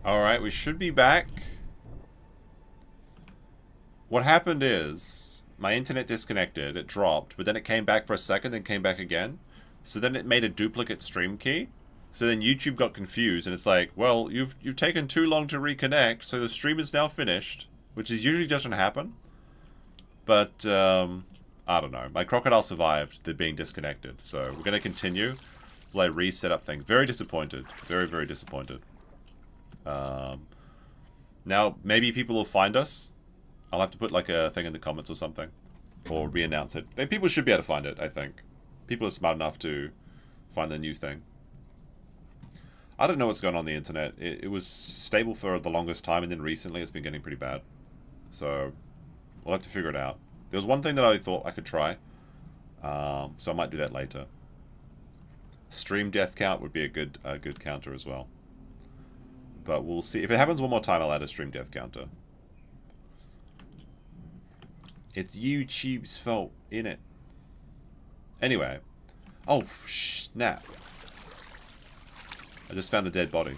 Alright, we should be back. What happened is, my internet disconnected, it dropped, but then it came back for a second, then came back again. So then it made a duplicate stream key. So then YouTube got confused, and it's like, well, you've taken too long to reconnect, so the stream is now finished. Which is usually doesn't happen. But, I don't know. My crocodile survived the being disconnected, so we're going to continue while I reset up things. Very disappointed. Very, very disappointed. Now, maybe people will find us. I'll have to put like a thing in the comments or something. Or re-announce it. People should be able to find it, I think. People are smart enough to find the new thing. I don't know what's going on the internet. It was stable for the longest time, and then recently it's been getting pretty bad. So, we'll have to figure it out. There was one thing that I thought I could try. So I might do that later. Stream death count would be a good counter as well. But we'll see. If it happens one more time, I'll add a stream death counter. It's YouTube's fault, innit? Anyway. Oh, snap. I just found the dead body.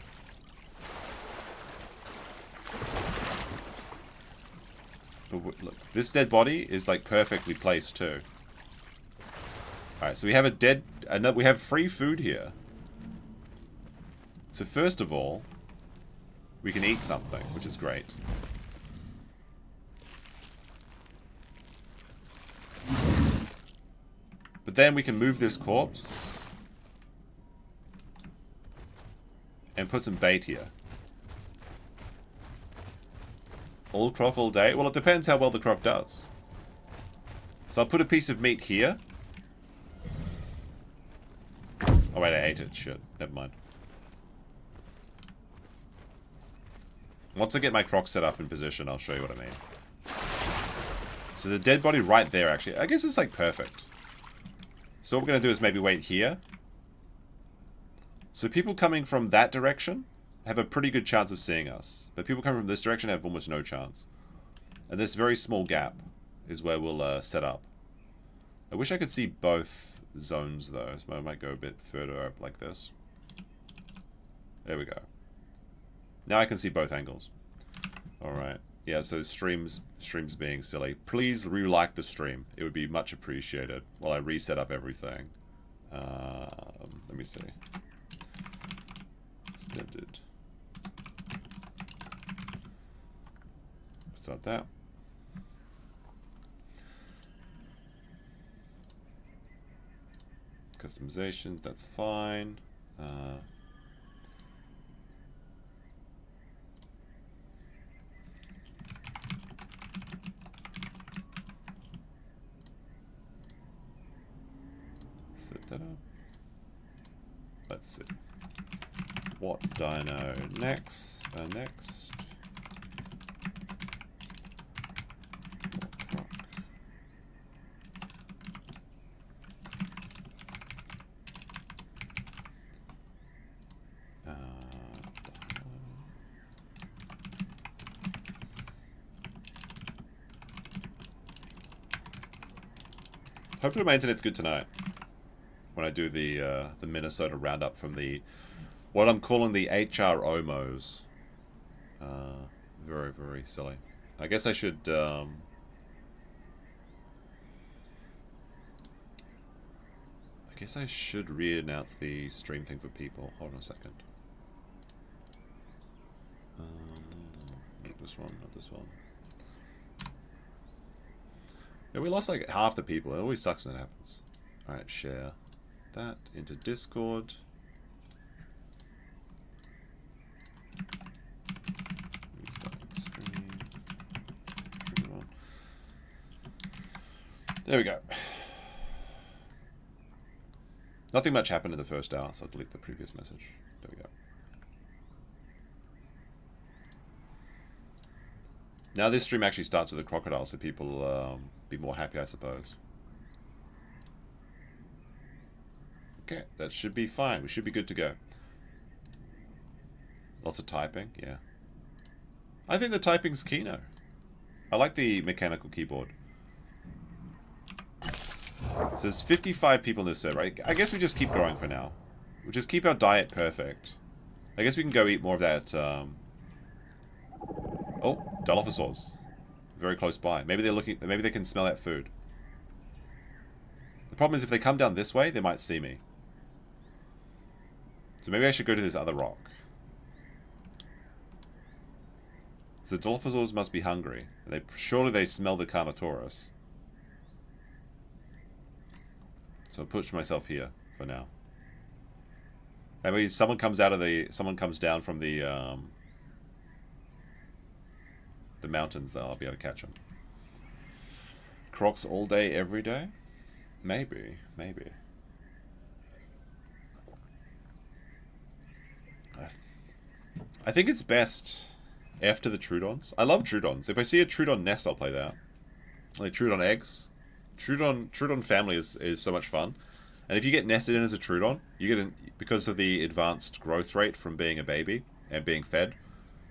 But look, this dead body is like perfectly placed too. Alright, so we have a dead... we have free food here. So first of all, we can eat something, which is great. But then we can move this corpse and put some bait here. All croc all day? Well, it depends how well the croc does. So I'll put a piece of meat here. Oh wait, I ate it. Shit. Never mind. Once I get my croc set up in position, I'll show you what I mean. So the dead body right there, actually. I guess it's like perfect. So what we're going to do is maybe wait here. So people coming from that direction have a pretty good chance of seeing us. But people coming from this direction have almost no chance. And this very small gap is where we'll set up. I wish I could see both zones though. So I might go a bit further up like this. There we go. Now I can see both angles. Alright. Yeah, so streams being silly. Please re-like the stream. It would be much appreciated while I reset up everything. Let me see. Extended. Start that. Customization, that's fine. Set that up. Let's see. What dino next? Next. Hopefully my internet's good tonight when I do the Minnesota roundup from the what I'm calling the HR Omos. Very, very silly. I guess I should I guess I should re-announce the stream thing for people. Hold on a second. Not this one, not this one. Yeah, we lost like half the people. It always sucks when that happens. Alright, share that into Discord. There we go. Nothing much happened in the first hour, so I'll delete the previous message. There we go. Now this stream actually starts with a crocodile, so people will be more happy, I suppose. Okay, that should be fine. We should be good to go. Lots of typing, yeah. I think the typing's keyno. I like the mechanical keyboard. So there's 55 people in this server. I guess we just keep growing for now. We'll just keep our diet perfect. I guess we can go eat more of that Oh, Dilophosaurs. Very close by. Maybe they're looking. Maybe they can smell that food. The problem is if they come down this way, they might see me. So maybe I should go to this other rock. So the Dilophosaurs must be hungry. Surely they smell the Carnotaurus. So I'll push myself here for now. Maybe someone comes down from the mountains, that I'll be able to catch them. Crocs all day, every day? Maybe. I think it's best after the Troodons. I love Troodons. If I see a Troodon nest, I'll play that. Like Troodon eggs. Troodon family is so much fun. And if you get nested in as a Troodon, you get because of the advanced growth rate from being a baby and being fed,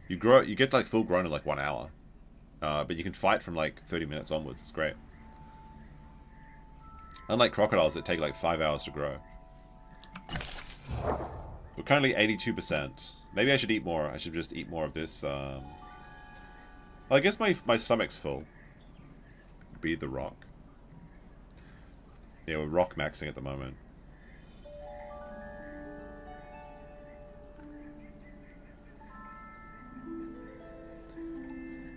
you get like full grown in like 1 hour. But you can fight from like 30 minutes onwards. It's great. Unlike crocodiles that take like 5 hours to grow. We're currently 82%. Maybe I should eat more. I should just eat more of this. Well, I guess my stomach's full. Be the rock. Yeah, we're rock maxing at the moment.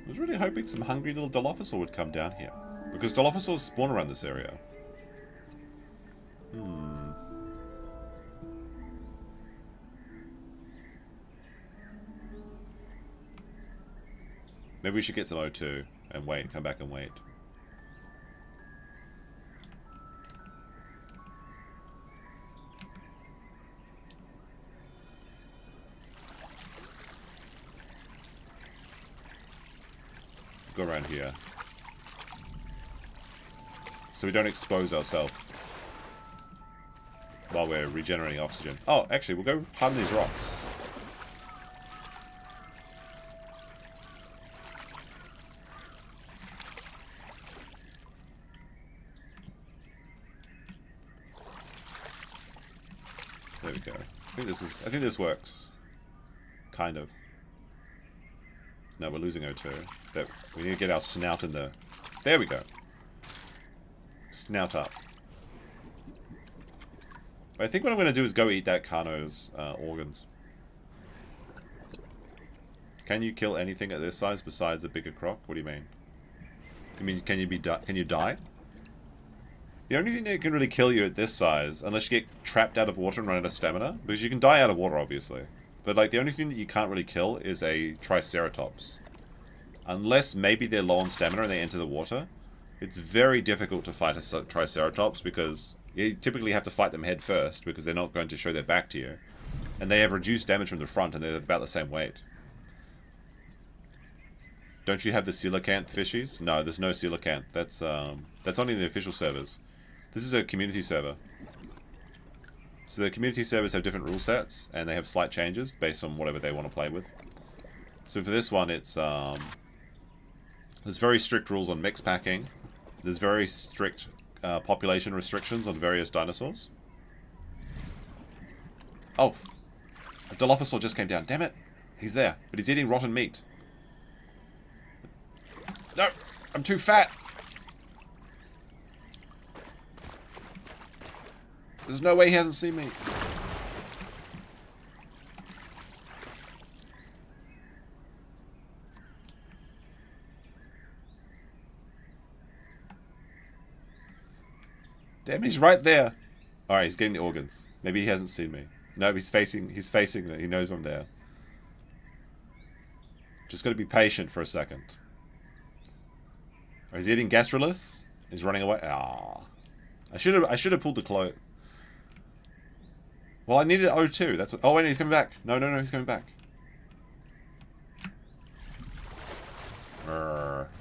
I was really hoping some hungry little Dilophosaur would come down here. Because Dilophosaurs spawn around this area. Maybe we should get some O2 and wait, come back and wait. Go around here. So we don't expose ourselves while we're regenerating oxygen. Oh, actually, we'll go harm these rocks. There we go. I think this works. Kind of. No, we're losing O2. We need to get our snout in there. There we go. Snout up. But I think what I'm going to do is go eat that Carno's organs. Can you kill anything at this size besides a bigger croc? What do you mean? You mean can you die? The only thing that can really kill you at this size, unless you get trapped out of water and run out of stamina, because you can die out of water, obviously. But like the only thing that you can't really kill is a Triceratops. Unless maybe they're low on stamina and they enter the water. It's very difficult to fight a Triceratops because you typically have to fight them head first because they're not going to show their back to you. And they have reduced damage from the front and they're about the same weight. Don't you have the coelacanth fishies? No, there's no coelacanth. That's only in the official servers. This is a community server. So the community servers have different rule sets, and they have slight changes based on whatever they want to play with. So for this one, it's there's very strict rules on mix packing. There's very strict population restrictions on various dinosaurs. Oh, a Dilophosaur just came down. Damn it, he's there, but he's eating rotten meat. No, I'm too fat. There's no way he hasn't seen me. Damn, he's right there. Alright, he's getting the organs. Maybe he hasn't seen me. No, he's facing it. He knows I'm there. Just gotta be patient for a second. Oh, he's eating gastroliths. He's running away. Ah. I should have pulled the cloak. Well, I needed O2. That's what. Oh wait, he's coming back. No, he's coming back.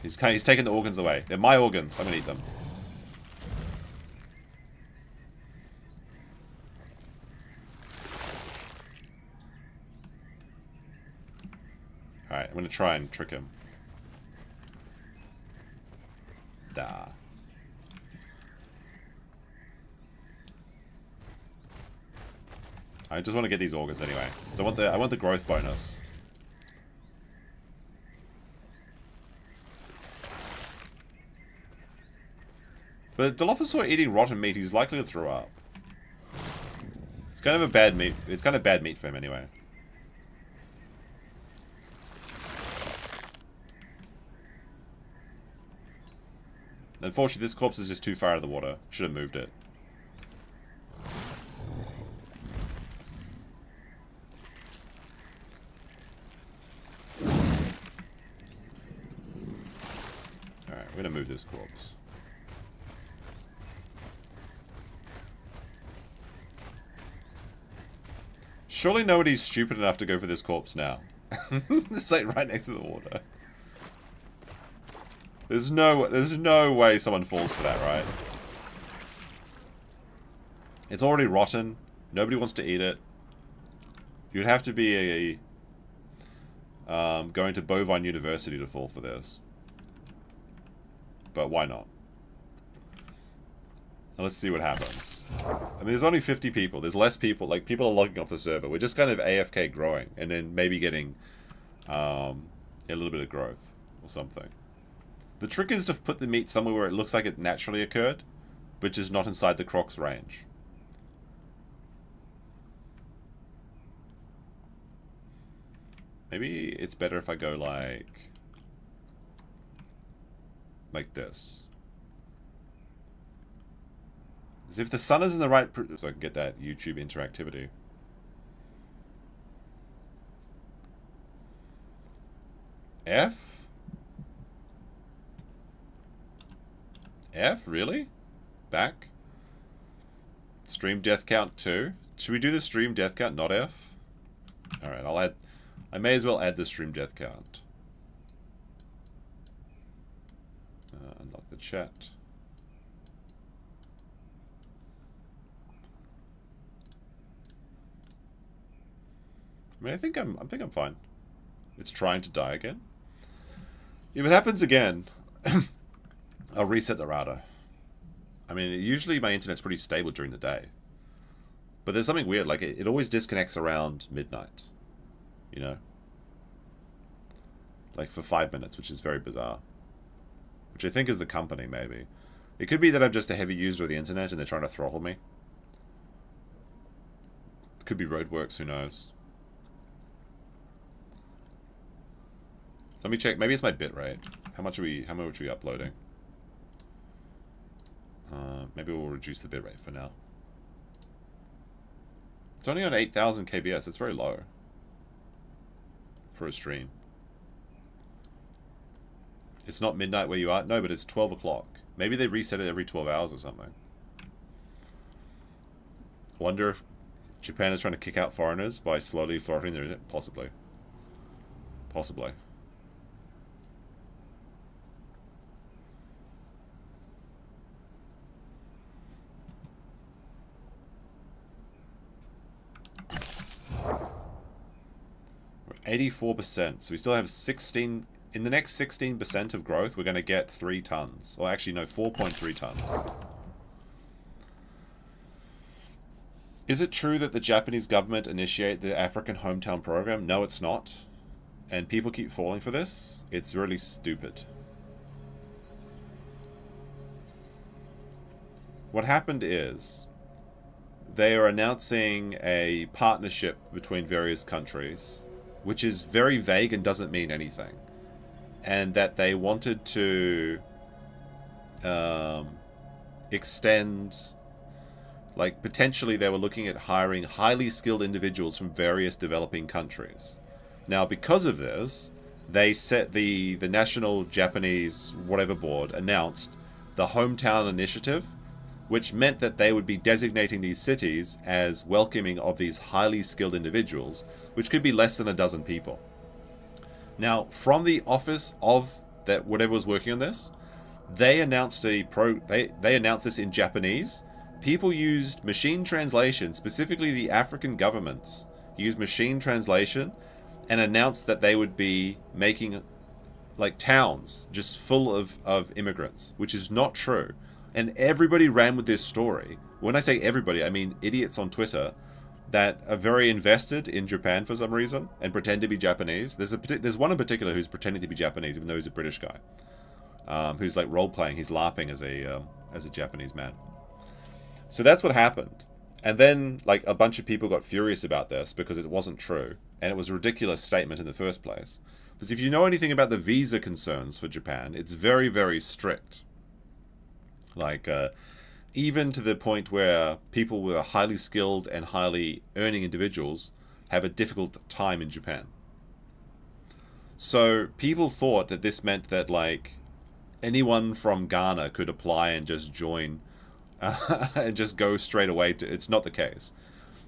He's taking the organs away. They're my organs. I'm gonna eat them. Alright, I'm gonna try and trick him. Da. I just want to get these organs anyway. So I want the growth bonus. But Dilophosaur eating rotten meat, he's likely to throw up. It's kind of a bad meat. It's kind of bad meat for him anyway. Unfortunately, this corpse is just too far out of the water. Should have moved it. Alright, we're gonna move this corpse. Surely nobody's stupid enough to go for this corpse now. It's like right next to the water. There's no way someone falls for that, right? It's already rotten. Nobody wants to eat it. You'd have to be going to Bovine University to fall for this. But why not? Now let's see what happens. I mean, there's only 50 people. There's less people. Like, people are logging off the server. We're just kind of AFK growing. And then maybe getting a little bit of growth or something. The trick is to put the meat somewhere where it looks like it naturally occurred, but just not inside the Croc's range. Maybe it's better if I go like this. As if the sun is in the right... so I can get that YouTube interactivity. F? F? Really? Back? Stream death count 2? Should we do the stream death count, not F? Alright, I'll add... I may as well add the stream death count. Unlock the chat. I mean, I think I'm fine. It's trying to die again. If it happens again, I'll reset the router. I mean, usually my internet's pretty stable during the day. But there's something weird, like it always disconnects around midnight. You know? Like for 5 minutes, which is very bizarre. Which I think is the company, maybe. It could be that I'm just a heavy user of the internet and they're trying to throttle me. It could be roadworks, who knows. Let me check. Maybe it's my bitrate. How much are we uploading? Maybe we'll reduce the bitrate for now. It's only on 8,000 kbs. It's very low for a stream. It's not midnight where you are. No, but it's 12 o'clock. Maybe they reset it every 12 hours or something. Wonder if Japan is trying to kick out foreigners by slowly throttling their internet. Possibly. Possibly. We're 84%, so we still have 16... In the next 16% of growth, we're going to get 3 tons. Or actually, no, 4.3 tons. Is it true that the Japanese government initiated the African Hometown Program? No, it's not. And people keep falling for this. It's really stupid. What happened is they are announcing a partnership between various countries, which is very vague and doesn't mean anything. And that they wanted to extend, like potentially they were looking at hiring highly skilled individuals from various developing countries. Now, because of this, they set the National Japanese whatever board announced the Hometown Initiative, which meant that they would be designating these cities as welcoming of these highly skilled individuals, which could be less than a dozen people. Now, from the office of that whatever was working on this, they announced they announced this in Japanese. People used machine translation, specifically the African governments used machine translation and announced that they would be making like towns just full of immigrants, which is not true. And everybody ran with this story. When I say everybody, I mean idiots on Twitter that are very invested in Japan for some reason and pretend to be Japanese. There's one in particular who's pretending to be Japanese even though he's a British guy. who's like role-playing. He's LARPing as a Japanese man. So that's what happened. And then, like, a bunch of people got furious about this because it wasn't true. And it was a ridiculous statement in the first place. Because if you know anything about the visa concerns for Japan, it's very, very strict. Like, even to the point where people who are highly skilled and highly earning individuals have a difficult time in Japan. So people thought that this meant that, like, anyone from Ghana could apply and just join and just go straight away to... It's not the case.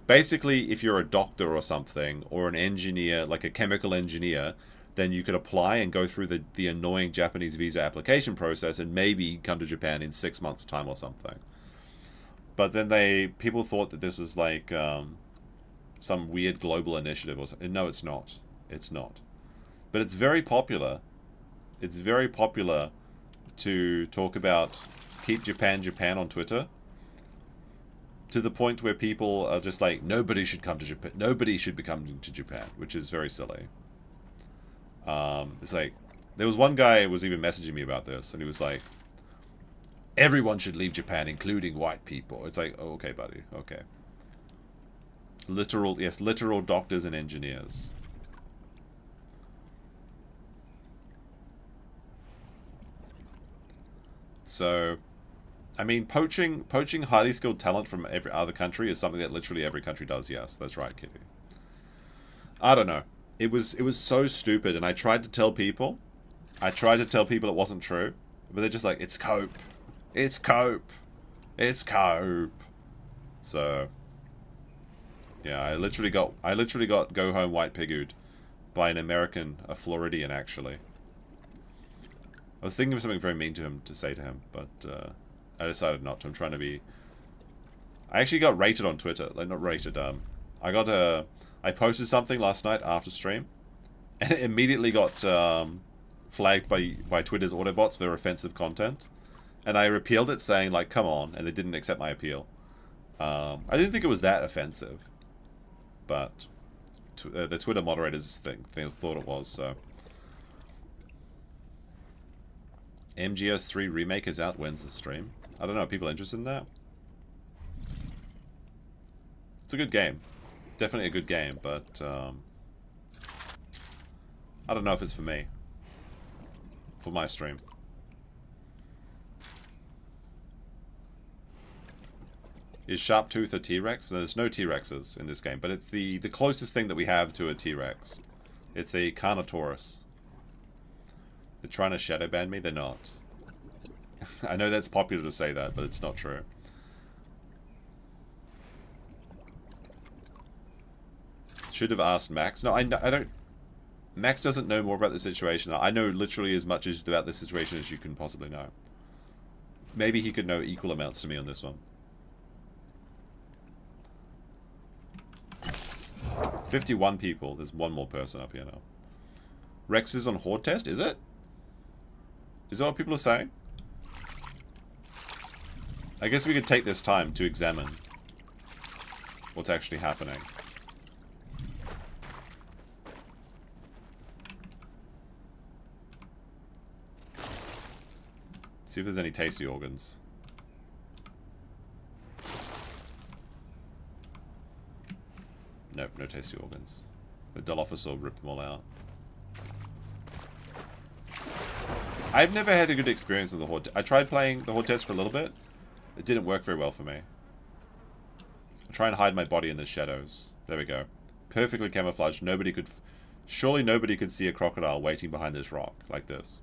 Basically, if you're a doctor or something, or an engineer, like a chemical engineer, then you could apply and go through the annoying Japanese visa application process and maybe come to Japan in 6 months' time or something. But then people thought that this was like some weird global initiative or something. No, it's not. It's not. But it's very popular. It's very popular to talk about keep Japan Japan on Twitter, to the point where people are just like, nobody should come to Japan. Nobody should be coming to Japan, which is very silly. It's like, there was one guy who was even messaging me about this, and he was like, everyone should leave Japan, including white people. It's like, oh, okay, buddy, okay. Literal doctors and engineers. So, I mean, poaching highly skilled talent from every other country is something that literally every country does. Yes, that's right, Kitty. I don't know. It was so stupid, and I tried to tell people. It wasn't true, but they're just like, it's cope. It's cope. It's cope. So, yeah, I literally got go home white pigooed by an American, a Floridian actually. I was thinking of something very mean to him to say to him, but I decided not to. I'm trying to be... I actually got rated on Twitter. Like, not rated, I posted something last night after stream, and it immediately got flagged by Twitter's Autobots for offensive content. And I repealed it saying, like, come on, and they didn't accept my appeal. I didn't think it was that offensive, but the Twitter moderators thought it was, so... MGS3 Remake is out. When's the stream? I don't know. Are people interested in that? It's a good game. Definitely a good game, but I don't know if it's for me. For my stream. Is Sharptooth a T-Rex? There's no T-Rexes in this game, but it's the closest thing that we have to a T-Rex. It's a Carnotaurus. They're trying to shadow ban me? They're not. I know that's popular to say that, but it's not true. Should have asked Max. No, I don't... Max doesn't know more about the situation. I know literally as much about this situation as you can possibly know. Maybe he could know equal amounts to me on this one. 51 people. There's one more person up here now. Rex is on Horde test, is it? Is that what people are saying? I guess we could take this time to examine what's actually happening. See if there's any tasty organs. Nope, no tasty organs. The Dilophosaur ripped them all out. I've never had a good experience with the Horde. I tried playing the Horde test for a little bit. It didn't work very well for me. I try and hide my body in the shadows. There we go. Perfectly camouflaged. Nobody could... Surely nobody could see a crocodile waiting behind this rock. Like this.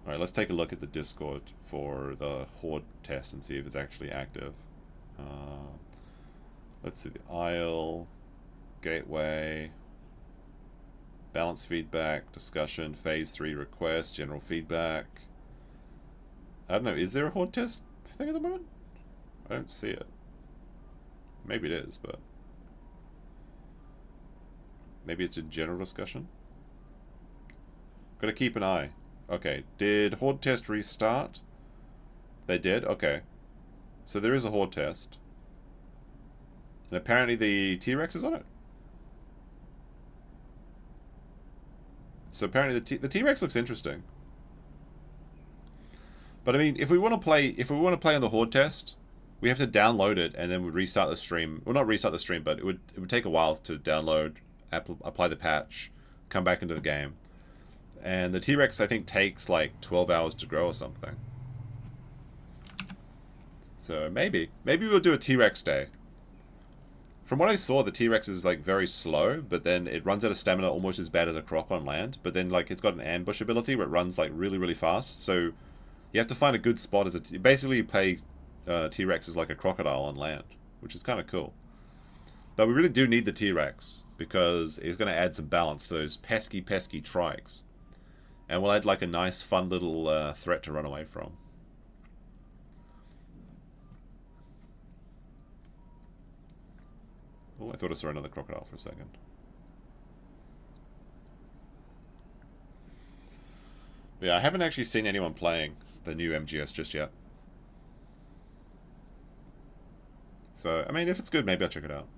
Alright, let's take a look at the Discord for the Horde test and see if it's actually active. Let's see. The Isle. Gateway. Balance feedback, discussion, phase 3 request, general feedback. I don't know, is there a Horde test thing at the moment? I don't see it. Maybe it is, but... Maybe it's a general discussion? Gotta keep an eye. Okay, did Horde test restart? They did? Okay. So there is a Horde test. And apparently the T-Rex is on it. So apparently the T-Rex looks interesting. But I mean, if we want to play on the Horde test, we have to download it and then we'd restart the stream. Well, not restart the stream, but it would take a while to download, apply the patch, come back into the game. And the T-Rex, I think, takes like 12 hours to grow or something. So maybe we'll do a T-Rex day. From what I saw, the T-Rex is like very slow, but then it runs out of stamina almost as bad as a Croc on land. But then like it's got an ambush ability where it runs like really, really fast. So you have to find a good spot as basically you play T-Rex as like a crocodile on land, which is kind of cool. But we really do need the T-Rex because it's going to add some balance to those pesky trikes. And we'll add like a nice fun little threat to run away from. Oh, I thought I saw another crocodile for a second. But yeah, I haven't actually seen anyone playing the new MGS just yet. So, I mean, if it's good, maybe I'll check it out.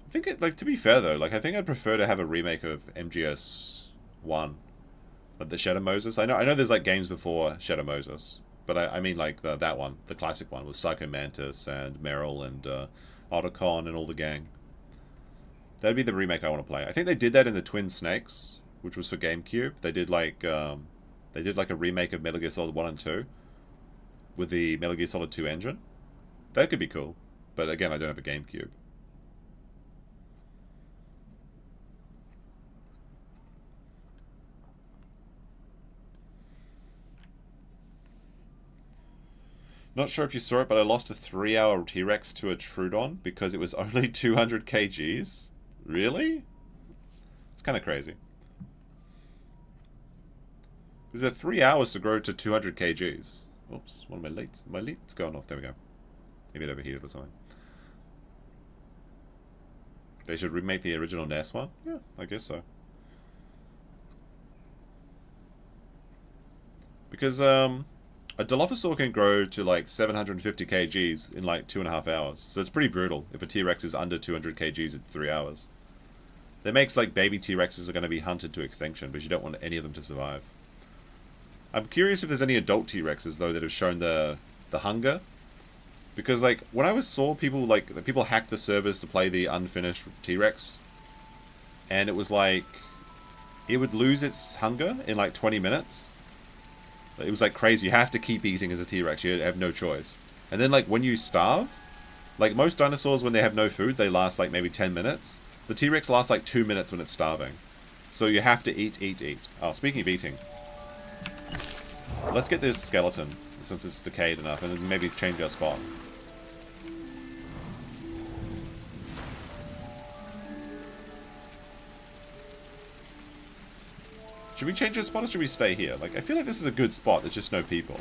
I think, like, to be fair though, like, I think I'd prefer to have a remake of MGS 1. Like the Shadow Moses. I know there's, like, games before Shadow Moses. But I mean, like, that one, the classic one, with Psycho Mantis and Meryl and Otacon and all the gang. That'd be the remake I want to play. I think they did that in the Twin Snakes, which was for GameCube. They did, like a remake of Metal Gear Solid 1 and 2 with the Metal Gear Solid 2 engine. That could be cool. But again, I don't have a GameCube. Not sure if you saw it, but I lost a 3-hour T-Rex to a Trudon because it was only 200 kgs. Really? It's kind of crazy. It was 3 hours to grow to 200 kgs. Oops, one of my leads going off. There we go. Maybe it overheated or something. They should remake the original NES one? Yeah, I guess so. Because, a Dilophosaur can grow to like 750 kgs in like 2.5 hours. So it's pretty brutal if a T-Rex is under 200 kgs in 3 hours. That makes like baby T-Rexes are going to be hunted to extinction, but you don't want any of them to survive. I'm curious if there's any adult T-Rexes though that have shown the hunger. Because like when I saw people hack the servers to play the unfinished T-Rex, and it was like it would lose its hunger in like 20 minutes. It was like crazy. You have to keep eating as a T-Rex. You have no choice. And then like when you starve, like most dinosaurs when they have no food, they last like maybe 10 minutes. The T-Rex lasts like 2 minutes when it's starving. So you have to eat. Oh, speaking of eating. Let's get this skeleton, since it's decayed enough, and then maybe change our spot. Should we change our spot or should we stay here? Like, I feel like this is a good spot. There's just no people.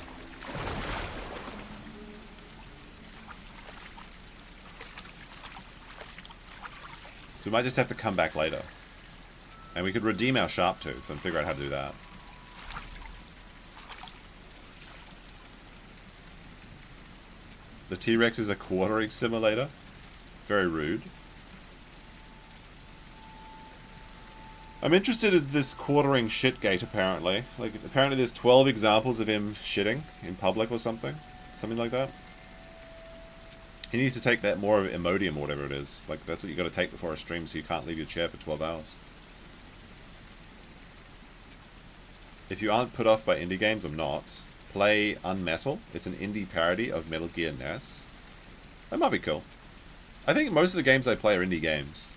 So we might just have to come back later. And we could redeem our sharp tooth and figure out how to do that. The T-Rex is a quartering simulator. Very rude. I'm interested in this quartering shit gate, apparently. Like, apparently there's 12 examples of him shitting in public or something. Something like that. He needs to take that more of Imodium or whatever it is. Like, that's what you got to take before a stream so you can't leave your chair for 12 hours. If you aren't put off by indie games, I'm not. Play Unmetal. It's an indie parody of Metal Gear NES. That might be cool. I think most of the games I play are indie games.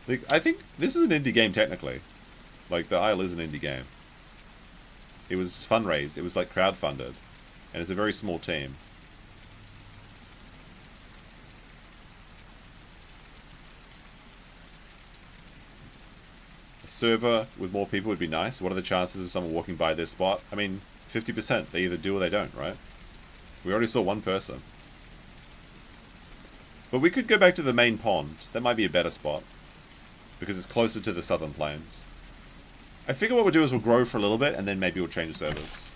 Like, I think this is an indie game technically. Like, the Isle is an indie game. It was fundraised. It was like crowdfunded. And it's a very small team. A server with more people would be nice. What are the chances of someone walking by this spot? I mean, 50%. They either do or they don't, right? We already saw one person. But we could go back to the main pond. That might be a better spot. Because it's closer to the southern plains. I figure what we'll do is we'll grow for a little bit and then maybe we'll change servers.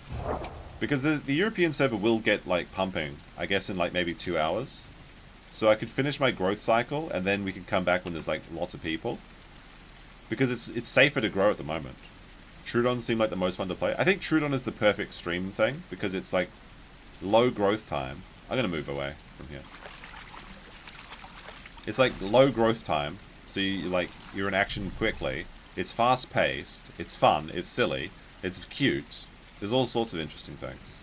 Because the European server will get like pumping, I guess in like maybe 2 hours. So I could finish my growth cycle and then we could come back when there's like lots of people. Because it's safer to grow at the moment. Troodons seem like the most fun to play. I think Troodon is the perfect stream thing because it's like low growth time. I'm gonna move away from here. It's like low growth time, so you're in action quickly. It's fast paced. It's fun. It's silly. It's cute. There's all sorts of interesting things.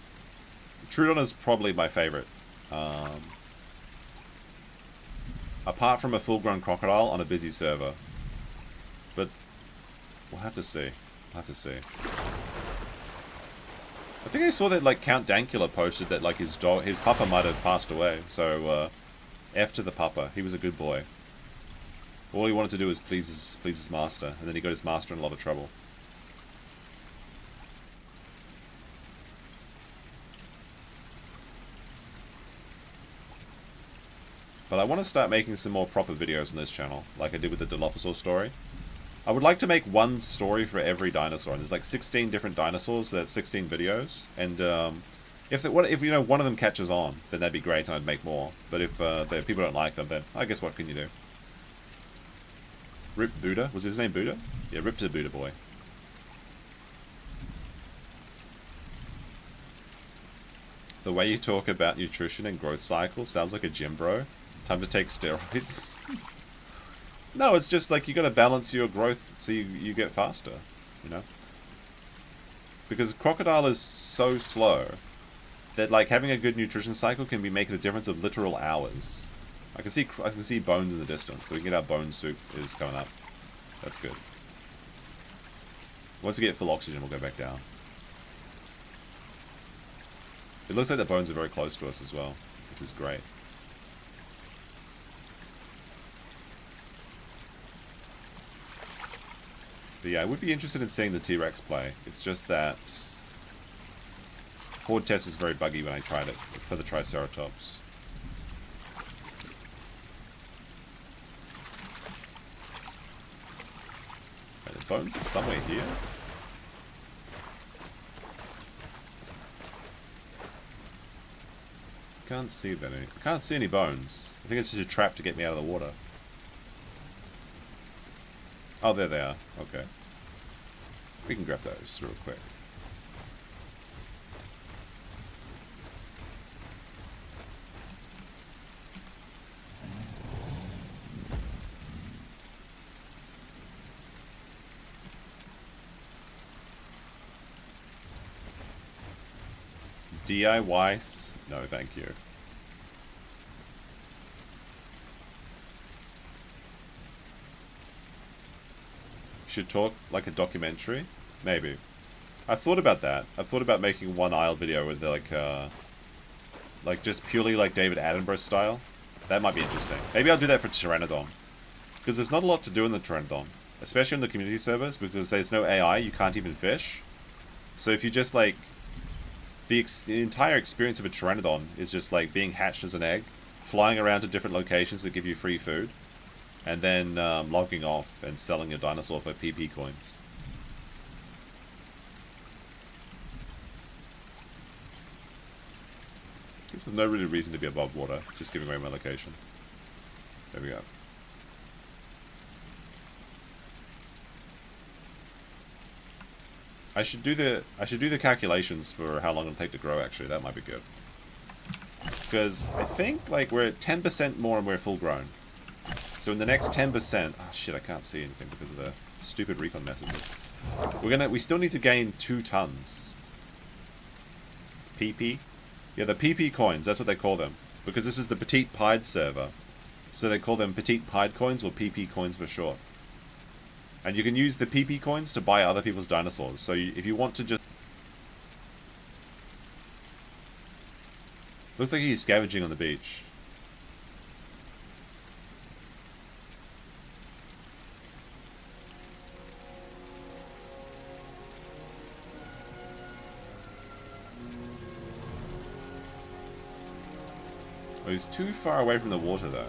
Troodon is probably my favorite. Apart from a full-grown crocodile on a busy server. But we'll have to see. We'll have to see. I think I saw that like Count Dankula posted that like his papa might have passed away. So F to the papa. He was a good boy. All he wanted to do was please his master, and then he got his master in a lot of trouble. But I want to start making some more proper videos on this channel, like I did with the Dilophosaur story. I would like to make one story for every dinosaur, and there's like 16 different dinosaurs, so that's 16 videos, and if you know one of them catches on, then that'd be great and I'd make more. But if people don't like them, then I guess what can you do? Rip Buddha? Was his name Buddha? Yeah, Rip to the Buddha boy. The way you talk about nutrition and growth cycles sounds like a gym bro. Time to take steroids. No, it's just like you got to balance your growth so you get faster, you know? Because crocodile is so slow that like having a good nutrition cycle can make the difference of literal hours. I can see bones in the distance, so we can get our bone soup is coming up. That's good. Once we get full oxygen, we'll go back down. It looks like the bones are very close to us as well, which is great. But yeah, I would be interested in seeing the T-Rex play. It's just that Horde test was very buggy when I tried it for the Triceratops. Right, the bones are somewhere here. Can't see that any. I can't see any bones. I think it's just a trap to get me out of the water. Oh, there they are. Okay. We can grab those real quick. DIY? No, thank you. Should talk like a documentary? Maybe. I've thought about that. I've thought about making one aisle video with like just purely like David Attenborough style. That might be interesting. Maybe I'll do that for Pteranodon. Because there's not a lot to do in the Pteranodon. Especially in the community servers, because there's no AI, you can't even fish. So if you just like... The entire experience of a Pteranodon is just like being hatched as an egg, flying around to different locations that give you free food, and then logging off and selling your dinosaur for PP coins. This is no really reason to be above water, just giving away my location. There we go. I should do the calculations for how long it'll take to grow. Actually, that might be good. Because I think like we're at 10% more and we're full grown. So in the next 10%, oh shit, I can't see anything because of the stupid recon messages. We still need to gain 2 tons. PP? Yeah, the PP coins. That's what they call them. Because this is the Petite Pied server, so they call them Petite Pied coins or PP coins for short. And you can use the PP coins to buy other people's dinosaurs. So if you want to just... Looks like he's scavenging on the beach. Oh, he's too far away from the water though.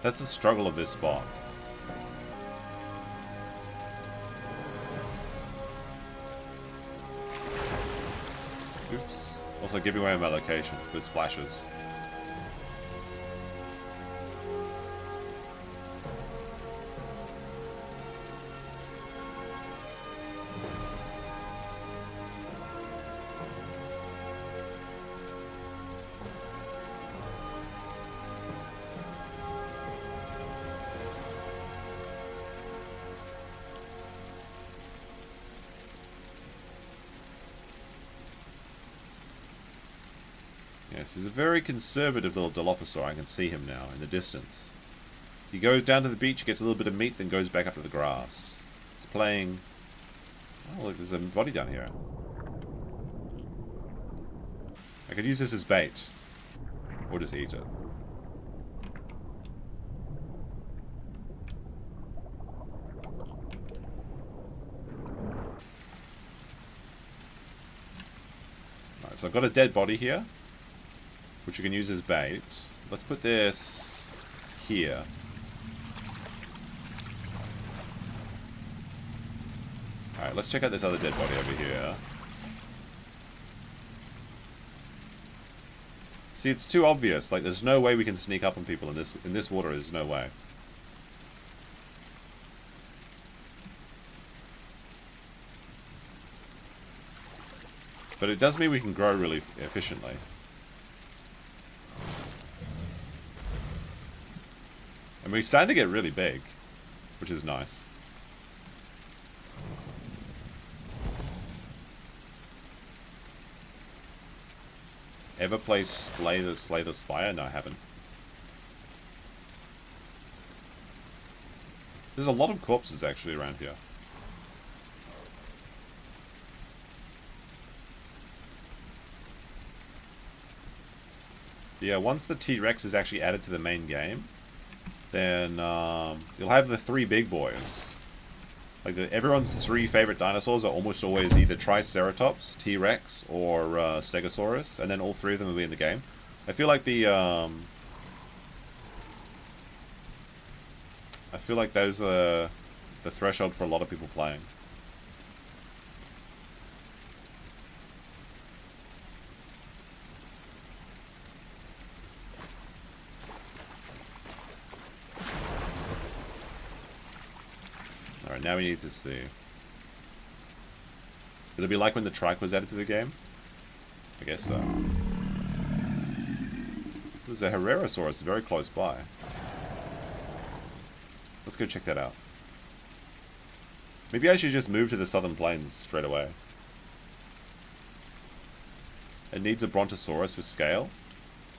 That's the struggle of this spot. Oops. Also giving away my location with splashes. Yes, he's a very conservative little Dilophosaur. I can see him now in the distance. He goes down to the beach, gets a little bit of meat, then goes back up to the grass. He's playing... Oh, look, there's a body down here. I could use this as bait. Or just eat it. Alright, so I've got a dead body here, which we can use as bait. Let's put this here. Alright, let's check out this other dead body over here. See, it's too obvious. Like, there's no way we can sneak up on people in this water. There's no way. But it does mean we can grow really efficiently. And we're starting to get really big, which is nice. Ever played Slay the Spire? No, I haven't. There's a lot of corpses actually around here. Yeah, once the T-Rex is actually added to the main game, then you'll have the three big boys. Like, everyone's three favorite dinosaurs are almost always either Triceratops, T-Rex, or Stegosaurus, and then all three of them will be in the game. I feel like I feel like those are the threshold for a lot of people playing. Alright, now we need to see. It'll be like when the trike was added to the game? I guess so. There's a Herrerasaurus very close by. Let's go check that out. Maybe I should just move to the southern plains straight away. It needs a Brontosaurus with scale.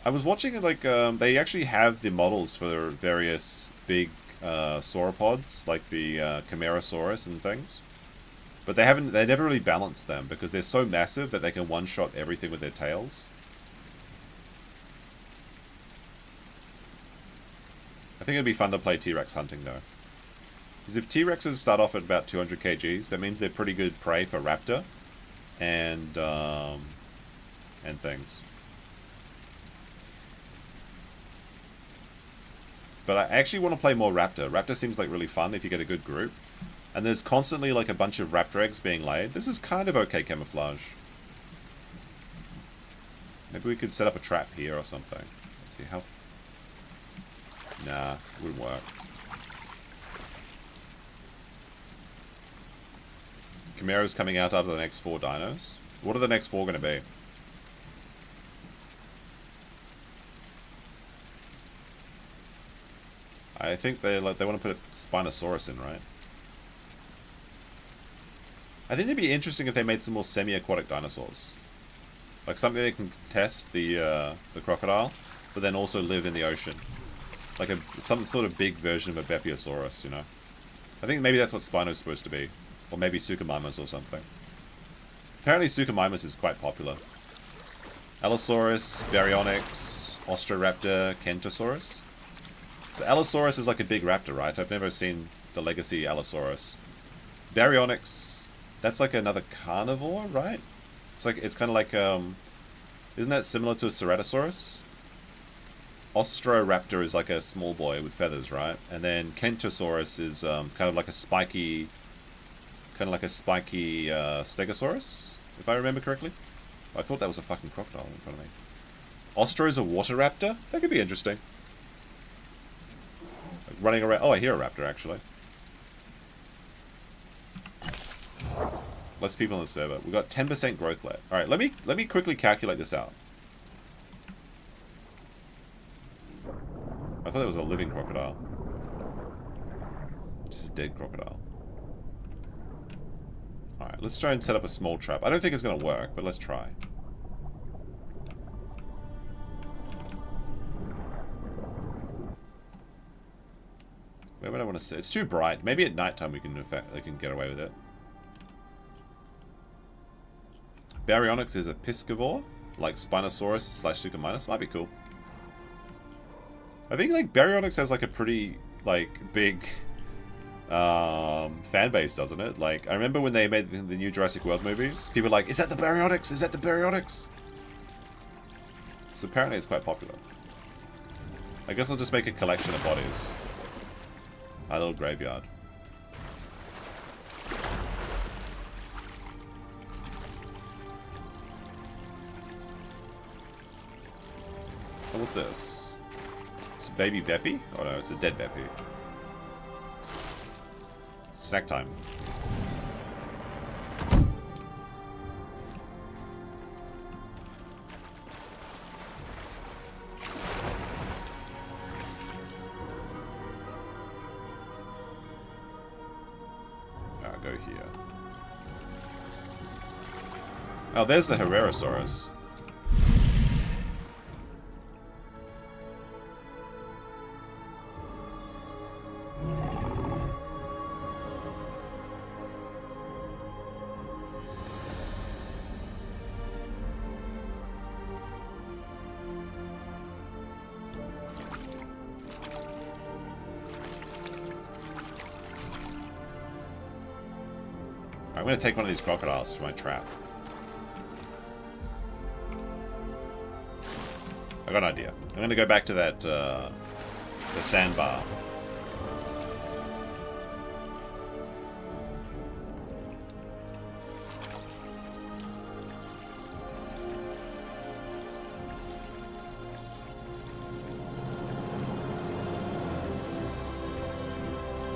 I was watching, like, they actually have the models for various big sauropods, like the Camarasaurus and things. But they never really balanced them, because they're so massive that they can one-shot everything with their tails. I think it'd be fun to play T-Rex hunting, though. Because if T-Rexes start off at about 200 kgs, that means they're pretty good prey for Raptor and things. But I actually want to play more Raptor. Raptor seems like really fun if you get a good group. And there's constantly like a bunch of Raptor eggs being laid. This is kind of okay camouflage. Maybe we could set up a trap here or something. Let's see how... Nah, wouldn't work. Chimera's coming out after the next 4 dinos. What are the next 4 going to be? I think they want to put a Spinosaurus in, right? I think it'd be interesting if they made some more semi-aquatic dinosaurs. Like something they can test the crocodile, but then also live in the ocean. Like some sort of big version of a Bepiosaurus, you know? I think maybe that's what Spino's supposed to be. Or maybe Suchomimus or something. Apparently Suchomimus is quite popular. Allosaurus, Baryonyx, Ostroraptor, Kentosaurus. So Allosaurus is like a big raptor, right? I've never seen the legacy Allosaurus. Baryonyx, that's like another carnivore, right? It's kind of like, isn't that similar to a Ceratosaurus? Ostroraptor is like a small boy with feathers, right? And then Kentosaurus is kind of like a spiky Stegosaurus, if I remember correctly. I thought that was a fucking crocodile in front of me. Ostro's a water raptor? That could be interesting. Like running around. Oh, I hear a raptor, actually. Less people on the server. We've got 10% growth left. Alright, let me quickly calculate this out. I thought it was a living crocodile. Just a dead crocodile. Alright, let's try and set up a small trap. I don't think it's going to work, but let's try. Where would I want to sit? It's too bright. Maybe at nighttime we can get away with it. Baryonyx is a piscivore, like Spinosaurus / Suchomimus. Might be cool. I think like Baryonyx has like a pretty like big fan base, doesn't it? Like I remember when they made the new Jurassic World movies, people were like, "Is that the Baryonyx? Is that the Baryonyx?" So apparently it's quite popular. I guess I'll just make a collection of bodies. A little graveyard. Oh, what's this? It's a baby Beppy? Oh no, it's a dead Beppy. Snack time. I'll go here. Oh, there's the Herrerasaurus. I'm going to take one of these crocodiles for my trap. I got an idea. I'm going to go back to that, the sandbar.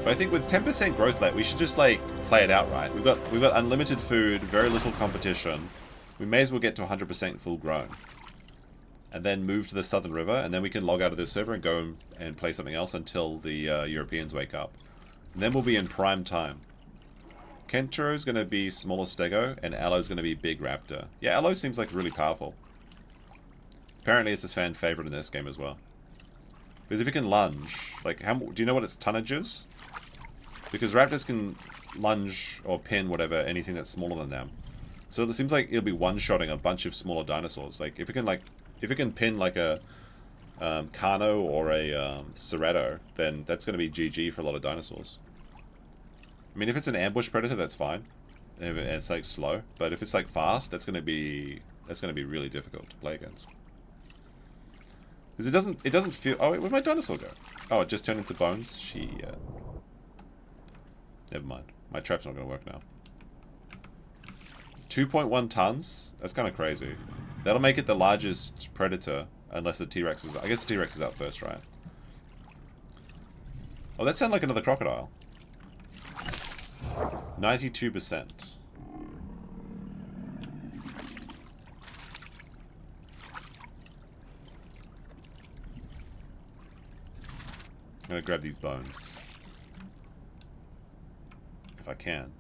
But I think with 10% growth left, we should just like play it out right. We've got unlimited food, very little competition. We may as well get to 100% full grown, and then move to the Southern River, and then we can log out of this server and go and play something else until the Europeans wake up. And then we'll be in prime time. Kentro's going to be smaller Stego, and Allo's going to be big Raptor. Yeah, Allo seems like really powerful. Apparently it's a fan favorite in this game as well. Because if it can lunge, like, do you know what its tonnage is? Because Raptors can lunge or pin whatever, anything that's smaller than them. So it seems like it'll be one-shotting a bunch of smaller dinosaurs. Like, if it can pin like a Carno or a Cerrato, then that's going to be GG for a lot of dinosaurs. I mean, if it's an ambush predator, that's fine. If it's like slow, but if it's like fast, that's going to be really difficult to play against. Because it doesn't feel. Oh wait, where'd my dinosaur go? Oh, it just turned into bones. Shit. Never mind. My trap's not going to work now. 2.1 tons? That's kind of crazy. That'll make it the largest predator, unless the T-Rex is... I guess the T-Rex is out first, right? Oh, that sounds like another crocodile. 92%. I'm going to grab these bones. If I can.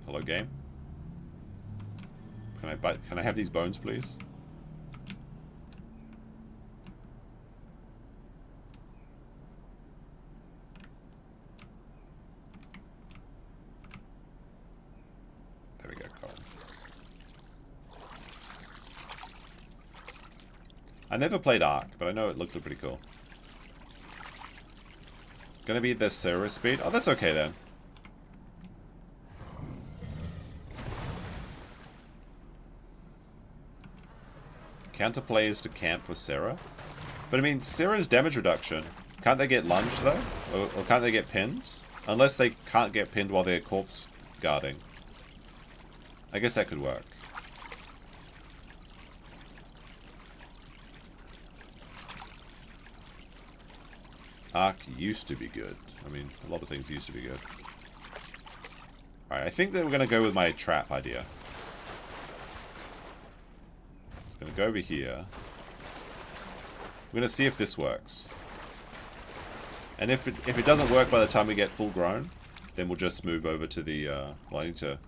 Hello, game. Can I have these bones, please? There we go, cool. I never played Ark, but I know it looked pretty cool. Gonna be the Ceras speed? Oh, that's okay then. Counterplay is to camp for Ceras. But I mean, Ceras damage reduction Can't they get lunged, though? Or can't they get pinned? Unless they can't get pinned while they're corpse guarding. I guess that could work. Arc used to be good. I mean, a lot of things used to be good. Alright, I think that we're going to go with my trap idea. I'm going to go over here. We're going to see if this works. And if it doesn't work by the time we get full grown, then we'll just move over to the... well, I need to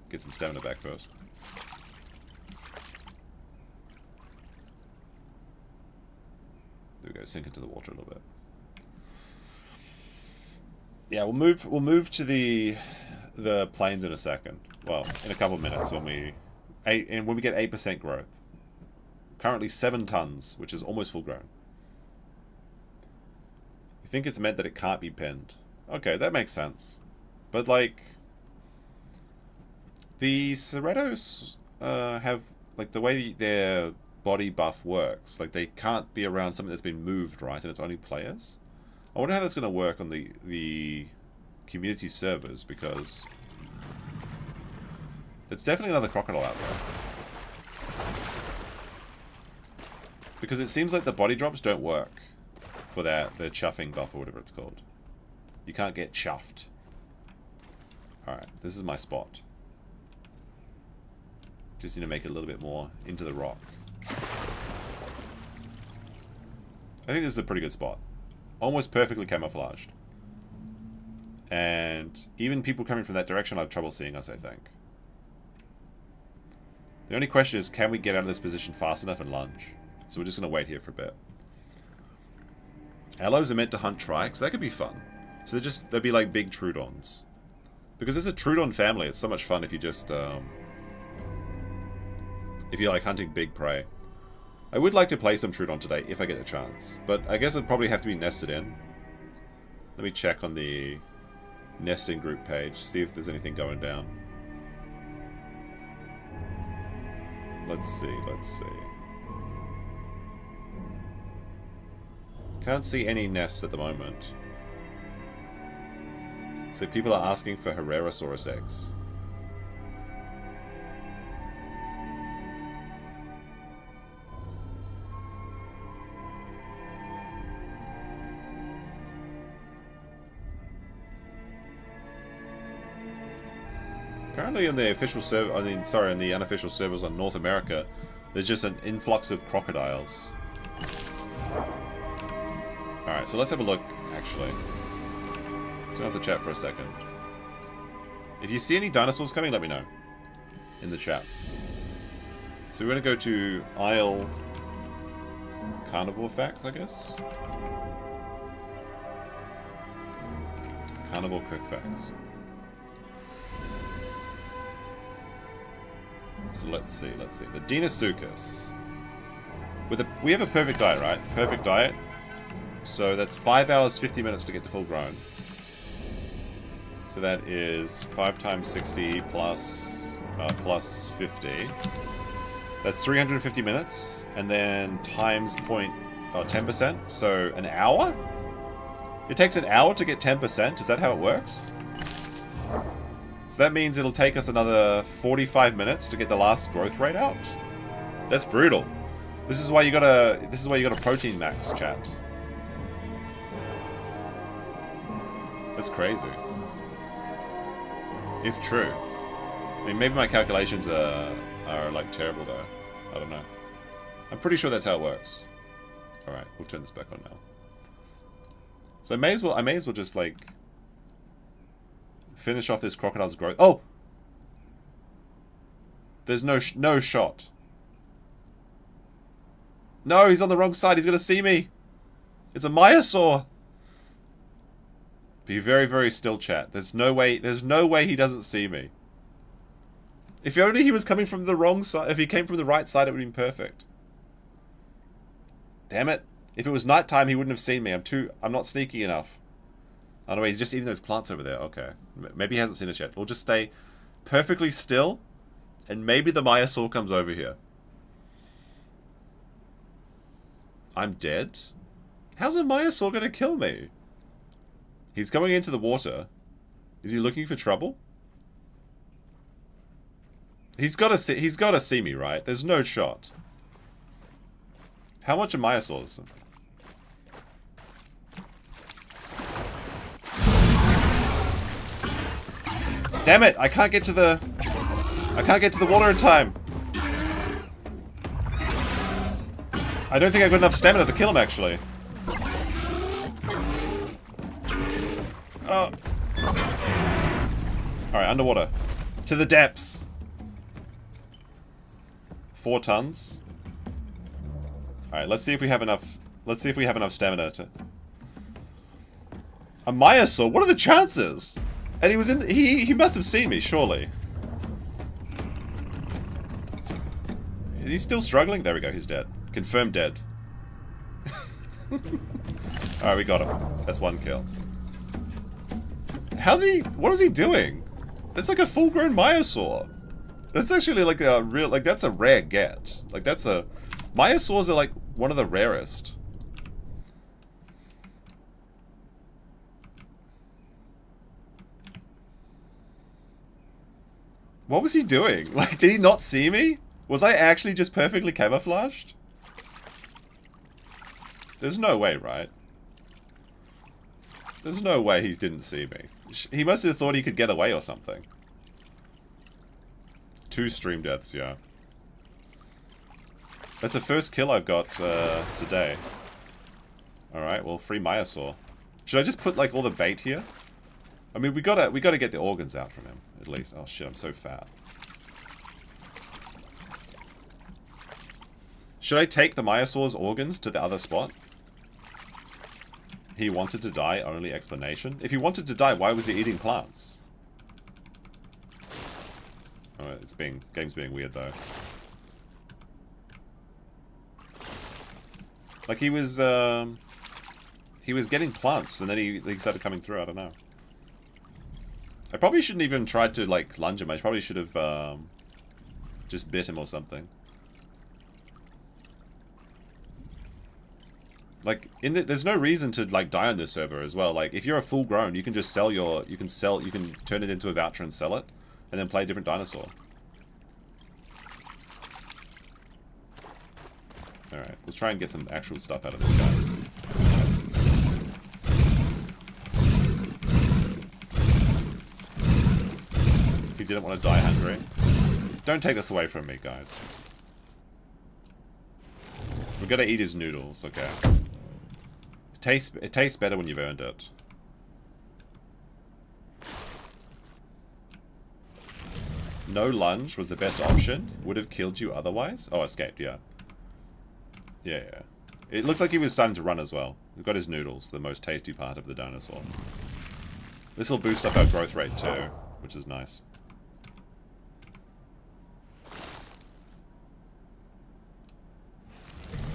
get some stamina back first. There we go, sink into the water a little bit. Yeah, we'll move to the plains in a second. Well, in a couple of minutes when we get 8% growth. Currently 7 tons, which is almost full grown. I think it's meant that it can't be pinned. Okay, that makes sense. But like the Ceras have like the way their body buff works, like they can't be around something that's been moved, right? And it's only players. I wonder how that's going to work on the community servers, because there's definitely another crocodile out there. Because it seems like the body drops don't work for the chuffing buff or whatever it's called. You can't get chuffed. Alright, this is my spot. Just need to make it a little bit more into the rock. I think this is a pretty good spot. Almost perfectly camouflaged. And even people coming from that direction have trouble seeing us, I think. The only question is, can we get out of this position fast enough and lunge? So we're just going to wait here for a bit. Allos are meant to hunt trikes. That could be fun. So they'll be like big Troodons. Because there's a Troodon family. It's so much fun if you just... if you're like hunting big prey. I would like to play some Troodon today, if I get the chance. But I guess it'd probably have to be nested in. Let me check on the nesting group page, see if there's anything going down. Let's see. Can't see any nests at the moment. So people are asking for Herrerasaurus eggs. Apparently in the official server, in the unofficial servers on North America, there's just an influx of crocodiles. Alright, so let's have a look, actually. Turn off the chat for a second. If you see any dinosaurs coming, let me know. In the chat. So we're going to go to Isle Carnivore Facts, I guess? Carnivore Quick Facts. So let's see. The Dinosaur. We have a perfect diet, right? Perfect diet. So that's 5 hours, 50 minutes to get to full grown. So that is 5 times 60 plus 50. That's 350 minutes. And then times 10%. So an hour? It takes an hour to get 10%? Is that how it works? So that means it'll take us another 45 minutes to get the last growth rate out. That's brutal. This is why you gotta protein max, chat. That's crazy. If true. I mean, maybe my calculations are like terrible though. I don't know. I'm pretty sure that's how it works. Alright, we'll turn this back on now. So I may as well just like finish off this crocodile's growth. Oh! There's no shot. No, he's on the wrong side. He's gonna see me. It's a Myosaur. Be very, very still, chat. There's no way he doesn't see me. If only he was coming from the wrong side. If he came from the right side, it would have been perfect. Damn it. If it was nighttime, he wouldn't have seen me. I'm not sneaky enough. Oh no, he's just eating those plants over there. Okay. Maybe he hasn't seen us yet. We'll just stay perfectly still, and maybe the Myosaur comes over here. I'm dead? How's a Myosaur gonna kill me? He's going into the water. Is he looking for trouble? He's gotta see me, right? There's no shot. How much are Myosaurs? Damn it! I can't get to the water in time. I don't think I've got enough stamina to kill him, actually. Oh. Alright, underwater. To the depths. 4 tons. Alright, let's see if we have enough. Let's see if we have enough stamina to. A Myosaur? What are the chances? And he was in. He must have seen me, surely. Is he still struggling? There we go, he's dead. Confirmed dead. Alright, we got him. That's 1 kill. How did he... What was he doing? That's like a full-grown Myosaur. That's actually like a real... Like, that's a rare get. Like, that's a... Myosaurs are like one of the rarest. What was he doing? Like, did he not see me? Was I actually just perfectly camouflaged? There's no way, right? There's no way he didn't see me. He must have thought he could get away or something. 2 stream deaths, yeah. That's the first kill I've got today. Alright, well, free Myosaur. Should I just put, like, all the bait here? I mean, we gotta get the organs out from him, at least. Oh shit, I'm so fat. Should I take the Myosaur's organs to the other spot? He wanted to die, only explanation. If he wanted to die, why was he eating plants? Oh, game's being weird though. Like he was getting plants and then he started coming through, I don't know. I probably shouldn't even try to like lunge him, I probably should have just bit him or something. Like, there's no reason to, like, die on this server as well. Like, if you're a full grown, you can just sell you can turn it into a voucher and sell it, and then play a different dinosaur. Alright, let's try and get some actual stuff out of this guy. He didn't want to die hungry. Don't take this away from me, guys. We're gonna eat his noodles, okay. It tastes better when you've earned it. No lunge was the best option. Would have killed you otherwise. Oh, escaped, yeah. Yeah. It looked like he was starting to run as well. We've got his noodles, the most tasty part of the dinosaur. This will boost up our growth rate too, which is nice.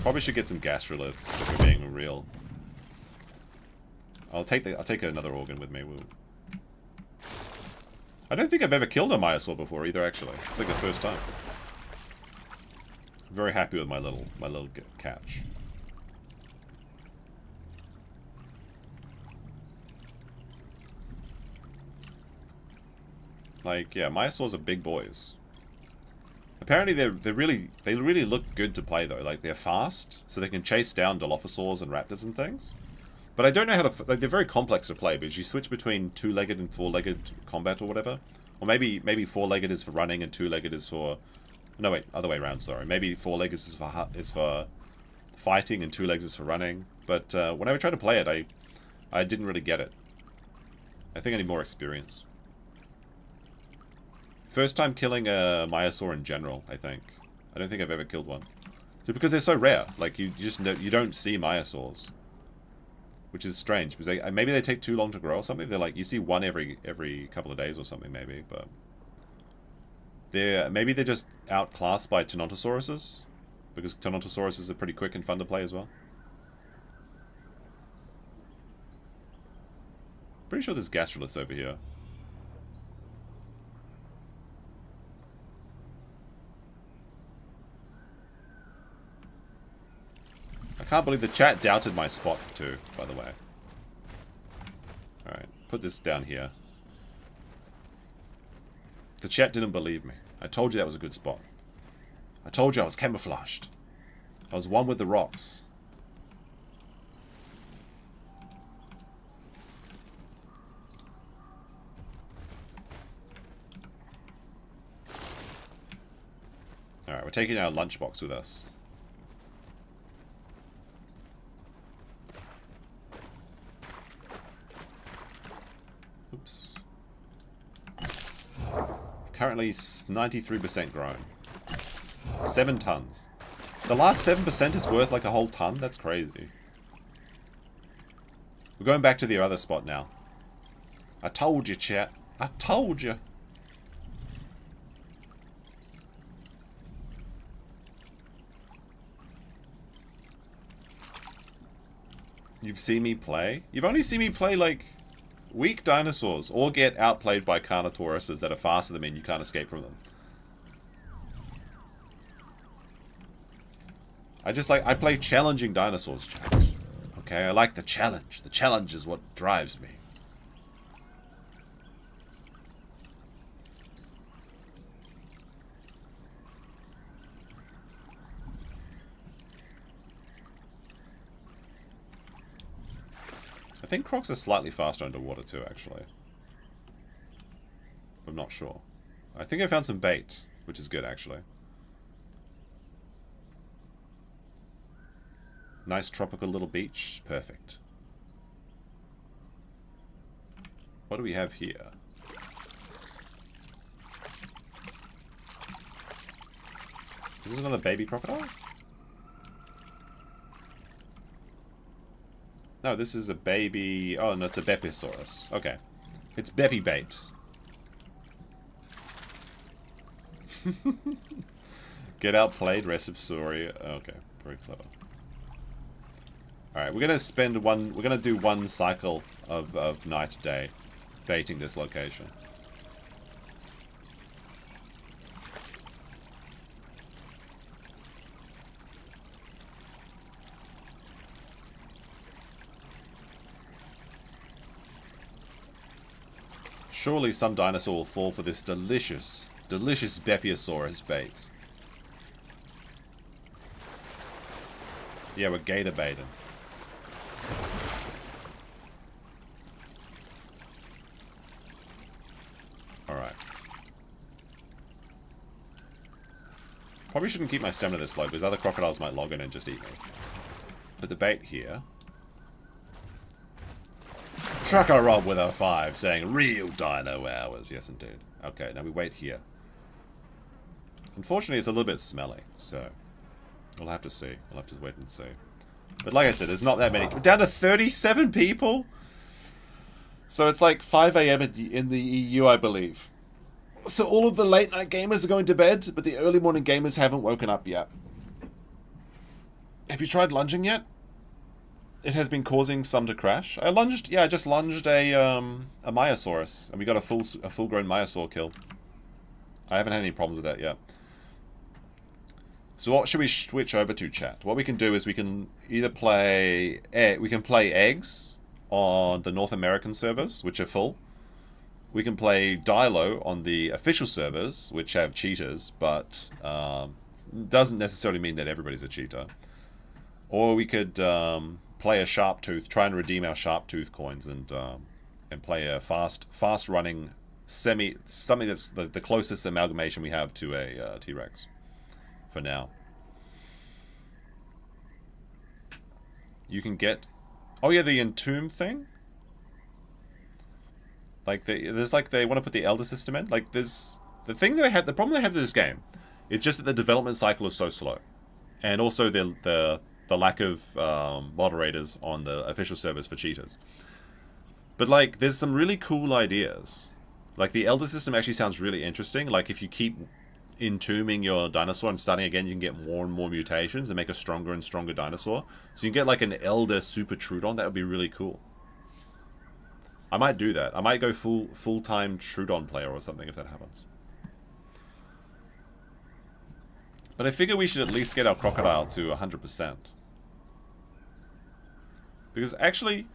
Probably should get some gastroliths if we're being real. I'll take another organ with me. I don't think I've ever killed a Myosaur before either, actually. It's like the first time. I'm very happy with my little catch. Like, yeah, Myosaurs are big boys. Apparently they really look good to play though. Like they're fast, so they can chase down Dilophosaurs and Raptors and things. But I don't know how to. Like, they're very complex to play because you switch between 2-legged and 4-legged combat or whatever. Or maybe 4-legged is for running and 2-legged is for. No wait, other way around. Sorry, maybe 4-legged is for fighting and 2 legs is for running. But whenever I tried to play it, I didn't really get it. I think I need more experience. First time killing a Myosaur in general, I think. I don't think I've ever killed one. Just because they're so rare. Like, you don't see Myosaurs. Which is strange, because maybe they take too long to grow or something. They're like, you see one every couple of days or something, maybe, but... Maybe they're just outclassed by Tenontosauruses. Because Tenontosauruses are pretty quick and fun to play as well. Pretty sure there's gastroliths over here. I can't believe the chat doubted my spot too, by the way. Alright, put this down here. The chat didn't believe me. I told you that was a good spot. I told you I was camouflaged. I was one with the rocks. Alright, we're taking our lunchbox with us. Oops. It's currently 93% grown. 7 tons. The last 7% is worth like a whole ton? That's crazy. We're going back to the other spot now. I told you, chat. I told you. You've seen me play? You've only seen me play, like, weak dinosaurs. Or get outplayed by Carnotauruses that are faster than me and you can't escape from them. I play challenging dinosaurs, chat. Okay, I like the challenge. The challenge is what drives me. I think Crocs are slightly faster underwater too, actually. I'm not sure. I think I found some bait, which is good, actually. Nice tropical little beach. Perfect. What do we have here? Is this another baby crocodile? No, this is a baby... Oh, no, it's a Bepisaurus. Okay. It's Beppy bait. Get outplayed, Resipsauri. Okay, very clever. Alright, we're gonna do one cycle of night day baiting this location. Surely some dinosaur will fall for this delicious Bepisaurus bait. Yeah, we're gator baiting. Alright. Probably shouldn't keep my stamina this low because other crocodiles might log in and just eat me. Put the bait here. Trucker Rob with a 5 saying real dino hours. Yes, indeed. Okay, now we wait here. Unfortunately, it's a little bit smelly, so we'll have to see. We'll have to wait and see. But like I said, there's not that many. We're down to 37 people. So it's like 5 AM in the EU, I believe. So all of the late night gamers are going to bed, but the early morning gamers haven't woken up yet. Have you tried lunging yet? It has been causing some to crash. I just lunged a Myosaurus, and we got a full-grown Myosaur kill. I haven't had any problems with that yet. So what should we switch over to, chat? What we can do is we can either play eggs on the North American servers, which are full. We can play Dilo on the official servers, which have cheaters, but doesn't necessarily mean that everybody's a cheater. Or we could play a Sharptooth, try and redeem our Sharptooth coins, and play a fast-running something that's the closest amalgamation we have to a T-Rex for now. You can get, oh yeah, the Entomb thing. Like there's like they want to put the Elder System in. Like there's the problem they have with this game is just that the development cycle is so slow, and also the lack of moderators on the official servers for cheaters. But like there's some really cool ideas. Like the Elder System actually sounds really interesting. Like if you keep entombing your dinosaur and starting again, you can get more and more mutations and make a stronger and stronger dinosaur. So you can get like an Elder Super Trudon. That would be really cool. I might do that. I might go full-time Trudon player or something if that happens. But I figure we should at least get our crocodile to 100%. Because actually,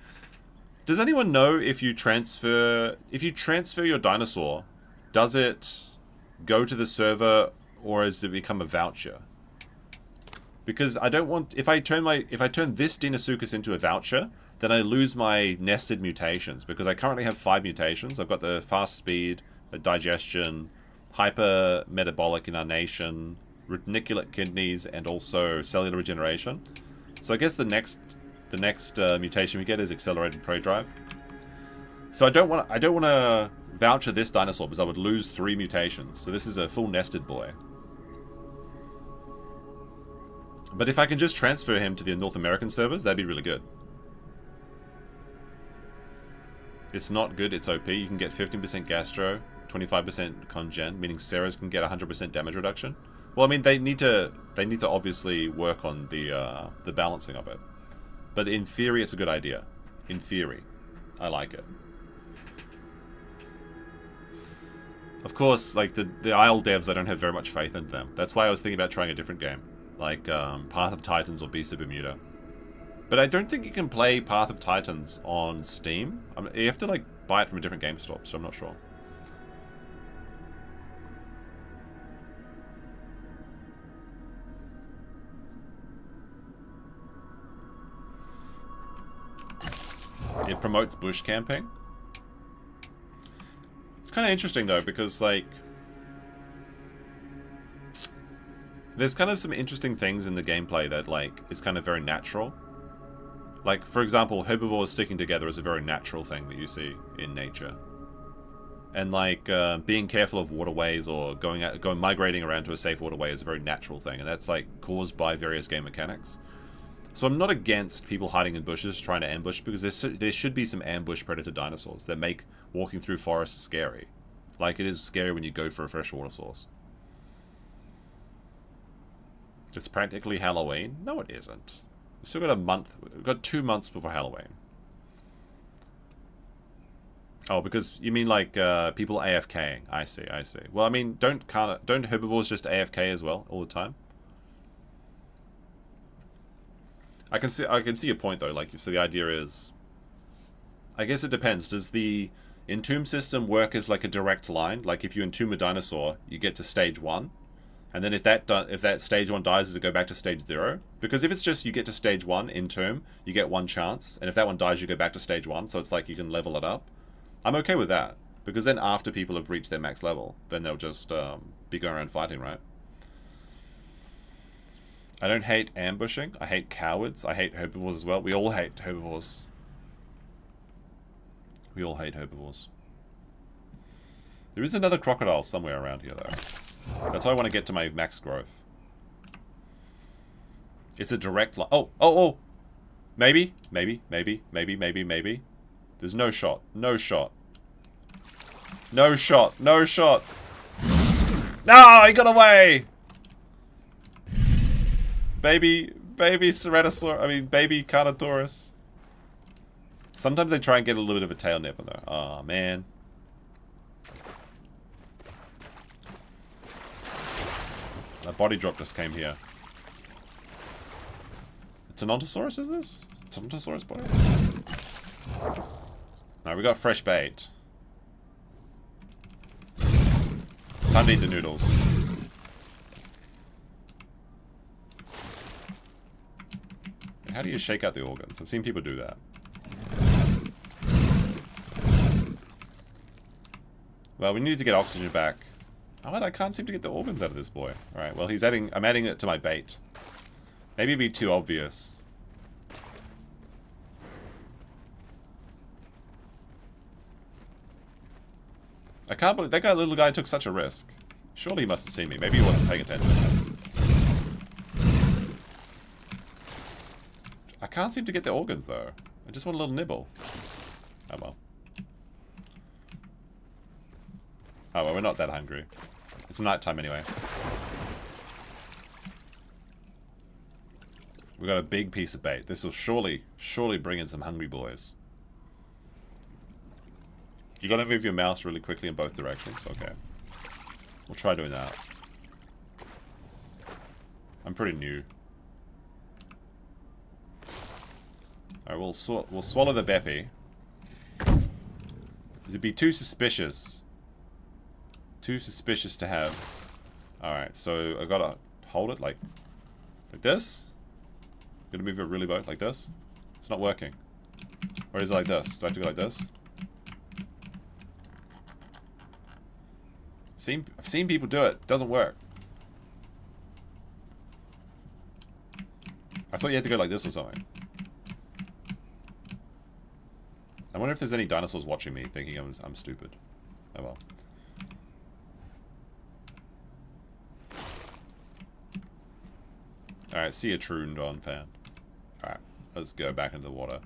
does anyone know if you transfer your dinosaur, does it go to the server or does it become a voucher? Because I don't want, if I turn this Deinosuchus into a voucher, then I lose my nested mutations, because I currently have 5 mutations. I've got the fast speed, the digestion, hyper metabolic inundation, reticulate kidneys, and also cellular regeneration. So I guess the next mutation we get is accelerated prey drive. So I don't want to voucher this dinosaur because I would lose 3 mutations. So this is a full nested boy. But if I can just transfer him to the North American servers, that'd be really good. It's not good, it's OP. You can get 15% gastro, 25% congen, meaning Ceras can get 100% damage reduction. Well, I mean, they need to obviously work on the balancing of it. But in theory, it's a good idea. In theory. I like it. Of course, like, the Isle devs, I don't have very much faith in them. That's why I was thinking about trying a different game. Like, Path of Titans or Beast of Bermuda. But I don't think you can play Path of Titans on Steam. You have to, like, buy it from a different game store, so I'm not sure. It promotes bush camping. It's kind of interesting, though, because, like, there's kind of some interesting things in the gameplay that, like, is kind of very natural. Like, for example, herbivores sticking together is a very natural thing that you see in nature. And, like, being careful of waterways or migrating around to a safe waterway is a very natural thing. And that's, like, caused by various game mechanics. So I'm not against people hiding in bushes trying to ambush, because there should be some ambush predator dinosaurs that make walking through forests scary. Like it is scary when you go for a fresh water source. It's practically Halloween? No, it isn't. We've still got a month. We've got 2 months before Halloween. Oh, because you mean like people AFKing. I see, I see. Well, I mean, don't herbivores just AFK as well all the time? I can see your point though. Like, so the idea is, I guess it depends. Does the entomb system work as like a direct line? Like if you entomb a dinosaur, you get to stage 1, and then if that stage 1 dies, does it go back to stage 0? Because if it's just you get to stage 1 entomb, you get 1 chance, and if that one dies, you go back to stage 1. So it's like you can level it up. I'm okay with that, because then after people have reached their max level, then they'll just be going around fighting, right? I don't hate ambushing. I hate cowards. I hate herbivores as well. We all hate herbivores. We all hate herbivores. There is another crocodile somewhere around here, though. That's why I want to get to my max growth. It's a direct line. Oh! Maybe. There's no shot. No shot. No shot. No shot. No, he got away! Baby Ceratosaur, I mean, baby Carnotaurus. Sometimes they try and get a little bit of a tail nip in there. Aw, man. A body drop just came here. A Tenontosaurus, is this? Tenontosaurus body? Alright, we got fresh bait. Time to eat the noodles. How do you shake out the organs? I've seen people do that. Well, we need to get oxygen back. Oh, I can't seem to get the organs out of this boy. Alright, well, I'm adding it to my bait. Maybe it'd be too obvious. I can't believe that little guy took such a risk. Surely he must have seen me. Maybe he wasn't paying attention. I can't seem to get the organs, though. I just want a little nibble. Oh, well. Oh, well, we're not that hungry. It's nighttime anyway. We got a big piece of bait. This will surely bring in some hungry boys. You gotta move your mouse really quickly in both directions? Okay. We'll try doing that. I'm pretty new. Alright, we'll swallow the Beppy. It'd be too suspicious. Too suspicious to have. Alright, so I gotta hold it like this. Gonna move it really low, like this. It's not working. Or is it like this? Do I have to go like this? I've seen people do it. Doesn't work. I thought you had to go like this or something. I wonder if there's any dinosaurs watching me thinking I'm stupid. Oh well. Alright, see a Troondon fan. Alright, let's go back into the water.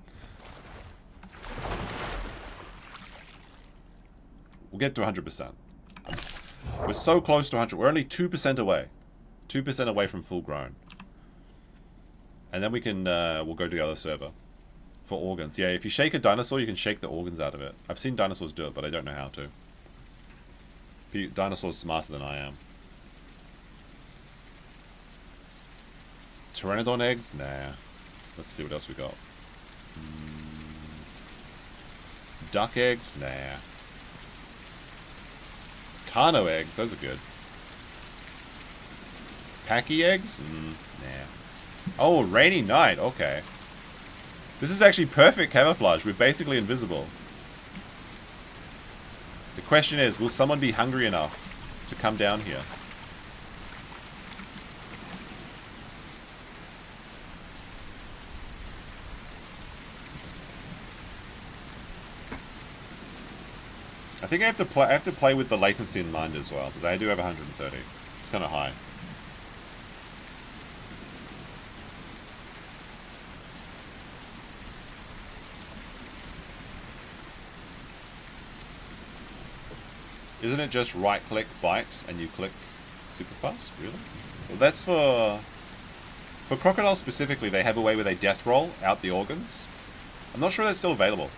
We'll get to 100%. We're so close to 100. We're only 2% away. 2% away from full grown. And then we can, we'll go to the other server. For organs. Yeah, if you shake a dinosaur, you can shake the organs out of it. I've seen dinosaurs do it, but I don't know how to. Dinosaurs smarter than I am. Pteranodon eggs? Nah. Let's see what else we got. Duck eggs? Nah. Carno eggs? Those are good. Packy eggs? Nah. Oh, rainy night. Okay. This is actually perfect camouflage. We're basically invisible. The question is, will someone be hungry enough to come down here? I think I have to play with the latency in mind as well, because I do have 130. It's kind of high. Isn't it just right-click, bite, and you click super fast? Really? Well, that's for crocodiles specifically. They have a way where they death roll out the organs. I'm not sure that's still available.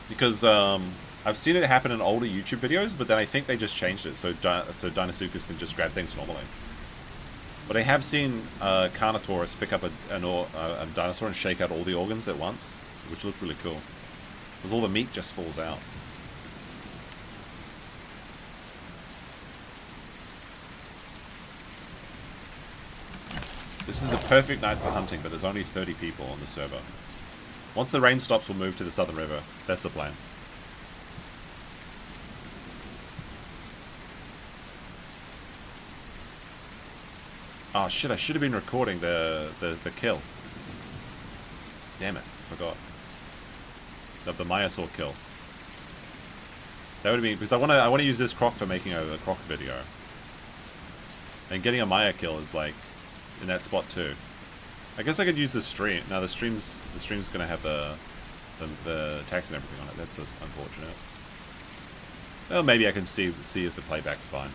Because I've seen it happen in older YouTube videos, but then I think they just changed it so Dinosuchus can just grab things normally. But I have seen Carnotaurus pick up a dinosaur and shake out all the organs at once, which looked really cool. Because all the meat just falls out. This is the perfect night for hunting, but there's only 30 people on the server. Once the rain stops, we'll move to the Southern River. That's the plan. Oh shit, I should have been recording the kill. Damn it, forgot. Of the Myosaur kill. That would be because I want to use this croc for making a croc video. And getting a Maya kill is like in that spot too. I guess I could use the stream. No, the stream's gonna have the text and everything on it. That's unfortunate. Well, maybe I can see if the playback's fine.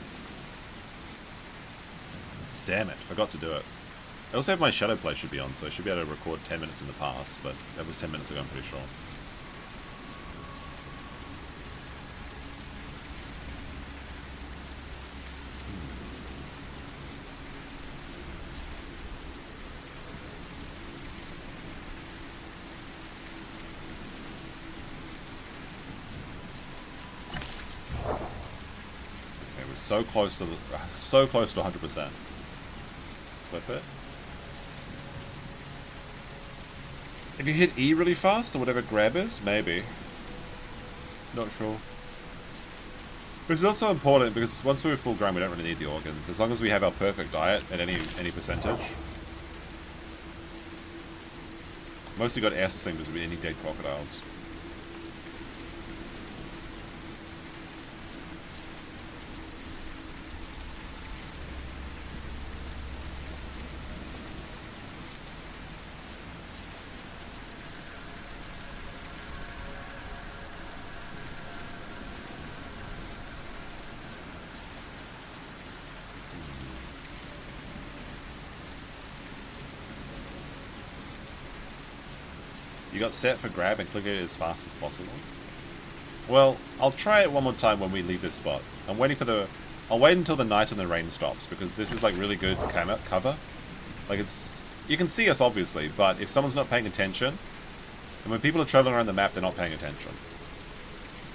Damn it, forgot to do it. I also have my shadow play should be on, so I should be able to record 10 minutes in the past, but that was 10 minutes ago, I'm pretty sure. So close to 100%. Clip it. If you hit E really fast or whatever grab is, maybe. Not sure. But it's also important because once we're full grown, we don't really need the organs. As long as we have our perfect diet at any percentage. Mostly got S thing because we any dead crocodiles. You got set for grab and click it as fast as possible. Well, I'll try it one more time when we leave this spot. I'm waiting for the... I'll wait until the night and the rain stops because this is like really good cover. Like it's You can see us, obviously, but if someone's not paying attention, and when people are traveling around the map, they're not paying attention.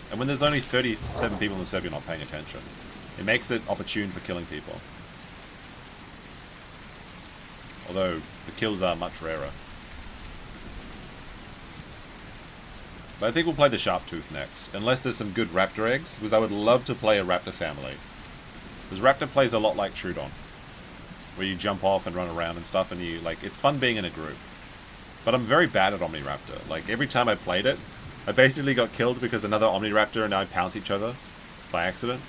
And when there's only 37 people in the server, you're not paying attention. It makes it opportune for killing people. Although, the kills are much rarer. But I think we'll play the Sharptooth next. Unless there's some good Raptor eggs, because I would love to play a Raptor family. Because Raptor plays a lot like Trudon. Where you jump off and run around and stuff, and you, like, it's fun being in a group. But I'm very bad at Omniraptor. Like, every time I played it, I basically got killed because another Omniraptor and I pounce each other by accident.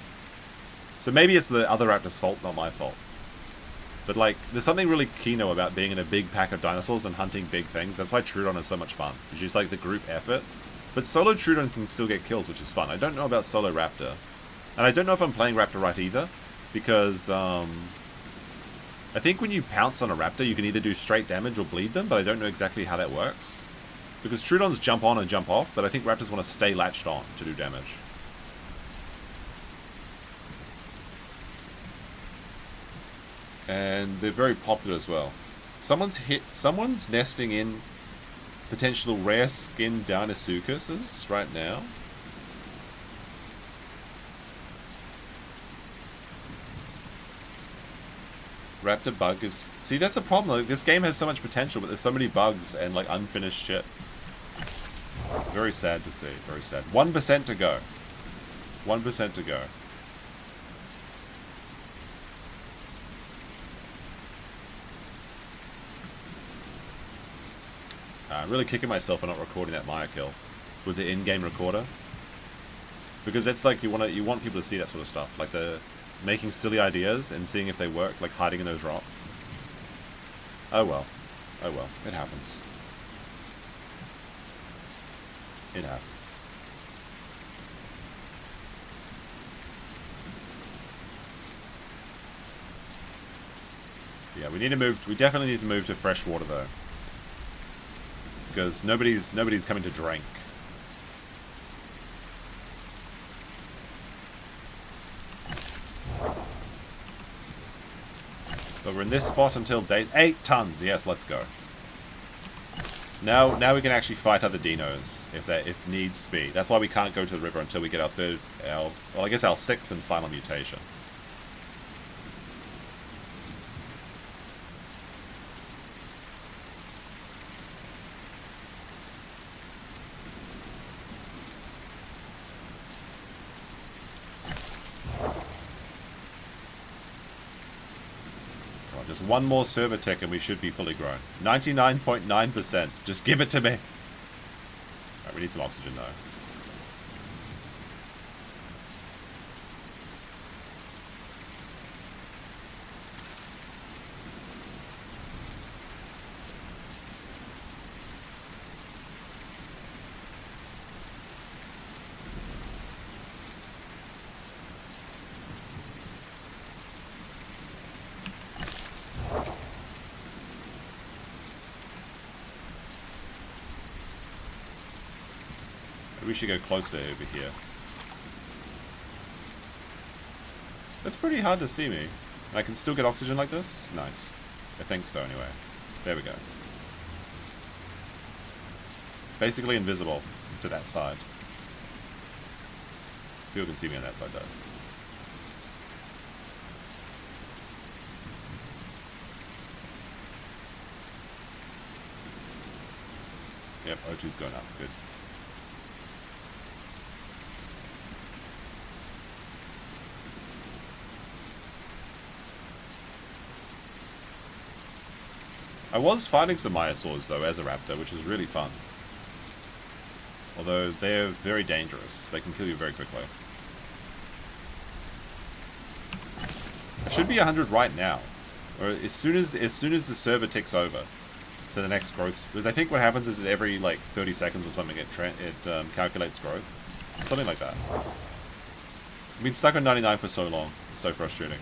So maybe it's the other Raptor's fault, not my fault. But, like, there's something really kino about being in a big pack of dinosaurs and hunting big things. That's why Trudon is so much fun. It's just, like, the group effort. But solo Trudon can still get kills, which is fun. I don't know about solo Raptor. And I don't know if I'm playing Raptor right either. Because, I think when you pounce on a Raptor, you can either do straight damage or bleed them, but I don't know exactly how that works. Because Trudons jump on and jump off, but I think Raptors want to stay latched on to do damage. And they're very popular as well. Someone's nesting in potential rare skin Deinosuchuses right now. Raptor bug is... See, that's a problem. Like, this game has so much potential, but there's so many bugs and, like, unfinished shit. Very sad to see. Very sad. 1% to go. 1% to go. I'm really kicking myself for not recording that Maya kill with the in-game recorder. Because it's like you want people to see that sort of stuff. Like the... making silly ideas and seeing if they work, like hiding in those rocks. Oh well. Oh well. It happens. It happens. Yeah, we need to move... We definitely need to move to fresh water, though. Because nobody's coming to drink. But we're in this spot until date 8 tons. Yes, let's go. Now we can actually fight other dinos if needs be. That's why we can't go to the river until we get our well, I guess our 6th and final mutation. Just one more server tech and we should be fully grown. 99.9%. Just give it to me. Alright, we need some oxygen though. We should go closer over here. That's pretty hard to see me. I can still get oxygen like this? Nice. I think so anyway. There we go. Basically invisible to that side. People can see me on that side though. Yep, O2's going up. Good. I was fighting some Myosaurs, though, as a Raptor, which was really fun. Although, they're very dangerous. They can kill you very quickly. I should be 100 right now. Or as soon as the server ticks over to the next growth... Because I think what happens is every, like, 30 seconds or something, it calculates growth. Something like that. I've been stuck on 99 for so long. It's so frustrating.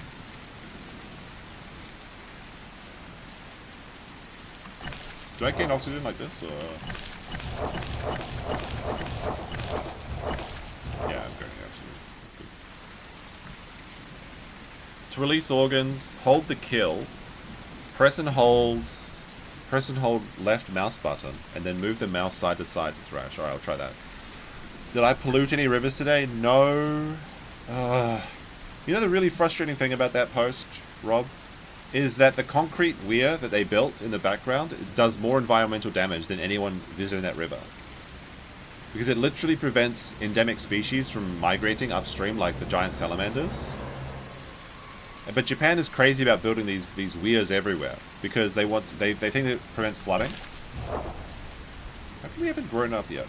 Do I gain oxygen like this, or...? Yeah, I'm gaining oxygen. That's good. To release organs, hold the kill, press and hold Press and hold left mouse button, and then move the mouse side to side to thrash. Alright, I'll try that. Did I pollute any rivers today? No. You know the really frustrating thing about that post, Rob? Is that the concrete weir that they built in the background does more environmental damage than anyone visiting that river. Because it literally prevents endemic species from migrating upstream like the giant salamanders. But Japan is crazy about building these weirs everywhere because they think it prevents flooding. How come we haven't grown up yet?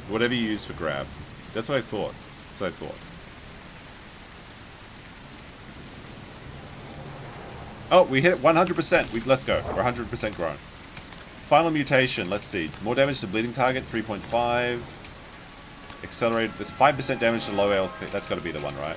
Whatever you use for grab. That's what I thought. That's what I thought. Oh, we hit 100%. Let's go. We're 100% grown. Final mutation. Let's see. More damage to bleeding target. 3.5. Accelerated. There's 5% damage to low health. That's got to be the one, right?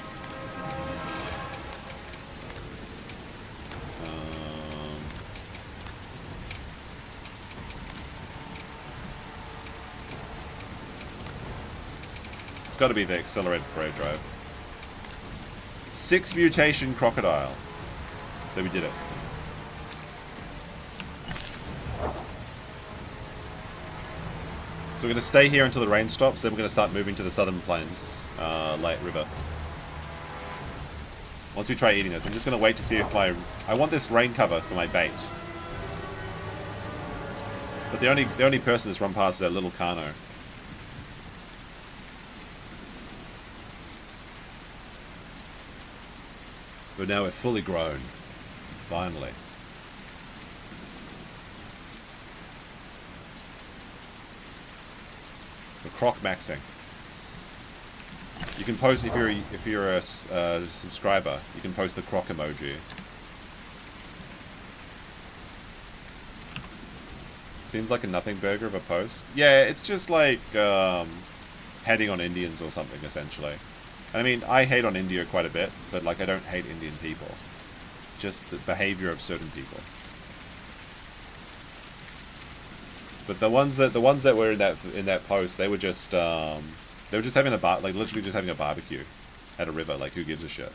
It's got to be the accelerated parade drive. 6 mutation crocodile. Then we did it. So we're going to stay here until the rain stops, then we're going to start moving to the southern plains, Lake River. Once we try eating this, I'm just going to wait to see if my... I want this rain cover for my bait. But the only person that's run past is that little Carno. But now we're fully grown. Finally. We're croc maxing. You can post if you're a subscriber. You can post the croc emoji. Seems like a nothing burger of a post. Yeah, it's just like hating on Indians or something essentially. I mean, I hate on India quite a bit, but like I don't hate Indian people. Just the behavior of certain people. But the ones that were in that post, they were just having literally just having a barbecue at a river. Like, who gives a shit?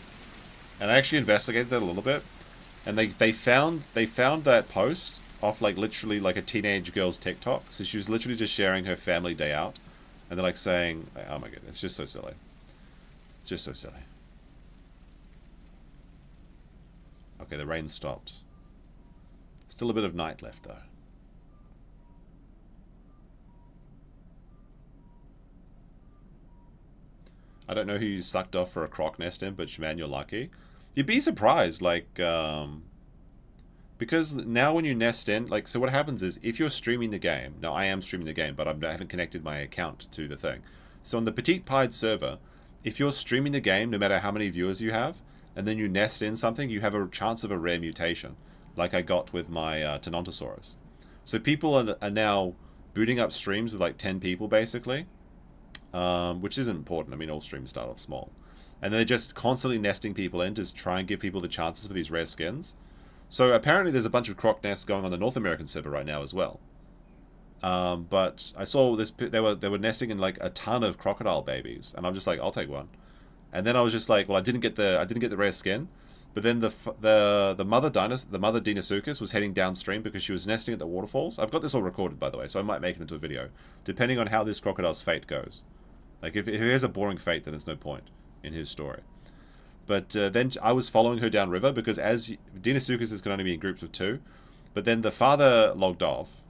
And I actually investigated that a little bit, and they found that post off like literally like a teenage girl's TikTok. So she was literally just sharing her family day out, and they're like saying, "Oh my god, it's just so silly. It's just so silly." Okay, the rain stopped. Still a bit of night left though. I don't know who you sucked off for a croc nest in, but man, you're lucky. You'd be surprised, like, because now when you nest in, like, so what happens is, if you're streaming the game, now I am streaming the game, but I haven't connected my account to the thing. So on the Petite Pied server, if you're streaming the game, no matter how many viewers you have, and then you nest in something, you have a chance of a rare mutation, like I got with my Dinosaurus. So people are now booting up streams with like 10 people, basically. Which isn't important. I mean, all streams start off small. And they're just constantly nesting people in to try and give people the chances for these rare skins. So apparently there's a bunch of croc nests going on the North American server right now as well. But I saw this, they were nesting in like a ton of crocodile babies, and I'm just like, I'll take one. And then I was just like, well, I didn't get the rare skin. But then the mother Dinosuchus was heading downstream because she was nesting at the waterfalls. I've got this all recorded, by the way, so I might make it into a video, depending on how this crocodile's fate goes. Like, if he has a boring fate, then there's no point in his story. But then I was following her downriver because as Dinosuchus can only be in groups of 2. But then the father logged off.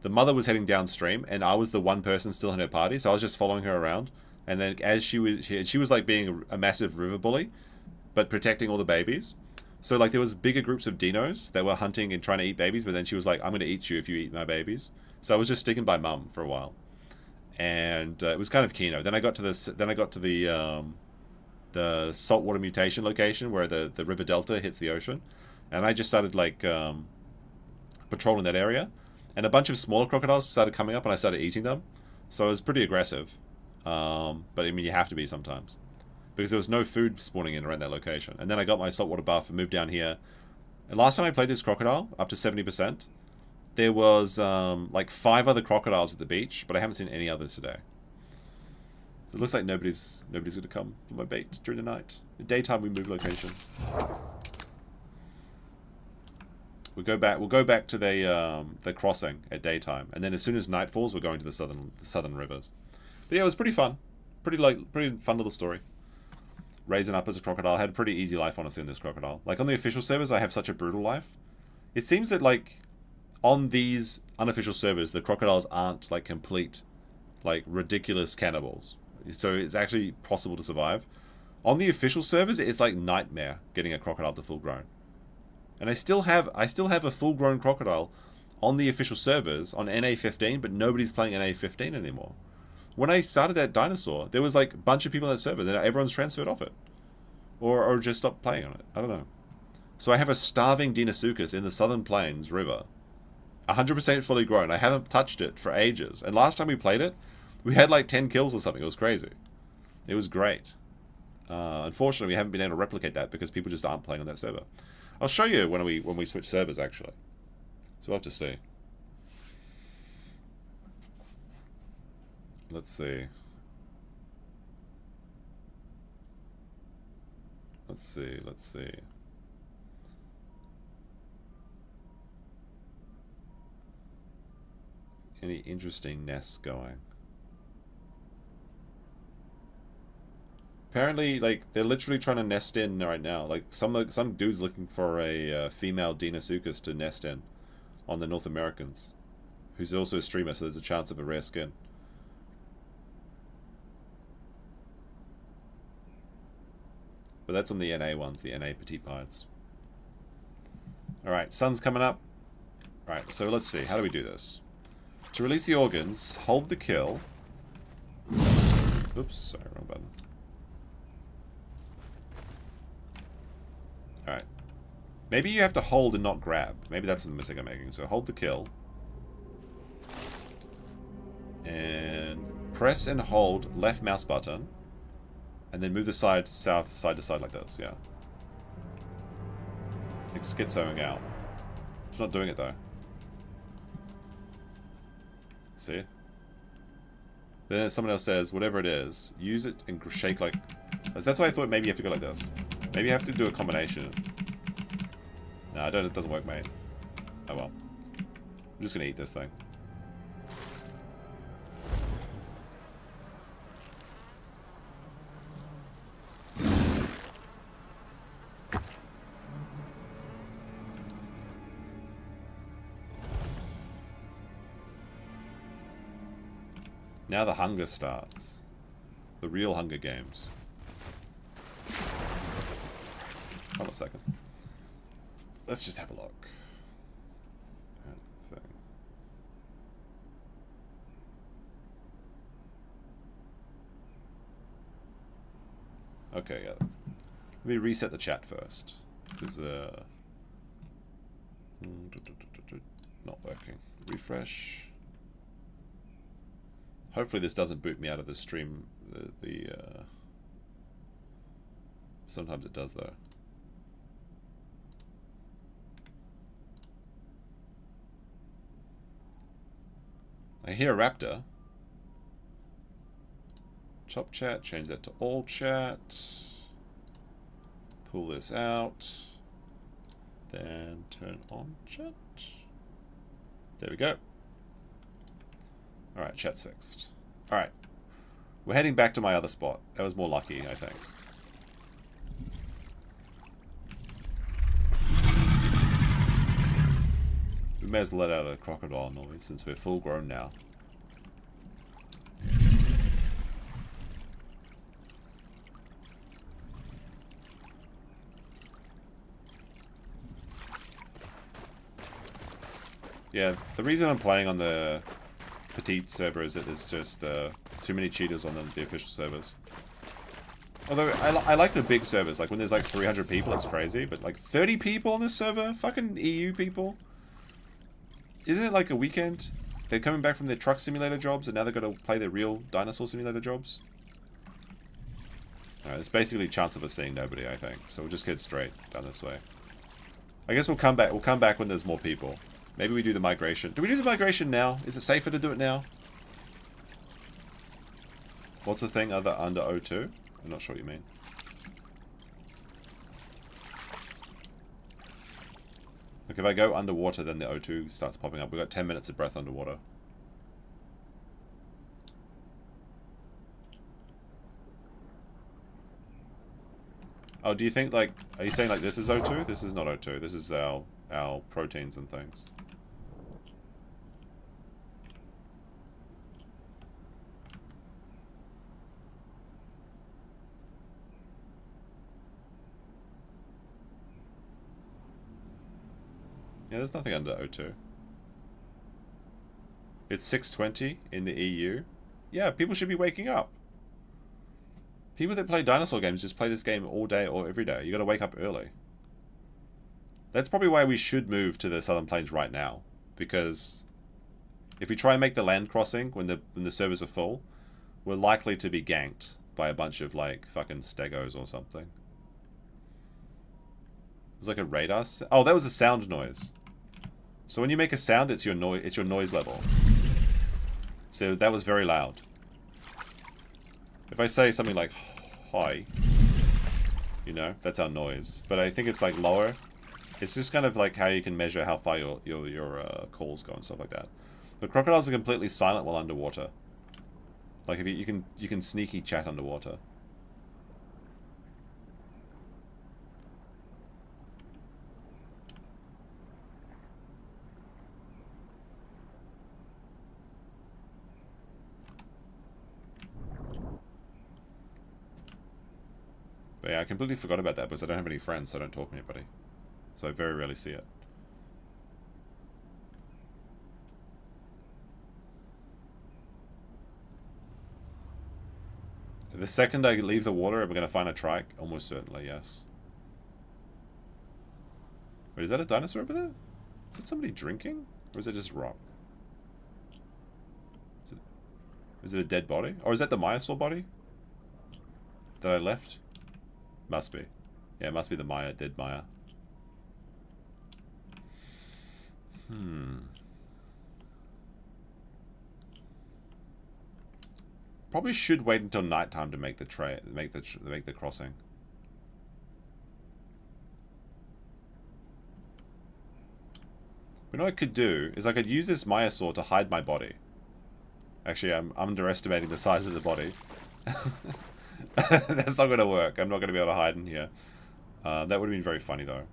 The mother was heading downstream, and I was the one person still in her party, so I was just following her around. And then as she was like being a massive river bully, but protecting all the babies. So like there was bigger groups of dinos that were hunting and trying to eat babies, but then she was like, I'm going to eat you if you eat my babies. So I was just sticking by mum for a while. And it was kind of kino. Then I got to the saltwater mutation location where the river delta hits the ocean, and I just started like patrolling that area, and a bunch of smaller crocodiles started coming up, and I started eating them. So it was pretty aggressive, but I mean, you have to be sometimes because there was no food spawning in around that location. And then I got my saltwater buff and moved down here, and last time I played this crocodile up to 70%, there was like 5 other crocodiles at the beach, but I haven't seen any others today. It looks like nobody's going to come for my bait during the night. In daytime, we move location. We'll go back to the crossing at daytime, and then as soon as night falls, we're going to the southern rivers. But yeah, it was pretty fun. Pretty fun little story. Raising up as a crocodile. I had a pretty easy life, honestly, in this crocodile. Like, on the official servers, I have such a brutal life. It seems that, like, on these unofficial servers, the crocodiles aren't, like, complete, like, ridiculous cannibals. So it's actually possible to survive. On the official servers, it's like nightmare getting a crocodile to full grown. And I still have a full grown crocodile on the official servers on NA15, but nobody's playing NA15 anymore. When I started that Dinosaur, there was like a bunch of people on that server, then everyone's transferred off it. Or just stopped playing on it. I don't know. So I have a starving Deinosuchus in the Southern Plains River. 100% fully grown. I haven't touched it for ages. And last time we played it, we had like 10 kills or something. It was crazy. It was great. Unfortunately, we haven't been able to replicate that because people just aren't playing on that server. I'll show you when we switch servers, actually. So we'll have to see. Let's see. Let's see. Any interesting nests going? Apparently, like, they're literally trying to nest in right now. Like, some dude's looking for a female Deinosuchus to nest in on the North Americans, who's also a streamer, so there's a chance of a rare skin. But that's on the NA ones, the NA Petite Pieds. Alright, sun's coming up. Alright, so let's see. How do we do this? To release the organs, hold the kill. Oops, sorry, wrong button. Alright. Maybe you have to hold and not grab. Maybe that's the mistake I'm making. So hold the kill. And press and hold left mouse button. And then move the side to side like this, yeah. Like schizoing out. It's not doing it though. See? Then someone else says, whatever it is, use it and shake like... That's why I thought maybe you have to go like this. Maybe you have to do a combination. No, it doesn't work, mate. Oh well. I'm just gonna eat this thing. Now the hunger starts. The real Hunger Games. Hold on a second. Let's just have a look. Okay, yeah. Let me reset the chat first. Because, not working. Refresh. Hopefully this doesn't boot me out of the stream. Sometimes it does, though. I hear a Raptor. Top chat, change that to all chat. Pull this out. Then turn on chat. There we go. Alright, chat's fixed. Alright. We're heading back to my other spot. That was more lucky, I think. We may as well let out a crocodile noise since we're full grown now. Yeah, the reason I'm playing on the Petite server is that there's just too many cheaters on the official servers. Although, I like the big servers. Like, when there's like 300 people, it's crazy. But like 30 people on this server? Fucking EU people? Isn't it like a weekend? They're coming back from their truck simulator jobs and now they've got to play their real dinosaur simulator jobs? Alright, there's basically a chance of us seeing nobody, I think. So we'll just head straight down this way. I guess we'll come back when there's more people. Maybe we do the migration. Do we do the migration now? Is it safer to do it now? What's the thing other under O2? I'm not sure what you mean. Like if I go underwater, then the O2 starts popping up. We've got 10 minutes of breath underwater. Oh, do you think like, are you saying like this is O2? This is not O2. This is our proteins and things. Yeah, there's nothing under O2. It's 6:20 in the EU. Yeah, people should be waking up. People that play dinosaur games just play this game all day or every day. You gotta wake up early. That's probably why we should move to the Southern Plains right now. Because if we try and make the land crossing when the servers are full, we're likely to be ganked by a bunch of like fucking stegos or something. It was like a radar. Oh, that was a sound noise. So when you make a sound, it's your noise level. So that was very loud. If I say something like hi, you know, that's our noise. But I think it's like lower. It's just kind of like how you can measure how far your calls go and stuff like that. But crocodiles are completely silent while underwater. Like if you can sneaky chat underwater. But yeah, I completely forgot about that because I don't have any friends, so I don't talk to anybody. So I very rarely see it. The second I leave the water, am I going to find a trike? Almost certainly, yes. Wait, is that a dinosaur over there? Is it somebody drinking? Or is it just rock? Is it a dead body? Or is that the Myosaur body that I left? Must be. Yeah, it must be the dead Maya. Probably should wait until nighttime to make the crossing. But what I could do is I could use this Myosaur to hide my body. Actually, I'm underestimating the size of the body. That's not going to work. I'm not going to be able to hide in here. That would have been very funny, though.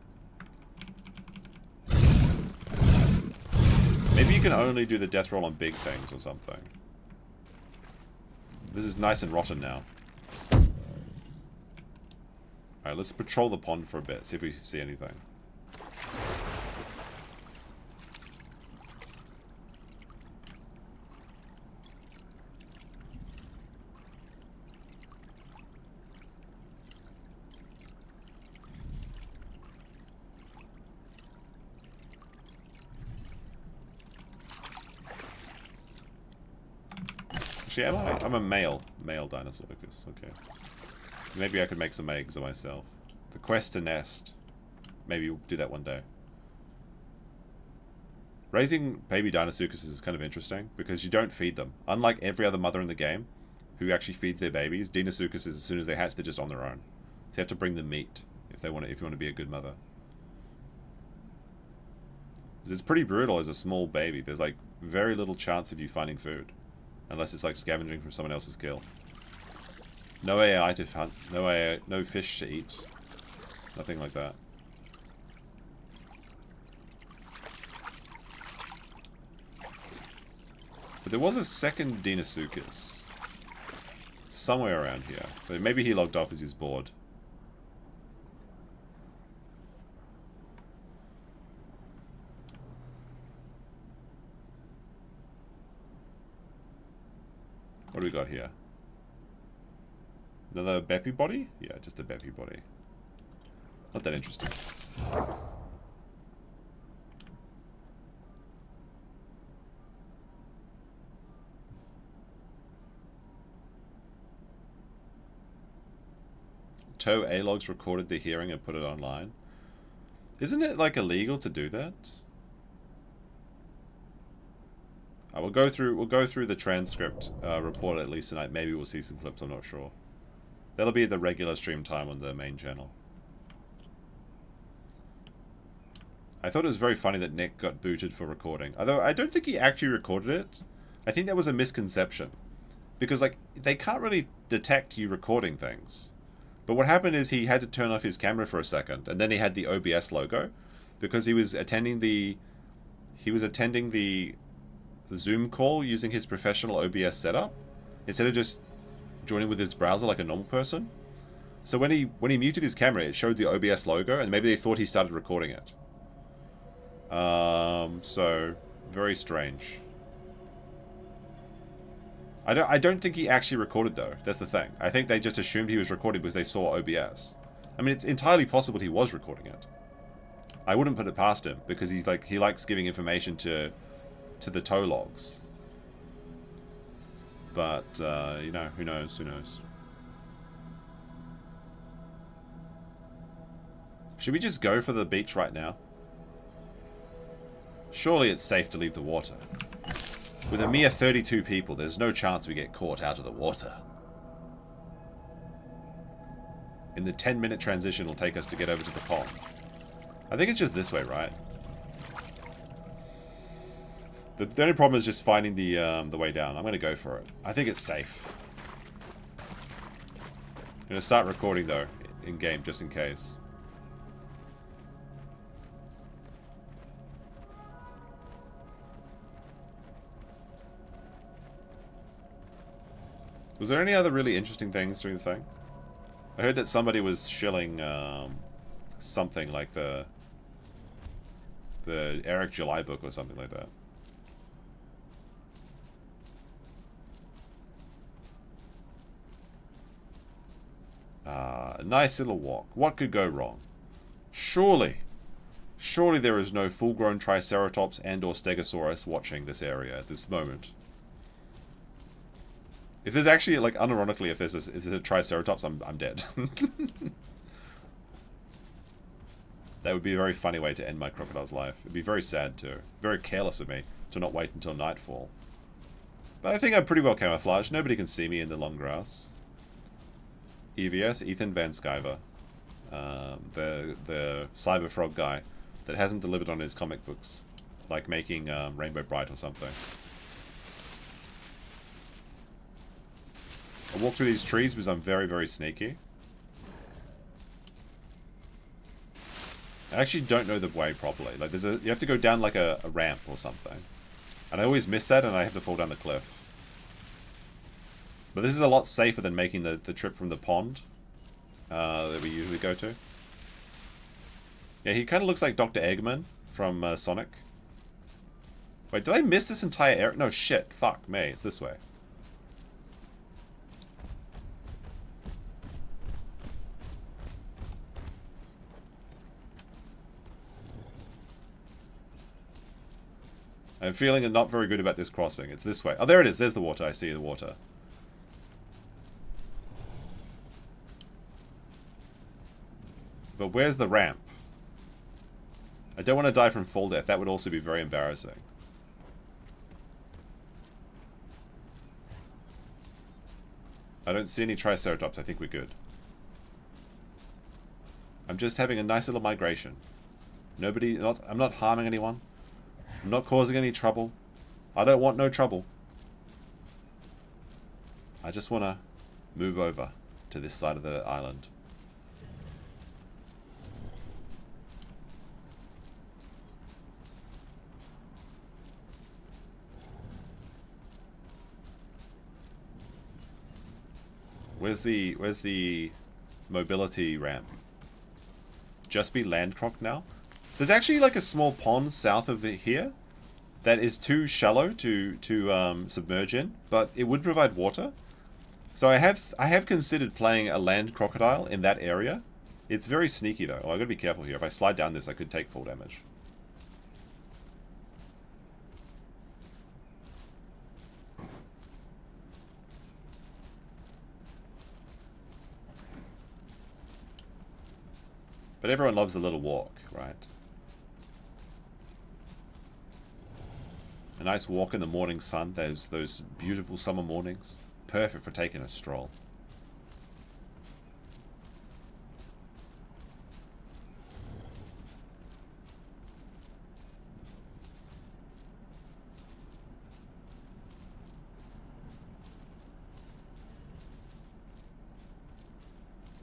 Maybe you can only do the death roll on big things or something. This is nice and rotten now. Alright, let's patrol the pond for a bit, see if we see anything. Actually, I'm a male Dinosaurus. Okay. Maybe I could make some eggs of myself. The quest to nest. Maybe we'll do that one day. Raising baby Dinosaurus is kind of interesting because you don't feed them. Unlike every other mother in the game who actually feeds their babies, Dinosaurus, as soon as they hatch, they're just on their own. So you have to bring them meat if you want to be a good mother. It's pretty brutal as a small baby. There's like very little chance of you finding food. Unless it's like scavenging from someone else's kill. No AI to hunt. No fish to eat. Nothing like that. But there was a second Dinosaur somewhere around here. But maybe he logged off because he's bored. What do we got here? Another Beppy body? Yeah, just a Beppy body. Not that interesting. Tow A-logs recorded the hearing and put it online. Isn't it like illegal to do that? We'll go through the transcript report at least tonight. Maybe we'll see some clips. I'm not sure. That'll be the regular stream time on the main channel. I thought it was very funny that Nick got booted for recording. Although I don't think he actually recorded it. I think that was a misconception. Because, like, they can't really detect you recording things. But what happened is he had to turn off his camera for a second, and then he had the OBS logo. Because he was attending the Zoom call using his professional OBS setup. Instead of just joining with his browser like a normal person. So when he muted his camera, it showed the OBS logo, and maybe they thought he started recording it. So very strange. I don't think he actually recorded though. That's the thing. I think they just assumed he was recording because they saw OBS. I mean, it's entirely possible he was recording it. I wouldn't put it past him because he likes giving information to the tow logs. But you know, who knows? Who knows? Should we just go for the beach right now? Surely it's safe to leave the water. With a mere 32 people, there's no chance we get caught out of the water. In the 10-minute transition it'll take us to get over to the pond. I think it's just this way, right? The only problem is just finding the way down. I'm going to go for it. I think it's safe. I'm going to start recording, though, in-game, just in case. Was there any other really interesting things during the thing? I heard that somebody was shilling something like the Eric July book or something like that. A nice little walk. What could go wrong? Surely there is no full-grown Triceratops and or Stegosaurus watching this area at this moment. If there's actually, like, unironically, if there's a Triceratops, I'm dead. That would be a very funny way to end my crocodile's life. It'd be very sad, too. Very careless of me to not wait until nightfall. But I think I'm pretty well camouflaged. Nobody can see me in the long grass. EVS, Ethan Van Sciver. The cyber frog guy that hasn't delivered on his comic books. Like making Rainbow Bright or something. I walk through these trees because I'm very, very sneaky. I actually don't know the way properly. Like, you have to go down like a ramp or something. And I always miss that and I have to fall down the cliff. But this is a lot safer than making the trip from the pond that we usually go to. Yeah, he kind of looks like Dr. Eggman from Sonic. Wait, did I miss this entire area? No, shit. Fuck me. It's this way. I'm feeling not very good about this crossing. It's this way. Oh, there it is. There's the water. I see the water. But where's the ramp? I don't want to die from fall death. That would also be very embarrassing. I don't see any Triceratops. I think we're good. I'm just having a nice little migration. I'm not harming anyone. I'm not causing any trouble. I don't want no trouble. I just want to move over to this side of the island. Where's the mobility ramp? Just be land croc now? There's actually like a small pond south of here that is too shallow to submerge in, but it would provide water. So I have considered playing a land crocodile in that area. It's very sneaky though. Oh, I gotta be careful here. If I slide down this, I could take full damage. But everyone loves a little walk, right? A nice walk in the morning sun. There's those beautiful summer mornings. Perfect for taking a stroll.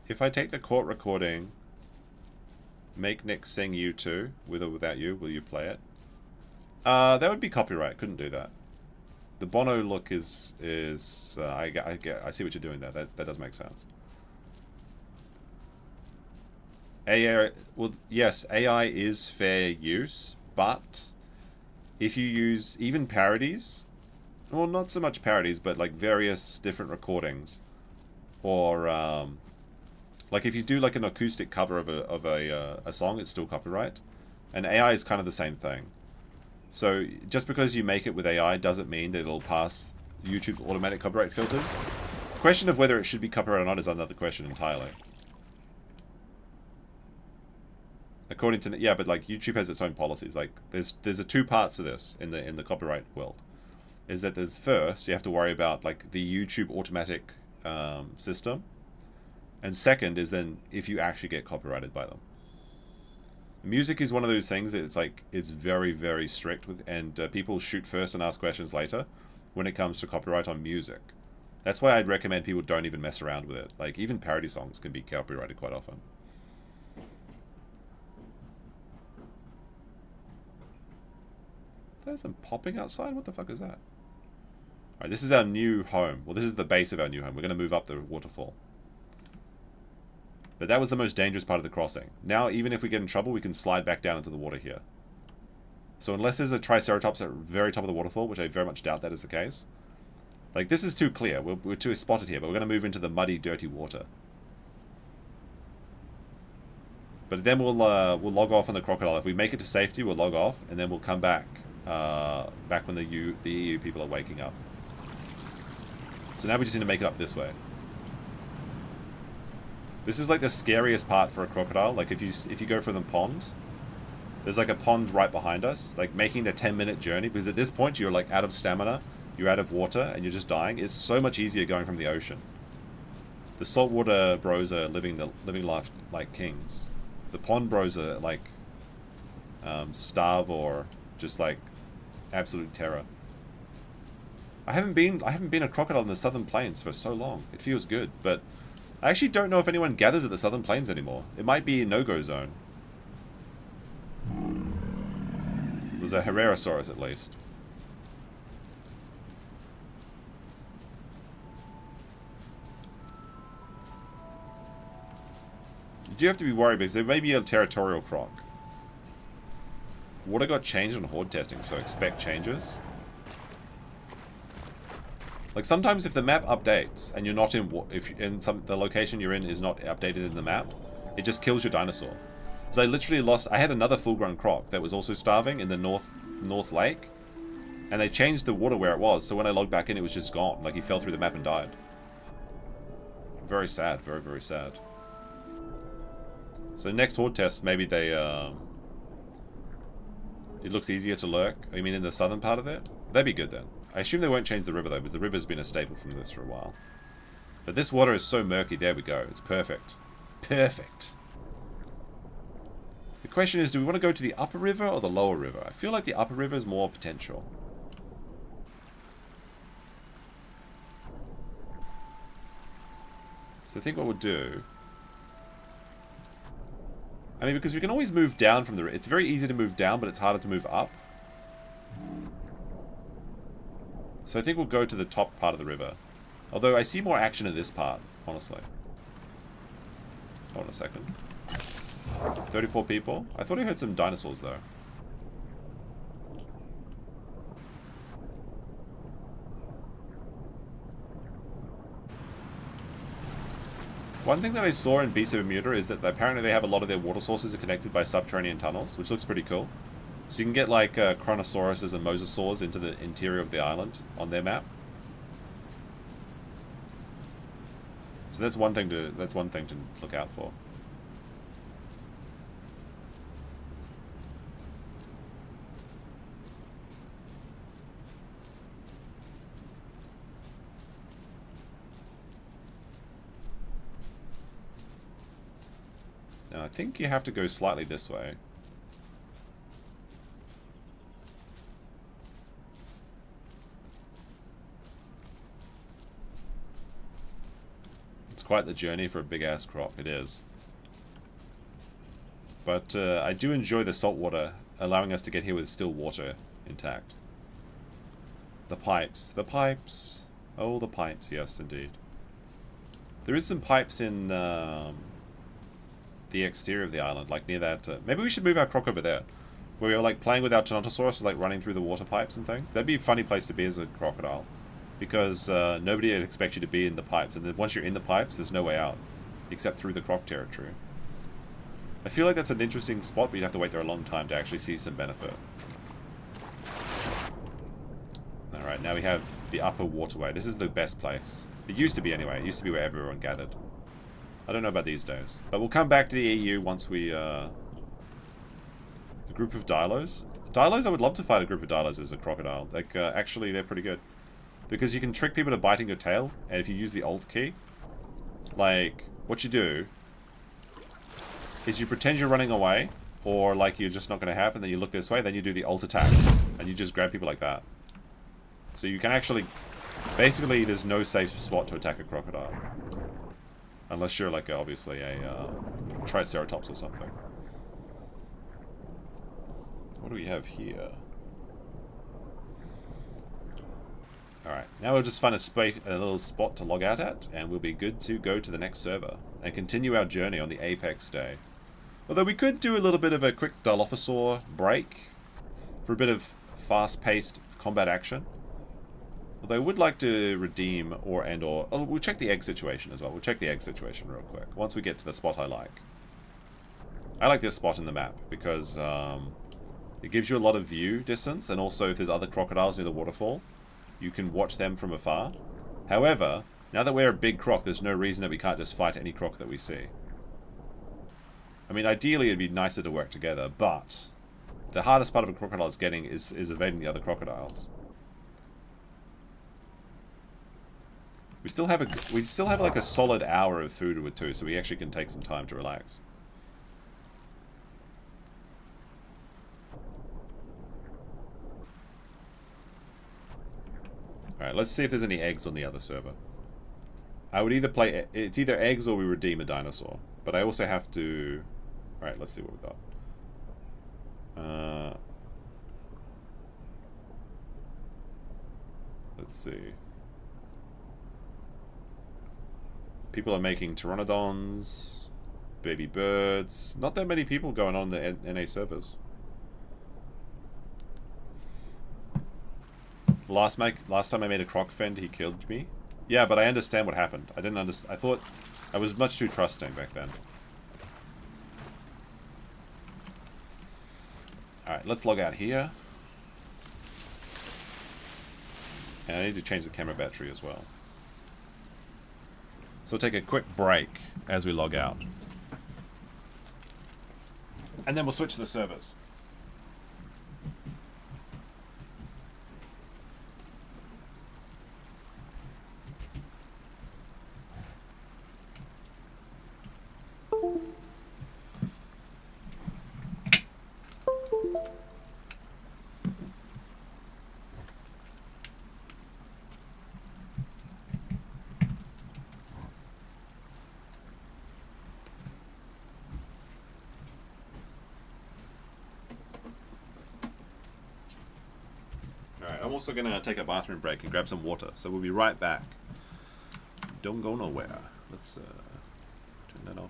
If I take the court recording, make Nick sing you too, with or without you, will you play it? That would be copyright. Couldn't do that. The Bono look is I see what you're doing there. That does make sense. AI, well, yes, AI is fair use, but if you use even parodies, well, not so much parodies, but like various different recordings, or like if you do like an acoustic cover of a song, it's still copyright, and AI is kind of the same thing. So just because you make it with AI doesn't mean that it'll pass YouTube's automatic copyright filters. The question of whether it should be copyright or not is another question entirely. According to, yeah, but like YouTube has its own policies. Like there's two parts to this in the copyright world. Is that there's first you have to worry about like the YouTube automatic system, and second is then if you actually get copyrighted by them. Music is one of those things that it's very, very strict with, and people shoot first and ask questions later when it comes to copyright on music. That's why I'd recommend people don't even mess around with it. Like even parody songs can be copyrighted quite often. There's some popping outside? What the fuck is that? Alright, this is our new home. Well, this is the base of our new home. We're going to move up the waterfall. But that was the most dangerous part of the crossing. Now, even if we get in trouble, we can slide back down into the water here. So unless there's a Triceratops at the very top of the waterfall, which I very much doubt that is the case. Like, this is too clear. We're too spotted here, but we're going to move into the muddy, dirty water. But then we'll log off on the crocodile. If we make it to safety, we'll log off, and then we'll come back. Back when the EU people are waking up. So now we just need to make it up this way. This is like the scariest part for a crocodile. Like if you go for the pond, there's like a pond right behind us. Like making the 10-minute journey, because at this point you're like out of stamina, you're out of water, and you're just dying. It's so much easier going from the ocean. The saltwater bros are living life like kings. The pond bros are like starve or just like absolute terror. I haven't been a crocodile in the Southern Plains for so long. It feels good, but I actually don't know if anyone gathers at the Southern Plains anymore. It might be a no-go zone. There's a Herrerasaurus at least. You do have to be worried because there may be a territorial croc. Water got changed on horde testing, so expect changes. Like sometimes if the map updates and you're not in, the location you're in is not updated in the map, it just kills your dinosaur. So I literally lost. I had another full-grown croc that was also starving in the North Lake, and they changed the water where it was. So when I logged back in, it was just gone. Like he fell through the map and died. Very sad. Very, very sad. So next horde test, maybe they it looks easier to lurk. I mean, in the southern part of it, that'd be good then. I assume they won't change the river though, because the river's been a staple from this for a while. But this water is so murky. There we go. It's perfect. Perfect. The question is, do we want to go to the upper river or the lower river? I feel like the upper river is more potential. So I think what we'll do... I mean, because we can always move down from the... It's very easy to move down, but it's harder to move up. So I think we'll go to the top part of the river. Although I see more action in this part, honestly. Hold on a second. 34 people? I thought I heard some dinosaurs, though. One thing that I saw in Beasts of Bermuda is that apparently they have a lot of their water sources are connected by subterranean tunnels, which looks pretty cool. So you can get like Chronosauruses and Mosasaurs into the interior of the island on their map. So that's one thing to look out for. Now, I think you have to go slightly this way. It's quite the journey for a big-ass croc, it is. But I do enjoy the salt water, allowing us to get here with still water intact. The pipes. The pipes. Oh, the pipes. Yes, indeed. There is some pipes in the exterior of the island, like near that... maybe we should move our croc over there. Where we were like playing with our Dinosaur, like running through the water pipes and things. That'd be a funny place to be as a crocodile. Because nobody would expect you to be in the pipes. And then once you're in the pipes, there's no way out. Except through the croc territory. I feel like that's an interesting spot, but you'd have to wait there a long time to actually see some benefit. Alright, now we have the upper waterway. This is the best place. It used to be anyway. It used to be where everyone gathered. I don't know about these days. But we'll come back to the EU once we... a group of Dilos. Dilos, I would love to fight a group of Dilos as a crocodile. Like, actually, they're pretty good. Because you can trick people to biting your tail, and if you use the Alt key, like, what you do is you pretend you're running away, or like you're just not going to have, and then you look this way, then you do the Alt attack, and you just grab people like that. So you can actually... Basically, there's no safe spot to attack a crocodile. Unless you're, like, obviously a Triceratops or something. What do we have here? Alright, now we'll just find a little spot to log out at, and we'll be good to go to the next server, and continue our journey on the Apex day. Although we could do a little bit of a quick Dilophosaur break, for a bit of fast-paced combat action. Although I would like to redeem or we'll check the egg situation as well. We'll check the egg situation real quick, once we get to the spot I like. I like this spot in the map, because it gives you a lot of view distance, and also if there's other crocodiles near the waterfall, you can watch them from afar. However, now that we're a big croc, there's no reason that we can't just fight any croc that we see. I mean, ideally it'd be nicer to work together, but the hardest part of a crocodile is evading the other crocodiles. We still have like a solid hour of food or two, so we actually can take some time to relax. Alright, let's see if there's any eggs on the other server. I would either play... It's either eggs or we redeem a dinosaur. But I also have to... Alright, let's see what we've got. Let's see. People are making pteranodons, baby birds. Not that many people going on the NA servers. Last time I made a croc fend, he killed me. Yeah, but I understand what happened. I didn't understand. I thought I was much too trusting back then. Alright, let's log out here. And I need to change the camera battery as well. So we'll take a quick break as we log out. And then we'll switch to the servers. I'm also going to take a bathroom break and grab some water, so we'll be right back. Don't go nowhere. Let's turn that off.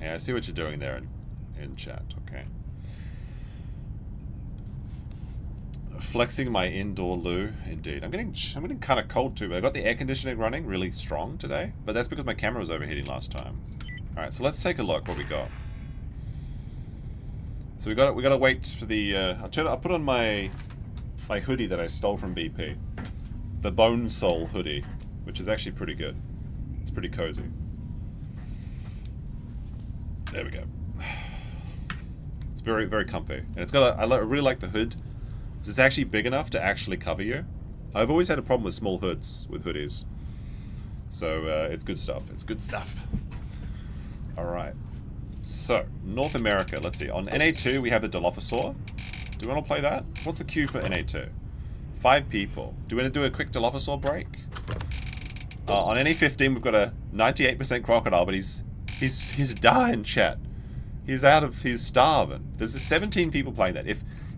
Yeah, I see what you're doing there in chat, okay. Flexing my indoor loo, indeed. I'm getting kind of cold too. I got the air conditioning running really strong today, but that's because my camera was overheating last time. All right, so let's take a look what we got. So we got to wait for the. I'll put on my hoodie that I stole from BP, the Bone Soul hoodie, which is actually pretty good. It's pretty cozy. There we go. It's very, very comfy, and it's got. I really like the hood. It's actually big enough to actually cover you. I've always had a problem with small hoods with hoodies. So, it's good stuff. It's good stuff. Alright. So, North America. Let's see. On NA2, we have the Dilophosaur. Do we want to play that? What's the queue for NA2? 5 people. Do we want to do a quick Dilophosaur break? On NA15, we've got a 98% crocodile, but he's dying, chat. He's starving. There's 17 people playing that.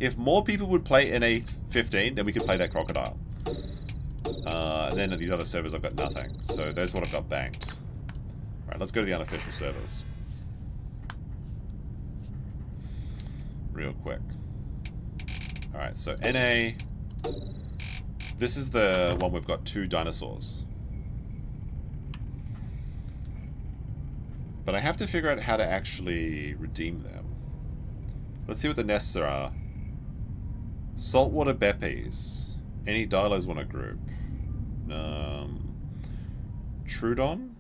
If more people would play NA15, then we could play that crocodile. And then these other servers, I've got nothing. So there's what I've got banked. Alright, let's go to the unofficial servers. Real quick. Alright, so NA... This is the one we've got 2 dinosaurs. But I have to figure out how to actually redeem them. Let's see what the nests are. Saltwater Beppies. Any Dilos want to group? Trudon?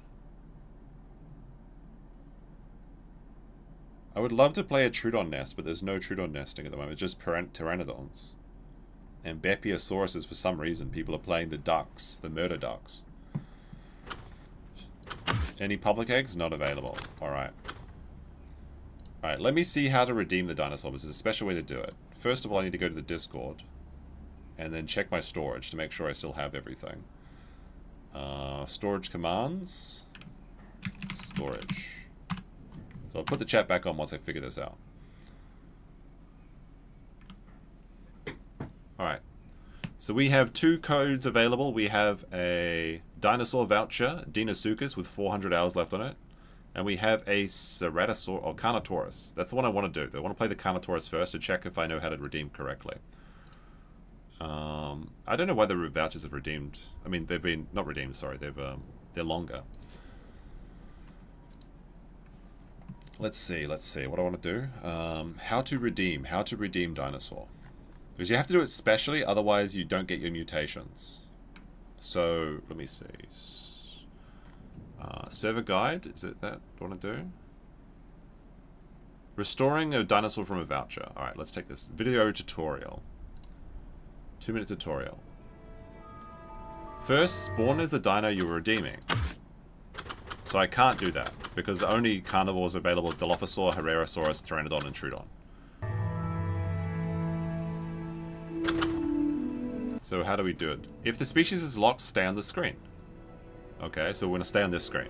I would love to play a Trudon nest, but there's no Trudon nesting at the moment. It's just Pteranodons. And Bepiosauruses, for some reason, people are playing the ducks, the murder ducks. Any public eggs? Not available. Alright. Alright, let me see how to redeem the dinosaur. This is a special way to do it. First of all, I need to go to the Discord. And then check my storage to make sure I still have everything. Storage commands. Storage. So I'll put the chat back on once I figure this out. Alright. So we have 2 codes available. We have a dinosaur voucher, Dinosuchus, with 400 hours left on it. And we have a Ceratosaur, or Carnotaurus. That's the one I want to do. I want to play the Carnotaurus first to check if I know how to redeem correctly. I don't know why the vouchers have redeemed. I mean, they've been, not redeemed, sorry. They're longer. Let's see what I want to do. How to redeem dinosaur. Because you have to do it specially, otherwise you don't get your mutations. So, let me see. Server guide, is it that I want to do? Restoring a dinosaur from a voucher. Alright, let's take this. Video tutorial. 2-minute tutorial. First, spawn is the dino you're redeeming. So I can't do that, because the only carnivores available are Dilophosaur, Herrerasaurus, Pteranodon, and Trudon. So how do we do it? If the species is locked, stay on the screen. Okay, so we're going to stay on this screen.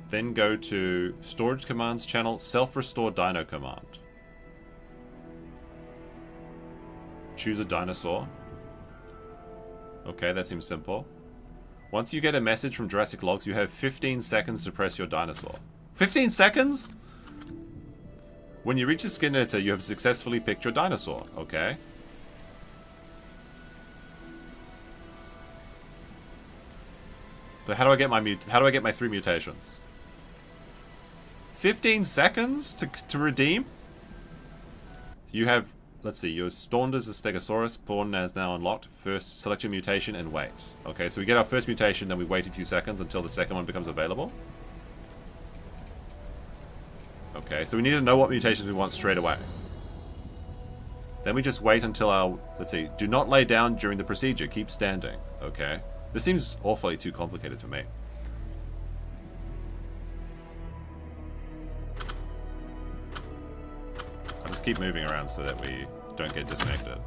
Then go to Storage Commands channel, Self-Restore Dino command. Choose a dinosaur. Okay, that seems simple. Once you get a message from Jurassic Logs, you have 15 seconds to press your dinosaur. 15 seconds?! When you reach the skin editor, you have successfully picked your dinosaur. Okay. But how do I get my 3 mutations? 15 seconds to redeem? You have, let's see, you're spawned as a Stegosaurus, spawn as now unlocked. First, select your mutation and wait. Okay, so we get our first mutation, then we wait a few seconds until the second one becomes available. Okay, so we need to know what mutations we want straight away. Then we just wait until our, let's see, do not lay down during the procedure, keep standing. Okay. This seems awfully too complicated for me. I'll just keep moving around so that we don't get disconnected.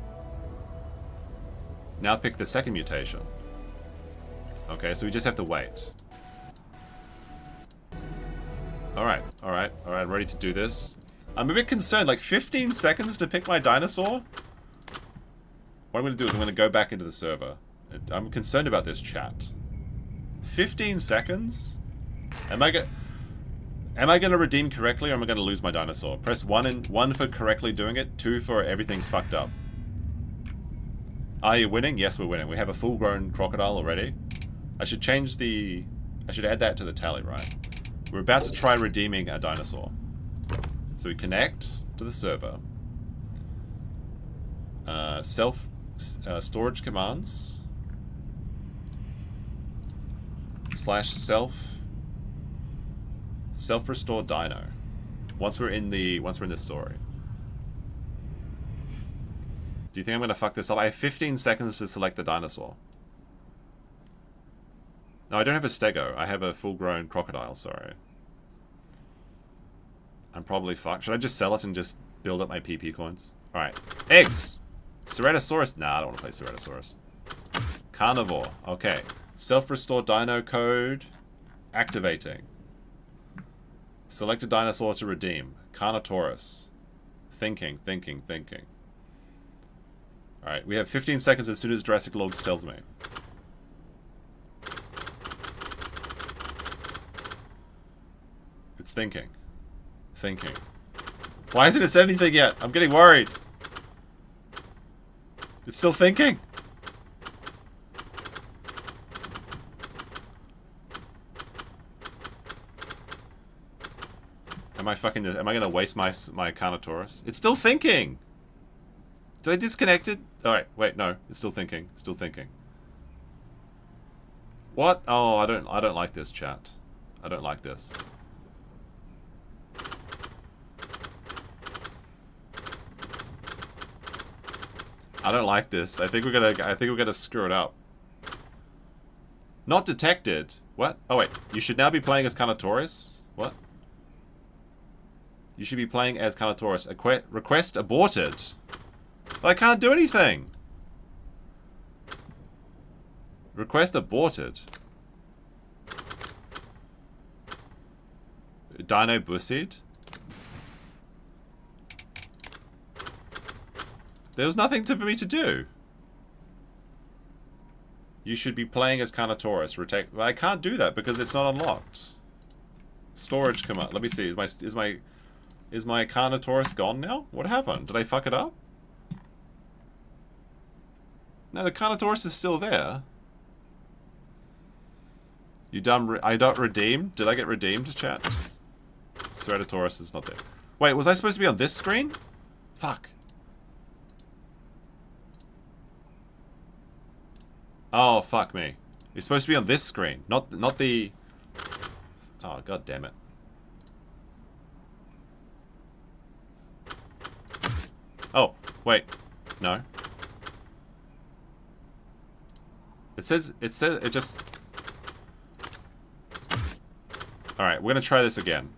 Now pick the second mutation. Okay, so we just have to wait. Alright, I'm ready to do this. I'm a bit concerned, like 15 seconds to pick my dinosaur? What I'm going to do is I'm going to go back into the server. I'm concerned about this chat. 15 seconds? Am I gonna redeem correctly, or am I gonna lose my dinosaur? Press 1 for correctly doing it, 2 for everything's fucked up. Are you winning? Yes, we're winning. We have a full-grown crocodile already. I should add that to the tally, right? We're about to try redeeming a dinosaur. So we connect to the server. Storage commands. /self-restore dino. Once we're in the story. Do you think I'm gonna fuck this up? I have 15 seconds to select the dinosaur. No, I don't have a stego. I have a full-grown crocodile, sorry. I'm probably fucked. Should I just sell it and just build up my PP coins? Alright. Eggs! Ceratosaurus. Nah, I don't want to play Ceratosaurus. Carnivore. Okay. Self-restore dino code. Activating. Select a dinosaur to redeem. Carnotaurus. Thinking. Alright, we have 15 seconds as soon as Jurassic Logs tells me. It's thinking. Why hasn't it said anything yet? I'm getting worried. It's still thinking. Am I gonna waste my Carnotaurus? It's still thinking. Did I disconnect it? Alright, wait, no. It's still thinking. What? Oh, I don't like this, chat. I don't like this. I don't like this. I think we're gonna screw it up. Not detected. What? Oh wait, you should now be playing as Carnotaurus? What? You should be playing as Carnotaurus. Request aborted. But I can't do anything. Request aborted. Dino bussied? There was nothing for me to do. You should be playing as Carnotaurus. I can't do that because it's not unlocked. Storage command. Let me see. Is my Carnotaurus gone now? What happened? Did I fuck it up? No, the Carnotaurus is still there. I got redeemed? Did I get redeemed, chat? Ceratosaurus is not there. Wait, was I supposed to be on this screen? Fuck. Oh, fuck me. It's supposed to be on this screen, not the... Oh, god damn it. Oh, wait. No. It just... Alright, we're gonna try this again.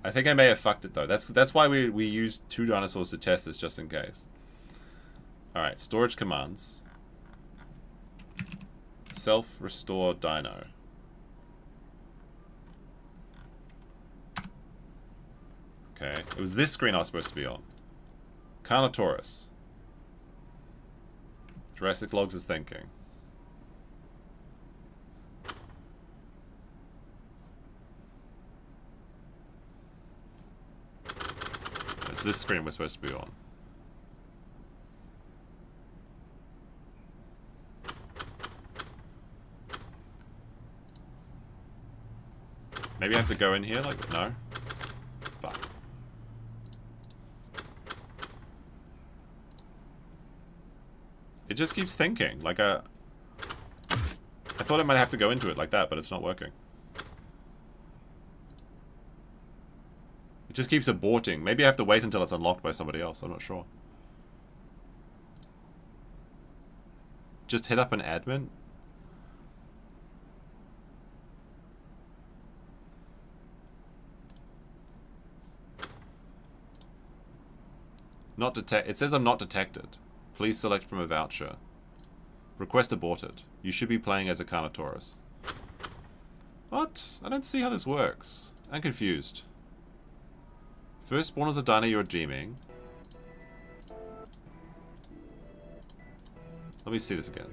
I think I may have fucked it though. That's why we used 2 dinosaurs to test this, just in case. Alright, storage commands. Self-restore dino. Okay, it was this screen I was supposed to be on. Carnotaurus. Jurassic Logs is thinking. It's this screen we're supposed to be on. Maybe I have to go in here? Like, no? Fuck. It just keeps thinking. Like I thought I might have to go into it like that, but it's not working. It just keeps aborting. Maybe I have to wait until it's unlocked by somebody else. I'm not sure. Just hit up an admin? Not detect. It says I'm not detected. Please select from a voucher. Request aborted. You should be playing as a Carnotaurus. What? I don't see how this works. I'm confused. First spawn as a dino you're dreaming. Let me see this again.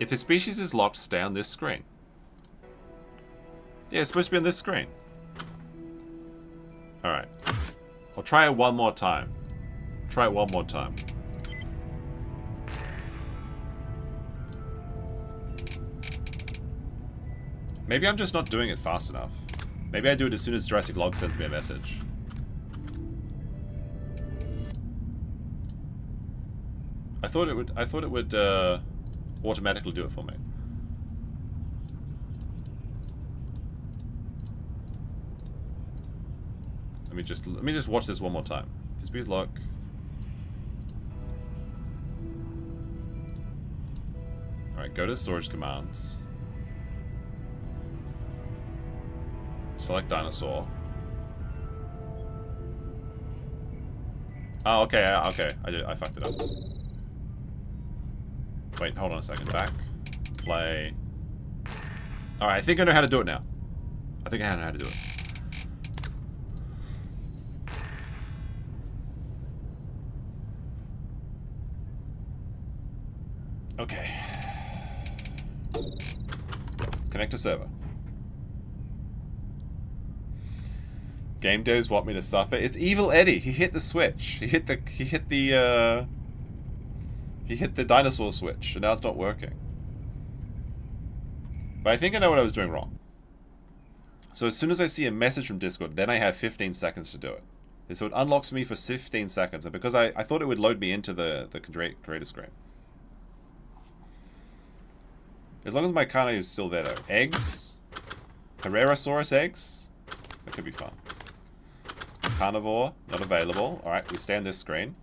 If the species is locked, stay on this screen. Yeah, it's supposed to be on this screen. Alright. I'll try it one more time. Try it one more time. Maybe I'm just not doing it fast enough. Maybe I do it as soon as Jurassic Log sends me a message. I thought it would automatically do it for me. Let me just watch this one more time. This be lock. Alright, go to storage commands. Select Dinosaur. Oh, okay, okay. I fucked it up. Wait, hold on a second. Back. Play. Alright, I think I know how to do it now. I think I know how to do it. Okay. Connect to server. Game devs want me to suffer. It's Evil Eddie. He hit the switch. He hit the dinosaur switch, and now it's not working. But I think I know what I was doing wrong. So as soon as I see a message from Discord, then I have 15 seconds to do it. And so it unlocks me for 15 seconds, and because I thought it would load me into the creator screen. As long as my Carno is still there, though. Eggs? Herrerasaurus eggs? That could be fun. Carnivore, not available. Alright, we stay on this screen.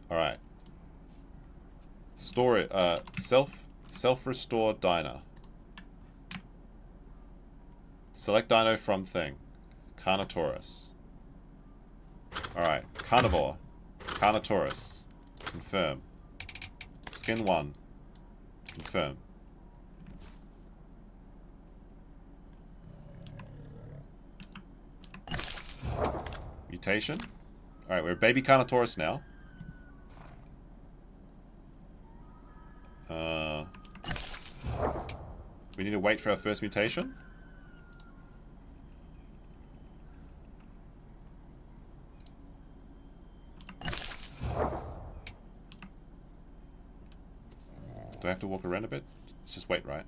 Alright. Store it. Self-restore dino. Select dino from thing. Carnotaurus. Alright. Carnivore. Carnotaurus. Confirm. Skin 1. Confirm. Mutation. Alright, we're baby Carnotaurus now. We need to wait for our first mutation. Do I have to walk around a bit? Let's just wait, right?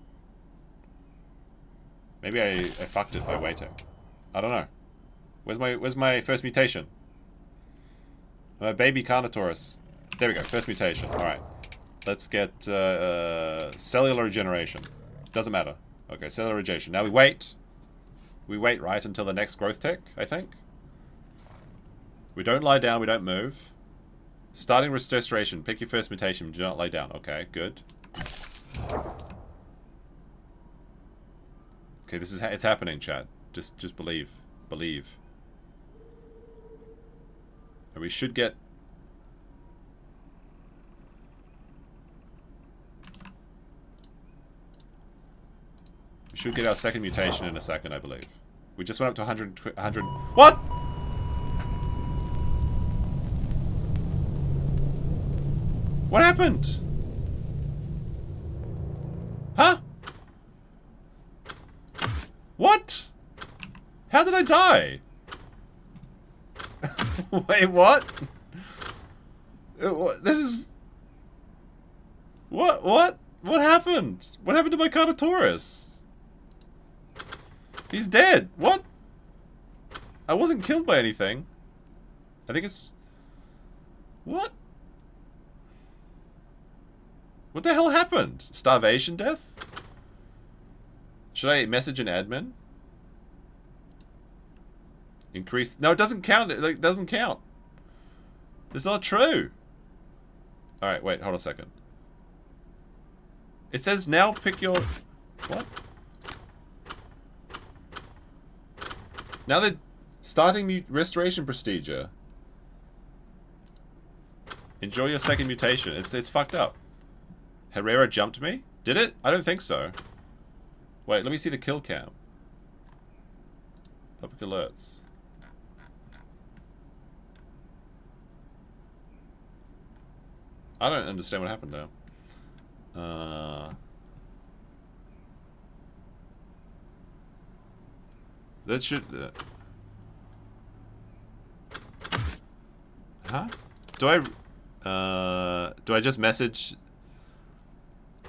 Maybe I fucked it by waiting. I don't know. Where's my first mutation? My baby Carnotaurus. There we go, first mutation. Alright. Let's get cellular regeneration. Doesn't matter. Okay, cellular regeneration. Now we wait. We wait, right, until the next growth tick, I think. We don't lie down, we don't move. Starting restoration. Pick your first mutation, do not lie down. Okay, good. Okay, this is it's happening, chat. Just believe. Believe. And we should get... We should get our second mutation in a second, I believe. We just went up to 100... What?! What happened? Huh? What? How did I die? Wait, what? This is... What? What happened? What happened to my Carnotaurus? He's dead. What? I wasn't killed by anything. I think it's... What? What the hell happened? Starvation death? Should I message an admin? Increase... No, it doesn't count. It doesn't count. It's not true. Alright, wait, hold on a second. It says now pick your... What? Now they're starting restoration procedure. Enjoy your second mutation. It's fucked up. Herrera jumped me? Did it? I don't think so. Wait, let me see the kill cam. Public alerts. I don't understand what happened there. That should... huh? Do I just message...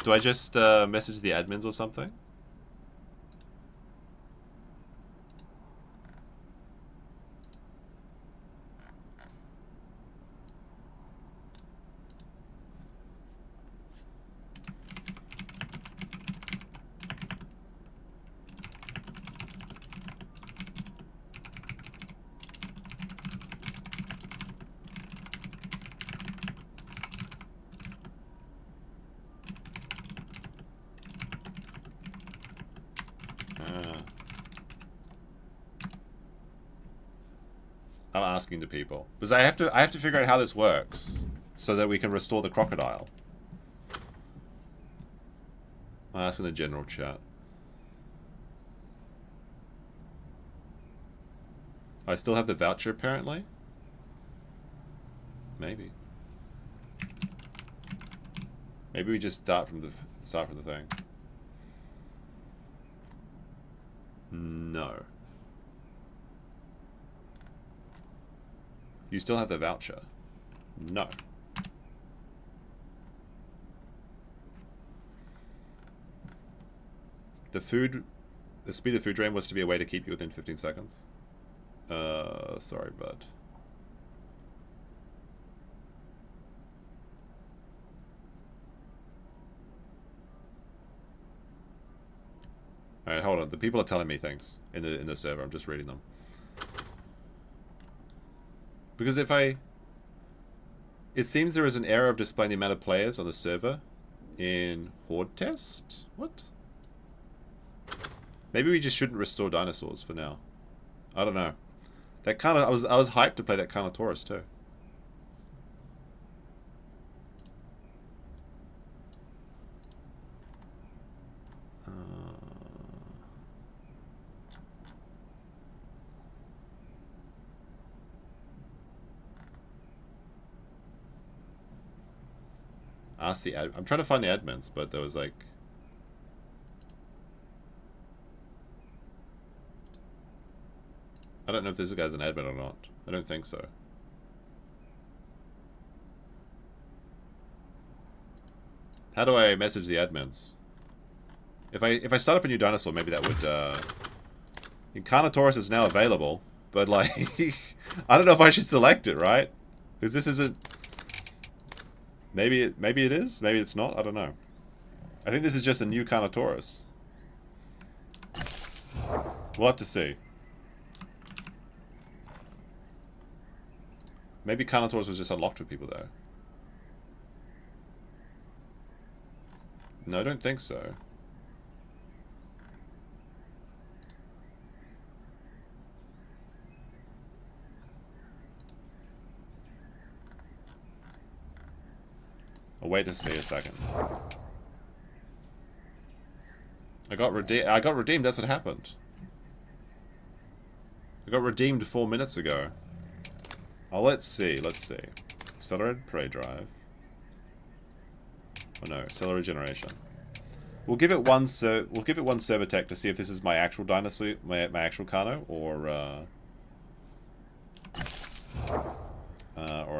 Do I just message the admins or something? I'm asking the people because I have to figure out how this works so that we can restore the crocodile. I'm asking the general chat. I still have the voucher apparently. Maybe. Maybe we just start from the thing. No. You still have the voucher? No. The speed of food drain was to be a way to keep you within 15 seconds. Sorry, bud. Alright, hold on. The people are telling me things in the server. I'm just reading them. Because if I... It seems there is an error of displaying the amount of players on the server in Horde test? What? Maybe we just shouldn't restore dinosaurs for now. I don't know. That kind of... I was hyped to play that Carnotaurus too. Ask the I'm trying to find the admins, but there was like... I don't know if this guy's an admin or not. I don't think so. How do I message the admins? If I start up a new dinosaur, maybe that would... Carnotaurus is now available, but like... I don't know if I should select it, right? Because this isn't... Maybe it is, maybe it's not, I don't know. I think this is just a new Carnotaurus. We'll have to see. Maybe Carnotaurus was just unlocked for people though. No, I don't think so. I'll wait to see a second. I got redeemed, that's what happened. I got redeemed 4 minutes ago. Oh, let's see. Accelerated prey drive. Oh no, accelerated generation. We'll give it one server tech to see if this is my actual dinosaur, my actual Carno, or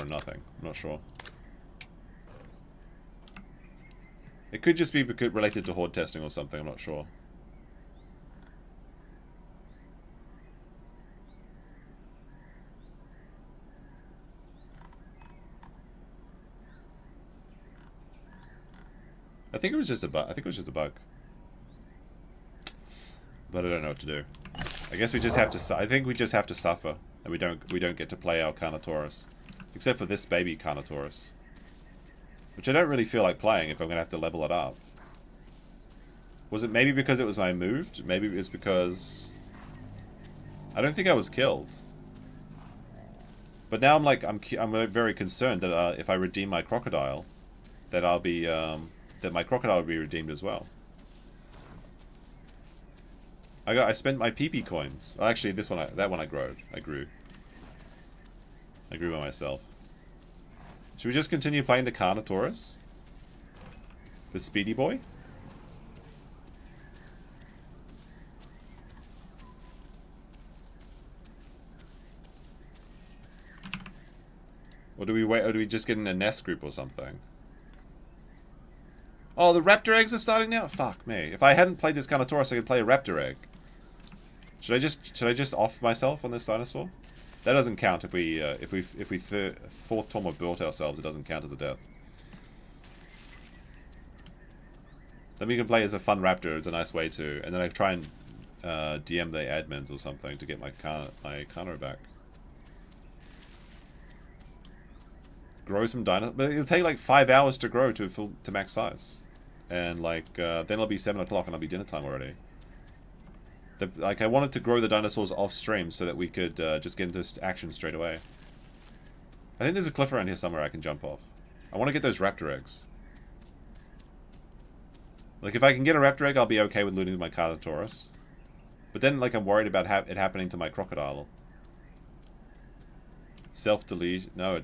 nothing. I'm not sure. It could just be related to horde testing or something, I'm not sure. I think it was just a bug. But I don't know what to do. I guess we just have to I think we just have to suffer, and we don't get to play our Carnotaurus. Except for this baby Carnotaurus. Which I don't really feel like playing if I'm going to have to level it up. Was it maybe because it was I moved? Maybe it's because... I don't think I was killed. But now I'm like, I'm very concerned that if I redeem my crocodile, that I'll be, that my crocodile will be redeemed as well. I spent my PP coins. Well, actually, that one I grew. I grew by myself. Should we just continue playing the Carnotaurus? The speedy boy? Or do we wait? Or do we just get in a nest group or something? Oh, the raptor eggs are starting now. Fuck me! If I hadn't played this Carnotaurus, I could play a raptor egg. Should I just off myself on this dinosaur? That doesn't count if we fourth tom or built ourselves. It doesn't count as a death. Then we can play as a fun raptor. It's a nice way to. And then I try and DM the admins or something to get my Carno back. Grow some dinosaurs, but it'll take like 5 hours to grow to max size, and like then it'll be 7 o'clock and it'll be dinner time already. Like I wanted to grow the dinosaurs off stream so that we could just get into action straight away. I think there's a cliff around here somewhere I can jump off. I want to get those raptor eggs. Like if I can get a raptor egg, I'll be okay with looting my Carnotaurus. But then like I'm worried about it happening to my crocodile. Self-delete? No.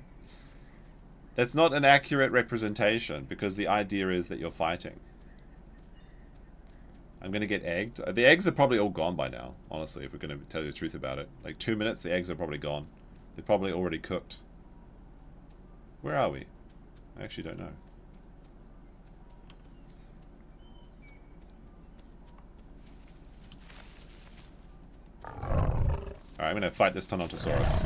That's not an accurate representation because the idea is that you're fighting. I'm going to get egged. The eggs are probably all gone by now, honestly, if we're going to tell you the truth about it. Like 2 minutes, the eggs are probably gone. They're probably already cooked. Where are we? I actually don't know. Alright, I'm going to fight this Dinosaurus.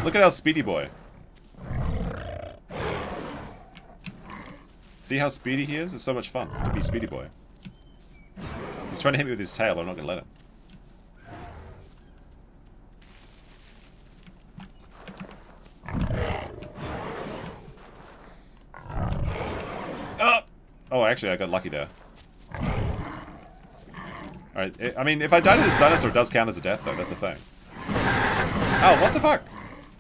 Look at how speedy boy. See how speedy he is? It's so much fun to be speedy boy. He's trying to hit me with his tail. I'm not going to let him. Oh, actually, I got lucky there. Alright, I mean, if I die to this dinosaur, it does count as a death, though. That's the thing. Oh, what the fuck?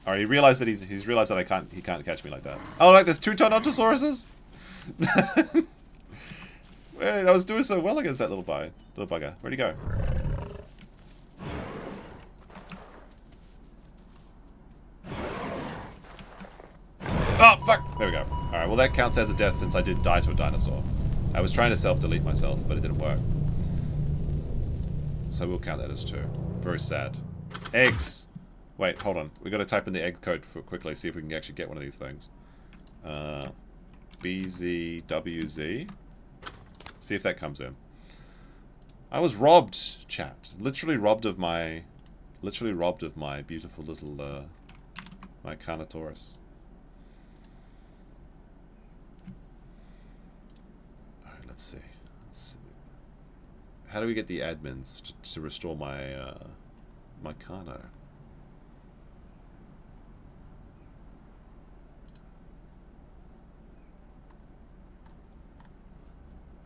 Alright, he realized that he's realized that he can't catch me like that. Oh, like there's 2 Tyrannosauruses? Wait, I was doing so well against that little bugger. Where'd he go? Oh, fuck! There we go. Alright, well that counts as a death since I did die to a dinosaur. I was trying to self-delete myself, but it didn't work. So we'll count that as 2. Very sad. Eggs! Wait, hold on. We got to type in the egg code quickly, see if we can actually get one of these things. BZWZ. See if that comes in. I was robbed, chat. Literally robbed of my beautiful little, my Carnotaurus. Alright, let's see. How do we get the admins to restore my, my Carno?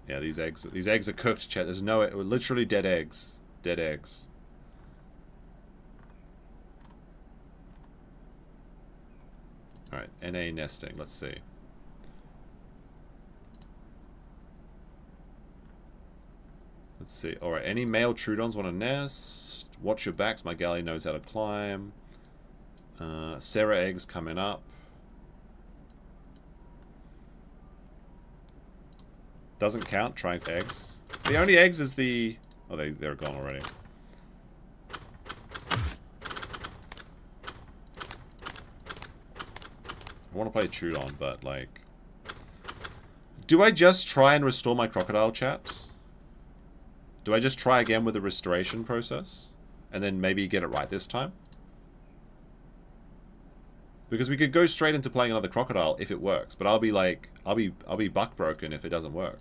Yeah, these eggs are cooked, chat. There's no, literally dead eggs. Dead eggs. Alright, NA nesting, let's see. Let's see. Alright, any male Trudons want to nest? Watch your backs, my galley knows how to climb. Ceras eggs coming up. Doesn't count, trying for eggs. The only eggs is the... Oh, they're gone already. I want to play Trudon, but like... Do I just try and restore my crocodile, chat? Do I just try again with the restoration process? And then maybe get it right this time? Because we could go straight into playing another crocodile if it works, but I'll be like, I'll be buck broken if it doesn't work.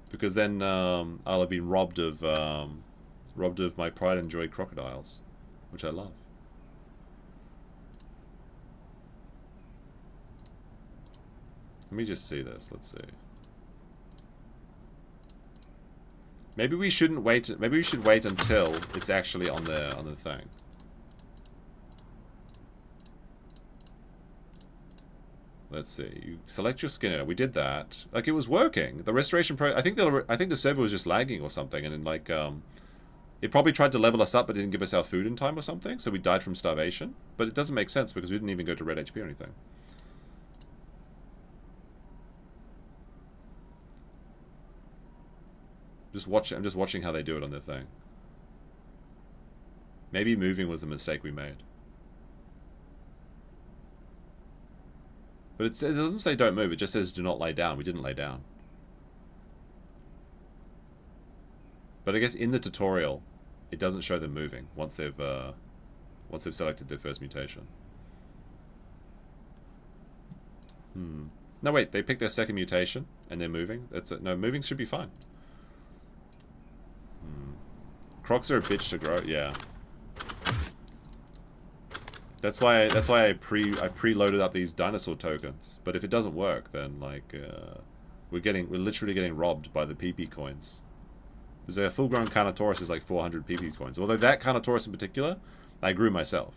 Because then I'll have been robbed of my pride and joy crocodiles, which I love. Let me just see this. Let's see. Maybe we shouldn't wait. Maybe we should wait until it's actually on the thing. Let's see. You select your skin editor. We did that. Like it was working. The restoration I think the server was just lagging or something, and then like it probably tried to level us up, but didn't give us our food in time or something. So we died from starvation. But it doesn't make sense because we didn't even go to red HP or anything. I'm just watching how they do it on their thing. Maybe moving was the mistake we made. But it doesn't say don't move, it just says do not lay down. We didn't lay down. But I guess in the tutorial, it doesn't show them moving once they've selected their first mutation. No, wait, they picked their second mutation and they're moving. That's it. No, moving should be fine. Crocs are a bitch to grow. Yeah. That's why I preloaded up these dinosaur tokens. But if it doesn't work, then like we're literally getting robbed by the PP coins. Because a full-grown Carnotaurus is like 400 PP coins. Although that Carnotaurus in particular, I grew myself.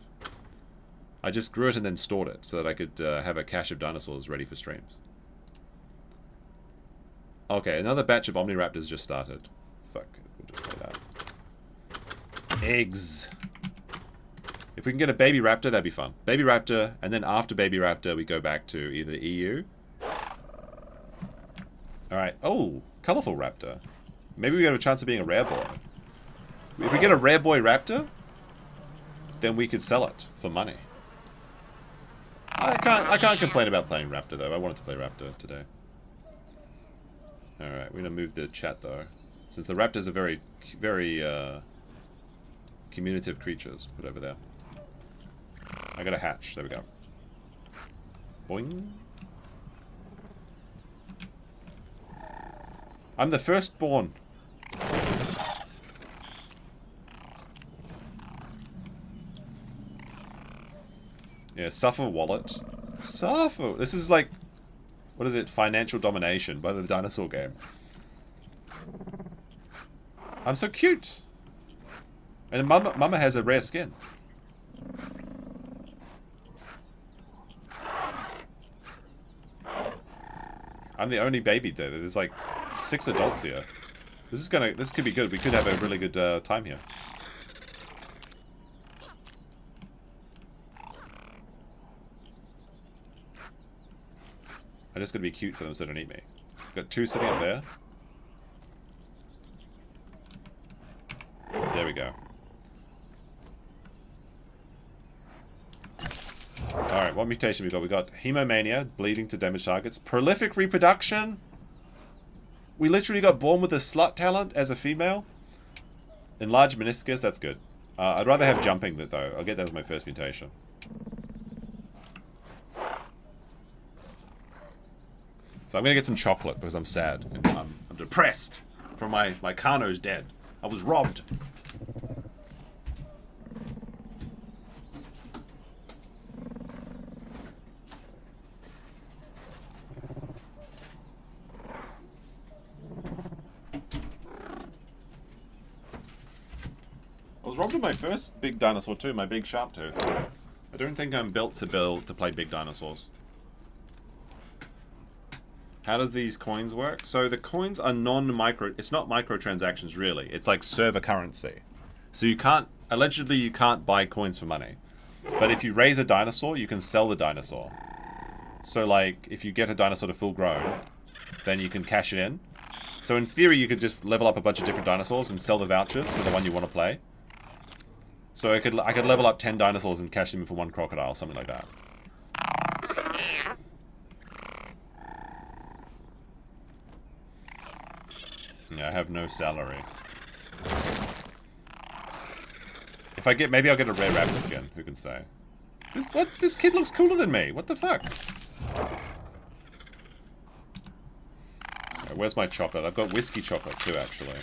I just grew it and then stored it so that I could have a cache of dinosaurs ready for streams. Okay, another batch of Omniraptors just started. Fuck, we'll just play that. Eggs. If we can get a baby raptor, that'd be fun. Baby raptor, and then after baby raptor, we go back to either EU. Alright. Oh, colourful raptor. Maybe we have a chance of being a rare boy. If we get a rare boy raptor, then we could sell it for money. I can't complain about playing raptor though. I wanted to play raptor today. Alright, we're gonna move the chat though. Since the raptors are very, very communicative creatures. Put over there. I got a hatch. There we go. Boing. I'm the firstborn. Yeah, suffer wallet. Suffer. This is like, what is it? Financial domination by the dinosaur game. I'm so cute. And Mama has a rare skin. I'm the only baby there. There's like 6 adults here. This could be good. We could have a really good time here. I'm just gonna be cute for them so they don't eat me. Got 2 sitting up there. There we go. Alright, what mutation we got? We got Hemomania, bleeding to damage targets. Prolific reproduction. We literally got born with a slut talent as a female. Enlarged meniscus, that's good. I'd rather have jumping though. I'll get that as my first mutation. So I'm gonna get some chocolate because I'm sad. And I'm depressed from my Carno's dead. I was robbed. I was robbed of my first big dinosaur too, my big sharp tooth. I don't think I'm built to play big dinosaurs. How does these coins work? So the coins are non-micro... It's not microtransactions, really. It's like server currency. So you can't... Allegedly, you can't buy coins for money. But if you raise a dinosaur, you can sell the dinosaur. So, like, if you get a dinosaur to full grown, then you can cash it in. So in theory, you could just level up a bunch of different dinosaurs and sell the vouchers for the one you want to play. So I could level up 10 dinosaurs and cash them in for 1 crocodile, something like that. Yeah, I have no salary. If I get, maybe I'll get a rare raptor skin. Who can say? This kid looks cooler than me. What the fuck? Right, where's my chocolate? I've got whiskey chocolate too, actually.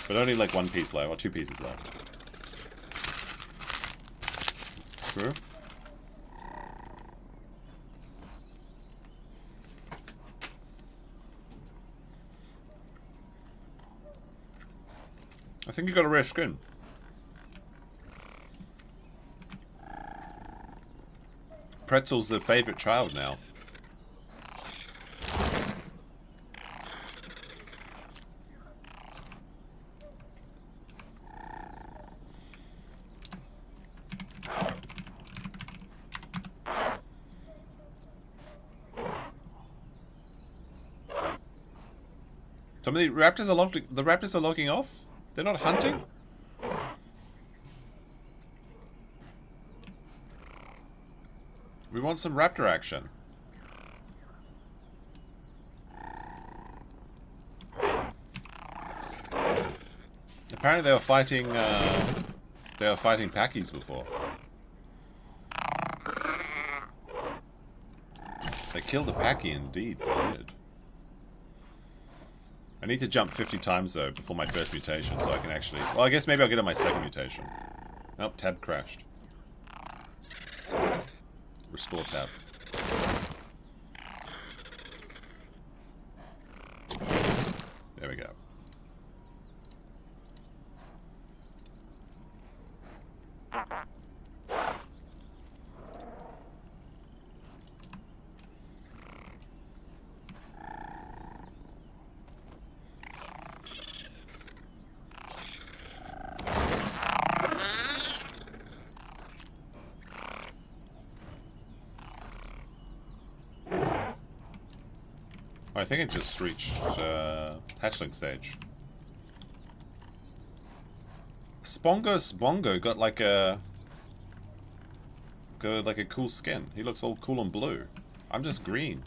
But only like 1 piece left, or 2 pieces left. True. I think you got a rare skin. Pretzel's the favorite child now. Some of the raptors are logging off. They're not hunting? We want some raptor action. Apparently they were fighting Packies before. They killed a Packy indeed, they did. I need to jump 50 times though before my first mutation so I can actually... Well, I guess maybe I'll get on my second mutation. Nope, tab crashed. Restore tab. There we go. I think it just reached hatchling stage. Spongo got like a cool skin. He looks all cool and blue. I'm just green.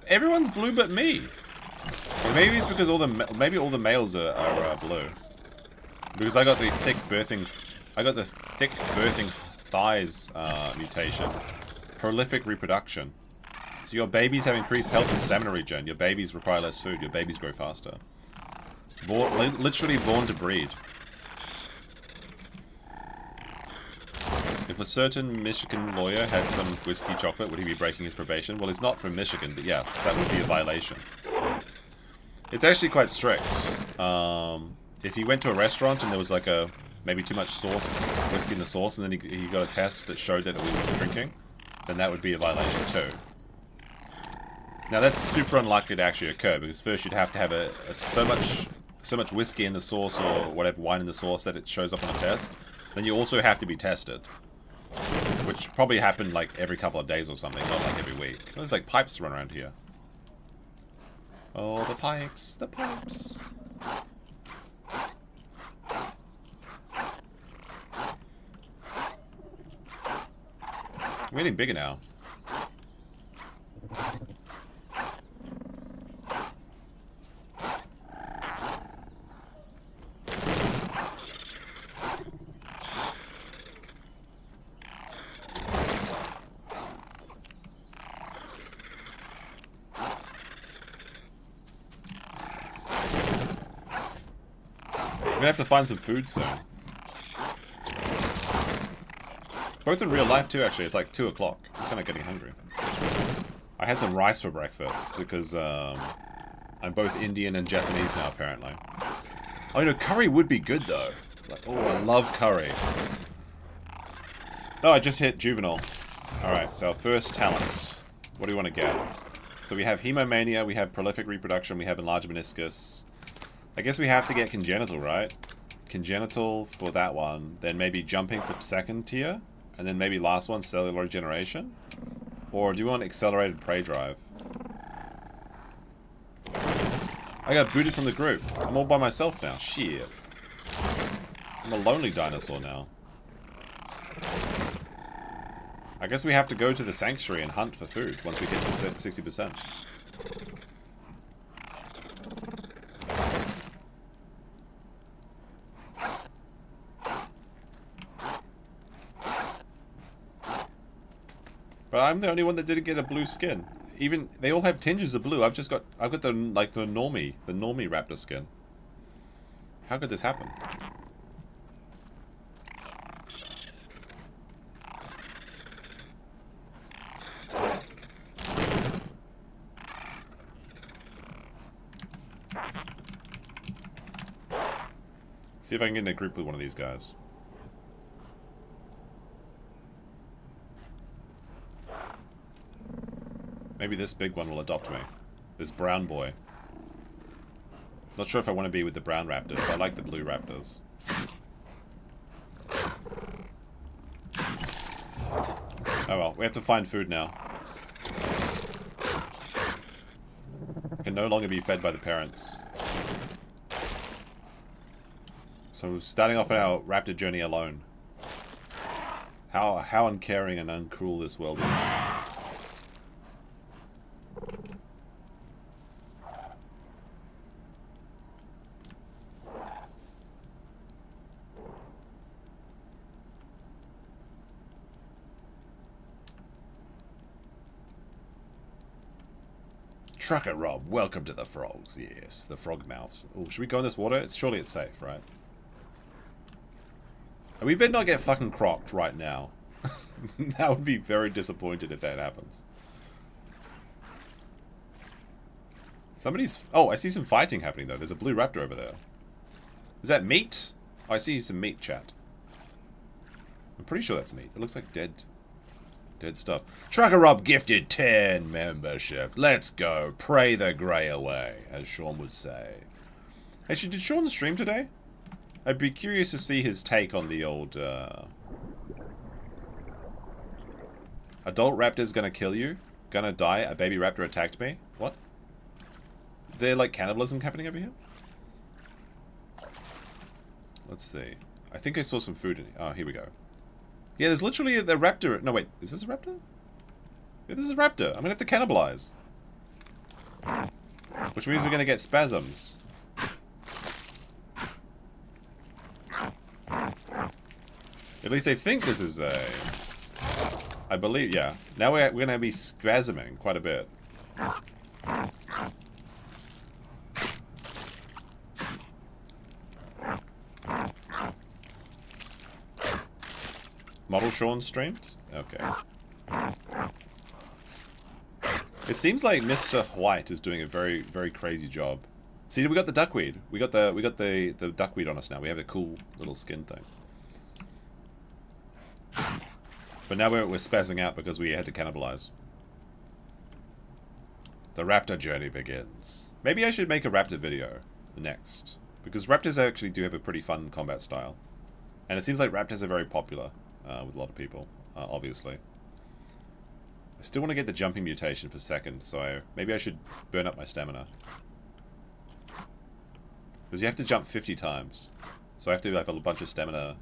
Everyone's blue but me. Or maybe it's because all the males are blue. Because I got the thick birthing thighs mutation. Prolific reproduction. So your babies have increased health and stamina regen. Your babies require less food. Your babies grow faster. Literally born to breed. If a certain Michigan lawyer had some whiskey chocolate, would he be breaking his probation? Well, he's not from Michigan, but yes, that would be a violation. It's actually quite strict. If he went to a restaurant and there was like maybe too much whiskey in the sauce, and then he got a test that showed that it was drinking, then that would be a violation too. Now that's super unlikely to actually occur, because first you'd have to have so much whiskey in the sauce or whatever wine in the sauce that it shows up on a test. Then you also have to be tested. Which probably happened like every couple of days or something, not like every week. There's like pipes run around here. Oh, the pipes, the pipes. I'm getting bigger now. We're gonna have to find some food soon. Both in real life too, actually. It's like 2 o'clock. I'm kind of getting hungry. I had some rice for breakfast because I'm both Indian and Japanese now, apparently. Oh, you know, curry would be good though. Like, oh, I love curry. Oh, I just hit juvenile. Alright, so our first talents. What do we want to get? So we have hemomania, we have prolific reproduction, we have enlarged meniscus. I guess we have to get congenital, right? Congenital for that one. Then maybe jumping for second tier. And then maybe last one, cellular regeneration. Or do you want accelerated prey drive? I got booted from the group. I'm all by myself now. Shit. I'm a lonely dinosaur now. I guess we have to go to the sanctuary and hunt for food once we get to 60%. But I'm the only one that didn't get a blue skin. Even they all have tinges of blue. I've got the normie raptor skin. How could this happen? See if I can get in a group with one of these guys. Maybe this big one will adopt me. This brown boy. Not sure if I want to be with the brown raptors. I like the blue raptors. Oh well, we have to find food now. can no longer be fed by the parents. So starting off our raptor journey alone. How uncaring and uncruel this world is. Trucker Rob, welcome to the frogs. Yes, the frog mouths. Oh, should we go in this water? Surely it's safe, right? We better not get fucking crocked right now. That would be very disappointed if that happens. Somebody's... Oh, I see some fighting happening though. There's a blue raptor over there. Is that meat? Oh, I see some meat, chat. I'm pretty sure that's meat. It looks like dead stuff. Trucker Rob gifted 10 membership. Let's go. Pray the grey away, as Sean would say. Hey, did Sean stream today? I'd be curious to see his take on the old, adult raptor's gonna kill you? Gonna die? A baby raptor attacked me? What? Is there, like, cannibalism happening over here? Let's see. I think I saw some food in here. Oh, here we go. Yeah, there's literally the raptor. No, wait. Is this a raptor? Yeah, this is a raptor. I'm gonna have to cannibalize. Which means we're gonna get spasms. At least I think this is a... I believe, yeah. Now we're gonna be spasming quite a bit. Model Sean streamed? Okay. It seems like Mr. White is doing a very, very crazy job. See, we got the duckweed. We got the duckweed on us now. We have the cool little skin thing. But now we're spazzing out because we had to cannibalize. The raptor journey begins. Maybe I should make a raptor video next. Because raptors actually do have a pretty fun combat style. And it seems like raptors are very popular with a lot of people, obviously. I still want to get the jumping mutation for second, so maybe I should burn up my stamina. Because you have to jump 50 times. So I have to have a bunch of stamina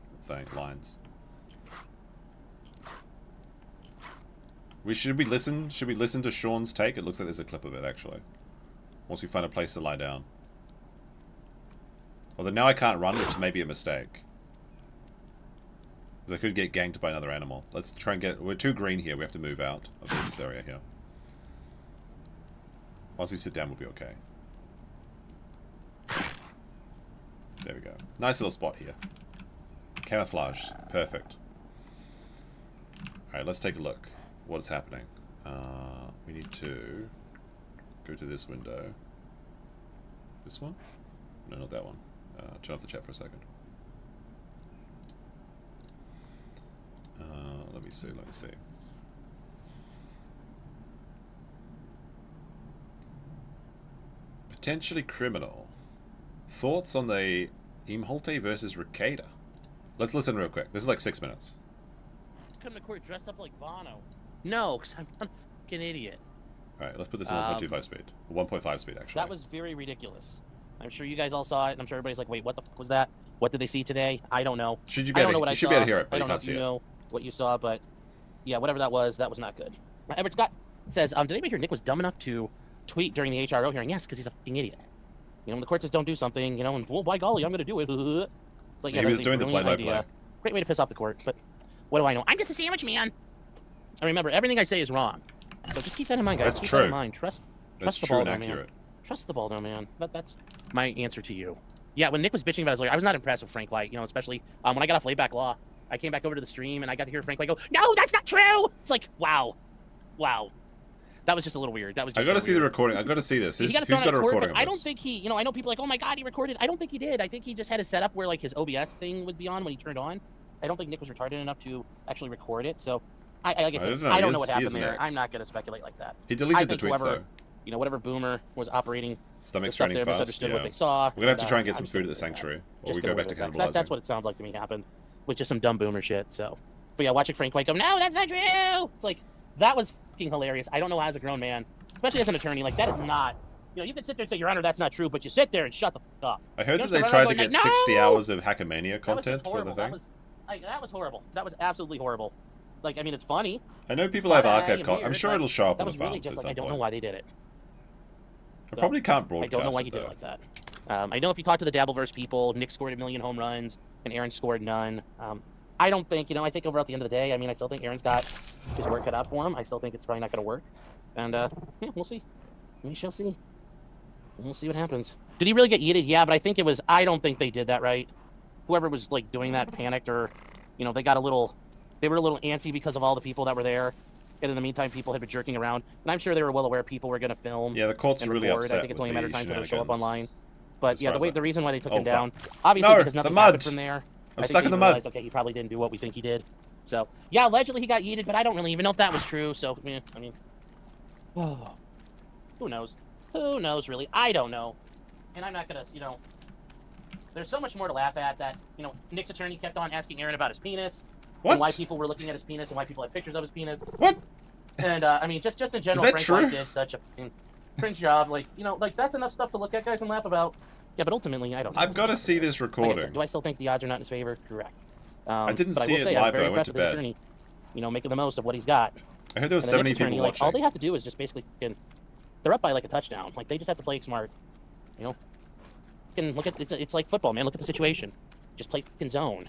lines. Should we listen to Sean's take? It looks like there's a clip of it, actually. Once we find a place to lie down. Although now I can't run, which may be a mistake. Because I could get ganked by another animal. Let's try and get... We're too green here. We have to move out of this area here. Once we sit down, we'll be okay. There we go. Nice little spot here. Camouflage. Perfect. Alright, let's take a look. What is happening? We need to go to this window. This one? No, not that one. Turn off the chat for a second. Let me see. Potentially criminal. Thoughts on the Imholte versus Ricada? Let's listen real quick. This is like 6 minutes. Come to court dressed up like Bono. No, because I'm not a fucking idiot. Alright, let's put this in 1.25 speed. 1.5 speed, actually. That was very ridiculous. I'm sure you guys all saw it, and I'm sure everybody's like, wait, what the fuck was that? What did they see today? I don't know. Should you be able to hear it, but you can't see it. I don't know if you know what you saw, but yeah, whatever that was not good. Everett Scott says, did anybody hear Nick was dumb enough to tweet during the HRO hearing? Yes, because he's a fucking idiot. You know, when the court says don't do something, you know, and, well, by golly, I'm going to do it. It's like, yeah, he was doing the play-by-play. Great way to piss off the court, but what do I know? I'm just a sandwich man. And remember, everything I say is wrong. So just keep that in mind, guys. Keep that in mind. Trust the ball, though, man. Trust the ball, though, man. That's my answer to you. Yeah, when Nick was bitching about his lawyer, I was not impressed with Frank White, you know, especially when I got off Layback Law. I came back over to the stream, and I got to hear Frank White go, no, that's not true! It's like, wow. Wow. That was just a little weird. That was just I got to see the recording. I got to see this. Who's got a recording of this? I don't think he, you know, I know people are like, oh my god, he recorded. I don't think he did. I think he just had it set up where, like, his OBS thing would be on when he turned on. I don't think Nick was retarded enough to actually record it, so... like I said, I don't know what happened there. I'm not going to speculate like that. He deleted the tweets, though. You know, whatever boomer was operating stomach's running fast, misunderstood what they saw. We're going to have to try and get some food at the sanctuary, or we go back to cannibalizing. That's what it sounds like to me happened, with just some dumb boomer shit, so. But yeah, watching Frank White go, no, that's not true! It's like, that was fucking hilarious. I don't know how as a grown man, especially as an attorney, like, that is not You know, you can sit there and say, Your Honor, that's not true, but you sit there and shut the fuck up. I heard that they tried to get 60 hours of Hackamania content for the thing. That was horrible. That was absolutely horrible. Like, I mean, it's funny. I know people have archive content. I'm sure it'll show up on the farms at some point. I don't know why they did it. I probably can't broadcast it, I don't know why he did it like that. I know if you talk to the Dabbleverse people, Nick scored 1 million home runs, and Aaron scored none. I don't think, you know, I think overall at the end of the day, I mean, I still think Aaron's got his work cut out for him. I still think it's probably not going to work. And, yeah, we'll see. We shall see. We'll see what happens. Did he really get yeeted? Yeah, but I think it was, I don't think they did that right. Whoever was, like, doing that panicked or, you know, they were a little antsy because of all the people that were there. And in the meantime, people had been jerking around. And I'm sure they were well aware people were going to film. Yeah, the court's really upset. I think it's only a matter of time until they show up online. But yeah, the reason why they took him down, obviously because nothing happened from there. I'm stuck in the mud. Okay, he probably didn't do what we think he did. So yeah, allegedly he got yeeted, but I don't really even know if that was true. So I mean, who knows? Who knows really? I don't know. And I'm not gonna, you know. There's so much more to laugh at that, you know, Nick's attorney kept on asking Aaron about his penis. What? And why people were looking at his penis and why people had pictures of his penis. What? And I mean, just in general, Frank White did such a cringe job. Like, you know, like that's enough stuff to look at, guys, and laugh about. Yeah, but ultimately, I don't know. I've got to see this recording. Like I said, do I still think the odds are not in his favor? Correct. I didn't see it live, though. I went to bed. Attorney, you know, making the most of what he's got. I heard there was 70 people watching. Like, all they have to do is just basically, they're up by like a touchdown. Like, they just have to play smart. You know, look at it's like football, man. Look at the situation. Just play fucking zone.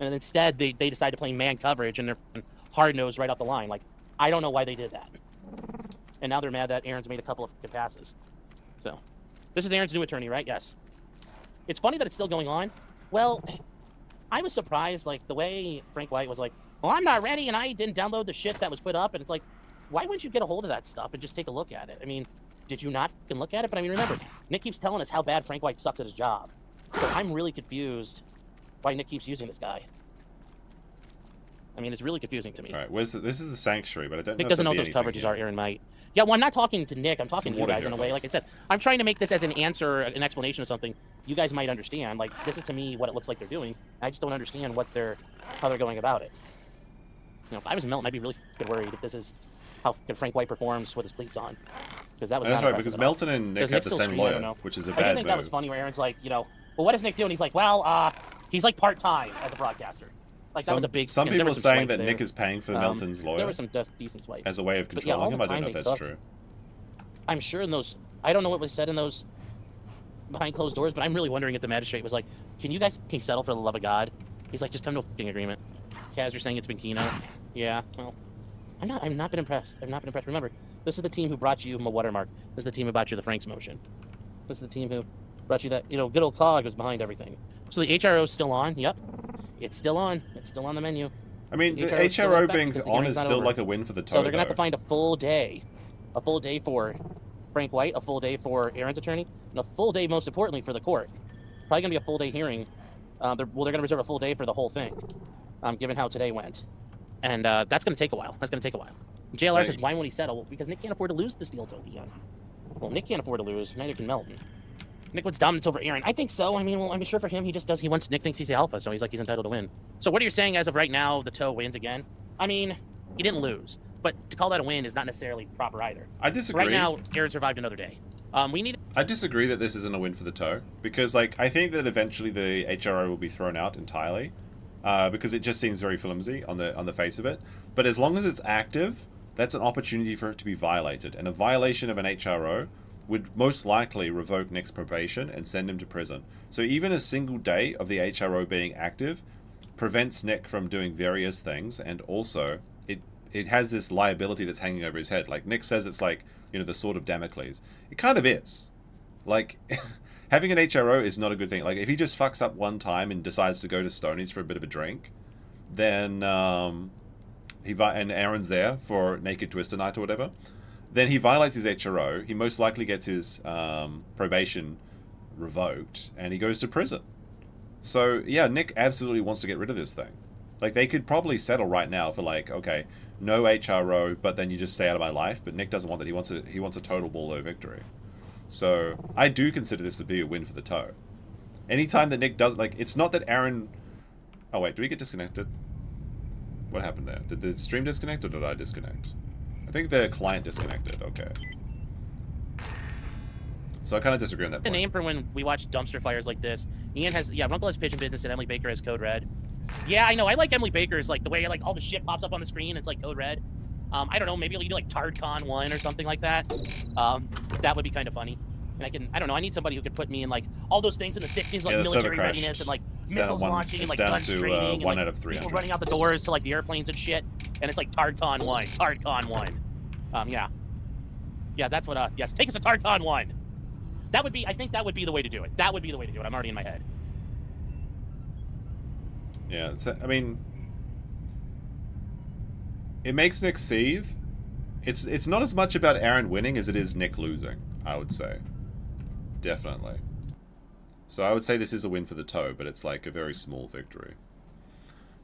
And instead, they decide to play man coverage, and they're hard-nosed right off the line. Like, I don't know why they did that. And now they're mad that Aaron's made a couple of passes. So, this is Aaron's new attorney, right? Yes. It's funny that it's still going on. Well, I was surprised, like, the way Frank White was like, well, I'm not ready, and I didn't download the shit that was put up. And it's like, why wouldn't you get a hold of that stuff and just take a look at it? I mean, did you not fucking look at it? But I mean, remember, Nick keeps telling us how bad Frank White sucks at his job. So I'm really confused why Nick keeps using this guy. I mean, it's really confusing to me. All right, this is the sanctuary, but I don't know. Nick doesn't know what those coverages are, Aaron might. Yeah, well, I'm not talking to Nick. I'm talking to you guys in a way. Like I said, I'm trying to make this as an answer, an explanation of something you guys might understand. Like, this is to me what it looks like they're doing. I just don't understand how they're going about it. You know, if I was Melton, I'd be really worried if this is how Frank White performs with his cleats on. Because that was that's right, because Melton and Nick have the same lawyer, which is a bad move. I think that was funny where Aaron's like, you know, well, what does Nick do? And he's like, well, he's like part-time as a broadcaster. Like, that was a big... Some people are saying that Nick is paying for Melton's lawyer. There were some decent swipes. As a way of controlling him. I don't know if that's true. I'm sure in those... I don't know what was said in those behind closed doors, but I'm really wondering if the magistrate was like, can you settle for the love of God? He's like, just come to a f***ing agreement. Kaz, you're saying it's been Keno? Yeah, well... I've not been impressed. I've not been impressed. Remember, this is the team who brought you my watermark. This is the team who brought you the Frank's motion. This is the team who brought you that, you know, good old Cog was behind everything. So the HRO's still on. Yep. It's still on. It's still on the menu. I mean, the HRO being on is still like a win for the toe. So they're going to have to find a full day. A full day for Frank White, a full day for Aaron's attorney, and a full day, most importantly, for the court. Probably going to be a full day hearing. They're going to reserve a full day for the whole thing, given how today went. And that's going to take a while. That's going to take a while. JLR says, why won't he settle? Because Nick can't afford to lose this deal to Leon. Well, Nick can't afford to lose. Neither can Melton. Nick wants dominance over Aaron. I think so. I mean, well, I'm sure for him, he just does. Nick thinks he's the alpha, so he's like, he's entitled to win. So what are you saying as of right now, the toe wins again? I mean, he didn't lose. But to call that a win is not necessarily proper either. I disagree. Right now, Aaron survived another day. I disagree that this isn't a win for the toe. Because, like, I think that eventually the HRO will be thrown out entirely. Because it just seems very flimsy on the face of it. But as long as it's active, that's an opportunity for it to be violated. And a violation of an HRO would most likely revoke Nick's probation and send him to prison. So even a single day of the HRO being active prevents Nick from doing various things, and also it has this liability that's hanging over his head. Like Nick says, it's like, you know, the sword of Damocles. It kind of is. Like, having an HRO is not a good thing. Like, if he just fucks up one time and decides to go to Stoney's for a bit of a drink, then and Aaron's there for Naked Twister Night or whatever, then he violates his HRO. He most likely gets his probation revoked, and he goes to prison. So, yeah, Nick absolutely wants to get rid of this thing. Like, they could probably settle right now for, like, okay, no HRO, but then you just stay out of my life. But Nick doesn't want that. He wants a total ball victory. So, I do consider this to be a win for the toe. Anytime that Nick does, like, it's not that Aaron... Oh, wait, do we get disconnected? What happened there? Did the stream disconnect, or did I disconnect? I think the client disconnected. Okay. So I kind of disagree on that point. The name for when we watch dumpster fires like this. Ian has, yeah, Runkle has Pigeon Business and Emily Baker has Code Red. Yeah, I know. I like Emily Baker's, like, the way, like, all the shit pops up on the screen. It's, like, Code Red. I don't know. Maybe you do, like, TardCon 1 or something like that. That would be kind of funny. And I don't know. I need somebody who could put me in, like, all those things in the 60s, like, military readiness and, like, missiles launching and, like, guns training. And, one like, out of 300. people running out the doors to, like, the airplanes and shit. And it's, like, TardCon 1. TardCon 1. Yeah. Yeah, that's what, yes. Take us to TardCon 1. That would be, I think that would be the way to do it. That would be the way to do it. I'm already in my head. Yeah, I mean, it makes Nick seethe. It's not as much about Aaron winning as it is Nick losing, I would say. Definitely. So I would say this is a win for the toe, but it's like a very small victory.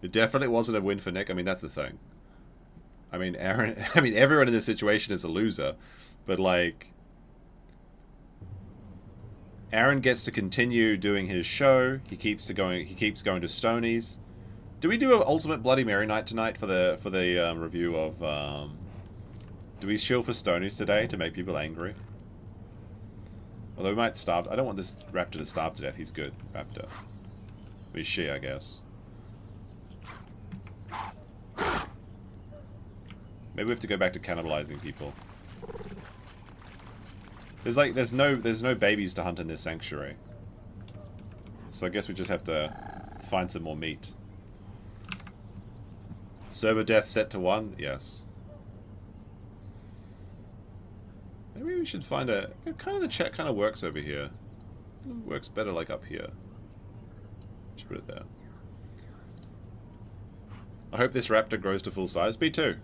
It definitely wasn't a win for Nick. I mean, that's the thing. I mean, everyone in this situation is a loser, but like, Aaron gets to continue doing his show. He keeps going to Stoney's. Do we do an Ultimate Bloody Mary night tonight for the review of? Do we shield for Stoney's today to make people angry? Although we might starve. I don't want this Raptor to starve to death. He's good, Raptor. He's she, I guess. Maybe we have to go back to cannibalizing people. There's no babies to hunt in this sanctuary. So I guess we just have to find some more meat. Server death set to 1? Yes. Maybe we should find a... Kind of the chat kind of works over here. It works better like up here. Just put it there. I hope this raptor grows to full size. Me too.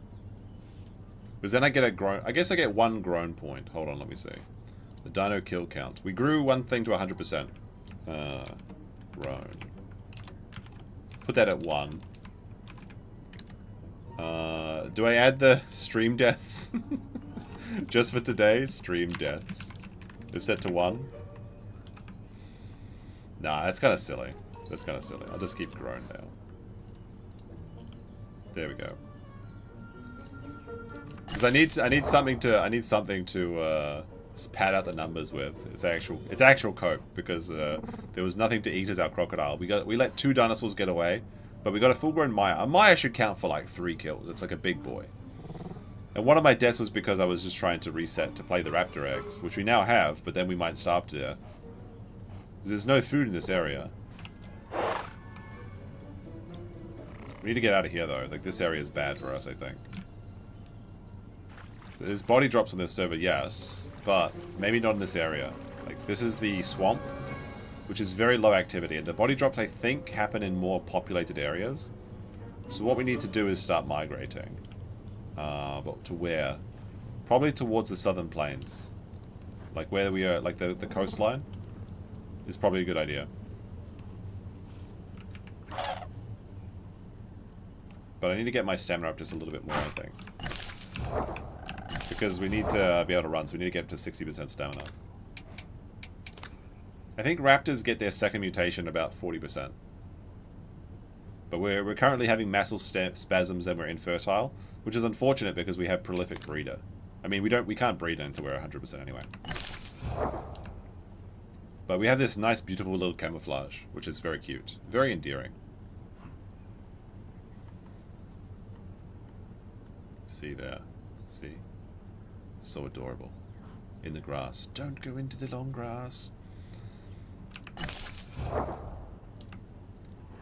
Because then I get a grown... I guess I get 1 grown point. Hold on, let me see. The dino kill count. We grew one thing to 100%. Grown. Put that at 1. Do I add the stream deaths? Just for today, stream deaths. Is set to 1. Nah, that's kind of silly. That's kind of silly. I'll just keep grown now. There we go. Because I need something to pad out the numbers with. It's actual cope, because there was nothing to eat as our crocodile. We let 2 dinosaurs get away, but we got a full-grown Maya. A Maya should count for like 3 kills. It's like a big boy. And one of my deaths was because I was just trying to reset to play the raptor eggs, which we now have, but then we might starve to death. There's no food in this area. We need to get out of here though. Like, this area is bad for us, I think. There's body drops on this server, yes, but maybe not in this area. Like, this is the swamp, which is very low activity, and the body drops, I think, happen in more populated areas. So what we need to do is start migrating. But to where? Probably towards the southern plains. Like where we are, like the coastline is probably a good idea. But I need to get my stamina up just a little bit more, I think. Because we need to be able to run, so we need to get to 60% stamina. I think raptors get their second mutation about 40%. But we're currently having muscle spasms and we're infertile, which is unfortunate because we have prolific breeder. I mean, we can't breed until we're 100% anyway. But we have this nice, beautiful little camouflage, which is very cute, very endearing. See there, see, so adorable. In the grass. Don't go into the long grass.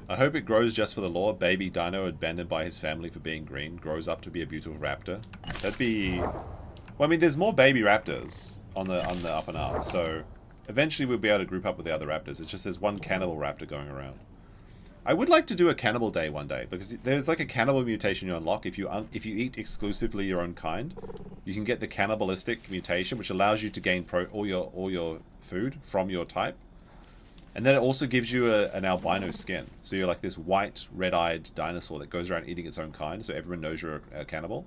I hope it grows just for the lore. Baby dino abandoned by his family for being green grows up to be a beautiful raptor. That'd be... Well, I mean, there's more baby raptors on the up and up, so eventually we'll be able to group up with the other raptors. It's just there's one cannibal raptor going around. I would like to do a cannibal day one day, because there's like a cannibal mutation you unlock. If you eat exclusively your own kind, you can get the cannibalistic mutation, which allows you to gain all your food from your type. And then it also gives you an albino skin. So you're like this white, red-eyed dinosaur that goes around eating its own kind, so everyone knows you're a cannibal.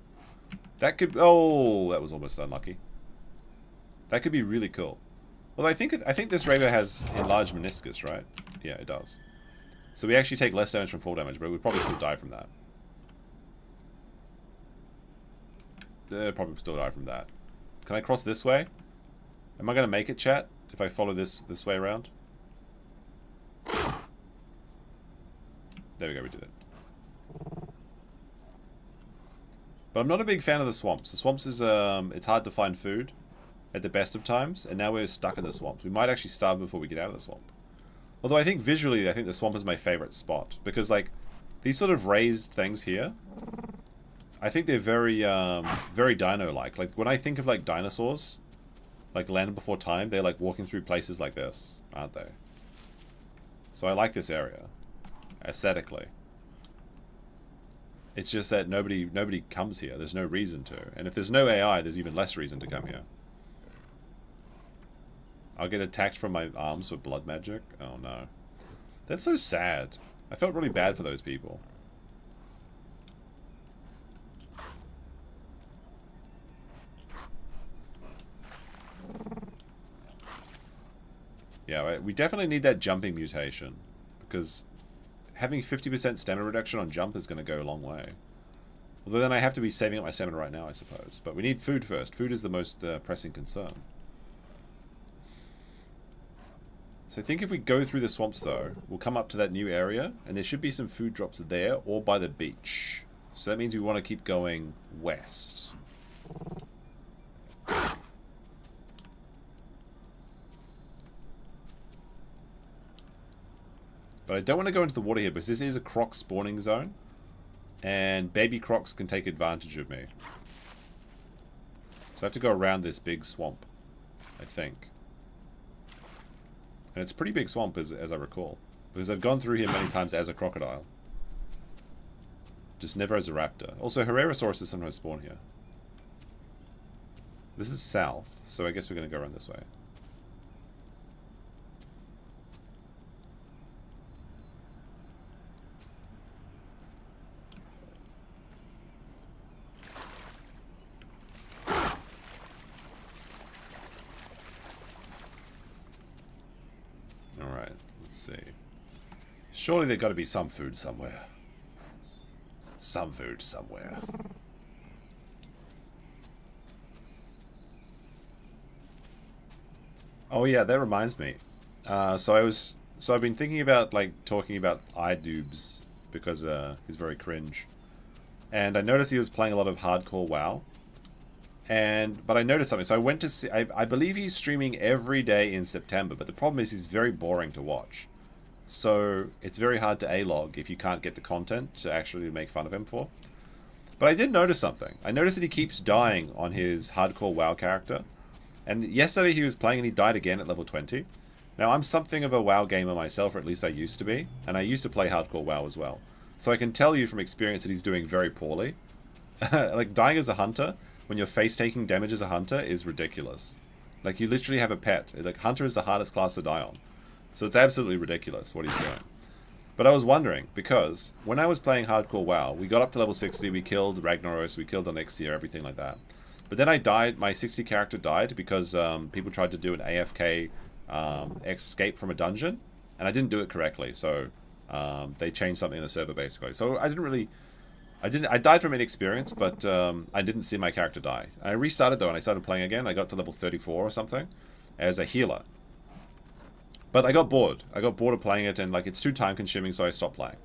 That could... Oh, that was almost unlucky. That could be really cool. Well, I think this Raver has enlarged meniscus, right? Yeah, it does. So we actually take less damage from fall damage, but we'd probably still die from that. Probably still die from that. Can I cross this way? Am I going to make it, chat? if I follow this way around. There we go, we did it. But I'm not a big fan of the swamps. The swamps is, it's hard to find food at the best of times, and now we're stuck in the swamps. We might actually starve before we get out of the swamp. Although I think visually, I think the swamp is my favorite spot, because like, these sort of raised things here, I think they're very, very dino-like. Like, when I think of like dinosaurs, like Land Before Time, they're like walking through places like this, aren't they? So I like this area, aesthetically. It's just that nobody comes here. There's no reason to. And if there's no AI, there's even less reason to come here. I'll get attacked from my arms with blood magic. Oh no. That's so sad. I felt really bad for those people. Yeah, we definitely need that jumping mutation, because having 50% stamina reduction on jump is going to go a long way. Although then I have to be saving up my stamina right now, I suppose. But we need food first. Food is the most pressing concern. So I think if we go through the swamps, though, we'll come up to that new area, and there should be some food drops there or by the beach. So that means we want to keep going west. But I don't want to go into the water here, because this is a croc spawning zone. And baby crocs can take advantage of me. So I have to go around this big swamp, I think. And it's a pretty big swamp, as I recall. Because I've gone through here many times as a crocodile. Just never as a raptor. Also, Herrerasaurus sometimes spawn here. This is south, so I guess we're going to go around this way. Alright, let's see. Surely there's got to be some food somewhere. Some food somewhere. Oh yeah, that reminds me. So I've been thinking about like talking about iDubbbz because he's very cringe, and I noticed he was playing a lot of hardcore WoW. But I noticed something. So I went to see. I believe he's streaming every day in September, but the problem is he's very boring to watch. So it's very hard to A-log if you can't get the content to actually make fun of him for. But I did notice something. I noticed that he keeps dying on his hardcore WoW character. And yesterday he was playing and he died again at level 20. Now I'm something of a WoW gamer myself, or at least I used to be. And I used to play hardcore WoW as well. So I can tell you from experience that he's doing very poorly. Like dying as a hunter, when you're face taking damage as a hunter, is ridiculous. Like you literally have a pet. Like hunter is the hardest class to die on. So it's absolutely ridiculous what he's doing. But I was wondering, because when I was playing hardcore WoW, we got up to level 60, we killed Ragnaros, we killed Onyxia, everything like that. But then I died, my 60 character died because people tried to do an AFK escape from a dungeon, and I didn't do it correctly, so they changed something in the server basically. So I died from inexperience, but I didn't see my character die. I restarted though, and I started playing again. I got to level 34 or something as a healer. But I got bored. I got bored of playing it, and like it's too time consuming, so I stopped playing.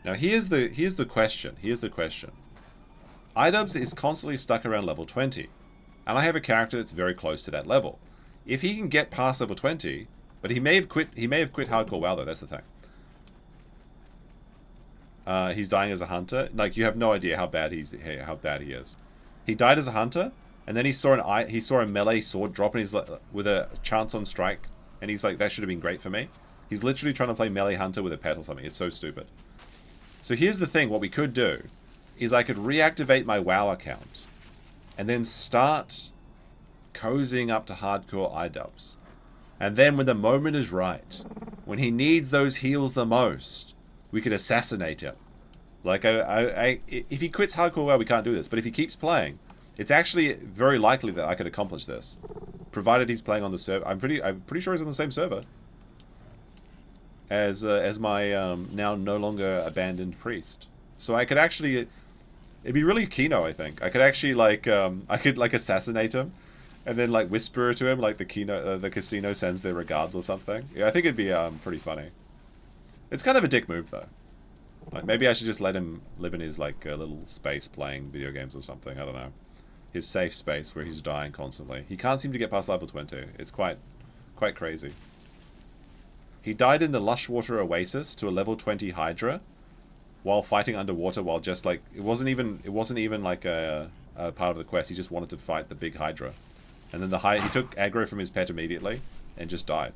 Now here's the question. Here's the question. iDubbbz is constantly stuck around level 20, and I have a character that's very close to that level. If he can get past level 20, but he may have quit hardcore WoW though. That's the thing. He's dying as a hunter. Like you have no idea how bad he is. He died as a hunter, and then he saw a melee sword drop, and he's like, with a chance on strike. And he's like, that should have been great for me. He's literally trying to play melee hunter with a pet or something. It's so stupid. So here's the thing. What we could do is I could reactivate my WoW account and then start cozying up to hardcore iDubbbz. And then when the moment is right, when he needs those heals the most, we could assassinate him. Like, if he quits hardcore WoW, we can't do this. But if he keeps playing, it's actually very likely that I could accomplish this. Provided he's playing on the server. I'm pretty sure he's on the same server as my now no longer abandoned priest. So I could actually, it'd be really Kino, I think. I could actually I could assassinate him, And then like whisper to him like the casino sends their regards or something. Yeah, I think it'd be pretty funny. It's kind of a dick move though. Like maybe I should just let him live in his like little space playing video games or something. I don't know. His safe space where he's dying constantly. He can't seem to get past level 20. It's quite crazy. He died in the Lushwater Oasis to a level 20 Hydra while fighting underwater while just like it wasn't even like a part of the quest. He just wanted to fight the big Hydra. And then he took aggro from his pet immediately and just died.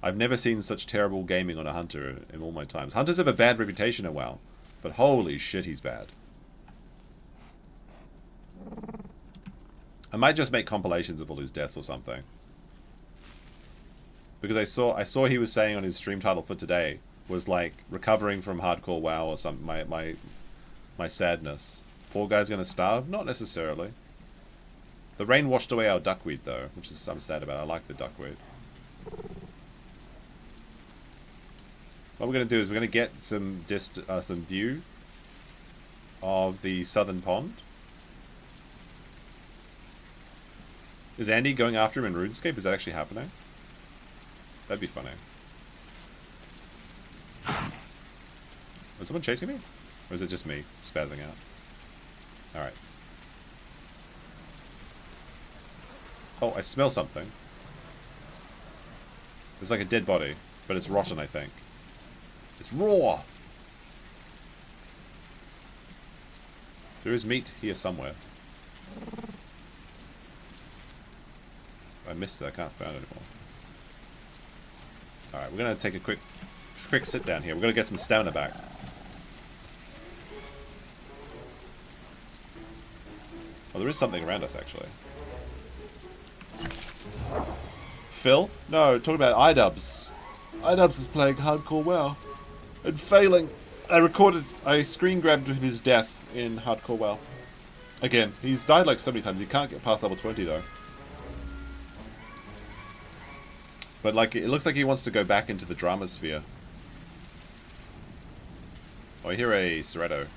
I've never seen such terrible gaming on a hunter in all my times. Hunters have a bad reputation in WoW, but holy shit, he's bad. I might just make compilations of all his deaths or something. Because I saw he was saying on his stream title for today was like recovering from hardcore WoW or something. My sadness. Poor guy's gonna starve? Not necessarily. The rain washed away our duckweed though, which is I'm sad about. I like the duckweed. What we're gonna do is we're gonna get some view of the southern pond. Is Andy going after him in RuneScape? Is that actually happening? That'd be funny. Is someone chasing me? Or is it just me spazzing out? Alright. Oh, I smell something. It's like a dead body, but it's rotten, I think. It's raw! There is meat here somewhere. I missed it, I can't find it anymore. Alright, we're gonna take a quick sit down here. We're gonna get some stamina back. Oh, there is something around us, actually. Phil? No, talking about iDubbbz. iDubbbz is playing hardcore WoW. And failing. I screen grabbed his death in hardcore WoW. Again, he's died like so many times, he can't get past level 20 though. But like, it looks like he wants to go back into the drama sphere. Oh, I hear a Serretto.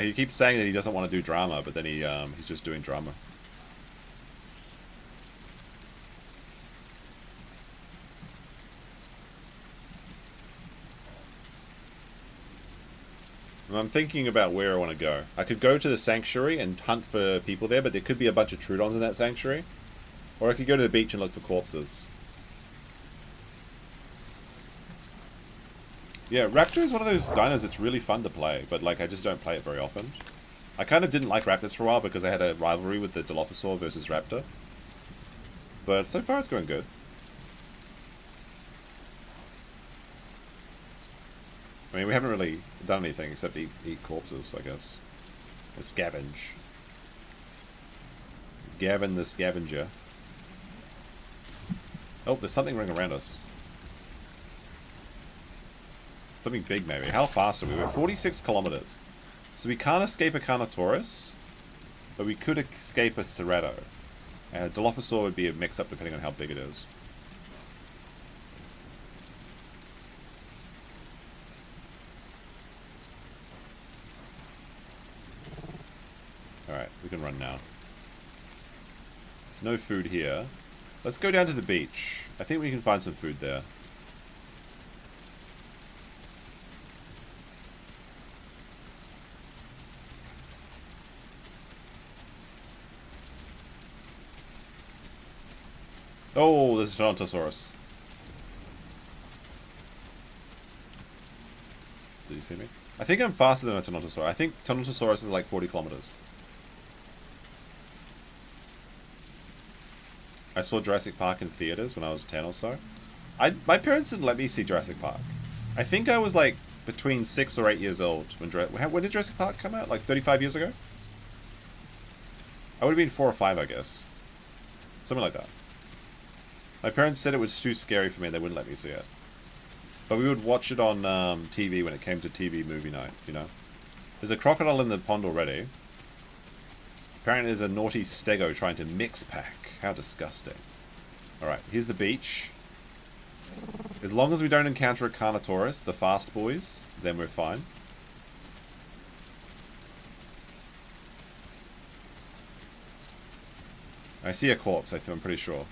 He keeps saying that he doesn't want to do drama, but then he's just doing drama. I'm thinking about where I want to go. I could go to the sanctuary and hunt for people there, but there could be a bunch of Trudons in that sanctuary. Or I could go to the beach and look for corpses. Yeah, Raptor is one of those dinos that's really fun to play, but like I just don't play it very often. I kind of didn't like Raptors for a while because I had a rivalry with the Dilophosaur versus Raptor. But so far it's going good. I mean, we haven't really done anything except eat corpses, I guess. Or scavenge. Gavin the Scavenger. Oh, there's something running around us. Something big, maybe. How fast are we? We're 46 kilometers. So we can't escape a Carnotaurus, but we could escape a Serretto. Dilophosaur would be a mix-up depending on how big it is. Alright, we can run now. There's no food here. Let's go down to the beach. I think we can find some food there. Oh, there's a Dinosaurus. Did you see me? I think I'm faster than a Dinosaur. I think Dinosaurus is like 40 kilometers. I saw Jurassic Park in theaters when I was 10 or so. My parents didn't let me see Jurassic Park. I think I was like between 6 or 8 years old when did Jurassic Park come out? Like 35 years ago? I would have been 4 or 5, I guess. Something like that. My parents said it was too scary for me, they wouldn't let me see it. But we would watch it on TV when it came to TV movie night, you know. There's a crocodile in the pond already. Apparently there's a naughty stego trying to mix pack. How disgusting. Alright, here's the beach. As long as we don't encounter a Carnotaurus, the fast boys, then we're fine. I see a corpse, I'm pretty sure.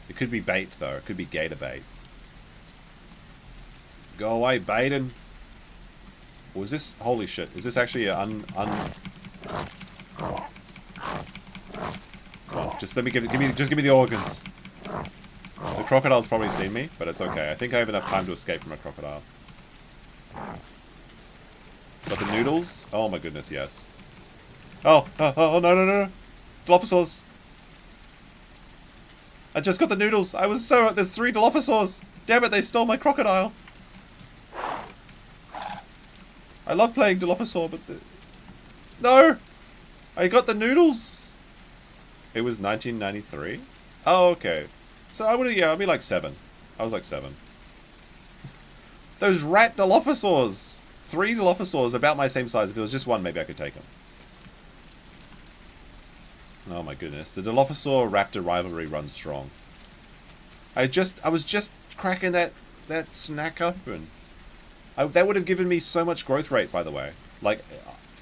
It could be bait, though. It could be gator bait. Go away, Baden. Or is this... Holy shit. Is this actually a Come on, just let me give me the organs. The crocodile's probably seen me, but it's okay. I think I have enough time to escape from a crocodile. Got the noodles? Oh my goodness, yes. Oh, no. Dilophosaurs. I just got the noodles. There's 3 Dilophosaurs. Damn it, they stole my crocodile. I love playing Dilophosaur, but no! I got the noodles. It was 1993? Oh, okay. So I'd be like 7. I was like 7. Those rat Dilophosaurs. 3 Dilophosaurs about my same size. If it was just one, maybe I could take them. Oh my goodness. The Dilophosaur Raptor rivalry runs strong. I was just cracking that snack open. That would have given me so much growth rate, by the way. Like,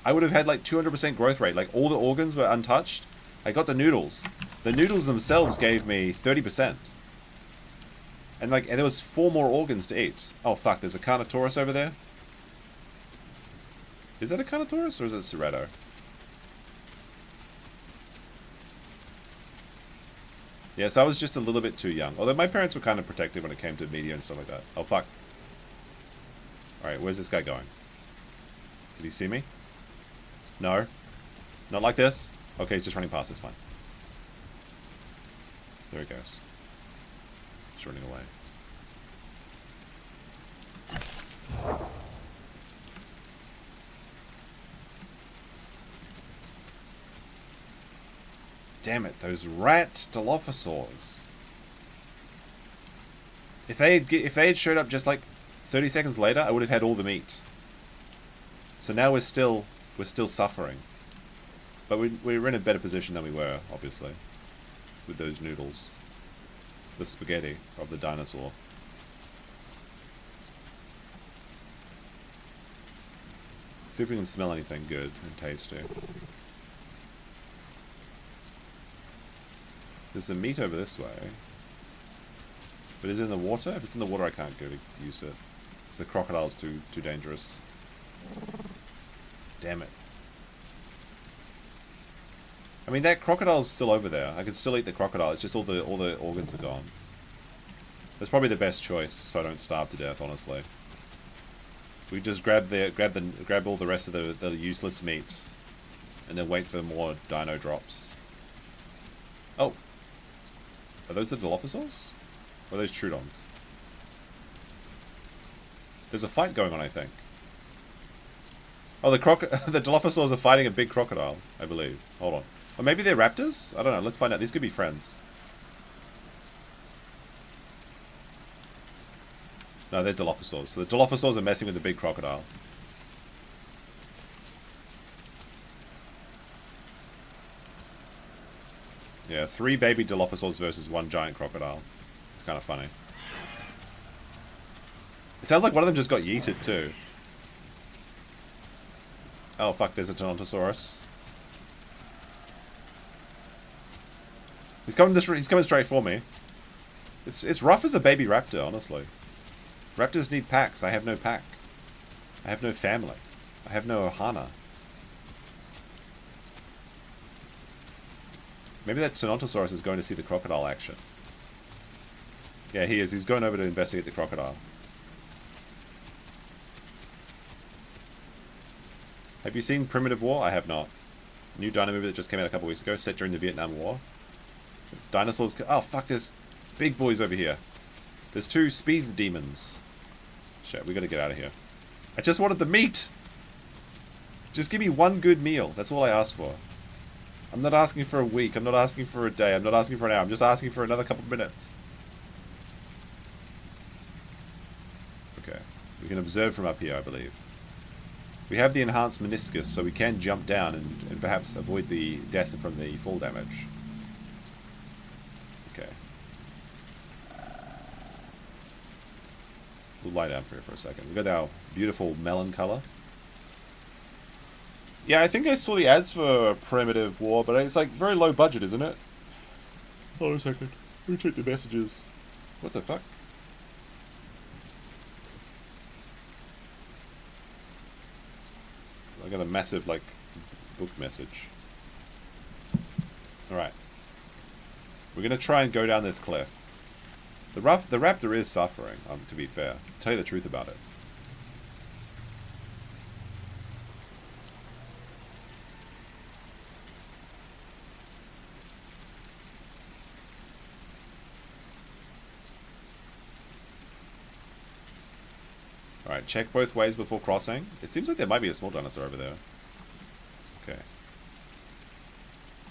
I would have had like 200% growth rate. Like, all the organs were untouched. I got the noodles. The noodles themselves gave me 30%. And there was 4 more organs to eat. Oh fuck, there's a Carnotaurus over there. Is that a Carnotaurus or is it Ceras? Yeah, so I was just a little bit too young. Although my parents were kind of protective when it came to media and stuff like that. Oh fuck. Alright, where's this guy going? Did he see me? No? Not like this? Okay, he's just running past, it's fine. There he goes. He's running away. Damn it, those rat Dilophosaurs. If they had showed up just like 30 seconds later, I would have had all the meat. So now we're still suffering. But we're in a better position than we were, obviously. With those noodles. The spaghetti of the dinosaur. See if we can smell anything good and tasty. There's some meat over this way. But is it in the water? If it's in the water, I can't go to use it. It's the crocodile's too dangerous. Damn it. I mean, that crocodile's still over there. I could still eat the crocodile. It's just all the organs are gone. That's probably the best choice, so I don't starve to death. Honestly, we just grab all the rest of the useless meat, and then wait for more dino drops. Oh, are those the Dilophosaurs? Or are those Troodons? There's a fight going on, I think. Oh, the Dilophosaurs are fighting a big crocodile, I believe. Hold on. Or maybe they're raptors? I don't know. Let's find out. These could be friends. No, they're Dilophosaurs. So the Dilophosaurs are messing with the big crocodile. Yeah, 3 baby Dilophosaurs versus 1 giant crocodile. It's kind of funny. It sounds like one of them just got yeeted too. Oh fuck, there's a Dinosaurus. He's coming straight for me. It's rough as a baby raptor, honestly. Raptors need packs. I have no pack. I have no family. I have no ohana. Maybe that Tyrannosaurus is going to see the crocodile action. Yeah, he is. He's going over to investigate the crocodile. Have you seen Primitive War? I have not. New dino movie that just came out a couple weeks ago, set during the Vietnam War. Dinosaurs... Oh, fuck, there's big boys over here. There's 2 speed demons. Shit, we gotta get out of here. I just wanted the meat! Just give me 1 good meal. That's all I asked for. I'm not asking for a week. I'm not asking for a day. I'm not asking for an hour. I'm just asking for another couple of minutes. Okay. We can observe from up here, I believe. We have the enhanced meniscus, so we can jump down and perhaps avoid the death from the fall damage. Okay. We'll lie down for a second. We've got our beautiful melon color. Yeah, I think I saw the ads for Primitive War, but it's like very low budget, isn't it? Hold on a second. Let me check the messages. What the fuck? I got a massive, like, book message. Alright. We're gonna try and go down this cliff. The Raptor is suffering, to be fair. I'll tell you the truth about it. Alright, check both ways before crossing. It seems like there might be a small dinosaur over there. Okay.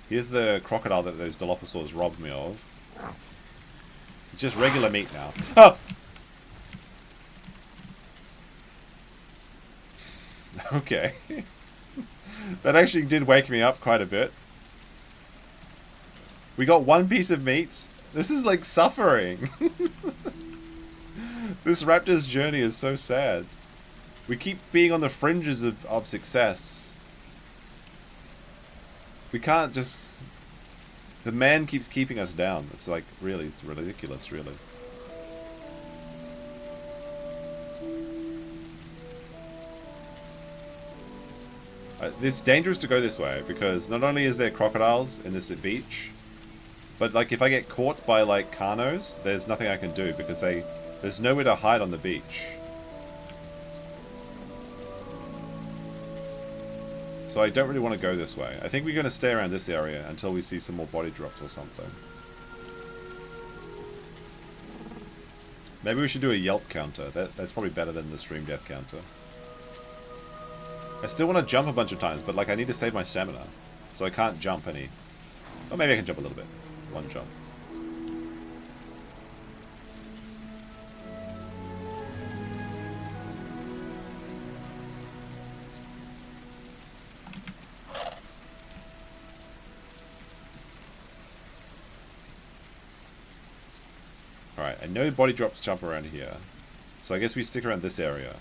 Here's the crocodile that those Dilophosaurs robbed me of. It's just regular meat now. Oh! Okay. That actually did wake me up quite a bit. We got one piece of meat. This is like suffering. This raptor's journey is so sad. We keep being on the fringes of success. We can't just... The man keeps keeping us down. It's like, really, it's ridiculous, really. It's dangerous to go this way, because not only is there crocodiles in this beach, but like if I get caught by like Carnos, there's nothing I can do, because there's nowhere to hide on the beach. So I don't really want to go this way. I think we're going to stay around this area until we see some more body drops or something. Maybe we should do a Yelp counter. That's probably better than the stream death counter. I still want to jump a bunch of times, but like I need to save my stamina. So I can't jump any. Oh, maybe I can jump a little bit. One jump. Alright, I know body drops jump around here. So I guess we stick around this area.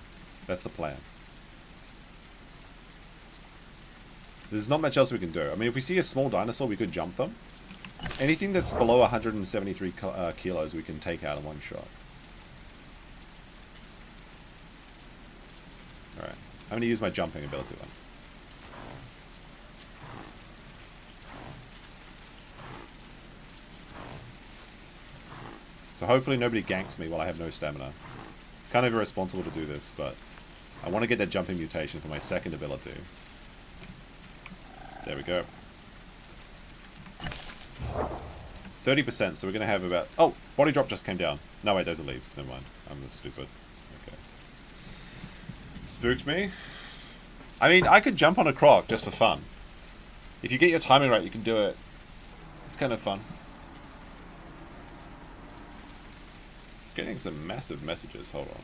That's the plan. There's not much else we can do. I mean, if we see a small dinosaur, we could jump them. Anything that's below 173 kilos, we can take out in one shot. Alright, I'm going to use my jumping ability then. So hopefully nobody ganks me while I have no stamina. It's kind of irresponsible to do this, but I want to get that jumping mutation for my second ability. There we go. 30%, so we're going to have about... Oh! Body drop just came down. No, wait, those are leaves. Never mind. I'm stupid. Okay. Spooked me. I mean, I could jump on a croc just for fun. If you get your timing right, you can do it. It's kind of fun. Getting some massive messages. Hold on.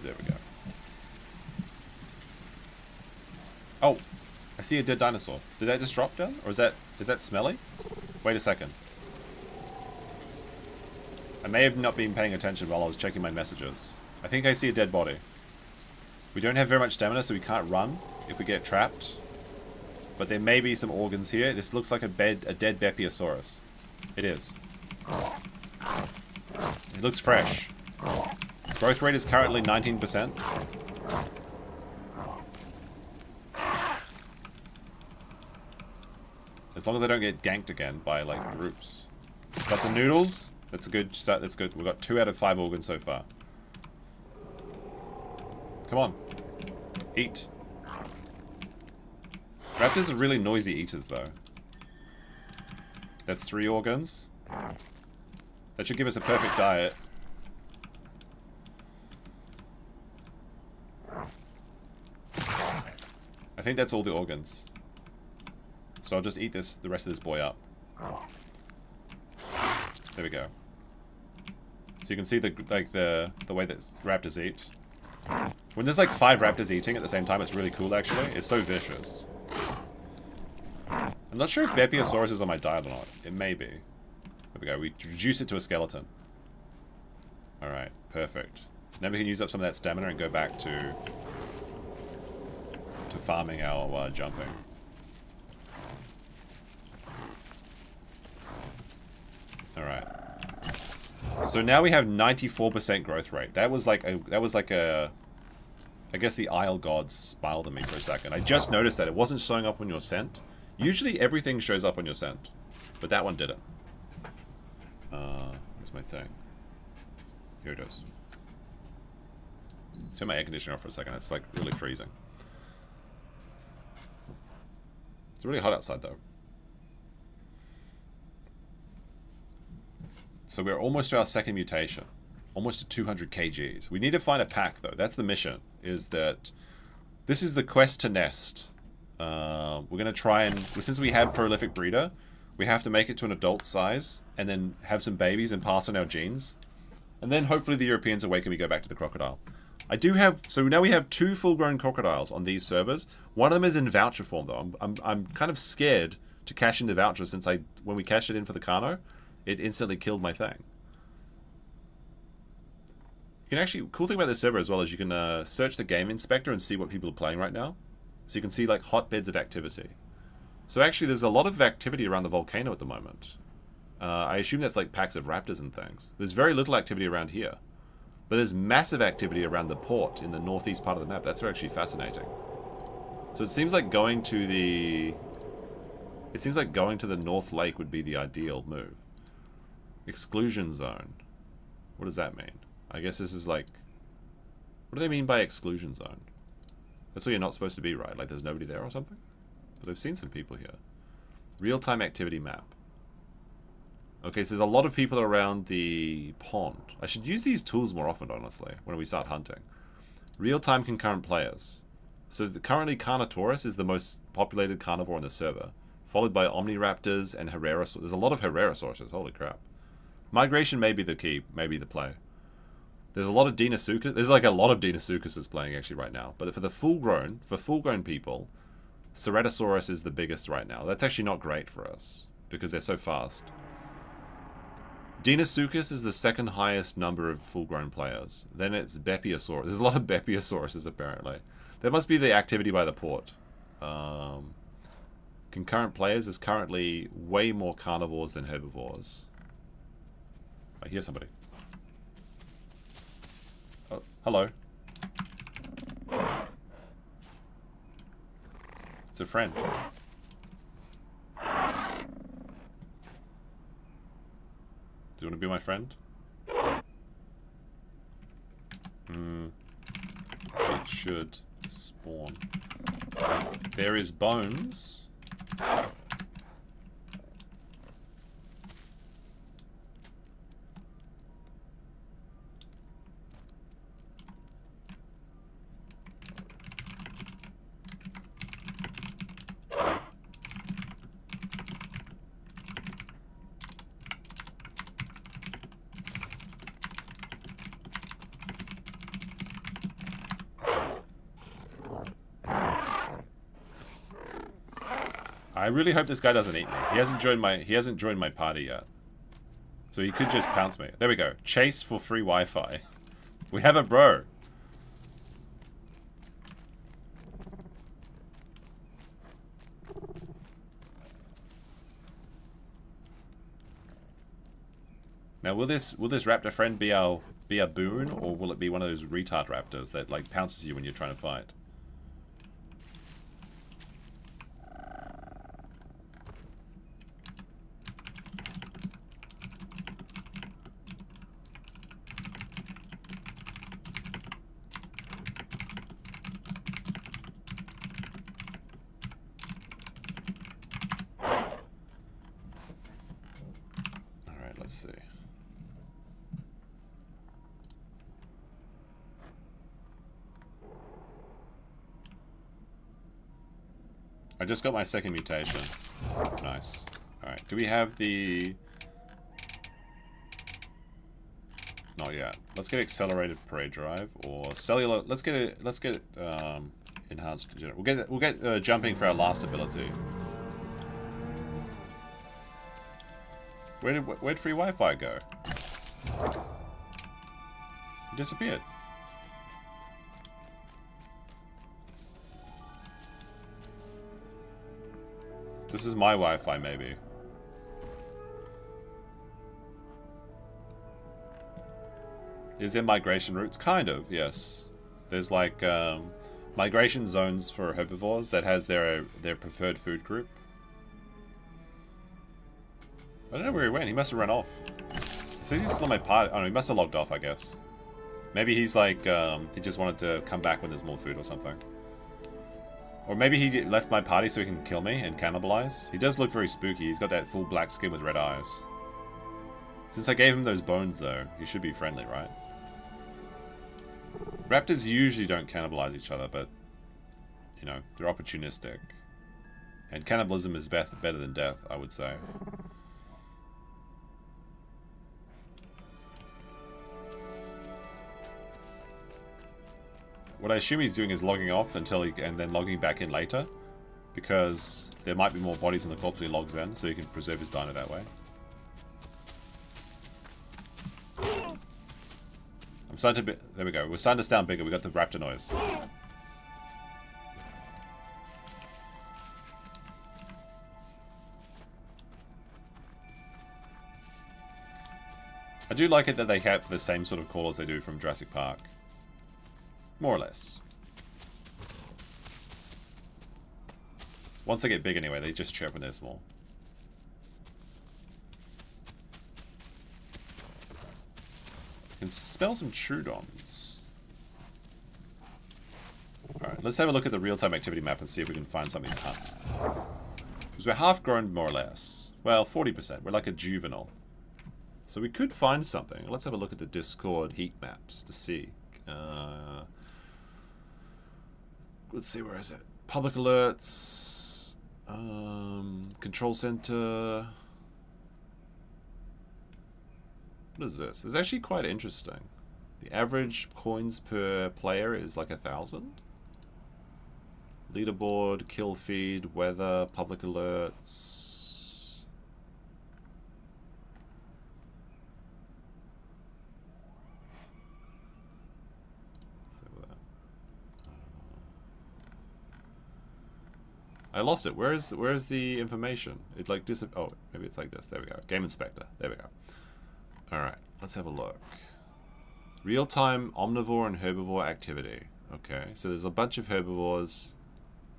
There we go. Oh, I see a dead dinosaur. Did that just drop down? Or is that smelly? Wait a second. I may have not been paying attention while I was checking my messages. I think I see a dead body. We don't have very much stamina, so we can't run if we get trapped. But there may be some organs here. This looks like a dead Bepiosaurus. It is. It looks fresh. Growth rate is currently 19%. As long as I don't get ganked again by, like, groups. Got the noodles. That's a good start. That's good. We've got 2 out of 5 organs so far. Come on. Eat. Raptors are really noisy eaters, though. That's 3 organs. That should give us a perfect diet. think that's all the organs. So I'll just eat the rest of this boy up. There we go. So you can see the way that raptors eat. When there's like 5 raptors eating at the same time, it's really cool actually. It's so vicious. I'm not sure if Bepiosaurus is on my diet or not. It may be. There we go. We reduce it to a skeleton. Alright, perfect. Now we can use up some of that stamina and go back to farming our jumping. Alright. So now we have 94% growth rate. That was like a I guess the Isle gods smiled at me for a second. I just noticed that it wasn't showing up on your scent. Usually everything shows up on your scent, but that one didn't. Where's my thing? Here it is. Turn my air conditioner off for a second. It's like really freezing. It's really hot outside though. So we're almost to our second mutation. Almost to 200 kgs. We need to find a pack though. That's the mission. Is that this is the quest to nest. We're going to try and, since we have prolific breeder, we have to make it to an adult size and then have some babies and pass on our genes. And then hopefully the Europeans awake and we go back to the crocodile. I do have, so now we have 2 full-grown crocodiles on these servers. One of them is in voucher form though. I'm kind of scared to cash in the voucher since when we cashed it in for the Carno, it instantly killed my thing. You can actually, cool thing about this server as well is you can search the game inspector and see what people are playing right now. So you can see like hotbeds of activity. So actually there's a lot of activity around the volcano at the moment. I assume that's like packs of raptors and things. There's very little activity around here. But there's massive activity around the port in the northeast part of the map. That's actually fascinating. So it seems like going to the North Lake would be the ideal move. Exclusion zone. What does that mean? I guess this is like... What do they mean by exclusion zone? That's where you're not supposed to be, right? Like there's nobody there or something? But I've seen some people here. Real-time activity map. Okay, so there's a lot of people around the pond. I should use these tools more often, honestly, when we start hunting. Real-time concurrent players. So currently Carnotaurus is the most populated carnivore on the server, followed by Omniraptors and Herrerasaurus. There's a lot of Herrerasauruses, holy crap. Migration may be the key, maybe the play. There's a lot of Dinosuchus. There's like a lot of Dinosuchuses playing actually right now. But for the full-grown people, Ceratosaurus is the biggest right now. That's actually not great for us because they're so fast. Dinosuchus is the second highest number of full-grown players. Then it's Bepiosaurus. There's a lot of Bepiosauruses apparently. That must be the activity by the port. Concurrent players is currently way more carnivores than herbivores. I hear somebody. Oh, hello. It's a friend. Do you want to be my friend? It should spawn. There is bones. I really hope this guy doesn't eat me. He hasn't joined my party yet. So he could just pounce me. There we go. Chase for free Wi-Fi. We have a bro. Now will this raptor friend be a boon, or will it be one of those retard raptors that like pounces you when you're trying to fight? Let's see. I just got my second mutation. Nice. Alright, do we have the... Not yet. Let's get accelerated parade drive or cellular. Let's get it enhanced. We'll get jumping for our last ability. Where'd free Wi-Fi go? It disappeared. This is my Wi-Fi, maybe. Is there migration routes? Kind of, yes. There's like migration zones for herbivores that has their preferred food group. I don't know where he went. He must have run off. It says he's still in my party. Oh no, he must have logged off, I guess. Maybe he's like, he just wanted to come back when there's more food or something. Or maybe he left my party so he can kill me and cannibalize. He does look very spooky. He's got that full black skin with red eyes. Since I gave him those bones, though, he should be friendly, right? Raptors usually don't cannibalize each other, but, you know, they're opportunistic. And cannibalism is better than death, I would say. What I assume he's doing is logging off and then logging back in later, because there might be more bodies in the corpse when he logs in, so he can preserve his dino that way. I'm starting to there we go. We're starting to sound bigger. We got the raptor noise. I do like it that they have the same sort of call as they do from Jurassic Park. More or less. Once they get big anyway, they just chirp when they're small. Can smell some Trudons. Alright, let's have a look at the real-time activity map and see if we can find something to hunt. Because we're half-grown, more or less. Well, 40%. We're like a juvenile. So we could find something. Let's have a look at the Discord heat maps to see. Let's see, where is it? Public alerts. Control center. What is this? It's actually quite interesting. The average coins per player is like 1,000. Leaderboard, kill feed, weather, public alerts. I lost it. Where is the information? It like oh, maybe it's like this. There we go. Game Inspector. There we go. Alright, let's have a look. Real-time omnivore and herbivore activity. Okay, so there's a bunch of herbivores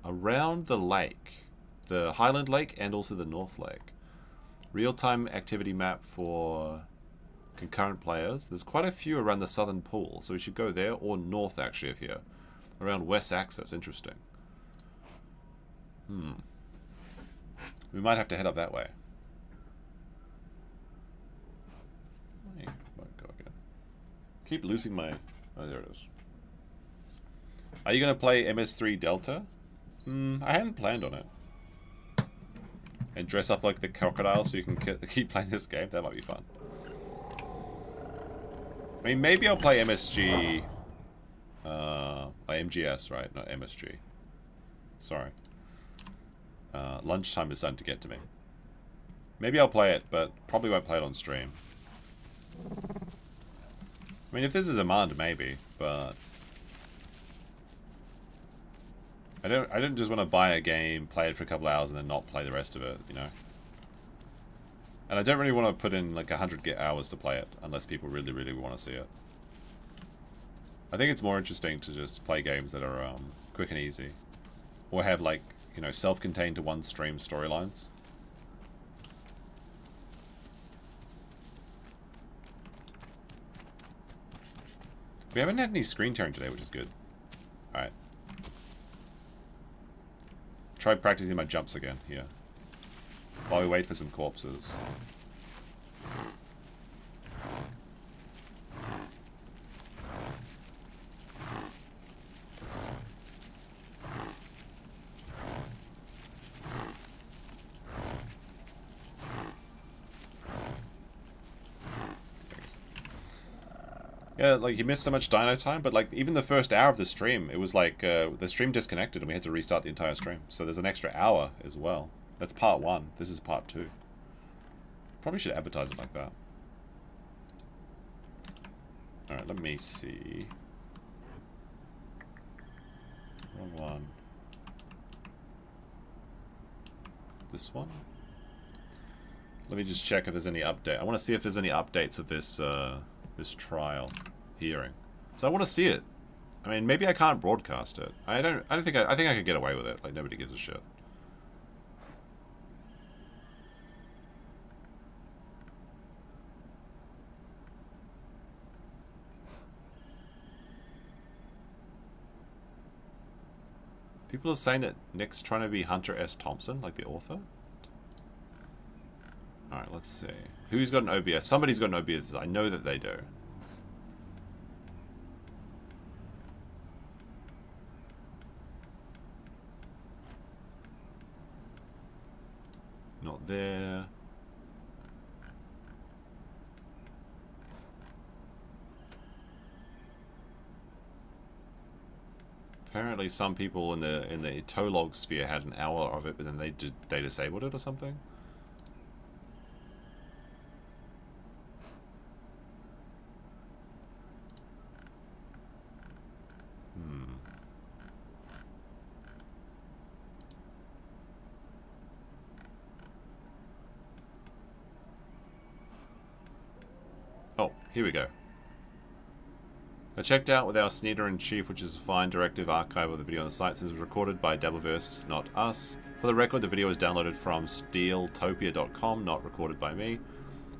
around the lake. The Highland Lake and also the North Lake. Real-time activity map for concurrent players. There's quite a few around the southern pool, so we should go there, or north actually of here. Around West Axis. Interesting. We might have to head up that way. Keep losing my... Oh, there it is. Are you going to play MS3 Delta? I hadn't planned on it. And dress up like the crocodile so you can keep playing this game? That might be fun. I mean, maybe I'll play MSG... MGS, right? Not MSG. Sorry. Lunchtime is starting to get to me. Maybe I'll play it, but probably won't play it on stream. I mean, if there's a demand, maybe, but I don't just want to buy a game, play it for a couple hours, and then not play the rest of it, you know. And I don't really want to put in like 100 hours to play it, unless people really, really want to see it. I think it's more interesting to just play games that are quick and easy, or have like, you know, self-contained to one stream storylines. We haven't had any screen tearing today, which is good. Alright. Try practicing my jumps again here. While we wait for some corpses. Yeah, like, you missed so much dino time, but, like, even the first hour of the stream, it was like, the stream disconnected and we had to restart the entire stream. So there's an extra hour as well. That's part 1. This is part 2. Probably should advertise it like that. Alright, let me see. Wrong one. This one? Let me just check if there's any update. I want to see if there's any updates of this this trial hearing. So I want to see it. I mean, maybe I can't broadcast it. I think I could get away with it. Like, nobody gives a shit. People are saying that Nick's trying to be Hunter S. Thompson, like the author. Alright, let's see. Who's got an OBS? Somebody's got an OBS. I know that they do. Not there. Apparently some people in the Tolog sphere had an hour of it, but then they disabled it or something. Oh, here we go. I checked out with our Sneeder-in-Chief, which is a fine directive archive of the video on the site. Says it was recorded by Doubleverse, not us. For the record, the video was downloaded from steeltopia.com, not recorded by me.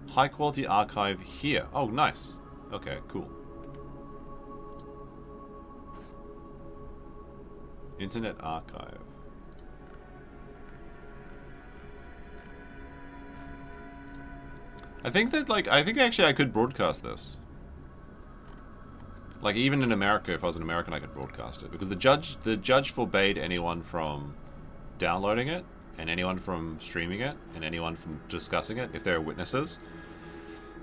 High quality archive here. Oh, nice. Okay, cool. Internet archive. I think that, like, I think actually I could broadcast this. Like, even in America, if I was an American, I could broadcast it. Because the judge forbade anyone from downloading it, and anyone from streaming it, and anyone from discussing it, if there are witnesses.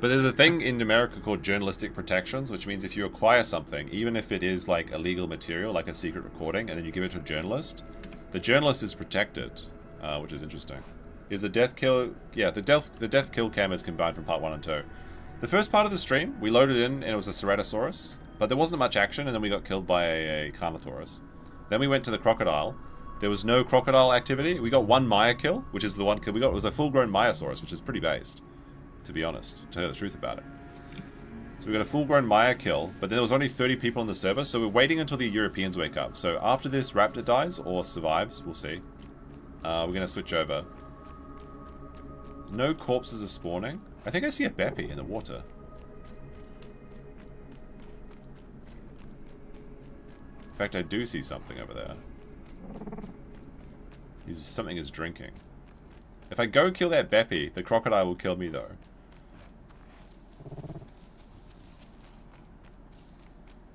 But there's a thing in America called journalistic protections, which means if you acquire something, even if it is, like, illegal material, like a secret recording, and then you give it to a journalist, the journalist is protected, which is interesting. Is the death kill... Yeah, the death kill cam is combined from part 1 and 2. The first part of the stream, we loaded in, and it was a Ceratosaurus. But there wasn't much action, and then we got killed by a Carnotaurus. Then we went to the crocodile. There was no crocodile activity. We got one Maya kill, which is the one kill we got. It was a full-grown Mayasaurus, which is pretty based, to be honest, to tell you the truth about it. So we got a full-grown Maya kill, but then there was only 30 people on the server, so we're waiting until the Europeans wake up. So after this Raptor dies, or survives, we'll see. We're going to switch over. No corpses are spawning. I think I see a Beppy in the water. In fact, I do see something over there. Something is drinking. If I go kill that Beppy, the crocodile will kill me though.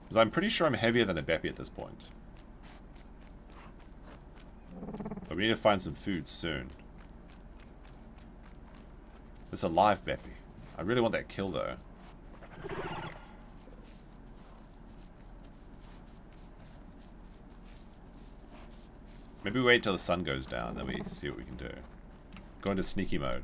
Because I'm pretty sure I'm heavier than a Beppy at this point. But we need to find some food soon. It's a live Beppy. I really want that kill though. Maybe we wait till the sun goes down, then we see what we can do. Go into sneaky mode.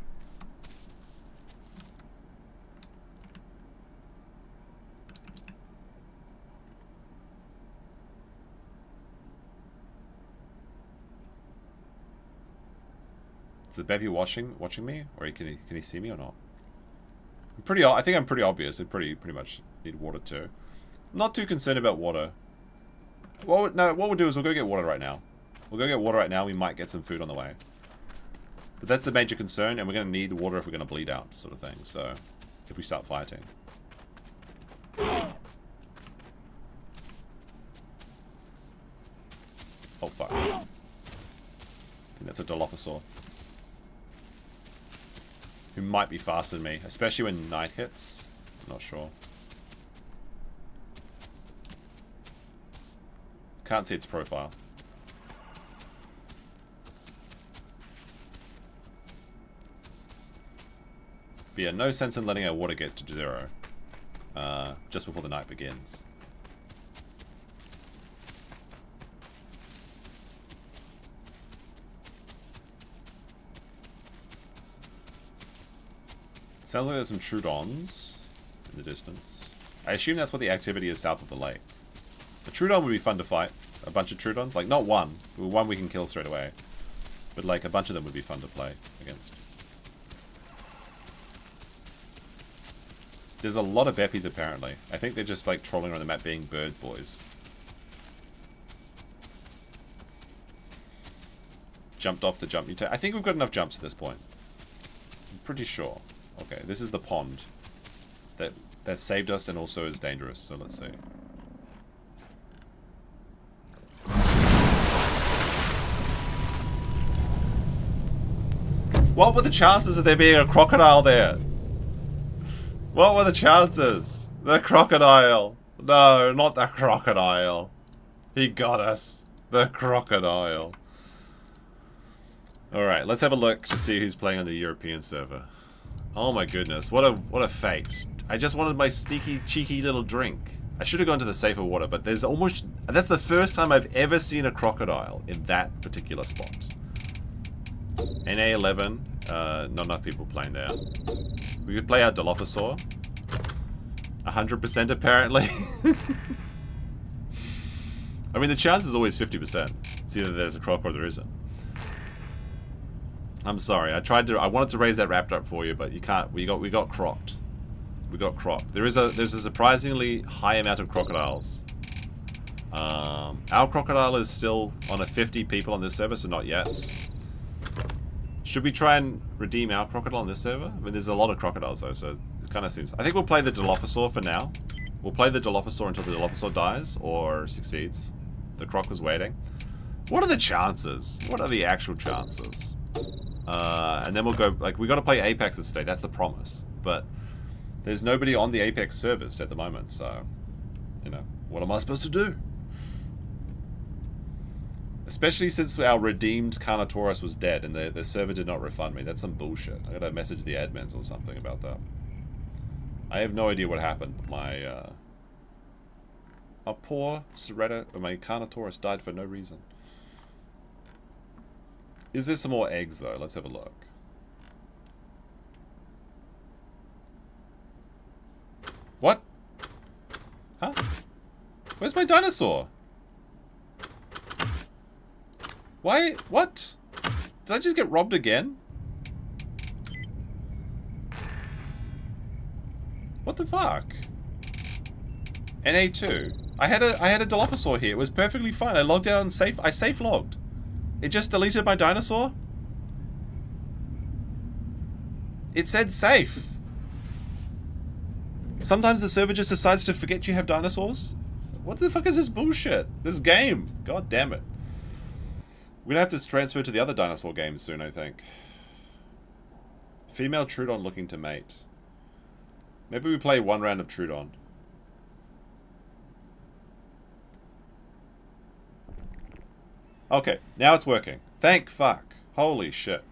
Is the Beppy watching me, or can he see me or not? I think I'm pretty obvious. I pretty much need water too. I'm not too concerned about water. What we'll do is we'll go get water right now. We'll go get water right now. We might get some food on the way. But that's the major concern, and we're going to need the water if we're going to bleed out, sort of thing. So, if we start fighting. Oh, fuck. I think that's a Dilophosaur. Who might be faster than me, especially when night hits. I'm not sure. Can't see its profile. But yeah, no sense in letting our water get to 0. just before the night begins. Sounds like there's some Troodons in the distance. I assume that's what the activity is south of the lake. A Troodon would be fun to fight. A bunch of Troodons. Like, not one. One we can kill straight away. But, like, a bunch of them would be fun to play against. There's a lot of Beppies, apparently. I think they're just, like, trolling around the map being bird boys. Jumped off the jump. I think we've got enough jumps at this point. I'm pretty sure. Okay, this is the pond that saved us and also is dangerous, so let's see. What were the chances of there being a crocodile there? What were the chances? The crocodile. No, not the crocodile. He got us. The crocodile. Alright, let's have a look to see who's playing on the European server. Oh my goodness, what a fate. I just wanted my sneaky, cheeky little drink. I should have gone to the safer water, but that's the first time I've ever seen a crocodile in that particular spot. NA11, not enough people playing there. We could play our Dilophosaur. 100% apparently. I mean, the chance is always 50%. It's either there's a croc or there isn't. I'm sorry. I wanted to raise that Raptor up for you, but you can't. We got crocked. We got crocked. There's a surprisingly high amount of crocodiles. Our crocodile is still on a 50 people on this server, so not yet. Should we try and redeem our crocodile on this server? I mean, there's a lot of crocodiles though, so it kind of seems. I think we'll play the Dilophosaur for now. We'll play the Dilophosaur until the Dilophosaur dies or succeeds. The croc was waiting. What are the chances? What are the actual chances? And then we'll go, like, we got to play Apexes today, that's the promise. But there's nobody on the Apex servers at the moment, so, you know, what am I supposed to do? Especially since our redeemed Carnotaurus was dead and the server did not refund me. That's some bullshit. I gotta message the admins or something about that. I have no idea what happened. My poor my Carnotaurus died for no reason. Is there some more eggs, though? Let's have a look. What? Huh? Where's my dinosaur? Why? What? Did I just get robbed again? What the fuck? NA2. I had a Dilophosaur here. It was perfectly fine. I logged out and I safe logged. It just deleted my dinosaur? It said safe. Sometimes the server just decides to forget you have dinosaurs. What the fuck is this bullshit? This game. God damn it. We're gonna have to transfer to the other dinosaur games soon, I think. Female Troodon looking to mate. Maybe we play one round of Troodon. Okay, now it's working. Thank fuck. Holy shit.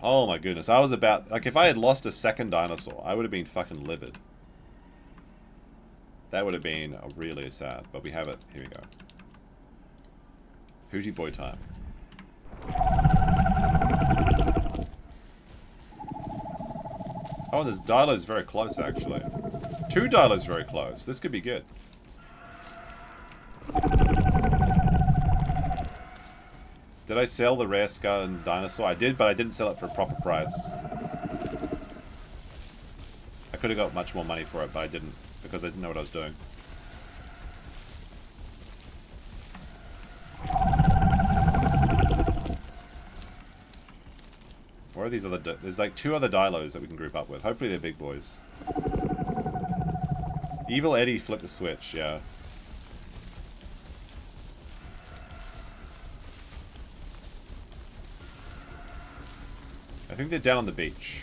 Oh my goodness. I was about... Like, if I had lost a second dinosaur, I would have been fucking livid. That would have been really sad. But we have it. Here we go. Hootie boy time. Oh, there's Dilos very close, actually. 2 Dilos very close. This could be good. Did I sell the rare skull and dinosaur? I did, but I didn't sell it for a proper price. I could have got much more money for it, but I didn't, because I didn't know what I was doing. Where are these other... There's like 2 other Dilos that we can group up with. Hopefully they're big boys. Evil Eddie flipped the switch, yeah. I think they're down on the beach.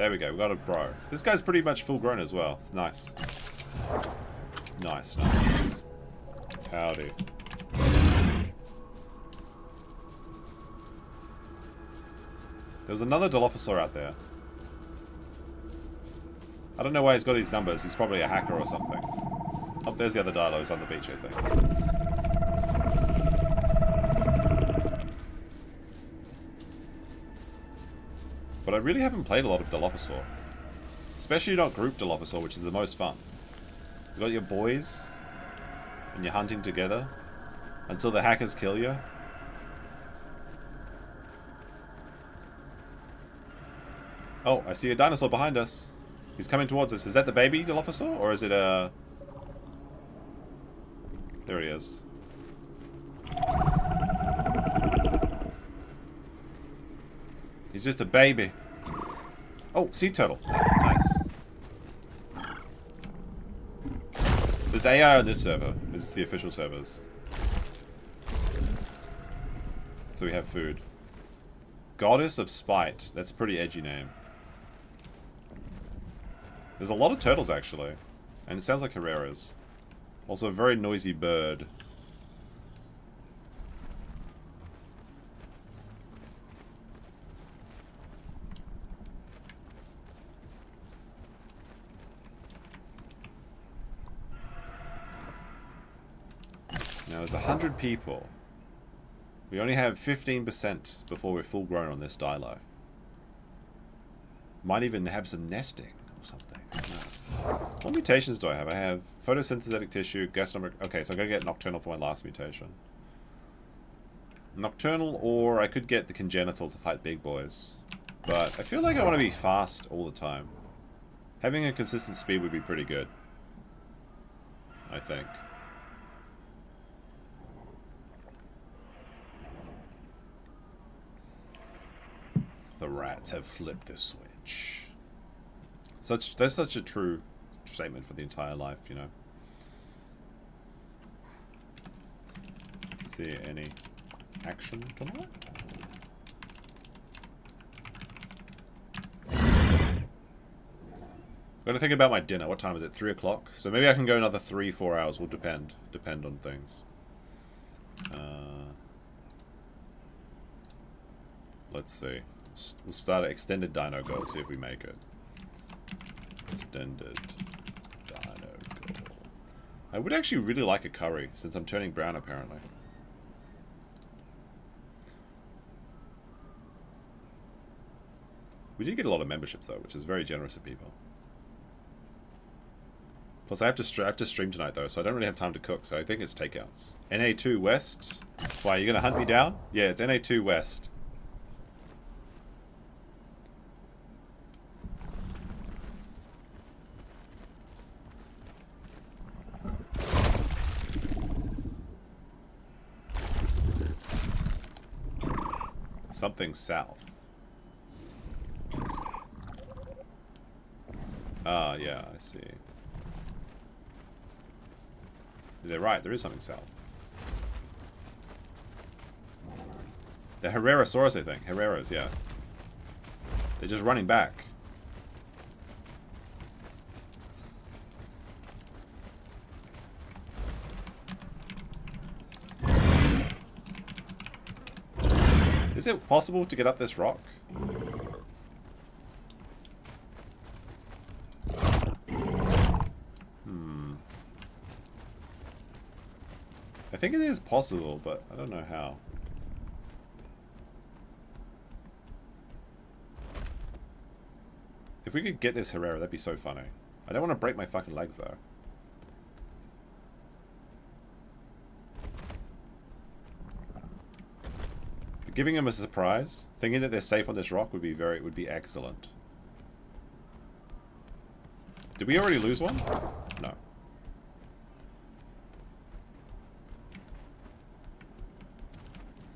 There we go. We got a bro. This guy's pretty much full grown as well. It's nice. Nice, nice, nice. Howdy. There was another Dilophosaur out there. I don't know why he's got these numbers. He's probably a hacker or something. Oh, there's the other Dilos on the beach, I think. But I really haven't played a lot of Dilophosaur. Especially not group Dilophosaur, which is the most fun. You got your boys, and you're hunting together until the hackers kill you. Oh, I see a dinosaur behind us. He's coming towards us. Is that the baby Dilophosaur? Or is it a... There he is. He's just a baby. Oh, sea turtle. Nice. There's AI on this server. This is the official servers. So we have food. Goddess of Spite. That's a pretty edgy name. There's a lot of turtles, actually. And it sounds like Herrera's. Also a very noisy bird. Now there's 100 people. We only have 15% before we're full grown on this Dilo. Might even have some nesting or something. What mutations do I have? I have photosynthetic tissue, gastronomic... Okay, so I'm going to get nocturnal for my last mutation. Nocturnal, or I could get the congenital to fight big boys. But I feel like I want to be fast all the time. Having a consistent speed would be pretty good. I think. The rats have flipped the switch. That's such a true statement for the entire life, you know. See any action tonight? Got to think about my dinner. What time is it? 3 o'clock. So maybe I can go another 3-4 hours. Will depend on things. Let's see. We'll start an extended dino goal. See if we make it. Extended dino goal. I would actually really like a curry since I'm turning brown apparently. We did get a lot of memberships though, which is very generous of people. Plus I have to stream tonight though, so I don't really have time to cook, so I think it's takeouts. NA2 West? Why, you're gonna hunt me down? Yeah, it's NA2 West. Something south. Ah, yeah, I see. They're right, there is something south. The Herrerasaurus, I think. Herreras, yeah. They're just running back. Is it possible to get up this rock? I think it is possible, but I don't know how. If we could get this Herrera, that'd be so funny. I don't want to break my fucking legs, though. Giving them a surprise, thinking that they're safe on this rock would be excellent. Did we already lose one? No.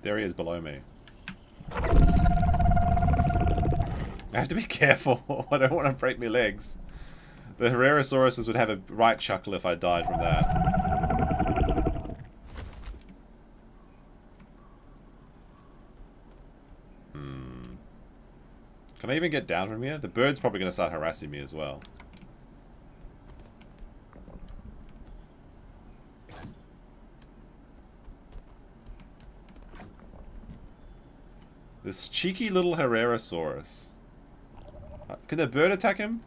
There he is below me. I have to be careful. I don't want to break my legs. The Herrerasauruses would have a right chuckle if I died from that. Can I even get down from here? The bird's probably going to start harassing me as well. This cheeky little Herrerasaurus. Can the bird attack him?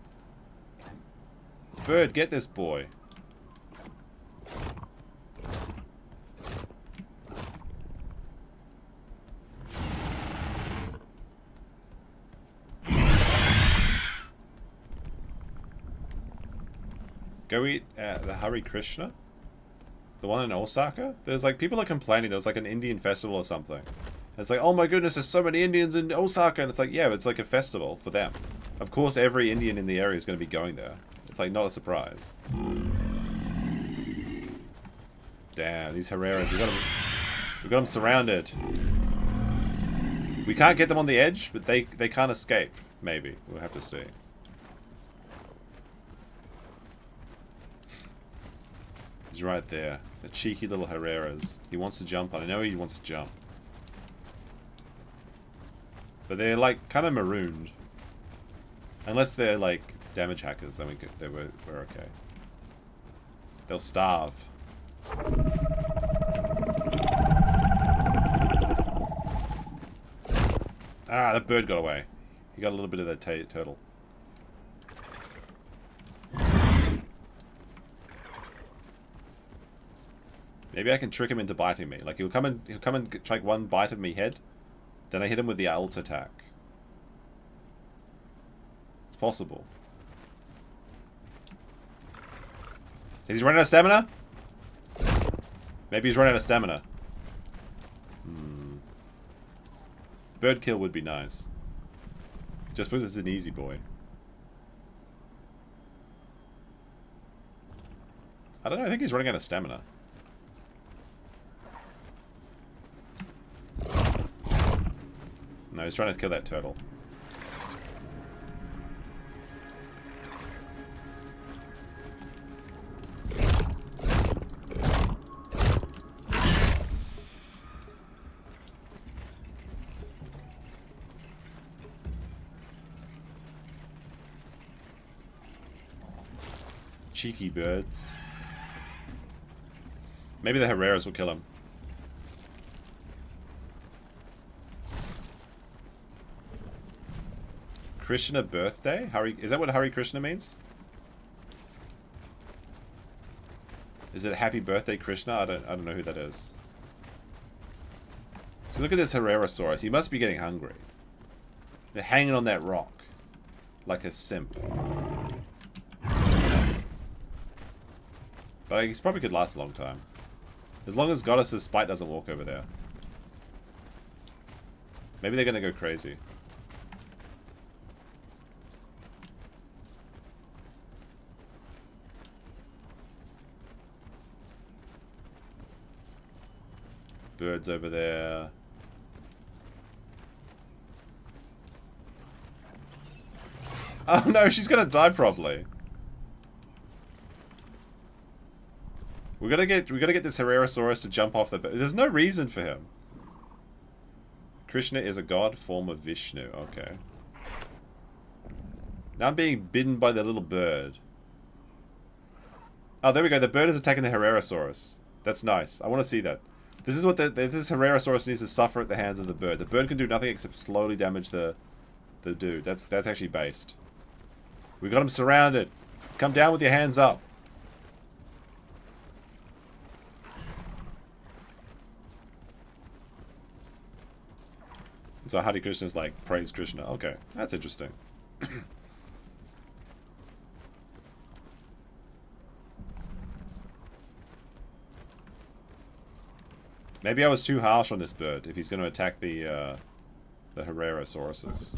Bird, get this boy. Go eat the Hare Krishna? The one in Osaka? There's like, people are complaining there was like an Indian festival or something. And it's like, oh my goodness, there's so many Indians in Osaka. And it's like, yeah, it's like a festival for them. Of course, every Indian in the area is going to be going there. It's like not a surprise. Damn, these Herreras, we got them surrounded. We can't get them on the edge, but they can't escape. Maybe. We'll have to see. He's right there. The cheeky little Herreras. He wants to jump on. I know he wants to jump. But they're like kind of marooned. Unless they're like damage hackers, then we're okay. They'll starve. Ah, that bird got away. He got a little bit of that turtle. Maybe I can trick him into biting me. Like he'll come and take one bite of me head, then I hit him with the ult attack. It's possible. Is he running out of stamina? Maybe he's running out of stamina. Bird kill would be nice. Just because it's an easy boy. I don't know, I think he's running out of stamina. No, he's trying to kill that turtle. Cheeky birds. Maybe the Herreras will kill him. Krishna birthday? Is that what Hare Krishna means? Is it happy birthday Krishna? I don't know who that is. So look at this Herrerasaurus. He must be getting hungry. They're hanging on that rock. Like a simp. But he's probably could last a long time. As long as Goddess's Spite doesn't walk over there. Maybe they're gonna go crazy. Birds over there. Oh no, she's gonna die probably. We gotta get this Herrerasaurus to jump off the boat. There's no reason for him. Krishna is a god, form of Vishnu. Okay. Now I'm being bitten by the little bird. Oh, there we go. The bird is attacking the Herrerasaurus. That's nice. I want to see that. This is what this Herrerasaurus needs to suffer at the hands of the bird. The bird can do nothing except slowly damage the dude. That's actually based. We got him surrounded. Come down with your hands up. So Hare Krishna's like, praise Krishna. Okay, that's interesting. Maybe I was too harsh on this bird if he's going to attack the Herrerasauruses.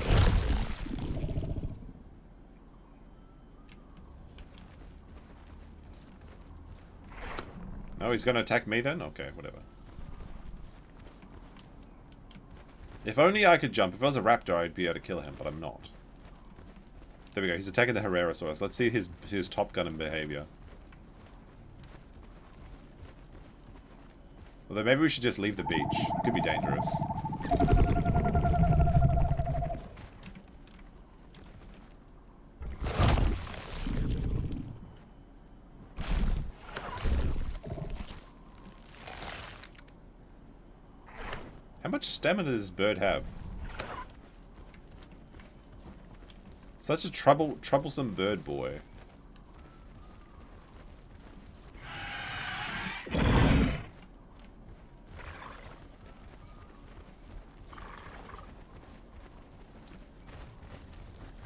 No, he's going to attack me then? Okay, whatever. If only I could jump. If I was a raptor, I'd be able to kill him, but I'm not. There we go. He's attacking the Herrerasaurus. Let's see his Top Gun and behavior. Although maybe we should just leave the beach. It could be dangerous. stamina does this bird have? Such a troublesome bird boy.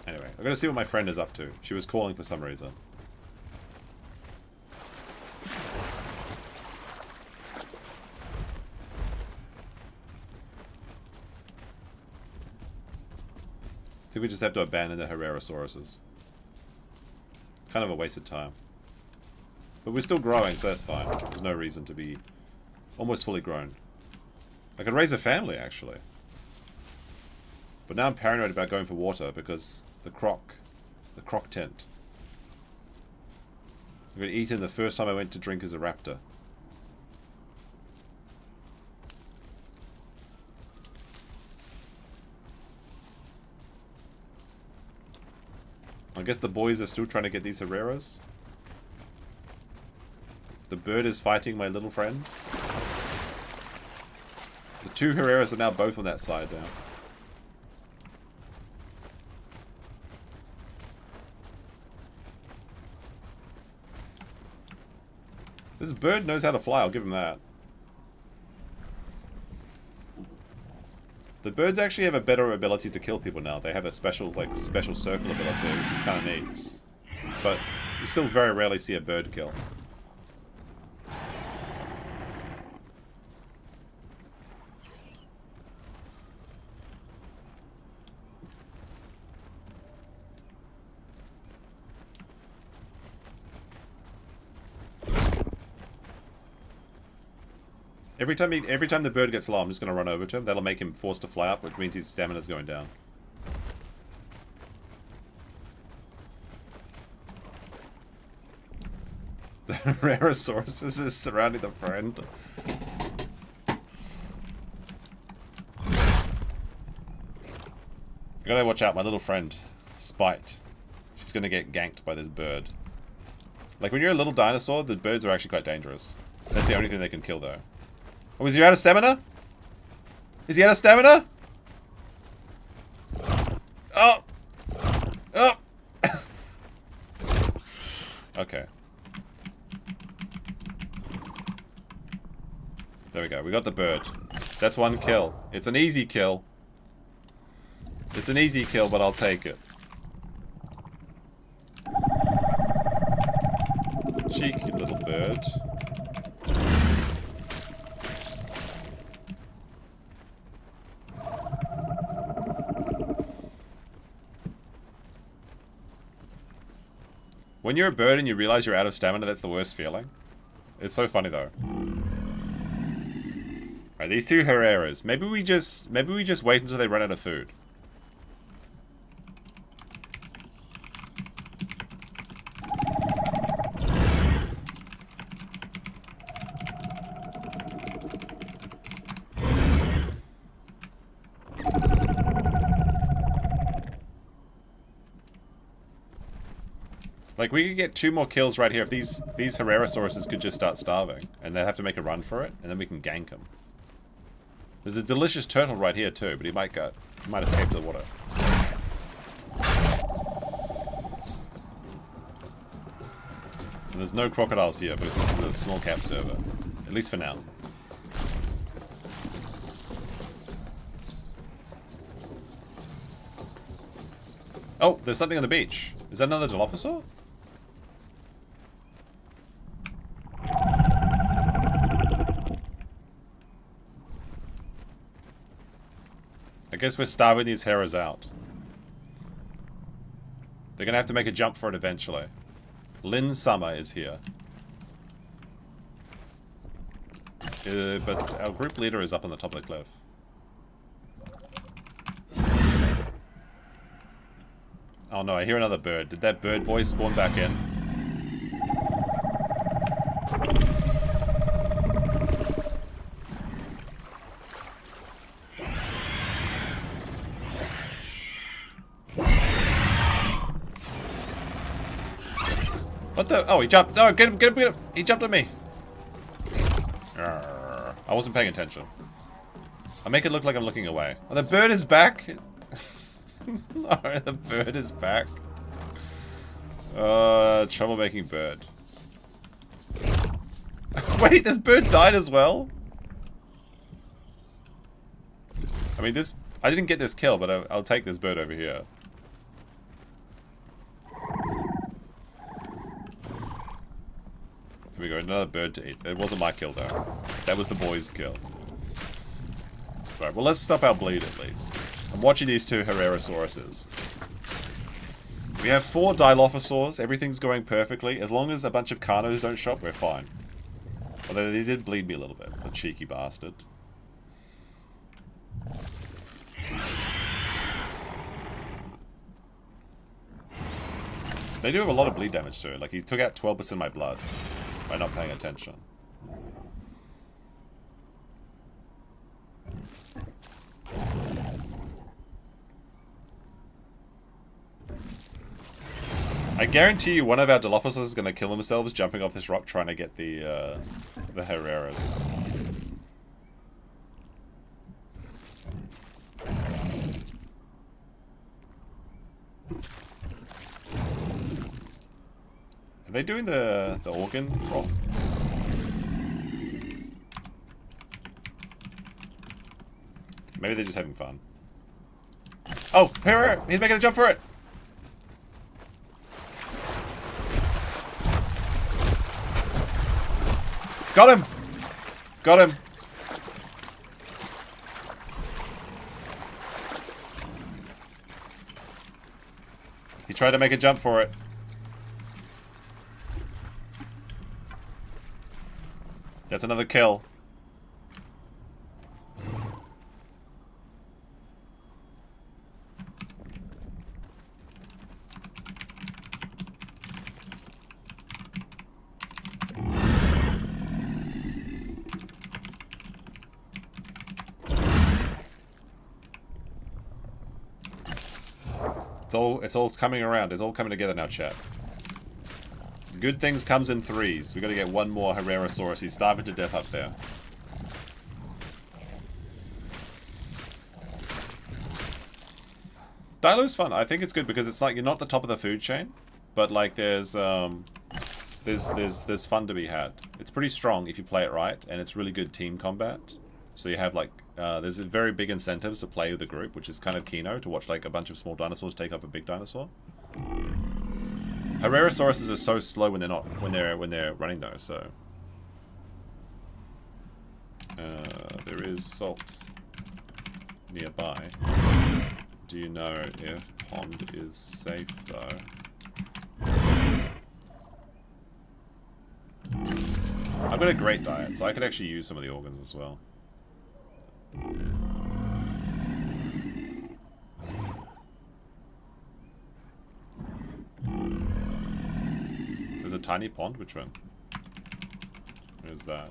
Anyway, I've got to see what my friend is up to. She was calling for some reason. I think we just have to abandon the Hererosauruses. Kind of a waste of time. But we're still growing, so that's fine. There's no reason to be almost fully grown. I could raise a family, actually. But now I'm paranoid about going for water because the croc tent. I got eaten the first time I went to drink as a raptor. I guess the boys are still trying to get these Hereros. The bird is fighting my little friend. The two Hereros are now both on that side now. This bird knows how to fly, I'll give him that. The birds actually have a better ability to kill people now. They have a special circle ability, which is kind of neat. But you still very rarely see a bird kill. Every time the bird gets low, I'm just going to run over to him. That'll make him forced to fly up, which means his stamina's going down. The Hererosauruses is surrounding the friend. I gotta watch out, my little friend. Spite. She's gonna get ganked by this bird. Like, when you're a little dinosaur, the birds are actually quite dangerous. That's the only thing they can kill, though. Oh, is he out of stamina? Is he out of stamina? Oh! Oh! Okay. There we go. We got the bird. That's one kill. It's an easy kill. It's an easy kill, but I'll take it. Cheeky little bird. When you're a bird and you realize you're out of stamina, that's the worst feeling. It's so funny though. Alright, these two Hereros. Maybe we just wait until they run out of food. Like, we could get 2 more kills right here if these Hererosauruses could just start starving. And they'd have to make a run for it, and then we can gank them. There's a delicious turtle right here too, but he might escape to the water. And there's no crocodiles here, because this is a small cap server. At least for now. Oh, there's something on the beach. Is that another Dilophosaur? I guess we're starving these Heras out. They're gonna have to make a jump for it eventually. Lynn Summer is here. But our group leader is up on the top of the cliff. Oh no, I hear another bird. Did that bird boy spawn back in? What the? Oh, he jumped. No, get him, get him, get him. He jumped at me. I wasn't paying attention. I make it look like I'm looking away. Oh, the bird is back. No, the bird is back. Troublemaking bird. Wait, this bird died as well? I mean, this... I didn't get this kill, but I'll take this bird over here. Here we go, another bird to eat. It wasn't my kill, though. That was the boy's kill. Right, well, let's stop our bleed, at least. I'm watching these two Herrerasauruses. We have 4 Dilophosaurs. Everything's going perfectly. As long as a bunch of Carnos don't shop, we're fine. Although they did bleed me a little bit. A cheeky bastard. They do have a lot of bleed damage too. Like, he took out 12% of my blood by not paying attention. I guarantee you one of our Dilophosaurs is going to kill themselves jumping off this rock trying to get the Herreras. Are they doing the organ roll? Maybe they're just having fun. Oh, Herrera! He's making a jump for it! Got him! Got him! He tried to make a jump for it. That's another kill. It's all coming around. It's all coming together now, chat. Good things comes in threes. We got to get one more Herrerasaurus. He's starving to death up there. Dilo's fun. I think it's good because it's like you're not the top of the food chain, but like there's fun to be had. It's pretty strong if you play it right, and it's really good team combat. So you have like there's a very big incentives to play with a group, which is kind of keno to watch like a bunch of small dinosaurs take up a big dinosaur. Herrerasauruses are so slow when they're running though. So there is salt nearby. Do you know if pond is safe though? I've got a great diet, so I could actually use some of the organs as well. There's a tiny pond. Which one? Where's that?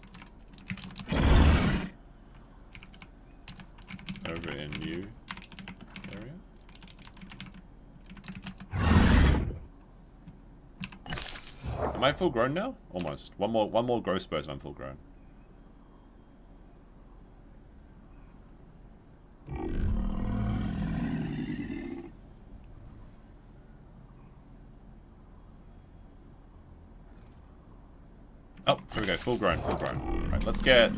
Over in new area. Am I full grown now? Almost. One more growth spurt and I'm full grown. Oh, here we go. Full grown, full grown. Right, let's get...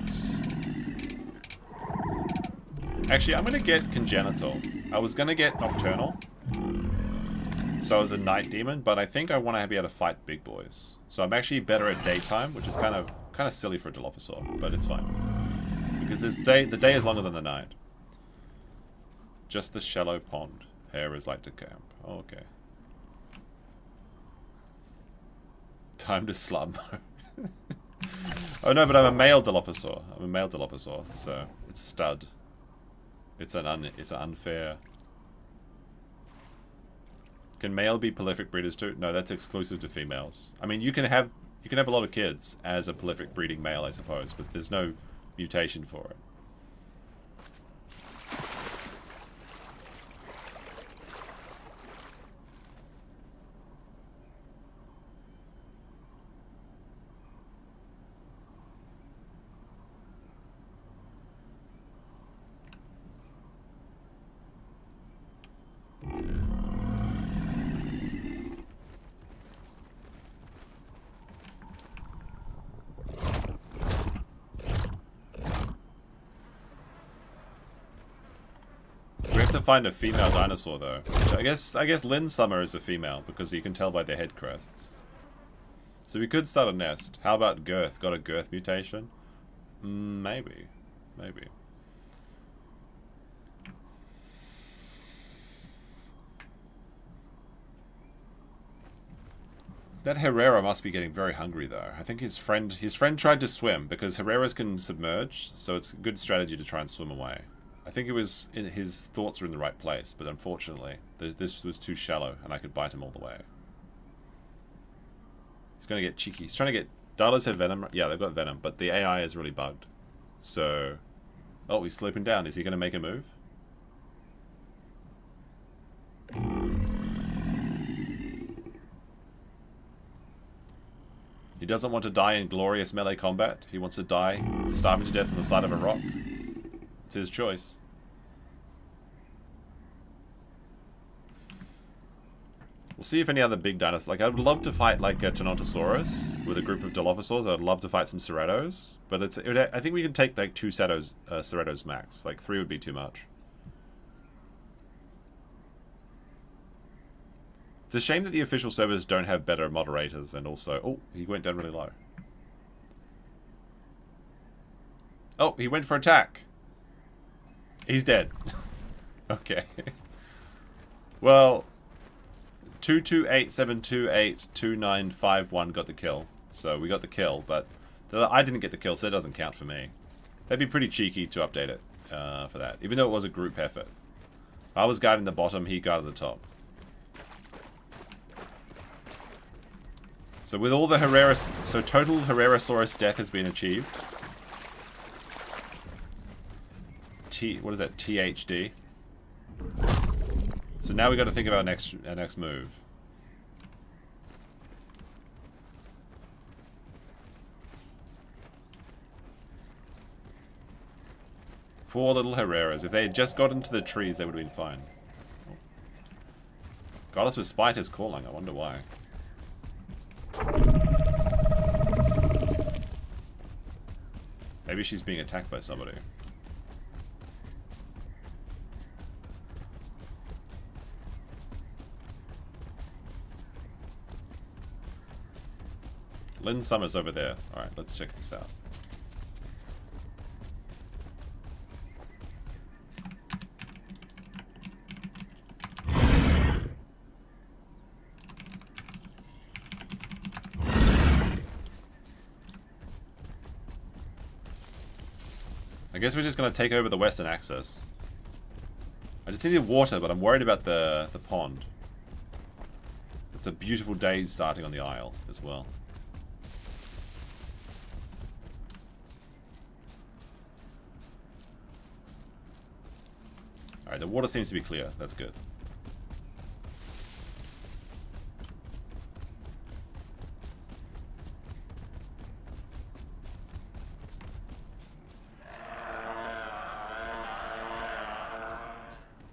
Actually, I'm going to get congenital. I was going to get nocturnal. So I was a night demon, but I think I want to be able to fight big boys. So I'm actually better at daytime, which is kind of silly for a Dilophosaur, but it's fine. Because the day is longer than the night. Just the shallow pond. Hares like to camp. Oh, okay. Time to slum. Oh no, but I'm a male Dilophosaur. I'm a male Dilophosaur, so it's stud. It's an unfair. Can male be prolific breeders too? No, that's exclusive to females. I mean, you can have a lot of kids as a prolific breeding male, I suppose, but there's no mutation for it. to find a female dinosaur though. I guess Lynn Summer is a female because you can tell by their head crests. So we could start a nest. How about girth? Got a girth mutation? Maybe. Maybe. That Herrera must be getting very hungry though. I think his friend tried to swim because Herreras can submerge, so it's a good strategy to try and swim away. I think his thoughts were in the right place, but unfortunately this was too shallow and I could bite him all the way. He's going to get cheeky. He's trying to get... Dinos have venom. Yeah, they've got venom, but the AI is really bugged. So... Oh, he's sloping down. Is he going to make a move? He doesn't want to die in glorious melee combat. He wants to die starving to death on the side of a rock. It's his choice. We'll see if any other big dinosaurs... Like, I would love to fight, like, a Tenotosaurus with a group of Dilophosaurs. I'd love to fight some Ceratos. But I think we can take, like, 2 Ceratos max. Like, 3 would be too much. It's a shame that the official servers don't have better moderators and also... Oh, he went down really low. Oh, he went for attack. He's dead. Okay. Well... 22872829951 got the kill. So we got the kill, but I didn't get the kill, so it doesn't count for me. That'd be pretty cheeky to update it for that, even though it was a group effort. I was guarding the bottom, he guarded the top. So with all the Herreras... So total Herrerasaurus death has been achieved. What is that? THD. So now we got to think about our next move. Poor little Herreras. If they had just got into the trees, they would have been fine. Goddess with Spite is calling. I wonder why. Maybe she's being attacked by somebody. Lynn Summer's over there. Alright, let's check this out. I guess we're just going to take over the western axis. I just needed water, but I'm worried about the pond. It's a beautiful day starting on the Isle as well. Alright, the water seems to be clear. That's good.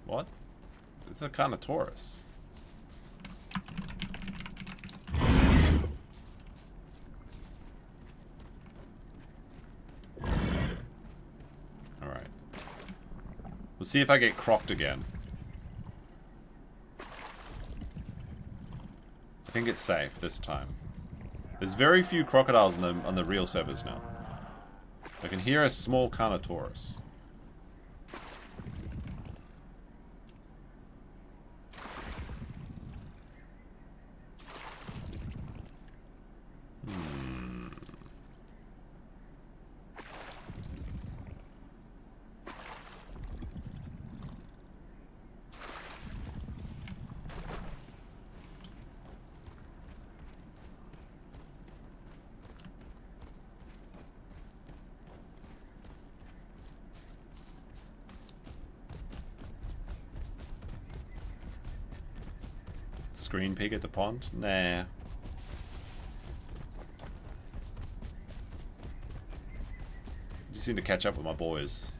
What? It's a Carnotaurus. Alright. We'll see if I get crocked again. I think it's safe this time. There's very few crocodiles on the real servers now. I can hear a small Carnotaurus. Screen peek at the pond? Nah. Just need to catch up with my boys.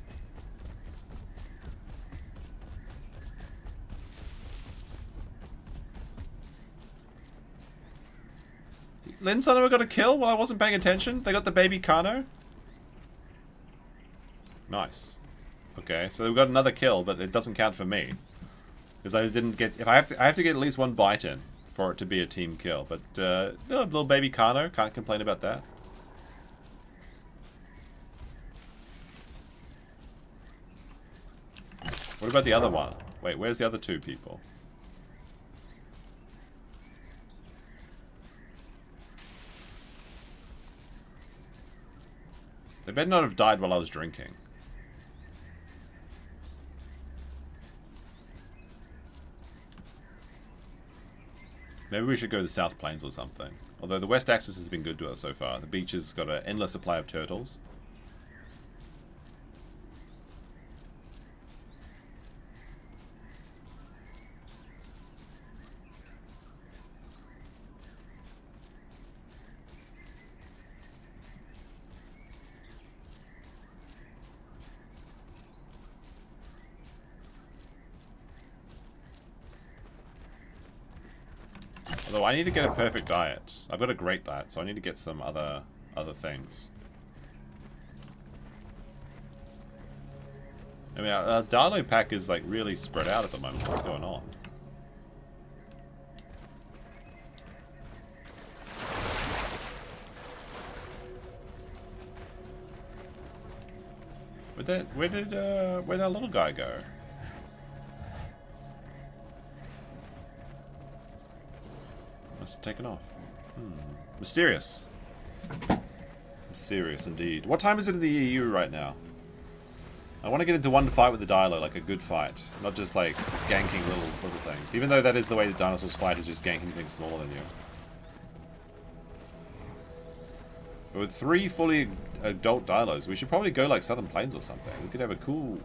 Lynn Sonoma got a kill while I wasn't paying attention? They got the baby Carno? Nice. Okay, so we've got another kill, but it doesn't count for me. Because I didn't get... I have to get at least one bite in for it to be a team kill. But, no, little baby Carno, can't complain about that. What about the other one? Wait, where's the other two people? They better not have died while I was drinking. Maybe we should go to the South Plains or something. Although the West Axis has been good to us so far. The beach has got an endless supply of turtles. Although I need to get a perfect diet. I've got a great diet, so I need to get some other things. I mean, our Dino pack is like really spread out at the moment. What's going on? Where'd our little guy go? Must have taken off. Mysterious. Mysterious indeed. What time is it in the EU right now? I want to get into one fight with the Dilo, like a good fight. Not just like ganking little things. Even though that is the way the dinosaurs fight, is just ganking things smaller than you. But with 3 fully adult Dilos, we should probably go like Southern Plains or something. We could have a cool,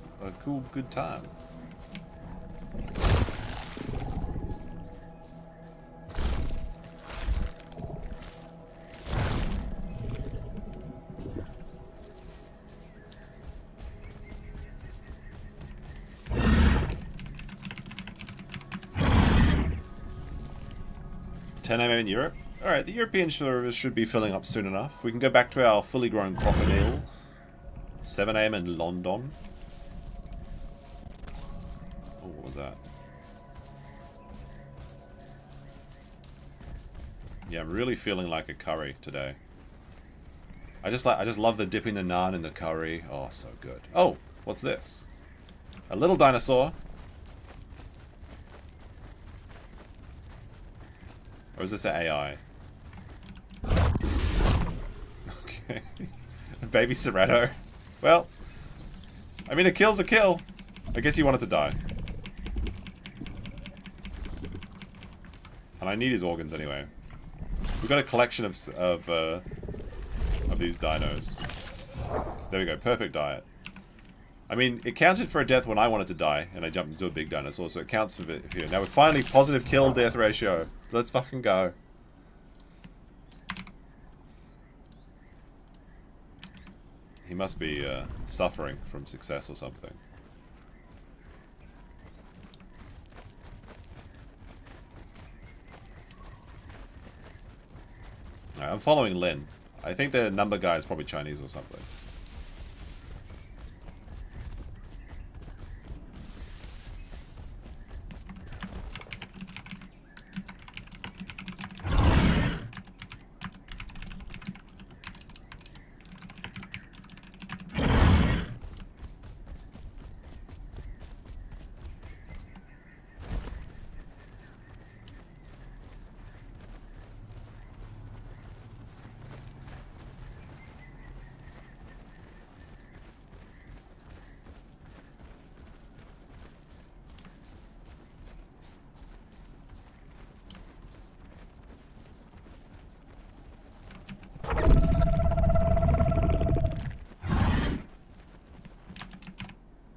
good time. in Europe. Alright, the European service should be filling up soon enough. We can go back to our fully grown crocodile. 7 AM in London. Oh, what was that? Yeah, I'm really feeling like a curry today. I just love the dipping the naan in the curry. Oh, so good. Oh, what's this? A little dinosaur. Or is this an AI? Okay. Baby Serrato. Well, I mean, a kill's a kill. I guess he wanted to die. And I need his organs anyway. We've got a collection of these dinos. There we go. Perfect diet. I mean, it counted for a death when I wanted to die, and I jumped into a big dinosaur, so it counts for it here. Now we're finally positive kill-death ratio. Let's fucking go. He must be suffering from success or something. Alright, I'm following Lin. I think the number guy is probably Chinese or something.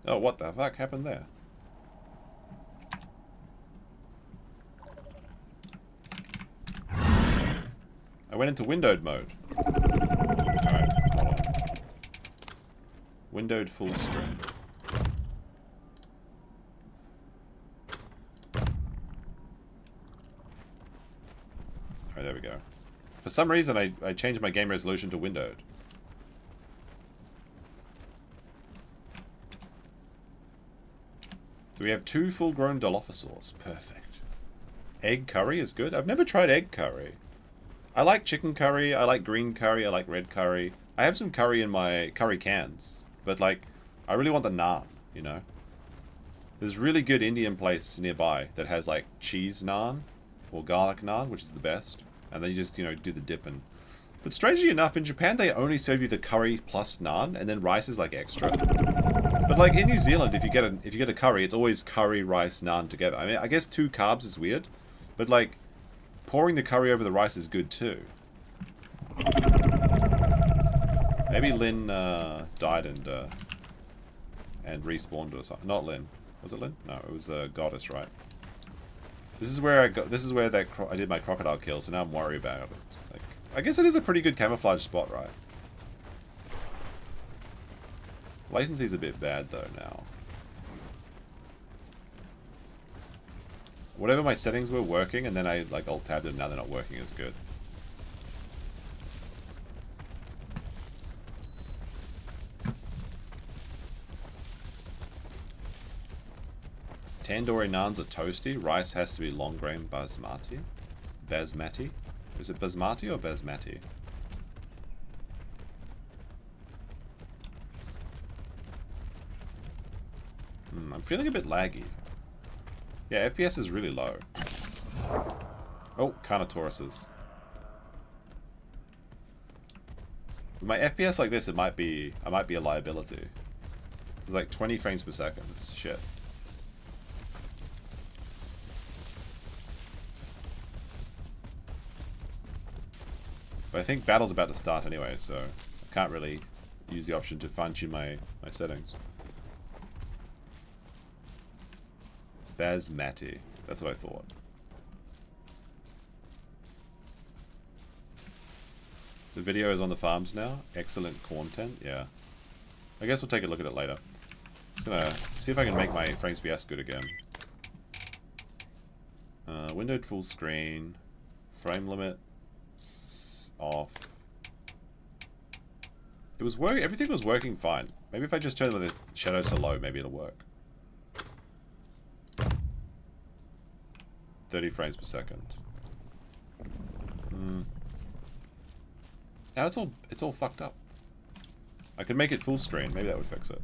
Oh, what the fuck happened there? I went into windowed mode. Alright, hold on. Windowed full screen. Alright, there we go. For some reason, I changed my game resolution to windowed. So we have 2 full-grown Dilophosaurs. Perfect. Egg curry is good. I've never tried egg curry. I like chicken curry, I like green curry, I like red curry. I have some curry in my curry cans. But, like, I really want the naan, you know? There's a really good Indian place nearby that has, like, cheese naan. Or garlic naan, which is the best. And then you just, you know, do the dipping. But strangely enough, in Japan, they only serve you the curry plus naan, and then rice is, like, extra. But like in New Zealand, if you get a curry, it's always curry, rice, naan together. I mean, I guess 2 carbs is weird, but like pouring the curry over the rice is good too. Maybe Lynn died and respawned or something. Not Lynn. Was it Lynn? No, it was Goddess, right? This is where I did my crocodile kill, so now I'm worried about it. Like, I guess it is a pretty good camouflage spot, right? Latency's a bit bad though now. Whatever my settings were working, and then I like alt-tabbed them, now they're not working as good. Tandoori naans are toasty. Rice has to be long grain basmati. Basmati? Is it basmati or basmati? I'm feeling a bit laggy. Yeah, FPS is really low. Oh, Carnotauruses. With my FPS like this, I might be a liability. It's like 20 frames per second. This is shit. But I think battle's about to start anyway, so I can't really use the option to fine-tune my settings. Basmati. That's what I thought. The video is on the farms now. Excellent content. Yeah. I guess we'll take a look at it later. Just gonna see if I can make my frames PS good again. Windowed full screen. Frame limit off. It was working. Everything was working fine. Maybe if I just turn the shadows to low, maybe it'll work. 30 frames per second. Now it's all fucked up. I could make it full screen. Maybe that would fix it.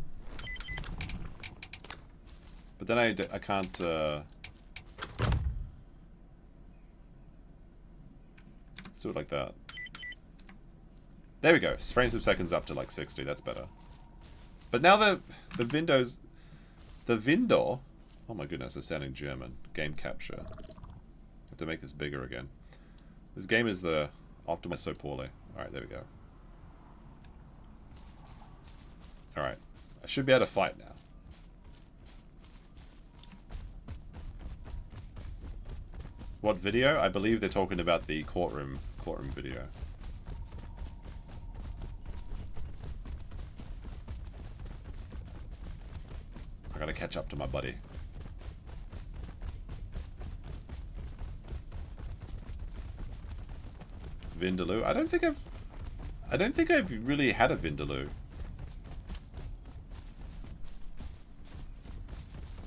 But then I can't. Let's do it like that. There we go. Frames per second's up to like 60. That's better. But now the windows, the window. Oh my goodness, it's sounding German. Game capture. I have to make this bigger again. This game is optimized so poorly. Alright, there we go. Alright. I should be able to fight now. What video? I believe they're talking about the courtroom video. I gotta catch up to my buddy. Vindaloo. I don't think I've really had a Vindaloo.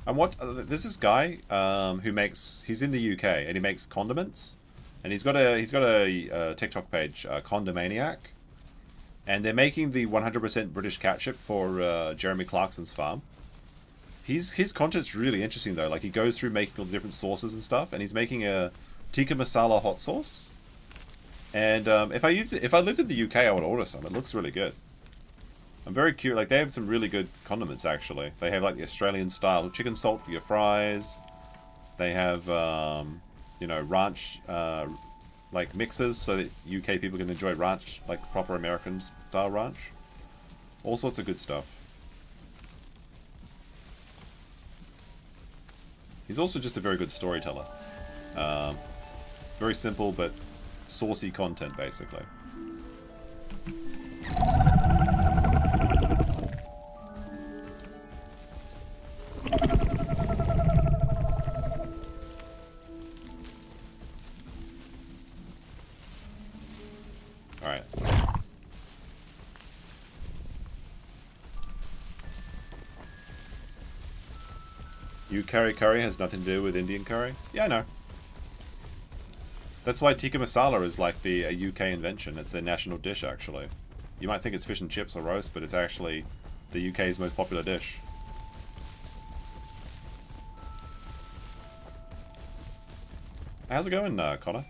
And there's this guy who he's in the UK and he makes condiments, and he's got a TikTok page, Condomaniac, and they're making the 100% British ketchup for Jeremy Clarkson's farm. His content's really interesting though. Like he goes through making all the different sauces and stuff, and he's making a tikka masala hot sauce. And if I lived in the UK, I would order some. It looks really good. I'm very curious. Like they have some really good condiments actually. They have like the Australian style chicken salt for your fries. They have you know, ranch like mixes so that UK people can enjoy ranch like proper American style ranch. All sorts of good stuff. He's also just a very good storyteller. Very simple but saucy content, basically. Alright. You curry has nothing to do with Indian curry? Yeah, I know. That's why tikka masala is like a UK invention. It's their national dish, actually. You might think it's fish and chips or roast, but it's actually the UK's most popular dish. How's it going, Connor?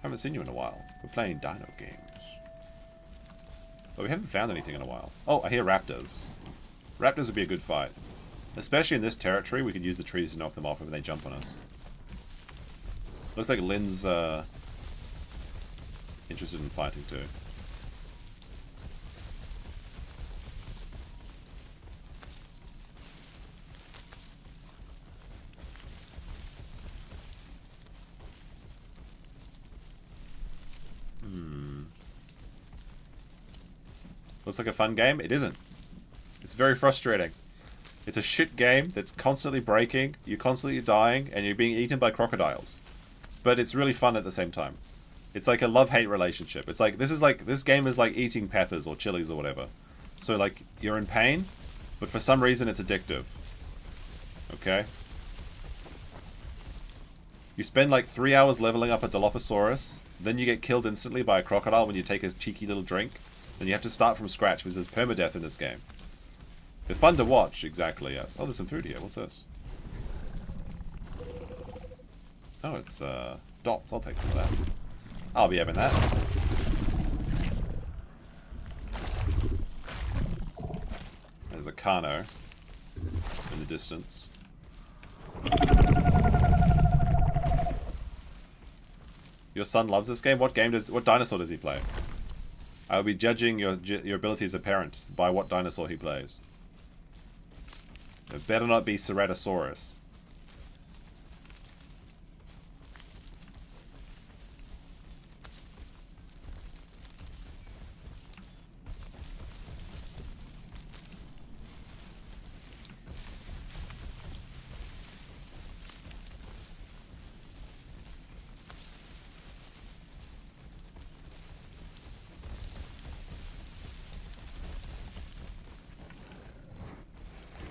Haven't seen you in a while. We're playing dino games. But we haven't found anything in a while. Oh, I hear raptors. Raptors would be a good fight. Especially in this territory, we could use the trees to knock them off when they jump on us. Looks like Lynn's interested in fighting too. Looks like a fun game. It isn't. It's very frustrating. It's a shit game that's constantly breaking, you're constantly dying, and you're being eaten by crocodiles. But it's really fun at the same time. It's like a love-hate relationship. It's like, this game is like eating peppers or chilies or whatever. So like, you're in pain, but for some reason it's addictive. Okay? You spend like 3 hours leveling up a Dilophosaurus, then you get killed instantly by a crocodile when you take a cheeky little drink. Then you have to start from scratch because there's permadeath in this game. They're fun to watch, exactly, yes. Oh, there's some food here. What's this? Oh, it's dots. I'll take some of that. I'll be having that. There's a Carno in the distance. Your son loves this game? What dinosaur does he play? I will be judging your ability as a parent by what dinosaur he plays. It better not be Ceratosaurus.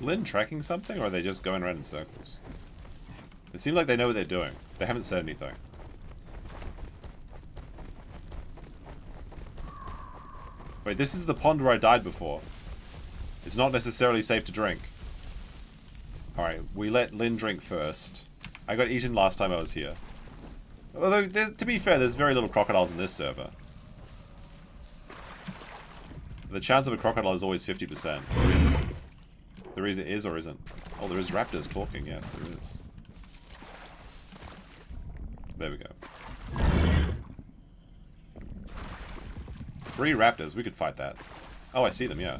Lynn tracking something, or are they just going around in circles? It seems like they know what they're doing. They haven't said anything. Wait, this is the pond where I died before. It's not necessarily safe to drink. Alright, we let Lynn drink first. I got eaten last time I was here. Although, to be fair, there's very little crocodiles in this server. The chance of a crocodile is always 50%. There is or isn't. Oh, there is raptors talking. Yes, there is. There we go. 3 raptors. We could fight that. Oh, I see them, yeah.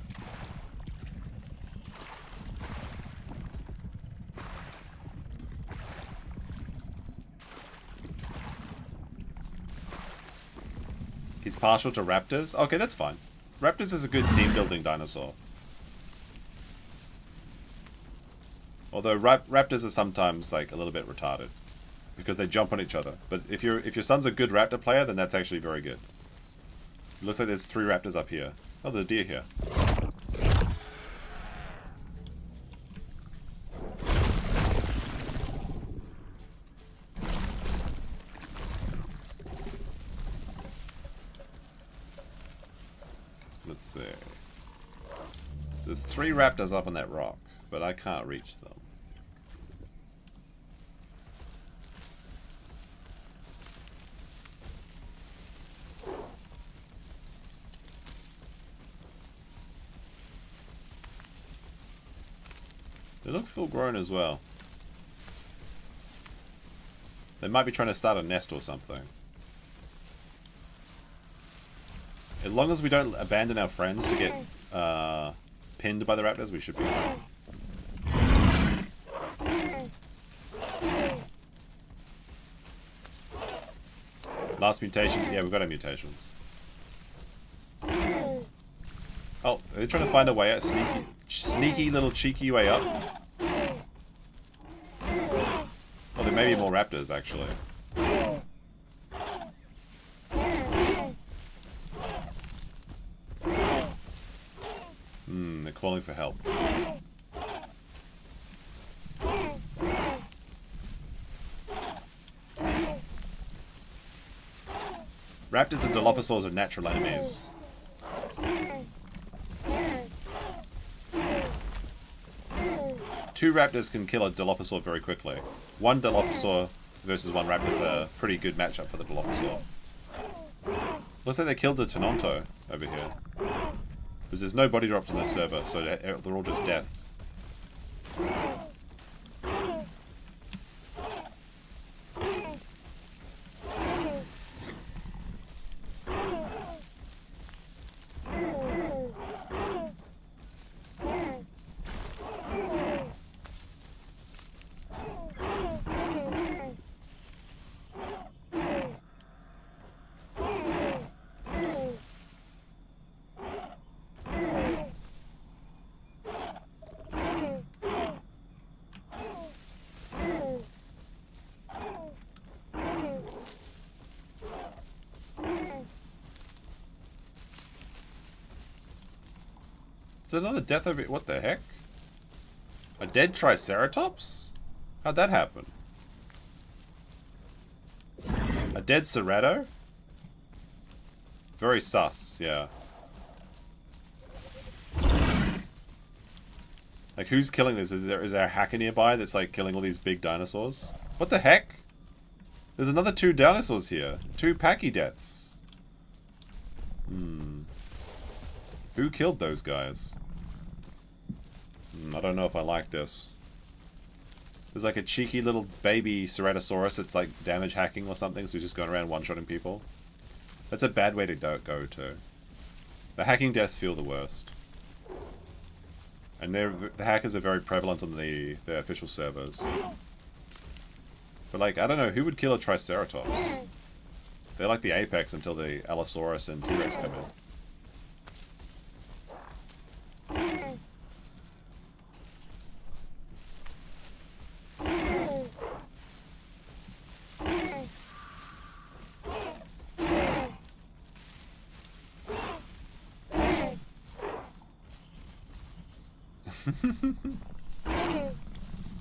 He's partial to raptors? Okay, that's fine. Raptors is a good team-building dinosaur. Although raptors are sometimes like a little bit retarded because they jump on each other. But if your son's a good raptor player, then that's actually very good. It looks like there's 3 raptors up here. Oh, there's a deer here. Let's see. So there's 3 raptors up on that rock, but I can't reach them. They look full grown as well. They might be trying to start a nest or something. As long as we don't abandon our friends to get pinned by the raptors, we should be fine. Last mutation. Yeah, we've got our mutations. Oh, are they trying to find a way out? Sneaky little cheeky way up. Oh, there may be more raptors, actually. They're calling for help. Raptors and Dilophosaurs are natural enemies. Two raptors can kill a Dilophosaur very quickly. One Dilophosaur versus one raptor is a pretty good matchup for the Dilophosaur. Looks like they killed the Tenonto over here. Because there's no body drops on this server, so they're all just deaths. Is there another death over here? What the heck? A dead Triceratops? How'd that happen? A dead Cerato? Very sus, yeah. Like, who's killing this? Is there a hacker nearby that's, like, killing all these big dinosaurs? What the heck? There's another 2 dinosaurs here. 2 packy deaths. Who killed those guys? I don't know if I like this. There's like a cheeky little baby Ceratosaurus that's like damage hacking or something, so he's just going around one-shotting people. That's a bad way to go to. The hacking deaths feel the worst. And the hackers are very prevalent on the official servers. But like, I don't know, who would kill a Triceratops? They're like the apex until the Allosaurus and T-Rex come in.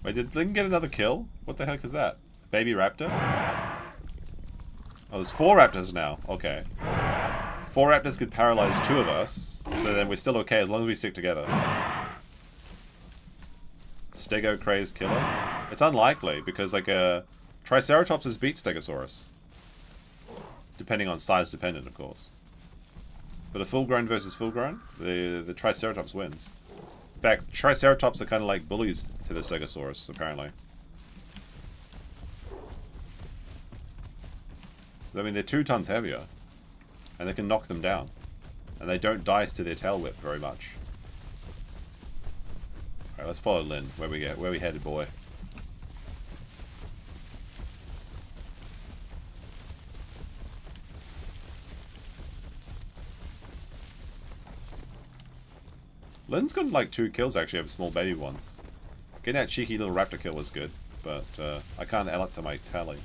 Wait, did Lynn get another kill? What the heck is that? Baby raptor? Oh, there's 4 raptors now. Okay. 4 raptors could paralyze 2 of us, so then we're still okay as long as we stick together. Stego Craze killer? It's unlikely, because like Triceratops has beat Stegosaurus. Depending on size dependent, of course. But a full-grown versus full-grown, the Triceratops wins. In fact, Triceratops are kind of like bullies to the Stegosaurus, apparently. I mean, they're 2 tons heavier. And they can knock them down. And they don't dice to their tail whip very much. Alright, let's follow Lynn. Where we headed, boy? Lynn's got like 2 kills actually over small baby ones. Getting that cheeky little raptor kill was good, but I can't add up to my tally.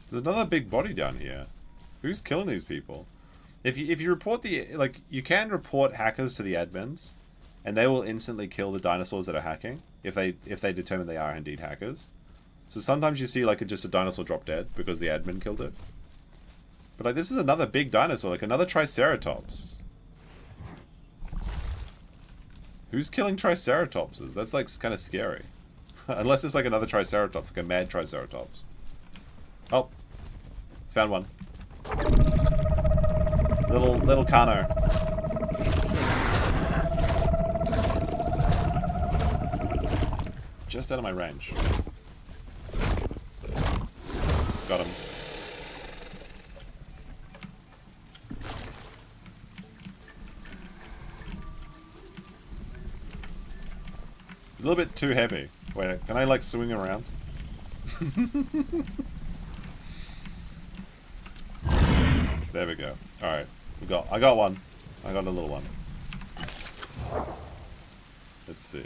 There's another big body down here. Who's killing these people? If you report you can report hackers to the admins, and they will instantly kill the dinosaurs that are hacking if they determine they are indeed hackers. So sometimes you see like just a dinosaur drop dead because the admin killed it. But like this is another big dinosaur, like another Triceratops. Who's killing Triceratopses? That's like kind of scary. Unless it's like another Triceratops, like a mad Triceratops. Oh, found one. Little Carno. Just out of my range. Got him. A little bit too heavy. Wait, can I like swing around? There we go. Alright. I got one. I got a little one. Let's see.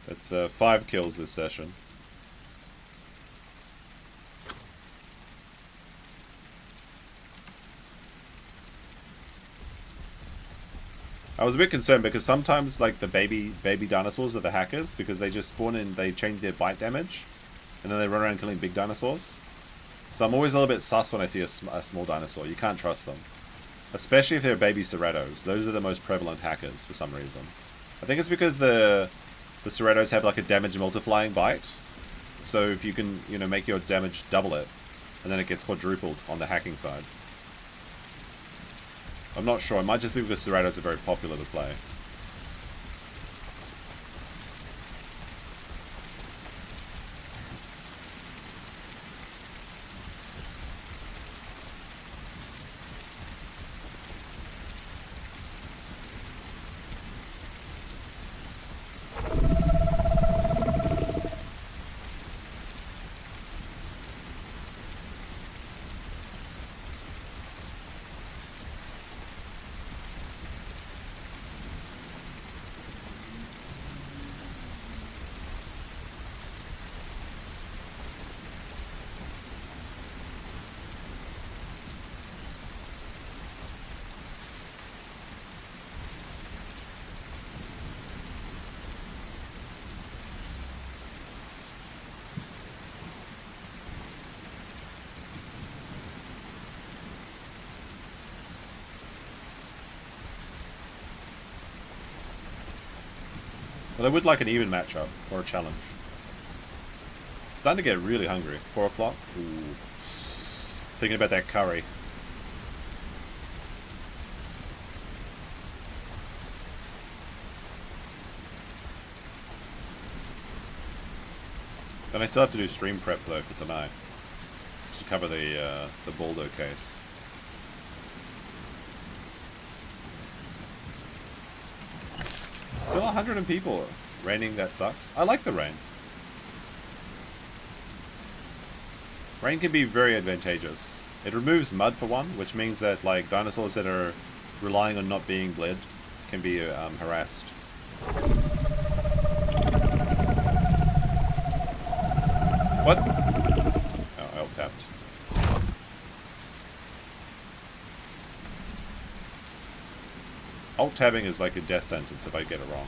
That's 5 kills this session. I was a bit concerned because sometimes like the baby dinosaurs are the hackers because they just spawn in, they change their bite damage, and then they run around killing big dinosaurs. So I'm always a little bit sus when I see a small dinosaur. You can't trust them. Especially if they're baby Ceratos. Those are the most prevalent hackers for some reason. I think it's because the Ceratos have like a damage multiplying bite. So if you can, you know, make your damage double it, and then it gets quadrupled on the hacking side. I'm not sure. It might just be because Ceratos are very popular to play. But I would like an even matchup or a challenge. It's starting to get really hungry. 4 o'clock? Ooh. Thinking about that curry. Then I still have to do stream prep though for tonight. To cover the Baldo case. Still 100 people. Raining, that sucks. I like the rain. Rain can be very advantageous. It removes mud for one, which means that like dinosaurs that are relying on not being bled can be harassed. What? Oh, L tapped. Alt-tabbing is like a death sentence if I get it wrong.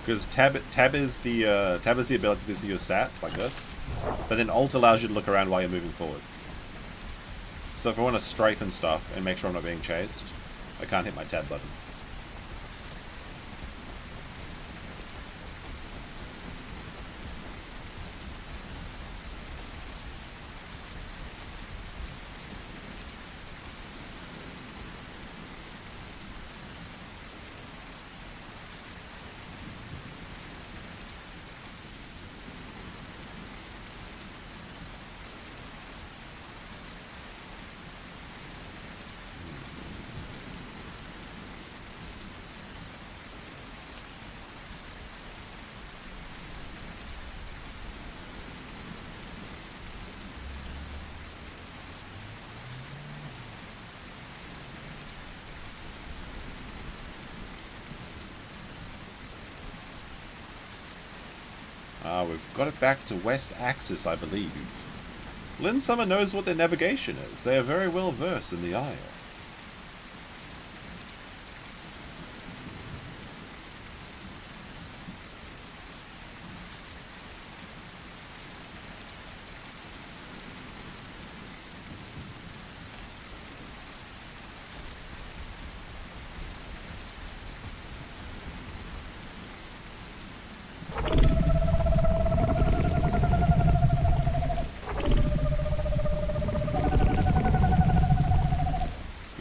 Because tab is the ability to see your stats like this, but then Alt allows you to look around while you're moving forwards. So if I want to strafe and stuff and make sure I'm not being chased, I can't hit my tab button. We've got it back to West Axis, I believe. Lynn Summer knows what their navigation is. They are very well versed in the Isle.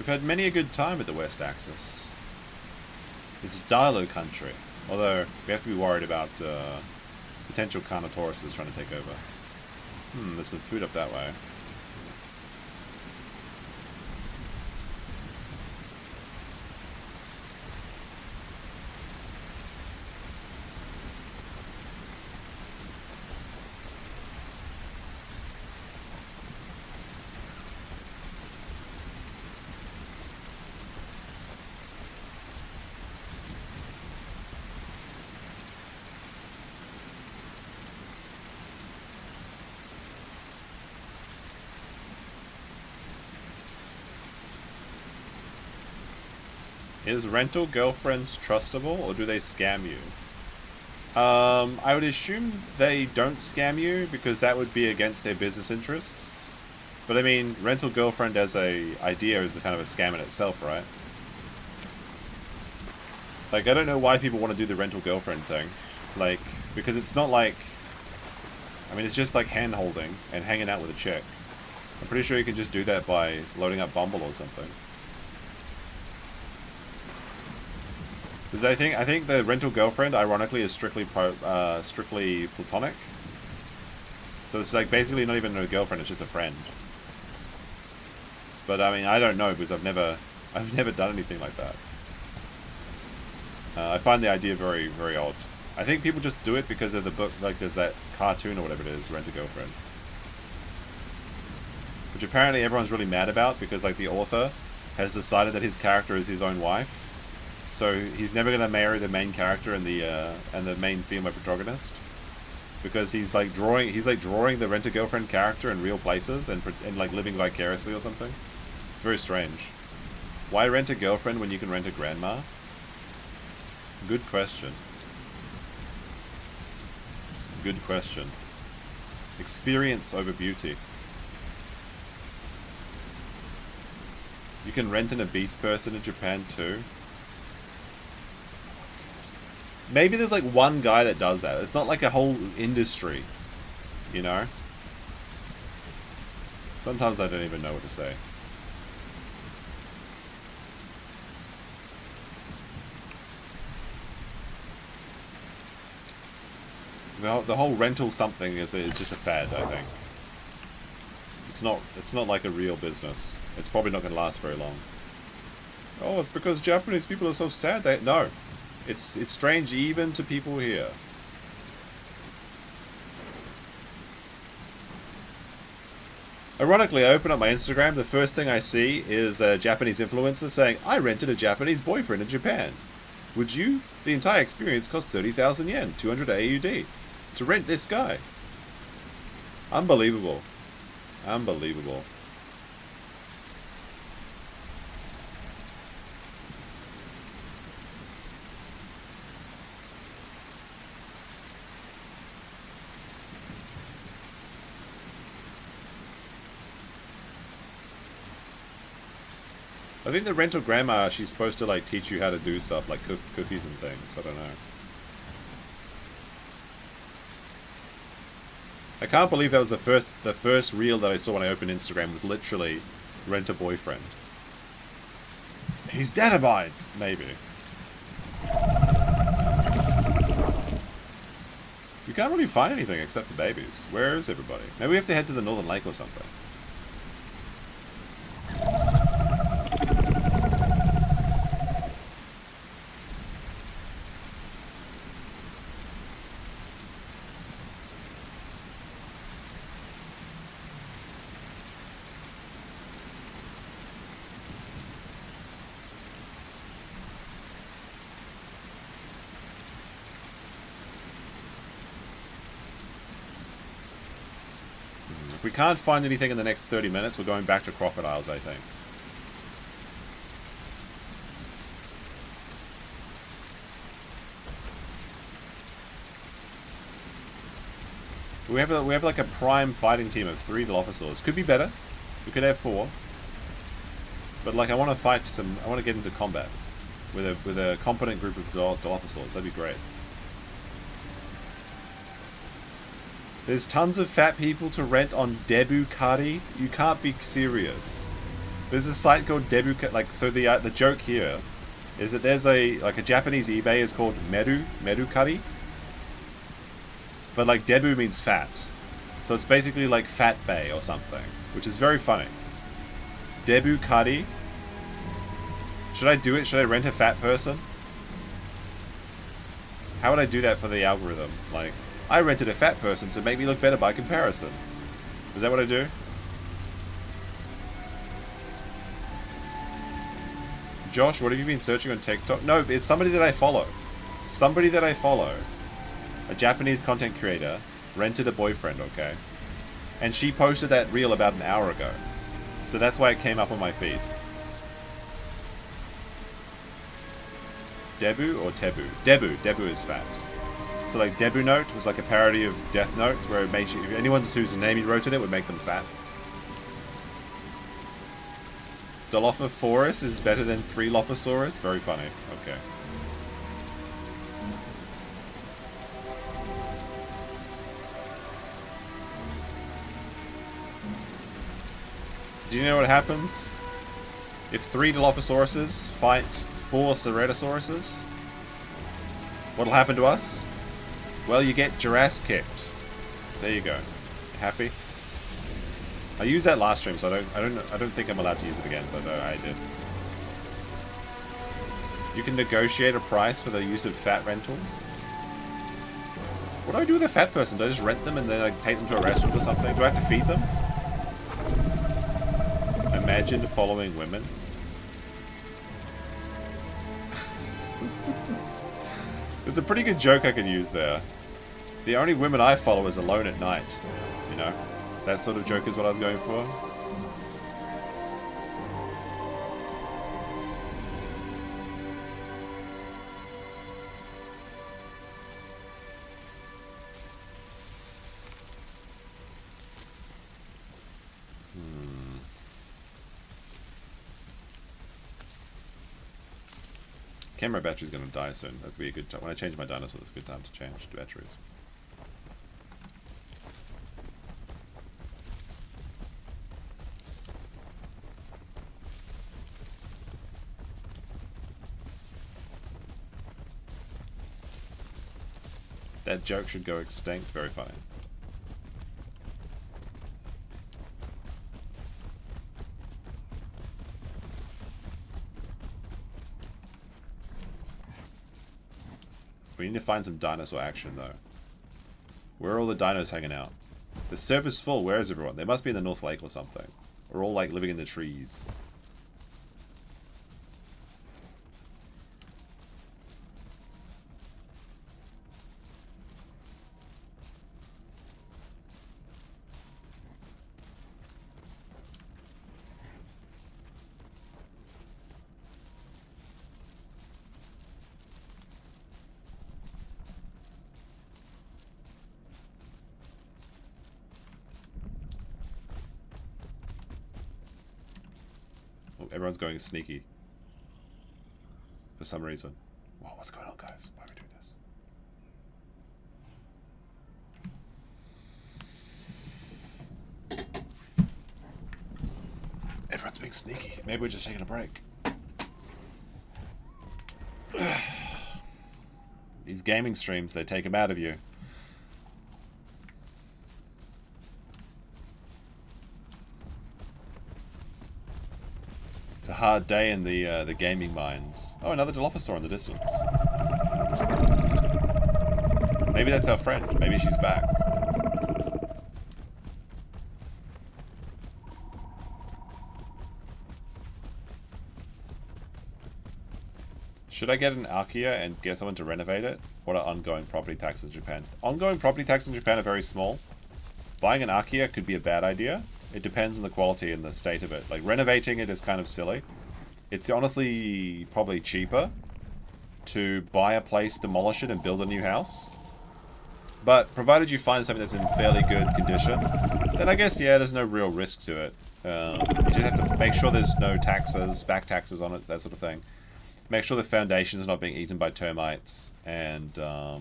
Had many a good time at the West Axis. It's Dilo country, although we have to be worried about potential Carnotauruses trying to take over. There's some food up that way. Is rental girlfriends trustable, or do they scam you? I would assume they don't scam you, because that would be against their business interests. But I mean, rental girlfriend as a idea is kind of a scam in itself, right? Like, I don't know why people want to do the rental girlfriend thing. Like, because it's not like... I mean, it's just like hand-holding and hanging out with a chick. I'm pretty sure you can just do that by loading up Bumble or something. Because I think the rental girlfriend, ironically, is strictly platonic. So it's like basically not even a girlfriend; it's just a friend. But I mean, I don't know because I've never done anything like that. I find the idea very, very odd. I think people just do it because of the book, like there's that cartoon or whatever it is, Rent a Girlfriend, which apparently everyone's really mad about because like the author has decided that his character is his own wife. So he's never gonna marry the main character and the main female protagonist, because he's like drawing the Rent-A-Girlfriend character in real places and like living vicariously or something. It's very strange. Why rent a girlfriend when you can rent a grandma? Good question. Good question. Experience over beauty. You can rent an obese person in Japan too. Maybe there's like one guy that does that. It's not like a whole industry, you know? Sometimes I don't even know what to say. The whole rental something is just a fad, I think. It's not like a real business. It's probably not going to last very long. Oh, it's because Japanese people are so sad. No. It's strange even to people here. Ironically, I open up my Instagram, the first thing I see is a Japanese influencer saying, I rented a Japanese boyfriend in Japan. Would you? The entire experience cost 30,000 yen, 200 AUD, to rent this guy. Unbelievable. Unbelievable. I think the rental grandma, she's supposed to like teach you how to do stuff like cook cookies and things. I don't know. I can't believe that was the first reel that I saw when I opened Instagram was literally rent a boyfriend. He's dynamite, maybe. You can't really find anything except for babies. Where is everybody? Maybe we have to head to the Northern Lake or something. If we can't find anything in the next 30 minutes, we're going back to crocodiles, I think. We have like a prime fighting team of 3 Dilophosaurs. Could be better. We could have 4. But like I want to fight some. I want to get into combat with a competent group of Dilophosaurs. That'd be great. There's tons of fat people to rent on Debukati. You can't be serious. There's a site called Debukati. Like so, the joke here is that there's a Japanese eBay is called Medukati. But like Debu means fat. So it's basically like Fat Bay or something. Which is very funny. Debukati. Should I do it? Should I rent a fat person? How would I do that for the algorithm? Like, I rented a fat person to make me look better by comparison. Is that what I do? Josh, what have you been searching on TikTok? No, it's somebody that I follow. Somebody that I follow. A Japanese content creator rented a boyfriend, okay? And she posted that reel about an hour ago. So that's why it came up on my feed. Debu or Tebu? Debu. Debu is fat. So like Debu Note was like a parody of Death Note where it makes you, if anyone whose name you wrote in it would make them fat. Dilophosaurus is better than 3 Dilophosaurus? Very funny. Okay. Do you know what happens if 3 Dilophosauruses fight 4 Ceratosauruses? What'll happen to us? Well, you get your ass kicked. There you go. Happy? I used that last stream, so I don't think I'm allowed to use it again, but I did. You can negotiate a price for the use of fat rentals. What do I do with a fat person? Do I just rent them and then I take them to a restaurant or something? Do I have to feed them? Imagine following women. There's a pretty good joke I could use there. The only women I follow is alone at night. You know? That sort of joke is what I was going for. Camera battery's gonna die soon. That'd be a good time. When I change my dinosaur, it's a good time to change the batteries. That joke should go extinct. Very funny. We need to find some dinosaur action, though. Where are all the dinos hanging out? The server's full. Where is everyone? They must be in the North Lake or something. We're all, like, living in the trees. Everyone's going sneaky. For some reason. Whoa, what's going on, guys? Why are we doing this? Everyone's being sneaky. Maybe we're just taking a break. These gaming streams, they take them out of you. It's a hard day in the gaming mines. Oh, another Dilophosaur in the distance. Maybe that's our friend. Maybe she's back. Should I get an Archaea and get someone to renovate it? What are ongoing property taxes in Japan? Ongoing property taxes in Japan are very small. buying an Archaea could be a bad idea. It depends on the quality and the state of it. Like, renovating it is kind of silly. It's honestly probably cheaper to buy a place, demolish it, and build a new house. But provided you find something that's in fairly good condition, then I guess, yeah, there's no real risk to it. You just have to make sure there's no taxes, back taxes on it, that sort of thing. Make sure the foundation is not being eaten by termites. And, I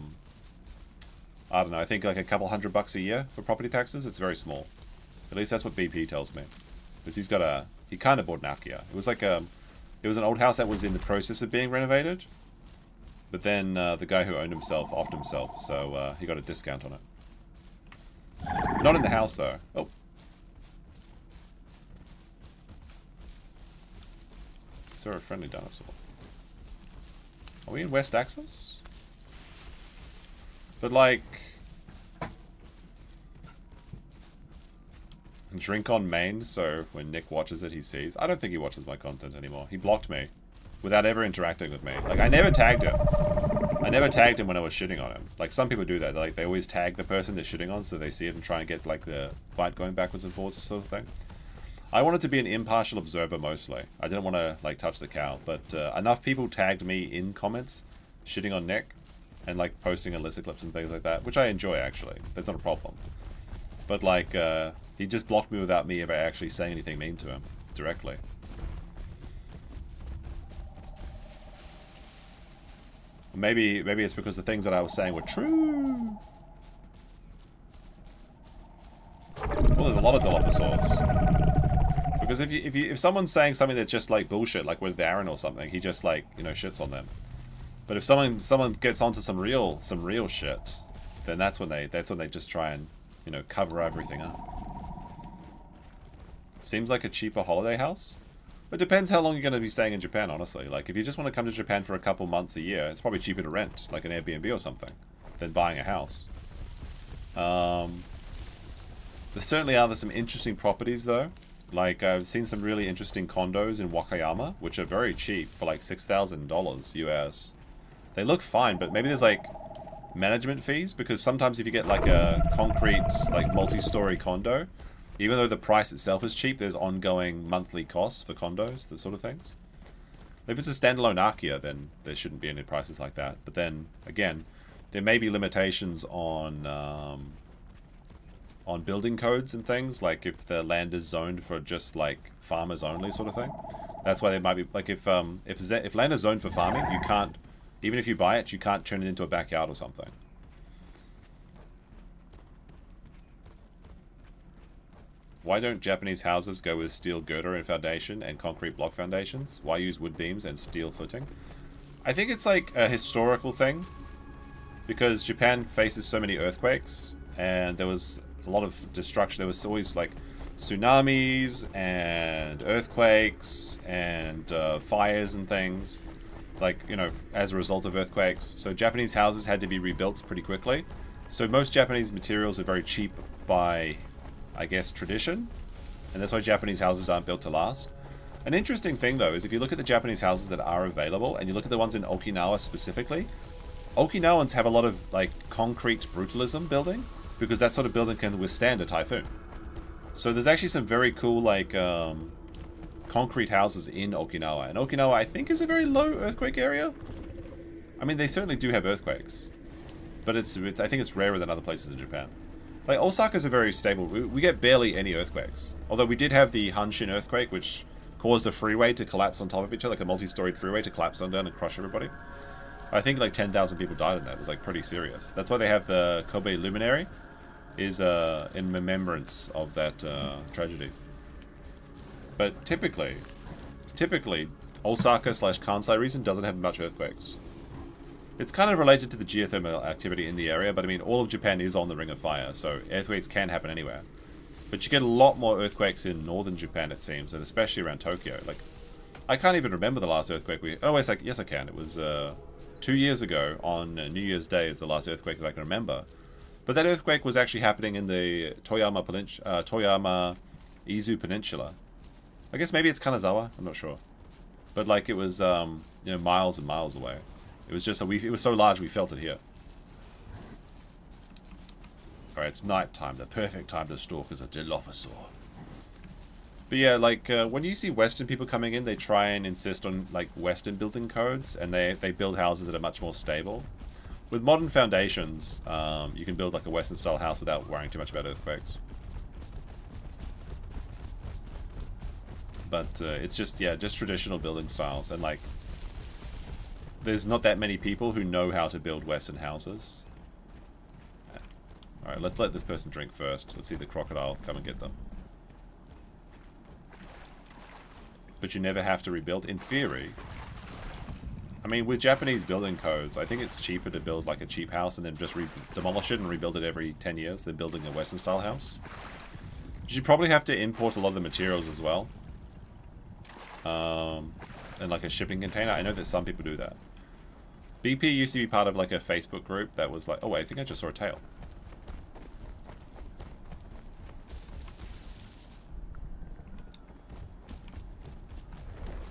don't know, I think like a couple $100 a year for property taxes. It's very small. At least that's what BP tells me. Because he kind of bought an Archaea. It was like it was an old house that was in the process of being renovated. But then the guy who owned himself offed himself, so he got a discount on it. Not in the house, though. Oh. Is there a friendly dinosaur? Are we in West Axis? But, like... Drink on main, so when Nick watches it, he sees. I don't think he watches my content anymore. He blocked me without ever interacting with me. Like, I never tagged him. I never tagged him when I was shitting on him. Like, some people do that. Like, they always tag the person they're shitting on so they see it and try and get, like, the fight going backwards and forwards or sort of thing. I wanted to be an impartial observer, mostly. I didn't want to, like, touch the cow. But enough people tagged me in comments shitting on Nick and, like, posting illicit clips and things like that, which I enjoy, actually. That's not a problem. But, like, he just blocked me without me ever actually saying anything mean to him directly. Maybe it's because the things that I was saying were true. Well, there's a lot of Dilophosaurs. Because if someone's saying something that's just like bullshit, like with Darren or something, he just like, you know, shits on them. But if someone gets onto some real shit, then that's when they just try and, you know, cover everything up. Seems like a cheaper holiday house. It depends how long you're going to be staying in Japan, honestly. Like, if you just want to come to Japan for a couple months a year, it's probably cheaper to rent, like an Airbnb or something, than buying a house. There certainly are some interesting properties, though. Like, I've seen some really interesting condos in Wakayama, which are very cheap for like $6,000 US. They look fine, but maybe there's like management fees, because sometimes if you get like a concrete, like multi-story condo, even though the price itself is cheap, there's ongoing monthly costs for condos, that sort of things. If it's a standalone Archaea, then there shouldn't be any prices like that. But then, again, there may be limitations on building codes and things, like if the land is zoned for just like farmers only sort of thing. That's why there might be, like if land is zoned for farming, you can't, even if you buy it, you can't turn it into a backyard or something. Why don't Japanese houses go with steel girder and foundation and concrete block foundations? Why use wood beams and steel footing? I think it's like a historical thing, because Japan faces so many earthquakes, and there was a lot of destruction. There was always like tsunamis and earthquakes and fires and things, like, you know, as a result of earthquakes. So Japanese houses had to be rebuilt pretty quickly. So most Japanese materials are very cheap by, I guess, tradition, and that's why Japanese houses aren't built to last. An interesting thing, though, is if you look at the Japanese houses that are available, and you look at the ones in Okinawa specifically, Okinawans have a lot of, like, concrete brutalism building, because that sort of building can withstand a typhoon. So there's actually some very cool, like, concrete houses in Okinawa, and Okinawa, I think, is a very low earthquake area. I mean, they certainly do have earthquakes, but I think it's rarer than other places in Japan. Like, Osaka's a very stable... We get barely any earthquakes. Although we did have the Hanshin earthquake, which caused a freeway to collapse on top of each other, like a multi-storied freeway to collapse on down and crush everybody. I think like 10,000 people died in that. It was like pretty serious. That's why they have the Kobe Luminary, is in remembrance of that tragedy. But typically, Osaka/Kansai region doesn't have much earthquakes. It's kind of related to the geothermal activity in the area, but I mean, all of Japan is on the Ring of Fire, so earthquakes can happen anywhere. But you get a lot more earthquakes in northern Japan, it seems, and especially around Tokyo. Like, I can't even remember the last earthquake we... Oh, wait, yes I can. It was 2 years ago on New Year's Day is the last earthquake that I can remember. But that earthquake was actually happening in the Toyama Izu Peninsula. I guess maybe it's Kanazawa, I'm not sure. But like, it was, you know, miles and miles away. It was just it was so large we felt it here. Alright, it's night time. The perfect time to stalk is a Dilophosaur. But yeah, like, when you see Western people coming in, they try and insist on, like, Western building codes, and they build houses that are much more stable. With modern foundations, you can build, like, a Western-style house without worrying too much about earthquakes. But it's just, yeah, just traditional building styles, and, like, there's not that many people who know how to build Western houses. Alright, let's let this person drink first. Let's see the crocodile come and get them. But you never have to rebuild. In theory, I mean, with Japanese building codes, I think it's cheaper to build like a cheap house and then just demolish it and rebuild it every 10 years than building a Western style house. You probably have to import a lot of the materials as well. In like a shipping container. I know that some people do that. BP used to be part of like a Facebook group that was like, oh wait, I think I just saw a tail.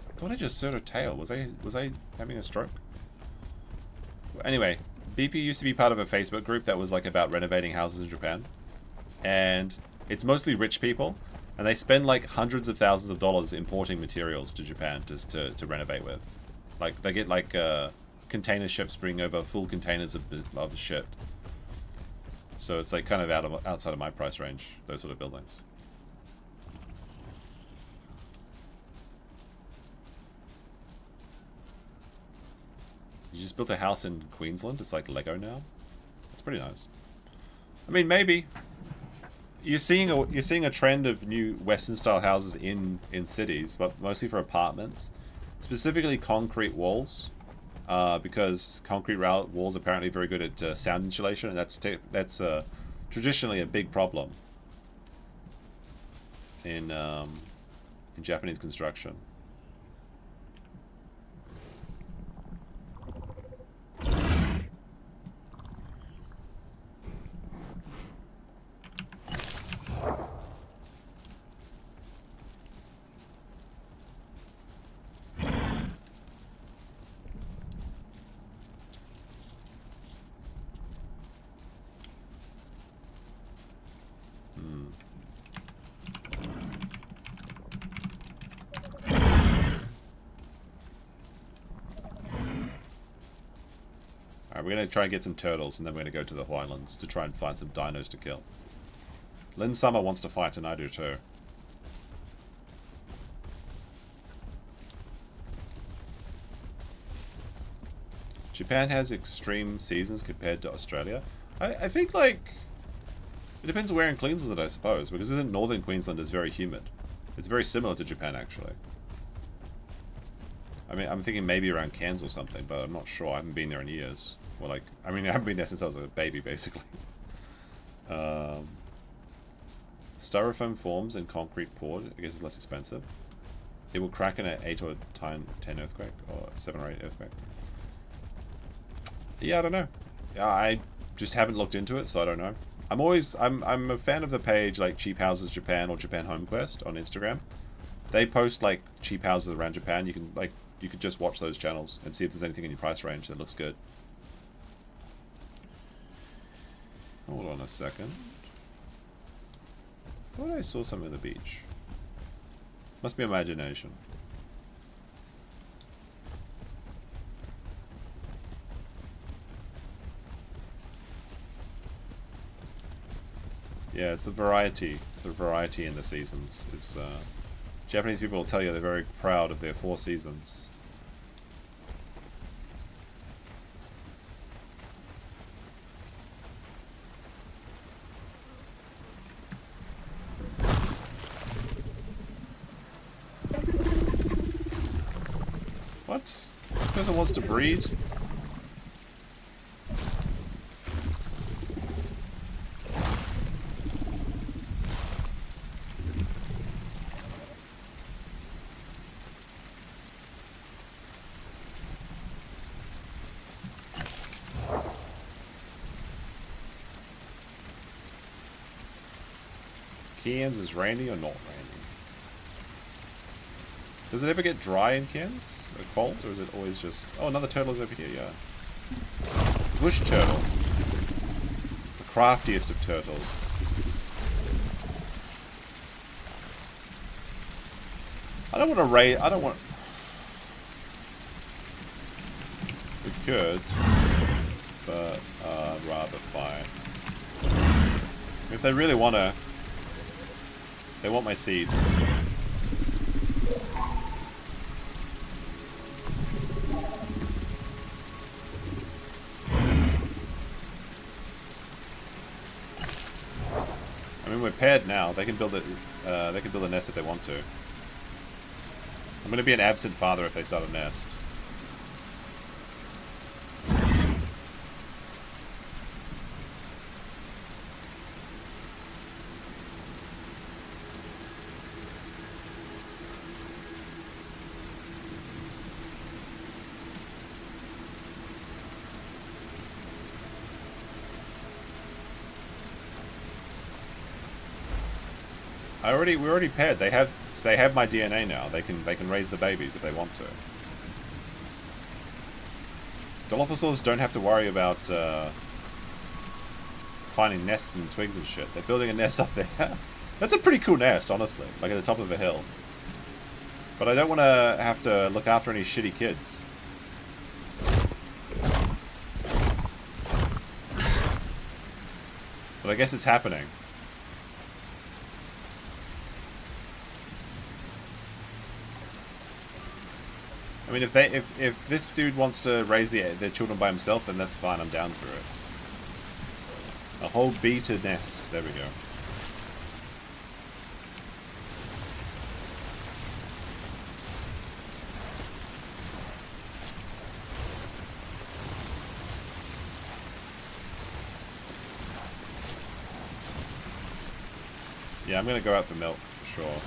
I thought I just saw a tail. Was I having a stroke? Anyway, BP used to be part of a Facebook group that was like about renovating houses in Japan. And it's mostly rich people. And they spend like hundreds of thousands of dollars importing materials to Japan just to renovate with. Like they get like container ships bring over full containers of shit. So it's like kind of outside of my price range, those sort of buildings. You just built a house in Queensland. It's like Lego now. It's pretty nice. I mean, maybe you're seeing a trend of new Western style houses in cities, but mostly for apartments, specifically concrete walls, because concrete walls are apparently very good at sound insulation, and that's traditionally a big problem in Japanese construction. We're going to try and get some turtles, and then we're going to go to the Highlands to try and find some dinos to kill. Lynn Summer wants to fight, and I do too. Japan has extreme seasons compared to Australia. I think, like, it depends where in Queensland, I suppose, because isn't northern Queensland is very humid. It's very similar to Japan, actually. I mean, I'm thinking maybe around Cairns or something, but I'm not sure. I haven't been there in years. Well, like, I mean, I haven't been there since I was a baby, basically. Styrofoam forms and concrete poured. I guess it's less expensive. It will crack in an 8 or 10 earthquake, or 7 or 8 earthquake. Yeah, I don't know. I just haven't looked into it, so I don't know. I'm a fan of the page like Cheap Houses Japan or Japan Home Quest on Instagram. They post like cheap houses around Japan. You could just watch those channels and see if there's anything in your price range that looks good. Hold on a second. I thought I saw something on the beach. Must be imagination. Yeah, it's the variety in the seasons. Japanese people will tell you they're very proud of their 4 seasons. What? This person wants to breed? Cairns is rainy or not rainy? Does it ever get dry in Cairns? Or cold? Or is it always just... Oh, another turtle is over here, yeah. Bush turtle. The craftiest of turtles. I don't want to raid. I don't want. We could, but I'd rather fight. If they really want to, they want my seed. I mean, we're paired now. They can build it. They can build a nest if they want to. I'm going to be an absent father if they start a nest. We're already paired. They have my DNA now. They can raise the babies if they want to. Dilophosaurs don't have to worry about finding nests and twigs and shit. They're building a nest up there. That's a pretty cool nest, honestly. Like at the top of a hill. But I don't want to have to look after any shitty kids. But I guess it's happening. I mean, if this dude wants to raise their children by himself, then that's fine. I'm down for it. A whole beta nest. There we go. Yeah, I'm gonna go out for milk for sure.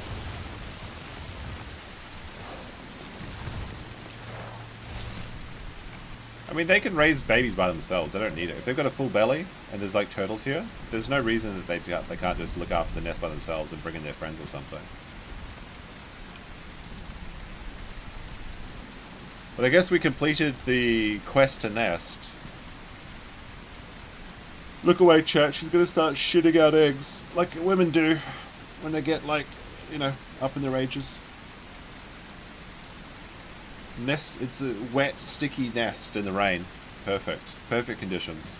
I mean, they can raise babies by themselves. They don't need it. If they've got a full belly and there's like turtles here, there's no reason that they can't just look after the nest by themselves and bring in their friends or something. But I guess we completed the quest to nest. Look away, chat. She's gonna start shitting out eggs like women do when they get, like, you know, up in their ages. Nest, it's a wet, sticky nest in the rain. Perfect. Perfect conditions.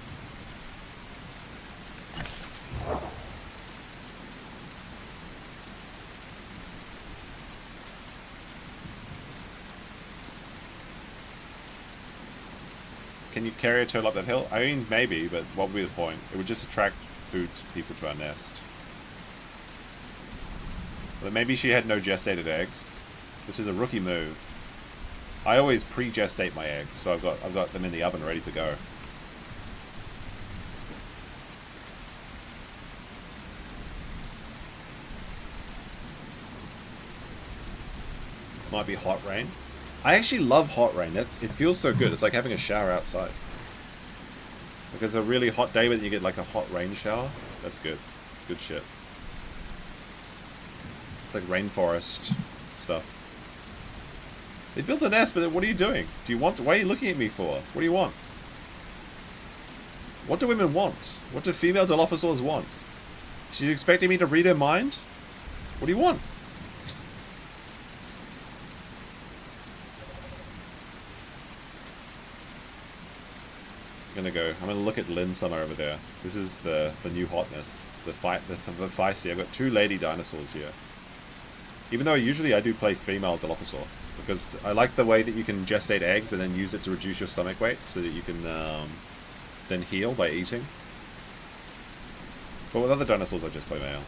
Can you carry a turtle up that hill? I mean, maybe, but what would be the point? It would just attract food people to our nest. But maybe she had no gestated eggs, which is a rookie move. I always pre-gestate my eggs, so I've got them in the oven ready to go. Might be hot rain. I actually love hot rain. It feels so good. It's like having a shower outside. Like it's a really hot day, but you get like a hot rain shower. That's good. Good shit. It's like rainforest stuff. They built a nest, but what are you doing? Why are you looking at me for? What do you want? What do women want? What do female Dilophosaurs want? She's expecting me to read her mind? What do you want? I'm gonna look at Lynn somewhere over there. This is the new hotness. The feisty. I've got two lady dinosaurs here. Even though usually I do play female Dilophosaur. Because I like the way that you can gestate eggs and then use it to reduce your stomach weight so that you can then heal by eating. But with other dinosaurs I just play male.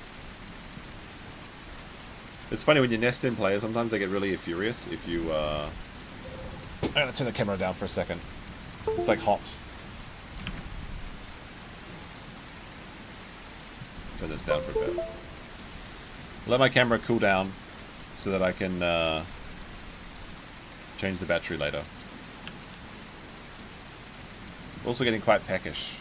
It's funny when you nest in players, sometimes they get really furious if you I'm gonna turn the camera down for a second. It's like hot. Turn this down for a bit. Let my camera cool down so that I can change the battery later. Also getting quite peckish.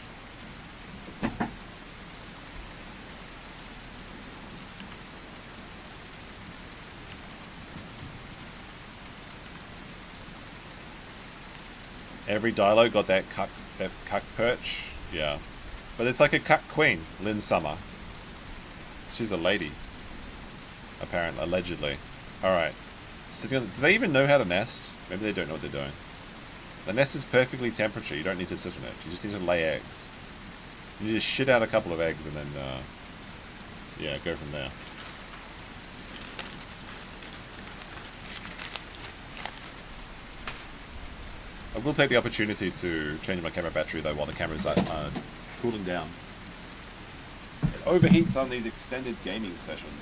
Every dilo got that cuck perch. Yeah. But it's like a cut queen, Lynn Summer. She's a lady. Apparently, allegedly. Alright. Do they even know how to nest? Maybe they don't know what they're doing. The nest is perfectly temperature. You don't need to sit in it. You just need to lay eggs. You need to shit out a couple of eggs and then, yeah, go from there. I will take the opportunity to change my camera battery though while the cameras are cooling down. It overheats on these extended gaming sessions.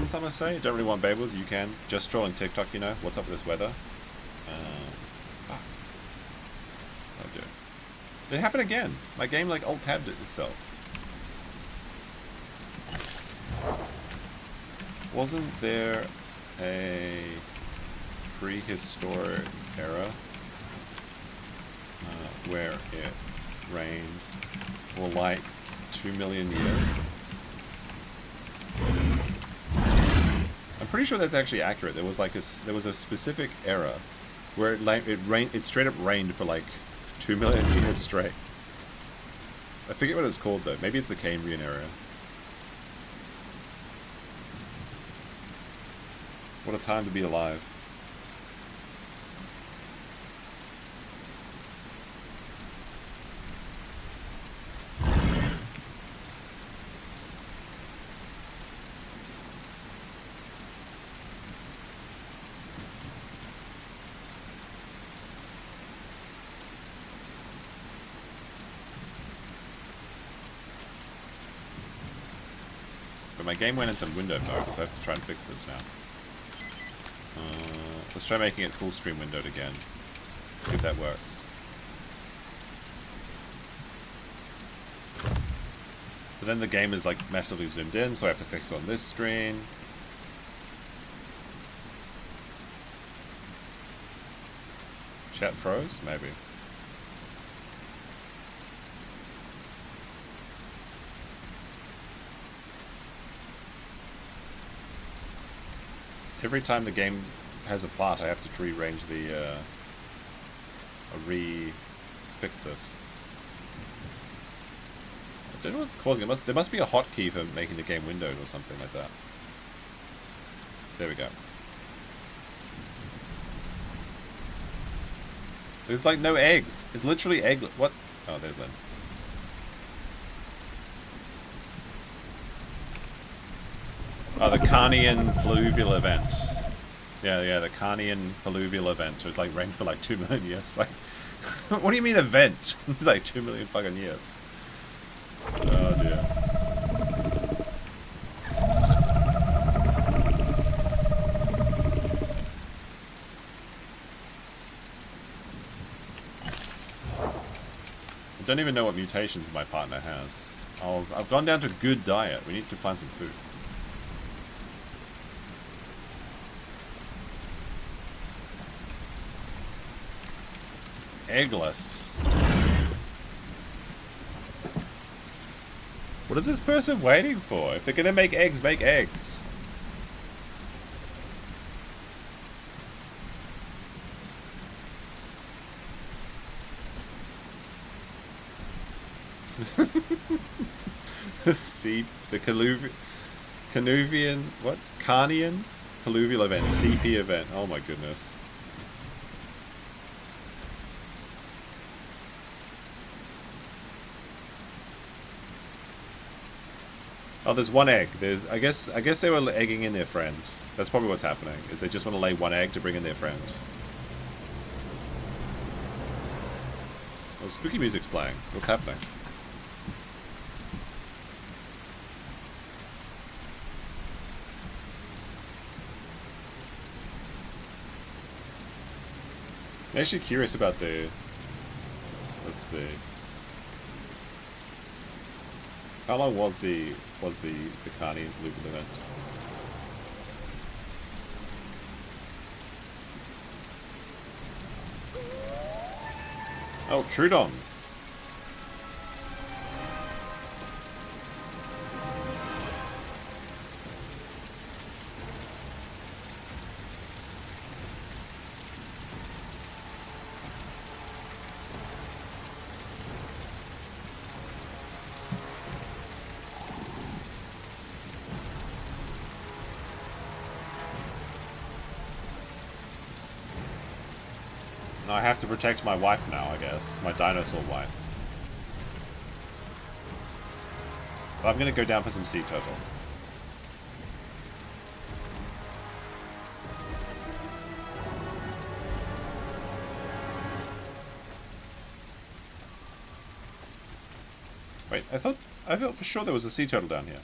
Some say don't really want babbles. You can just trolling TikTok. You know what's up with this weather. Oh dear, it happened again. My game like alt tabbed it itself. Wasn't there a prehistoric era where it rained for like 2 million years? I'm pretty sure that's actually accurate. There was like there was a specific era where it straight up rained for like 2 million years straight. I forget what it's called though. Maybe it's the Cambrian era. What a time to be alive. My game went into window mode, so I have to try and fix this now. Let's try making it full screen windowed again. See if that works. But then the game is like massively zoomed in, so I have to fix it on this screen. Chat froze? Maybe. Every time the game has a fart, I have to rearrange the, fix this. I don't know what's causing it. There must be a hotkey for making the game windowed or something like that. There we go. There's like no eggs. It's literally egg. What? Oh, there's Lynn. Oh, the Carnian Pluvial event. Yeah, the Carnian Pluvial event. So it's like rained for like 2 million years. Like, what do you mean event? It's like 2 million fucking years. Oh dear. I don't even know what mutations my partner has. I've gone down to good diet. We need to find some food. Eggless. What is this person waiting for? If they're gonna make eggs, make eggs. The Canuvian, what? Carnian Pluvial event, CP event. Oh my goodness. Oh, there's one egg. I guess they were egging in their friend. That's probably what's happening. Is they just want to lay one egg to bring in their friend. Well, spooky music's playing. What's happening? I'm actually curious about the... Let's see. How long was the Carni looping event? Oh, Trudons. I have to protect my wife now, I guess. My dinosaur wife. But I'm gonna go down for some sea turtle. Wait, I thought for sure there was a sea turtle down here.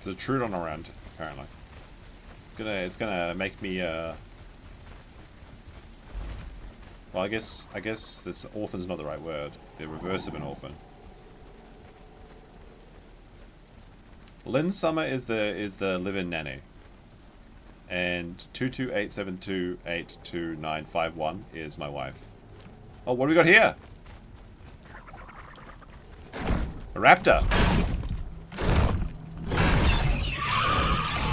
There's a Trudon around, apparently. It's gonna make me well, I guess this orphan's not the right word. The reverse of an orphan. Lynn Summer is the live-in nanny. And 22872822951 is my wife. Oh, what do we got here? A raptor.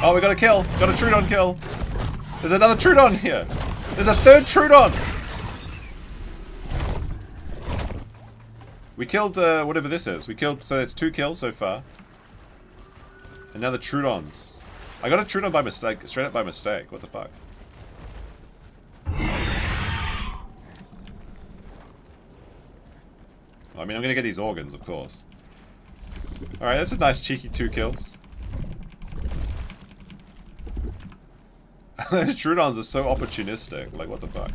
Oh, we got a kill. Got a Trudon kill. There's another Trudon here. There's a third Trudon. We killed whatever this is. We killed, so it's 2 kills so far. Another Trudons. I got a Trudon by mistake, straight up by mistake. What the fuck? I mean, I'm gonna get these organs, of course. Alright, that's a nice cheeky 2 kills. Those Trudons are so opportunistic. Like, what the fuck?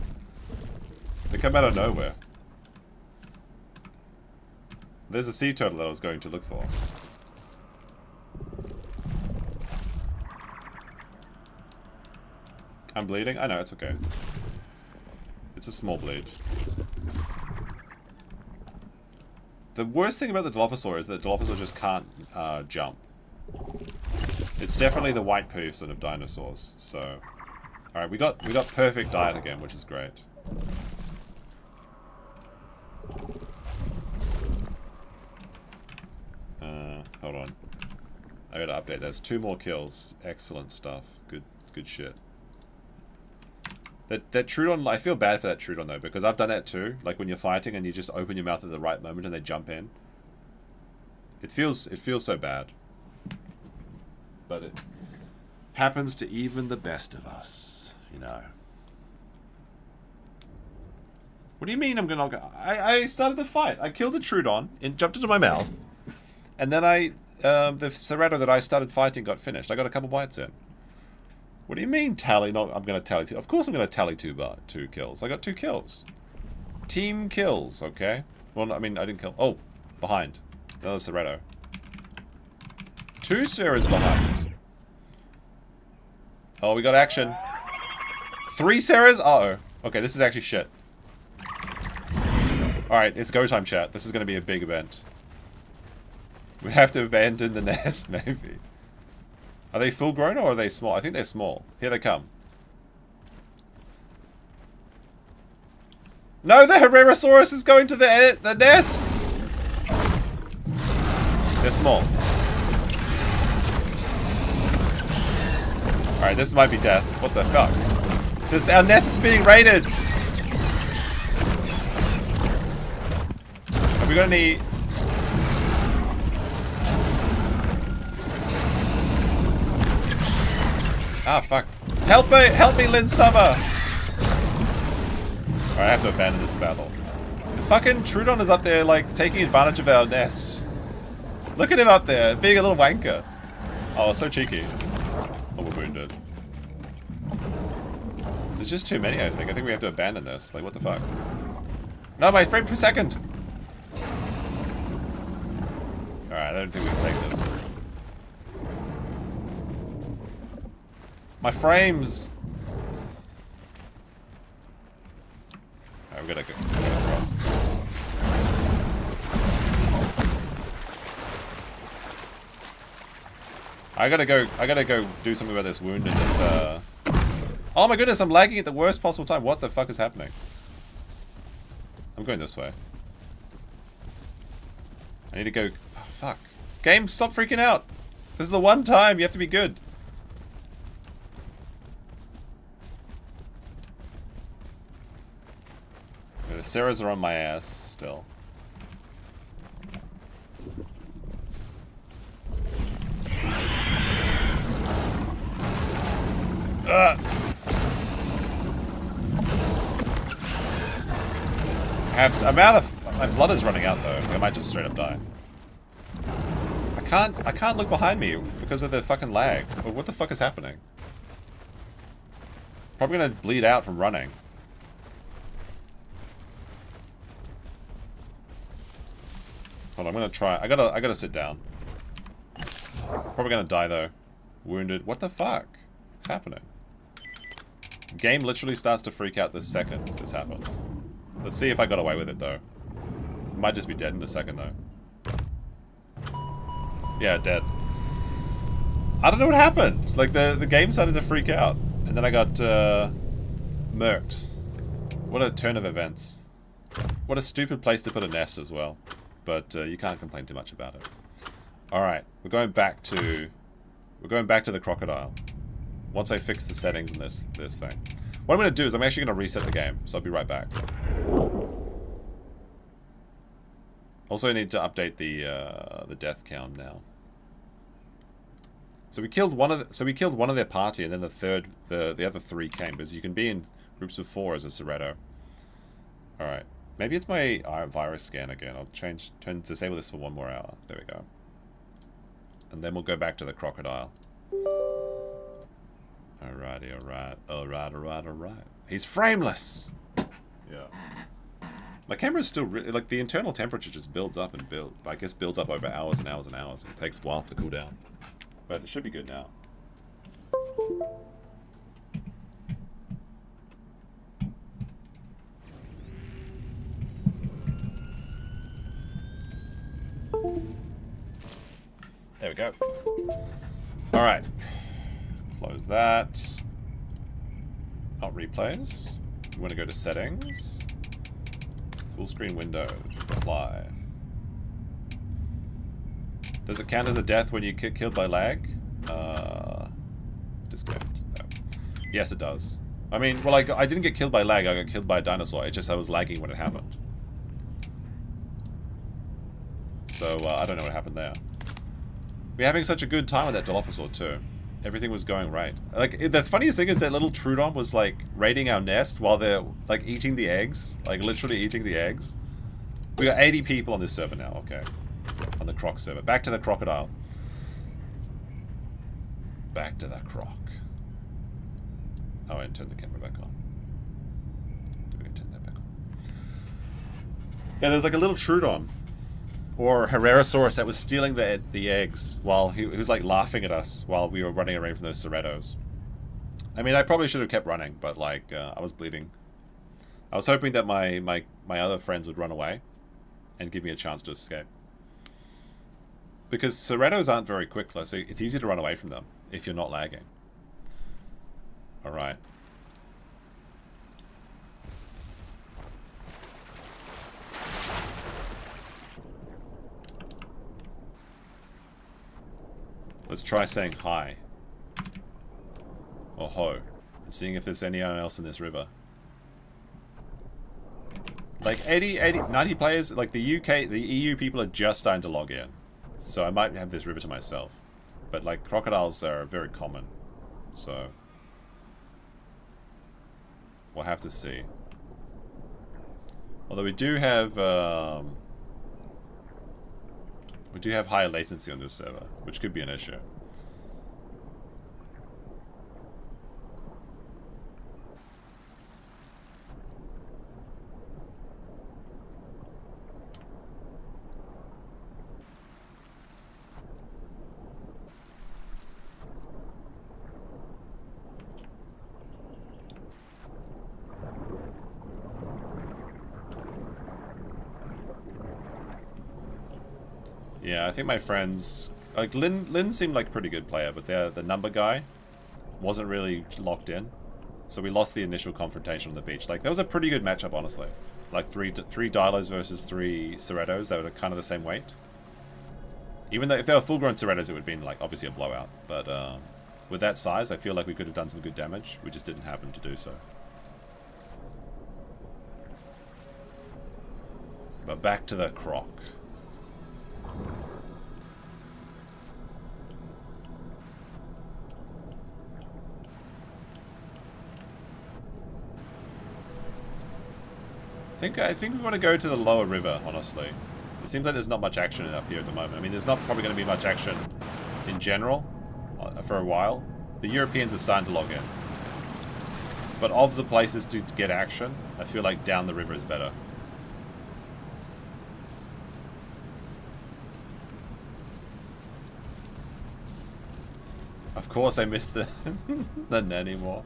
They come out of nowhere. There's a sea turtle that I was going to look for. I'm bleeding? I know, it's okay. It's a small bleed. The worst thing about the Dilophosaur is that the Dilophosaur just can't jump. It's definitely the white person of dinosaurs, so... Alright, we got perfect diet again, which is great. Hold on. I gotta update. There's 2 more kills. Excellent stuff. Good shit. That Trudon, I feel bad for that Trudon though, because I've done that too. Like when you're fighting and you just open your mouth at the right moment and they jump in. It feels so bad. But it happens to even the best of us, you know. What do you mean I'm gonna go? I started the fight. I killed the Trudon and jumped into my mouth. And then the Cerado that I started fighting got finished. I got a couple bites in. What do you mean tally? No, I'm gonna tally 2. Of course I'm gonna tally 2 kills. I got 2 kills. Team kills, okay? Well, I mean, I didn't kill. Oh, behind. Another Cerado. 2 Ceras behind. Oh, we got action. 3 Ceras? Uh-oh. Okay, this is actually shit. Alright, it's go time, chat. This is gonna be a big event. We have to abandon the nest, maybe. Are they full grown or are they small? I think they're small. Here they come. No, the Herrerasaurus is going to the nest! They're small. Alright, this might be death. What the fuck? Our nest is being raided! Have we got any... Ah, fuck. Help me, Lynn Summer! Alright, I have to abandon this battle. The fucking Trudon is up there, like, taking advantage of our nest. Look at him up there, being a little wanker. Oh, so cheeky. Oh, we're wounded. There's just too many, I think. I think we have to abandon this. Like, what the fuck? No, my frame per second. Alright, I don't think we can take this. My frames! Alright, we gotta go across. I gotta go do something about this wound in this, Oh my goodness, I'm lagging at the worst possible time. What the fuck is happening? I'm going this way. I need to go... Oh, fuck. Game, stop freaking out! This is the one time you have to be good. Yeah, the Ceras are on my ass still. My blood is running out though. I might just straight up die. I can't look behind me because of the fucking lag. But what the fuck is happening? Probably gonna bleed out from running. Hold on, I'm gonna try. I gotta sit down. Probably gonna die though. Wounded. What the fuck? What's happening? Game literally starts to freak out the second this happens. Let's see if I got away with it though. Might just be dead in a second though. Yeah, dead. I don't know what happened. Like the game started to freak out, and then I got murked. What a turn of events. What a stupid place to put a nest as well. But you can't complain too much about it. All right, we're going back to the crocodile. Once I fix the settings in this thing. What I'm going to do is I'm actually going to reset the game, so I'll be right back. Also, I need to update the death count now. So we killed one of their party, and then the other 3 came, because you can be in groups of 4 as a Cereto. All right, maybe it's my virus scan again. I'll disable this for 1 more hour. There we go. And then we'll go back to the crocodile. Alrighty, alright. He's frameless! Yeah. My camera's still like, the internal temperature just builds up and builds up over hours and hours and hours. It takes a while to cool down. But it should be good now. There we go. Alright. Close that. Not replays. We want to go to settings. Full screen window. Apply. Does it count as a death when you get killed by lag? Disconnect. No. Yes, it does. I mean, well, I didn't get killed by lag. I got killed by a dinosaur. It's just I was lagging when it happened. So I don't know what happened there. We're having such a good time with that Dilophosaur too. Everything was going right. Like, the funniest thing is that little Trudon was, like, raiding our nest while they're, like, eating the eggs. Like, literally eating the eggs. We got 80 people on this server now, okay. On the Croc server. Back to the crocodile. Back to the Croc. Oh, and turn the camera back on. Do we turn that back on? Yeah, there's, like, a little Trudon. Or Herrerasaurus that was stealing the eggs while he was like laughing at us while we were running away from those Ceretos. I mean, I probably should have kept running, but like I was bleeding. I was hoping that my other friends would run away and give me a chance to escape. Because Ceretos aren't very quick, so it's easy to run away from them if you're not lagging. All right. Let's try saying hi. Or ho. And seeing if there's anyone else in this river. Like 90 players, like the EU people are just starting to log in. So I might have this river to myself. But like crocodiles are very common. So we'll have to see. Although we do have higher latency on this server, which could be an issue. Yeah, I think my friends... Like, Lynn seemed like a pretty good player, but the number guy wasn't really locked in. So we lost the initial confrontation on the beach. Like, that was a pretty good matchup, honestly. Like, three Dilos versus 3 Cerettos that were kind of the same weight. Even though if they were full-grown Cerettos, it would have been, like, obviously a blowout. But with that size, I feel like we could have done some good damage. We just didn't happen to do so. But back to the Croc. I think we want to go to the lower river, honestly. It seems like there's not much action up here at the moment. I mean, there's not probably going to be much action in general for a while. The Europeans are starting to log in. But of the places to get action, I feel like down the river is better. Of course I missed the nanny more.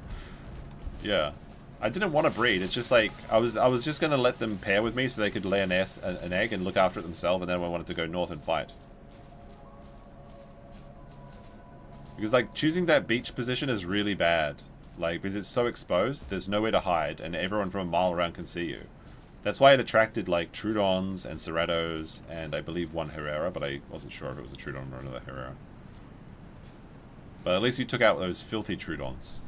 Yeah. I didn't want to breed. It's just like I was just gonna let them pair with me so they could lay an egg and look after it themselves, and then I wanted to go north and fight. Because like choosing that beach position is really bad. Like because it's so exposed, there's nowhere to hide, and everyone from a mile around can see you. That's why it attracted like Trudons and Cerettos and I believe one Herrera, but I wasn't sure if it was a Trudon or another Herrera. But at least we took out those filthy Trudons.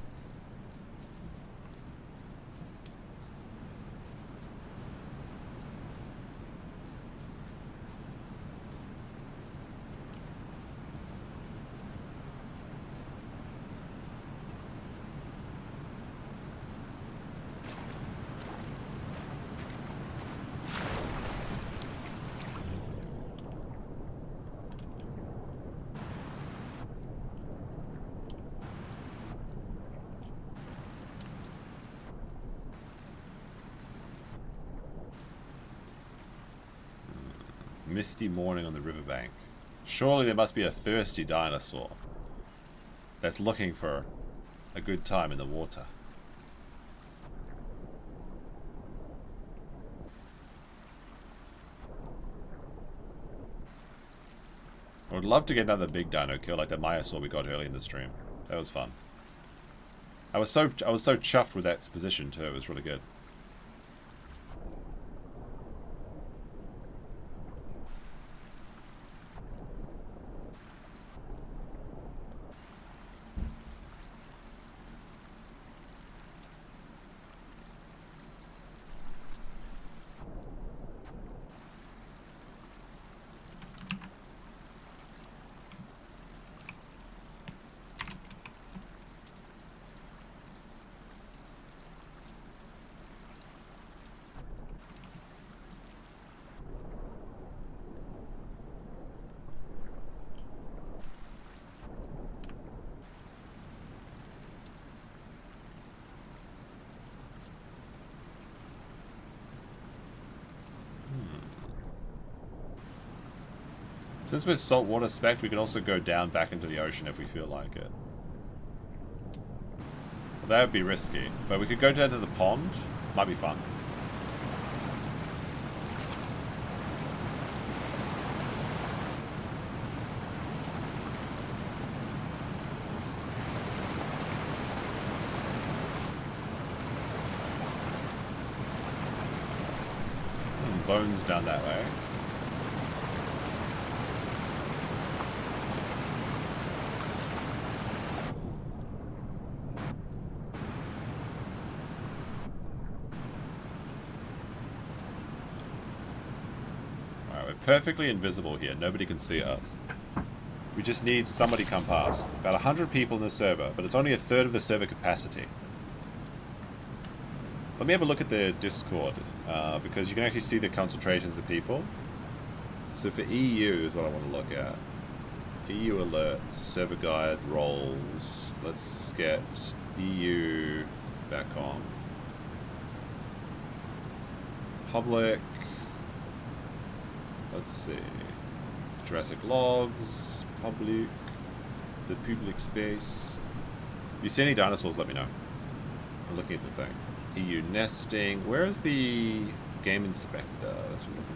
Misty morning on the riverbank. Surely there must be a thirsty dinosaur that's looking for a good time in the water. I would love to get another big dino kill like the Myosaur we got early in the stream. That was fun. I was so chuffed with that position too. It was really good. Since we're saltwater spec, we can also go down back into the ocean if we feel like it. Well, that would be risky, but we could go down to the pond. Might be fun. Bones down that way. Perfectly invisible here. Nobody can see us. We just need somebody come past. About 100 people in the server, but it's only a third of the server capacity. Let me have a look at the Discord, because you can actually see the concentrations of people. So for EU is what I want to look at. EU alerts, server guide, roles. Let's get EU back on. Public. Let's see. Jurassic logs, public, the public space. If you see any dinosaurs, let me know. I'm looking at the thing. EU nesting. Where is the game inspector? That's what I'm looking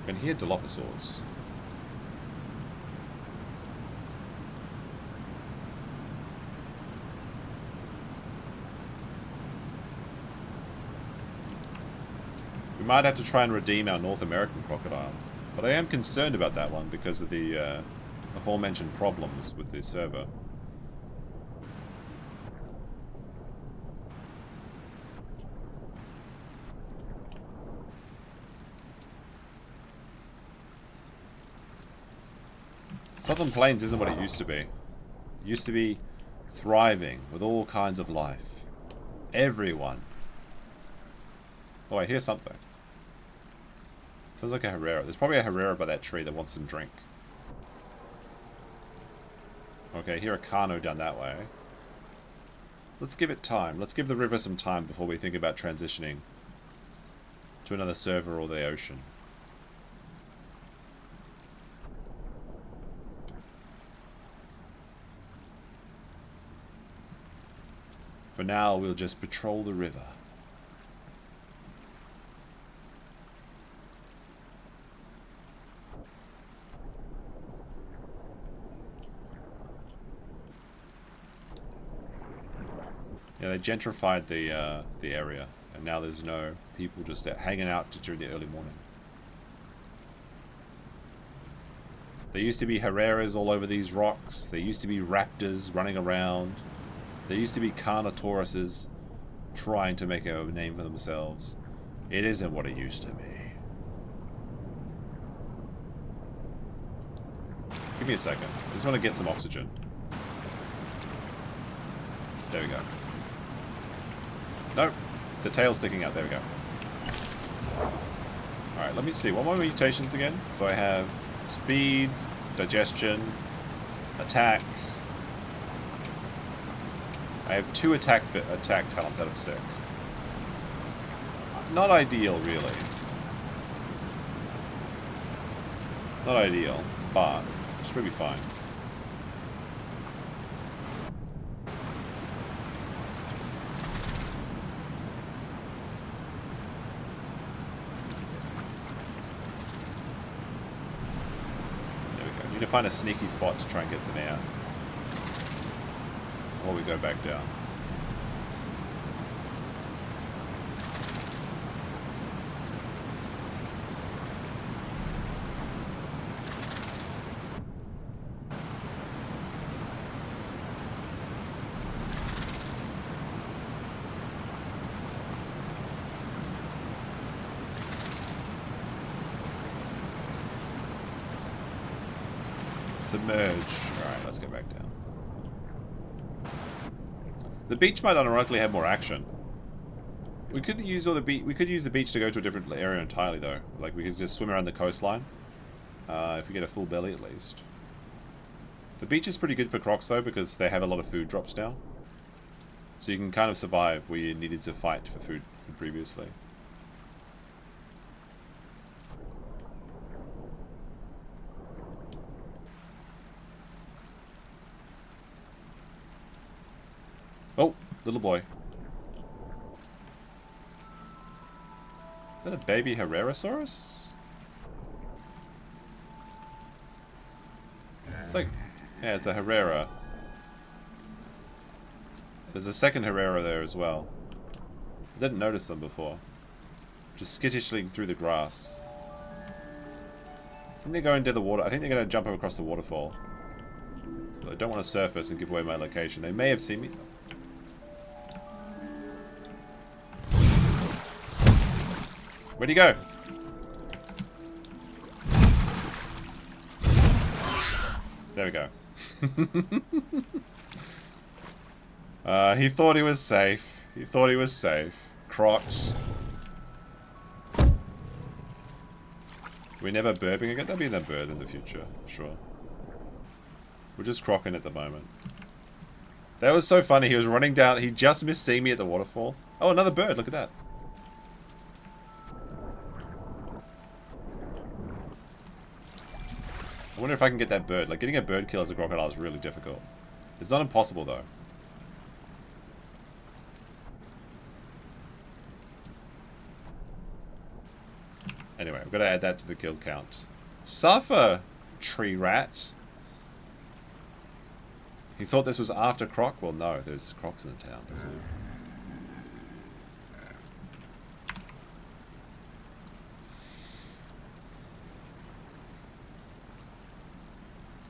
I can hear Dilophosaurs. We might have to try and redeem our North American crocodile. But I am concerned about that one because of the aforementioned problems with the server. Southern Plains isn't what it used to be. It used to be thriving with all kinds of life. Everyone. Oh, I hear something. Sounds like a Herrera. There's probably a Herrera by that tree that wants some drink. Okay, I hear a Carno down that way. Let's give it time. Let's give the river some time before we think about transitioning to another server or the ocean. For now, we'll just patrol the river. Yeah, they gentrified the area, and now there's no people just hanging out during the early morning. There used to be Herreras all over these rocks. There used to be raptors running around. There used to be Carnotauruses trying to make a name for themselves. It isn't what it used to be. Give me a second. I just want to get some oxygen. There we go. Nope. The tail's sticking out. There we go. Alright, let me see. What are my mutations again? So I have speed, digestion, attack. I have 2 attack talents out of 6. Not ideal, really. Not ideal, but should be fine. Need to find a sneaky spot to try and get some air before we go back down. Submerge. Alright, let's go back down. The beach might unironically have more action. We could use the beach to go to a different area entirely though. Like we could just swim around the coastline. If we get a full belly at least. The beach is pretty good for crocs though because they have a lot of food drops now. So you can kind of survive where you needed to fight for food previously. Oh, little boy. Is that a baby Herrerasaurus? It's like, yeah, it's a Herrera. There's a second Herrera there as well. I didn't notice them before. Just skittishing through the grass. I think they're going to the water. I think they're going to jump across the waterfall. But I don't want to surface and give away my location. They may have seen me. Where'd he go? There we go. He thought he was safe. He thought he was safe. Crocs. We never burping again? That'll be the bird in the future. Sure. We're just crocking at the moment. That was so funny. He was running down. He just missed seeing me at the waterfall. Oh, another bird. Look at that. I wonder if I can get that bird. Like, getting a bird kill as a crocodile is really difficult. It's not impossible, though. Anyway, we've got to add that to the kill count. Suffer, tree rat. He thought this was after Croc? Well, no, there's Crocs in the town.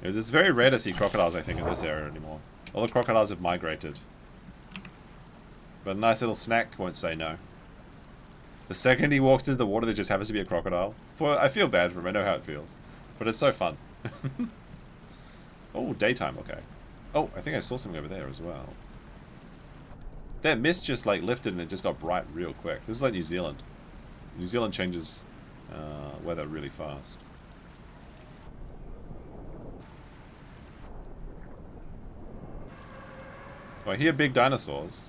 It's very rare to see crocodiles, I think, in this area anymore. All the crocodiles have migrated. But a nice little snack won't say no. The second he walks into the water, there just happens to be a crocodile. Well, I feel bad for him, I know how it feels. But it's so fun. Oh, daytime, okay. Oh, I think I saw something over there as well. That mist just like lifted and it just got bright real quick. This is like New Zealand. New Zealand changes weather really fast. Well, I hear big dinosaurs.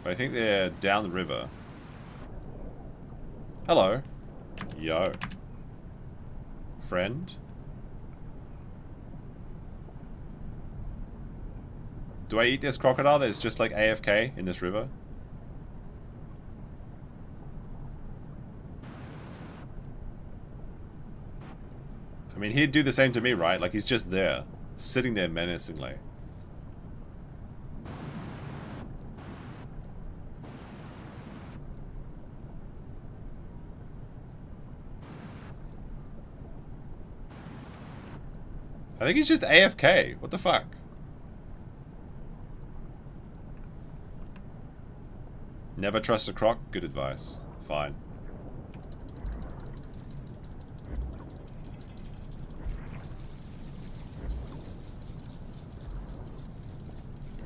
But I think they're down the river. Hello. Yo. Friend? Do I eat this crocodile that's just like AFK in this river? I mean, he'd do the same to me, right? Like, he's just there, sitting there menacingly. I think he's just AFK. What the fuck? Never trust a croc? Good advice. Fine.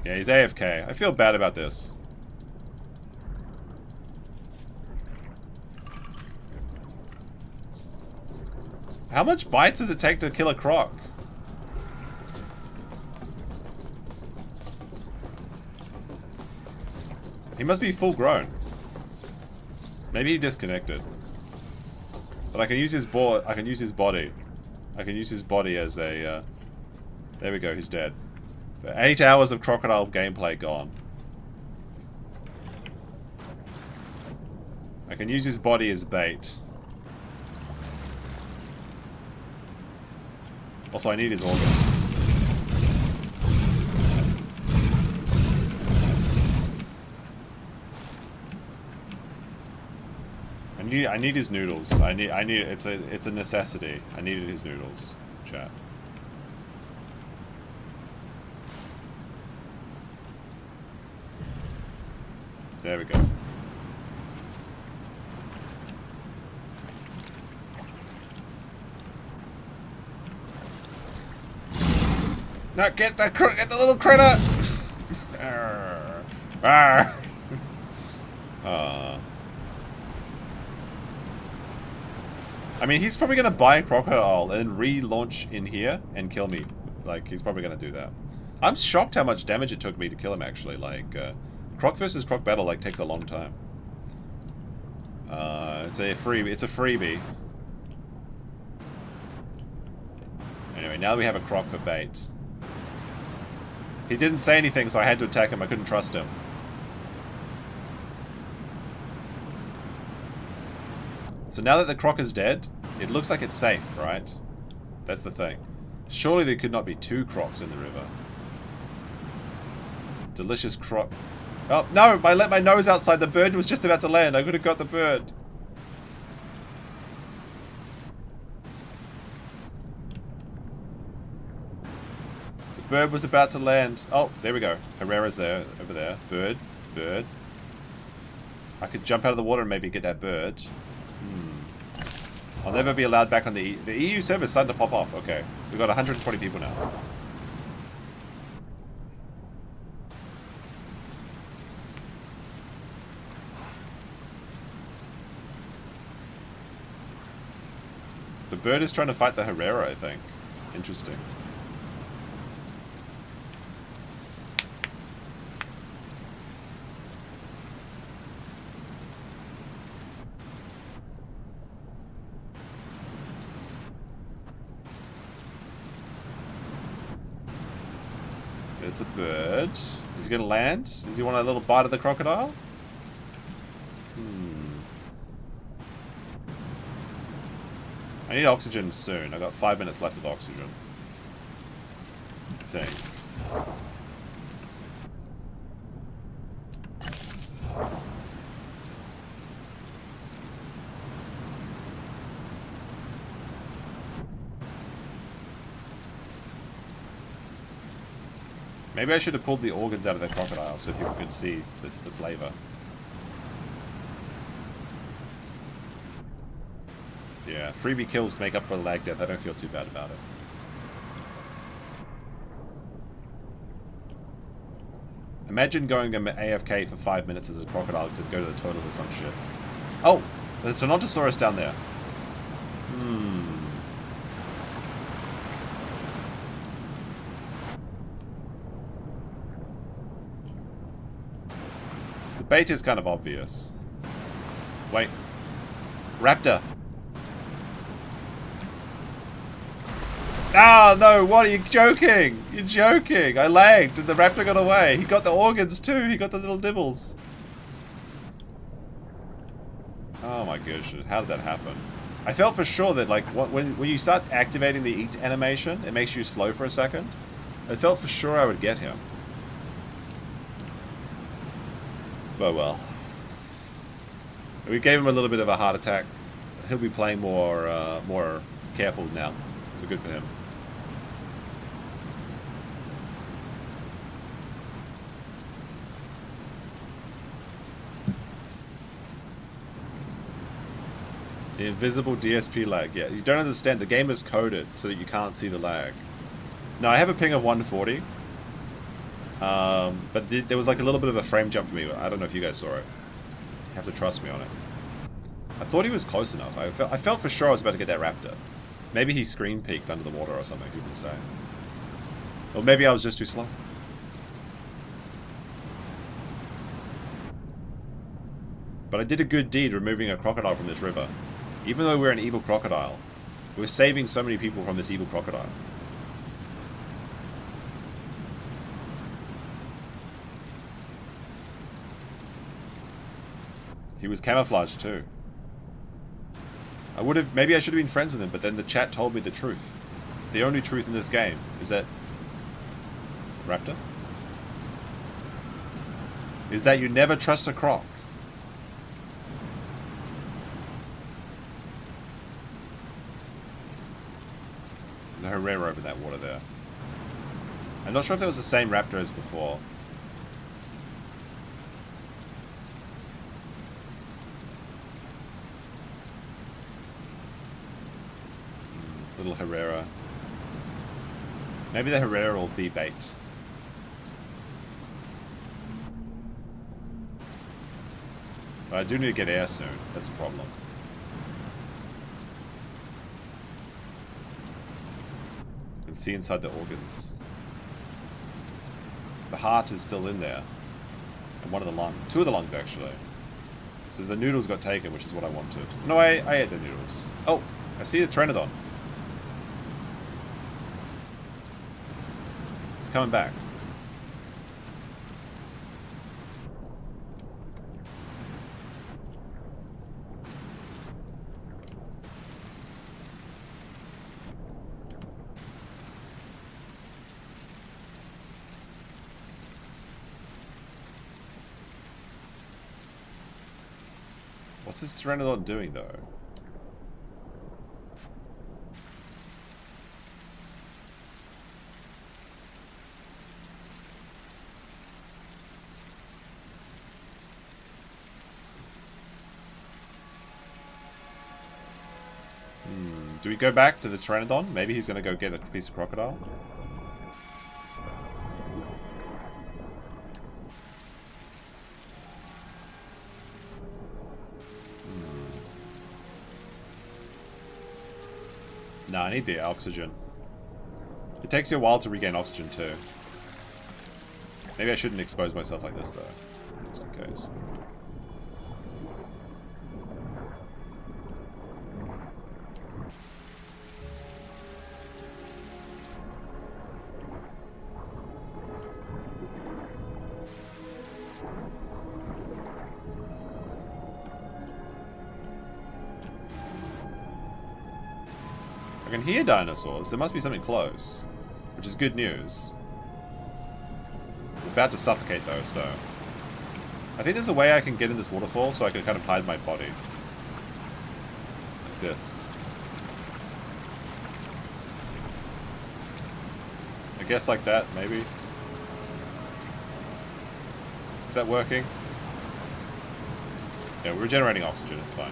Yeah, he's AFK. I feel bad about this. How much bites does it take to kill a croc? He must be full grown. Maybe he disconnected. But I can use his board. I can use his body. I can use his body as a. There we go. He's dead. 8 hours of crocodile gameplay gone. I can use his body as bait. Also, I need his organs. I need his noodles. It's a necessity. I needed his noodles, chat. There we go. Now get the little critter! Arr. Arr. I mean, he's probably gonna buy a crocodile and relaunch in here and kill me. Like, he's probably gonna do that. I'm shocked how much damage it took me to kill him, actually. Like, Croc versus Croc battle, like, takes a long time. It's a freebie. Anyway, now we have a Croc for bait. He didn't say anything, so I had to attack him. I couldn't trust him. So now that the Croc is dead, it looks like it's safe, right? That's the thing. Surely there could not be 2 Crocs in the river. Delicious Croc. Oh, no! I let my nose outside. The bird was just about to land. I could have got the bird. The bird was about to land. Oh, there we go. Herrera's there. Over there. Bird. Bird. I could jump out of the water and maybe get that bird. I'll never be allowed back on the EU server is starting to pop off. Okay. We've got 120 people now. The bird is trying to fight the Herrera, I think. Interesting. There's the bird. Is he gonna land? Does he want a little bite of the crocodile? I need oxygen soon. I got 5 minutes left of oxygen. I think. Maybe I should have pulled the organs out of the crocodile so people could see the flavor. Yeah, freebie kills to make up for the lag death. I don't feel too bad about it. Imagine going AFK for 5 minutes as a crocodile to go to the toilet or some shit. Oh! There's a Dinosaurus down there. The bait is kind of obvious. Wait. Raptor! Ah, no, what? Are you joking? You're joking. I lagged and the raptor got away. He got the organs too. He got the little nibbles. Oh my gosh, how did that happen? I felt for sure that like when you start activating the eat animation, it makes you slow for a second. I felt for sure I would get him. But well. We gave him a little bit of a heart attack. He'll be playing more careful now. So good for him. The invisible DSP lag. Yeah, you don't understand. The game is coded so that you can't see the lag. No, I have a ping of 140. But there was like a little bit of a frame jump for me. I don't know if you guys saw it. You have to trust me on it. I thought he was close enough. I felt for sure I was about to get that raptor. Maybe he screen peeked under the water or something, who can say. Or maybe I was just too slow. But I did a good deed removing a crocodile from this river. Even though we're an evil crocodile, we're saving so many people from this evil crocodile. He was camouflaged too. Maybe I should have been friends with him, but then the chat told me the truth. The only truth in this game is that... Raptor? Is that you never trust a croc. There's a Herrera over that water there. I'm not sure if that was the same raptor as before. Little Herrera. Maybe the Herrera will be bait. But I do need to get air soon. That's a problem. You can see inside the organs. The heart is still in there. And one of the lungs. Two of the lungs, actually. So the noodles got taken, which is what I wanted. No, I ate the noodles. Oh, I see the Pteranodon. It's coming back. What's this Pteranodon doing, though? Do we go back to the Pteranodon? Maybe he's going to go get a piece of crocodile? No, I need the oxygen. It takes you a while to regain oxygen too. Maybe I shouldn't expose myself like this though, just in case. can hear dinosaurs. There must be something close, which is good news. I'm about to suffocate though, so... I think there's a way I can get in this waterfall so I can kind of hide my body. Like this. I guess like that, maybe. Is that working? Yeah, we're regenerating oxygen, it's fine.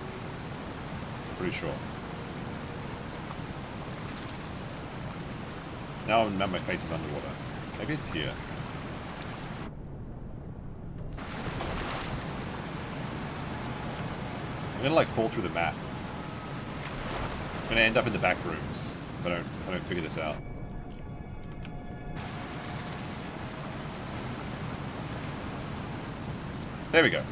Pretty sure. Now my face is underwater. Maybe it's here. I'm gonna like fall through the map. I'm gonna end up in the back rooms if I don't figure this out. There we go.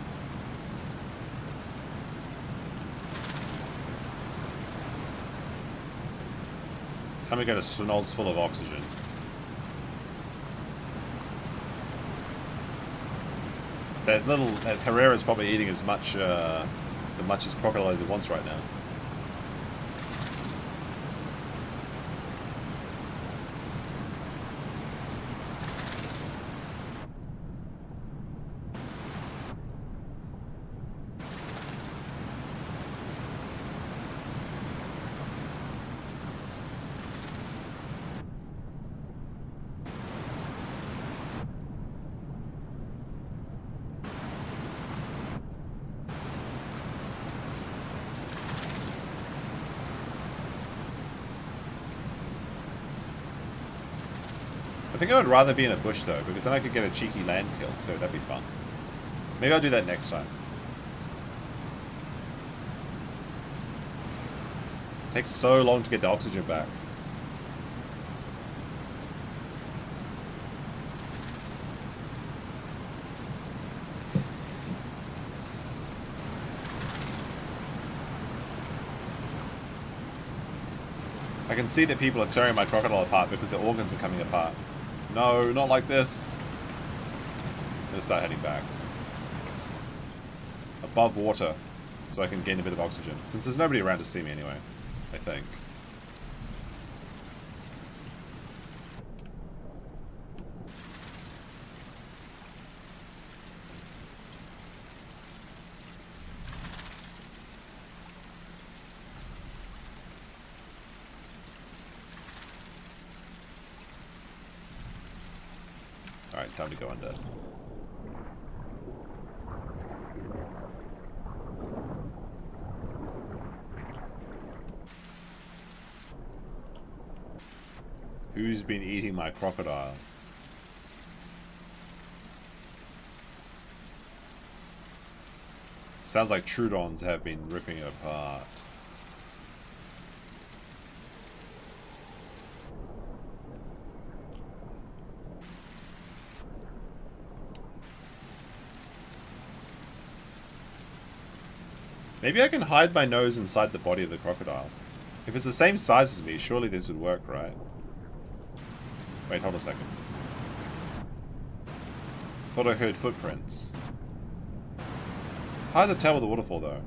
Time to get a snoz full of oxygen. That Herrera's probably eating as much as crocodile as it wants right now. I think I would rather be in a bush though, because then I could get a cheeky land kill too. That'd be fun. Maybe I'll do that next time. It takes so long to get the oxygen back. I can see that people are tearing my crocodile apart because the organs are coming apart. No, not like this. I'm gonna start heading back. Above water, so I can gain a bit of oxygen. Since there's nobody around to see me anyway, I think. Alright, time to go under. Who's been eating my crocodile? Sounds like Trudons have been ripping it apart. Maybe I can hide my nose inside the body of the crocodile. If it's the same size as me, surely this would work, right? Wait, hold a second. Thought I heard footprints. Hard to tell with the waterfall, though.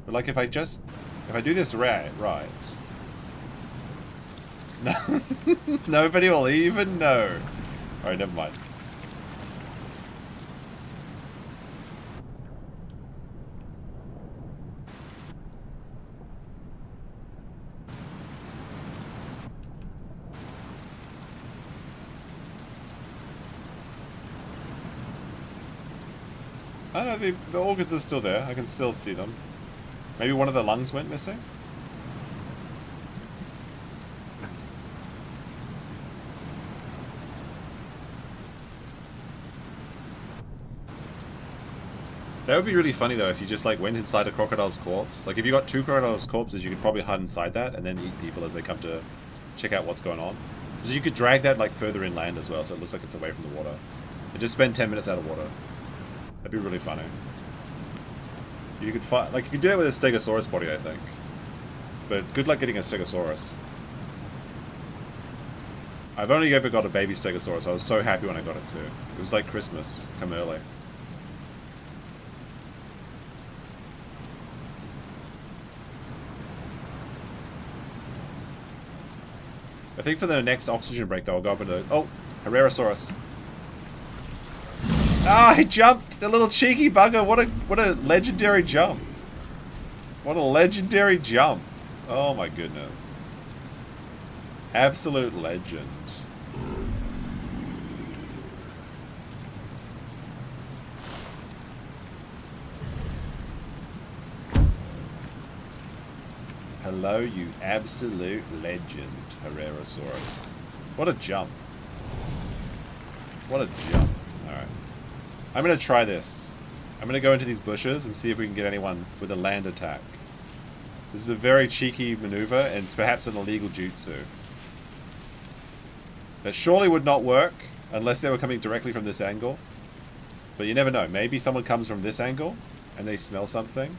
But like, if I do this right. No, nobody will even know. Alright, never mind. I don't know, the organs are still there. I can still see them. Maybe one of the lungs went missing? That would be really funny though if you just like went inside a crocodile's corpse. Like if you got two crocodile's corpses, you could probably hide inside that and then eat people as they come to check out what's going on. So you could drag that like further inland as well, so it looks like it's away from the water. And just spend 10 minutes out of water. That'd be really funny. You could find, like, you could do that with a Stegosaurus body, I think. But good luck getting a Stegosaurus. I've only ever got a baby Stegosaurus. I was so happy when I got it too. It was like Christmas, come early. I think for the next oxygen break, though, I'll go up into... Oh, Herrerasaurus. Ah, he jumped! The little cheeky bugger. What a legendary jump. What a legendary jump. Oh my goodness. Absolute legend. Hello, you absolute legend, Herrerasaurus. What a jump. What a jump. Alright. I'm going to try this. I'm going to go into these bushes and see if we can get anyone with a land attack. This is a very cheeky maneuver and perhaps an illegal jutsu. That surely would not work unless they were coming directly from this angle. But you never know. Maybe someone comes from this angle and they smell something.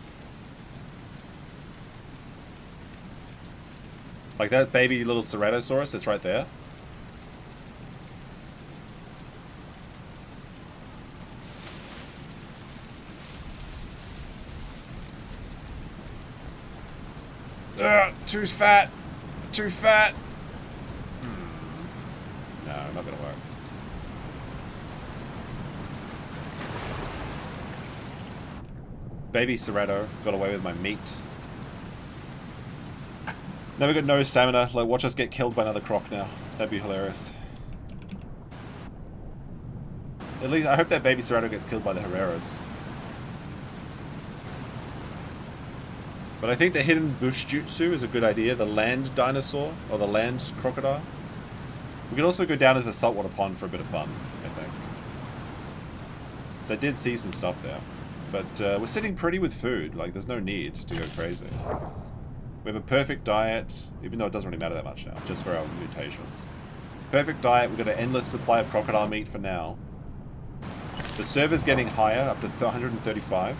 Like that baby little Ceratosaurus that's right there. Ugh, too fat. Too fat. No, not gonna work. Baby Cerato got away with my meat. Never got no stamina. Like, watch us get killed by another croc now. That'd be hilarious. At least, I hope that baby Cerato gets killed by the Herreras. But I think the hidden bush jutsu is a good idea. The land dinosaur, or the land crocodile. We could also go down to the saltwater pond for a bit of fun, I think. So I did see some stuff there. But we're sitting pretty with food. Like, there's no need to go crazy. We have a perfect diet, even though it doesn't really matter that much now, just for our mutations. Perfect diet, we've got an endless supply of crocodile meat for now. The server's getting higher, up to 135.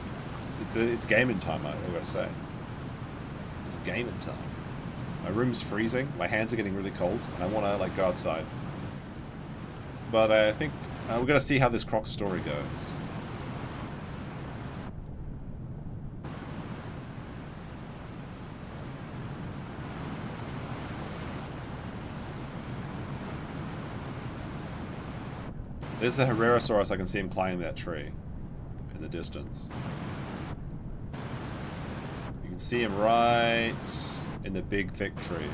It's gaming time, I've got to say. It's gaming time. My room's freezing, my hands are getting really cold, and I want to like go outside. But I think we're going to see how this Croc story goes. There's the Herrerasaurus, I can see him climbing that tree in the distance. You can see him right in the big thick tree.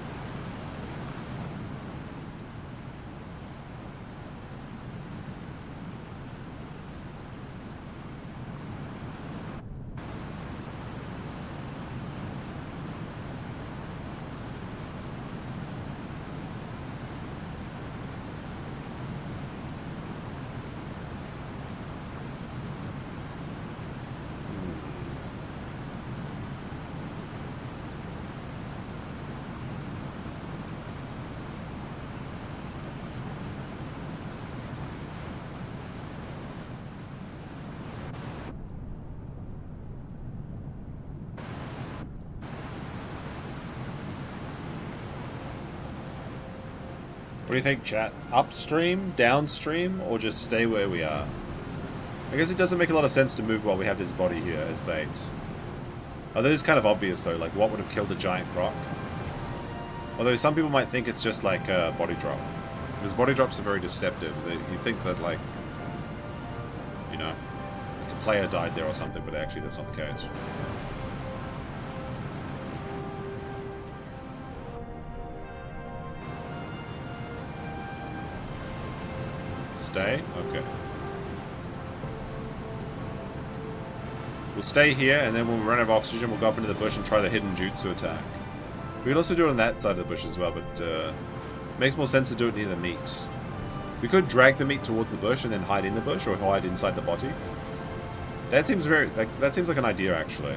What do you think, chat? Upstream, downstream, or just stay where we are? I guess it doesn't make a lot of sense to move while we have this body here as bait. Although it is kind of obvious though, like what would have killed a giant croc? Although some people might think it's just like a body drop. Because body drops are very deceptive. You think that like, you know, a player died there or something, but actually that's not the case. Stay? Okay. We'll stay here, and then when we run out of oxygen, we'll go up into the bush and try the hidden jutsu attack. We could also do it on that side of the bush as well, but it makes more sense to do it near the meat. We could drag the meat towards the bush and then hide in the bush, or hide inside the body. That seems very... that seems like an idea, actually.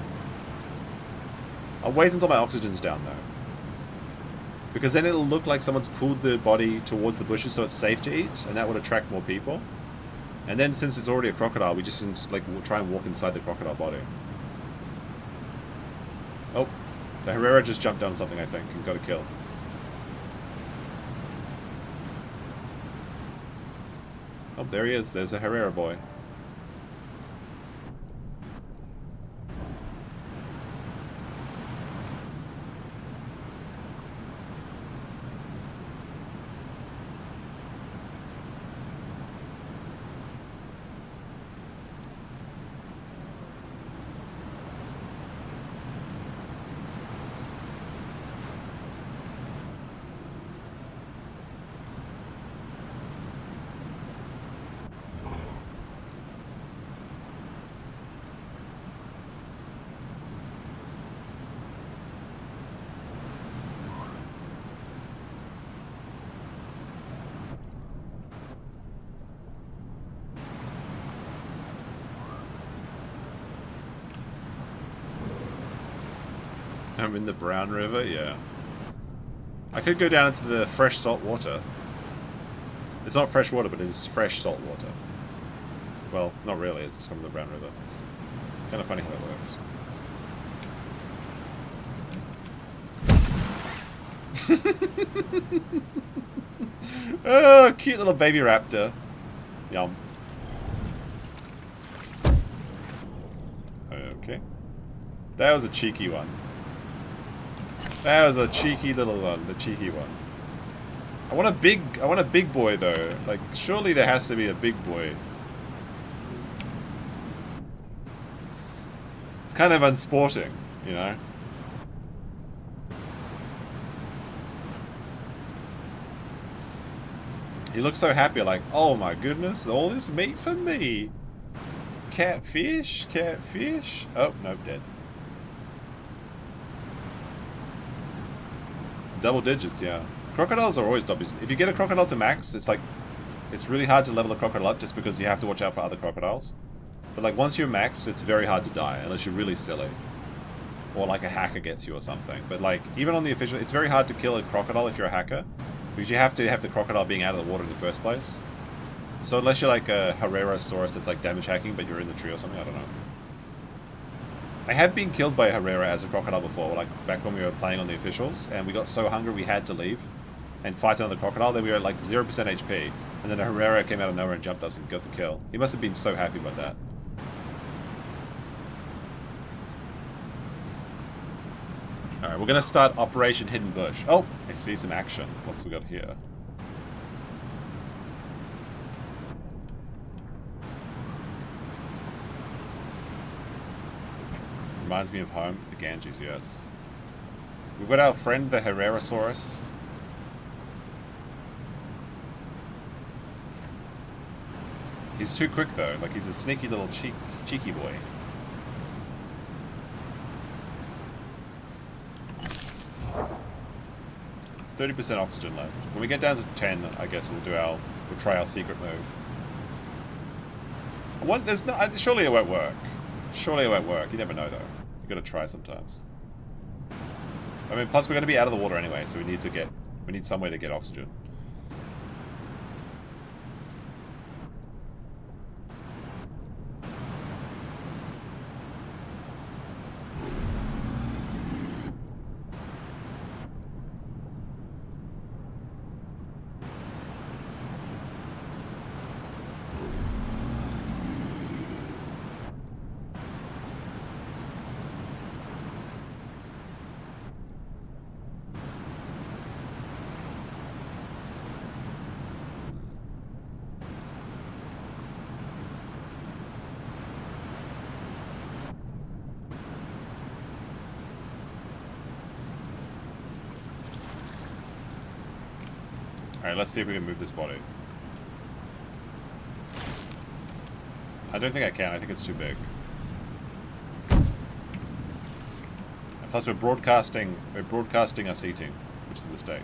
I'll wait until my oxygen's down, though. Because then it'll look like someone's pulled the body towards the bushes so it's safe to eat, and that would attract more people. And then since it's already a crocodile, we just like we'll try and walk inside the crocodile body. Oh, the Herrera just jumped down something, I think, and got a kill. Oh, there he is. There's a Herrera boy. I'm in the brown river? Yeah. I could go down into the fresh salt water. It's not fresh water, but it's fresh salt water. Well, not really. It's from the brown river. Kind of funny how that works. Oh, cute little baby raptor. Yum. Okay. That was a cheeky one. That was a cheeky little one. The cheeky one. I want a big boy though. Like, surely there has to be a big boy. It's kind of unsporting, you know? He looks so happy, like, oh my goodness, all this meat for me. Catfish, catfish. Oh, nope, dead. Double digits, yeah. Crocodiles are always double. If you get a crocodile to max, it's like, it's really hard to level a crocodile up just because you have to watch out for other crocodiles. But like once you're maxed, it's very hard to die unless you're really silly. Or like a hacker gets you or something. But like, even on the official, it's very hard to kill a crocodile if you're a hacker. Because you have to have the crocodile being out of the water in the first place. So unless you're like a Herrerasaurus that's like damage hacking, but you're in the tree or something, I don't know. I have been killed by a Herrera as a crocodile before, like back when we were playing on the officials, and we got so hungry we had to leave and fight another crocodile that we were at like 0% HP, and then a Herrera came out of nowhere and jumped us and got the kill. He must have been so happy about that. Alright, we're gonna start Operation Hidden Bush. Oh, I see some action. What's we got here? Reminds me of home. The Ganges, yes. We've got our friend, the Herrerasaurus. He's too quick, though. Like, he's a sneaky little cheeky boy. %30 oxygen left. When we get down to 10, I guess we'll try our secret move. Surely it won't work. Surely it won't work. You never know, though. You gotta try sometimes. I mean, plus we're gonna be out of the water anyway, so we need some way to get oxygen. Alright, let's see if we can move this body. I don't think I can. I think it's too big. And plus, we're broadcasting our seating, which is a mistake.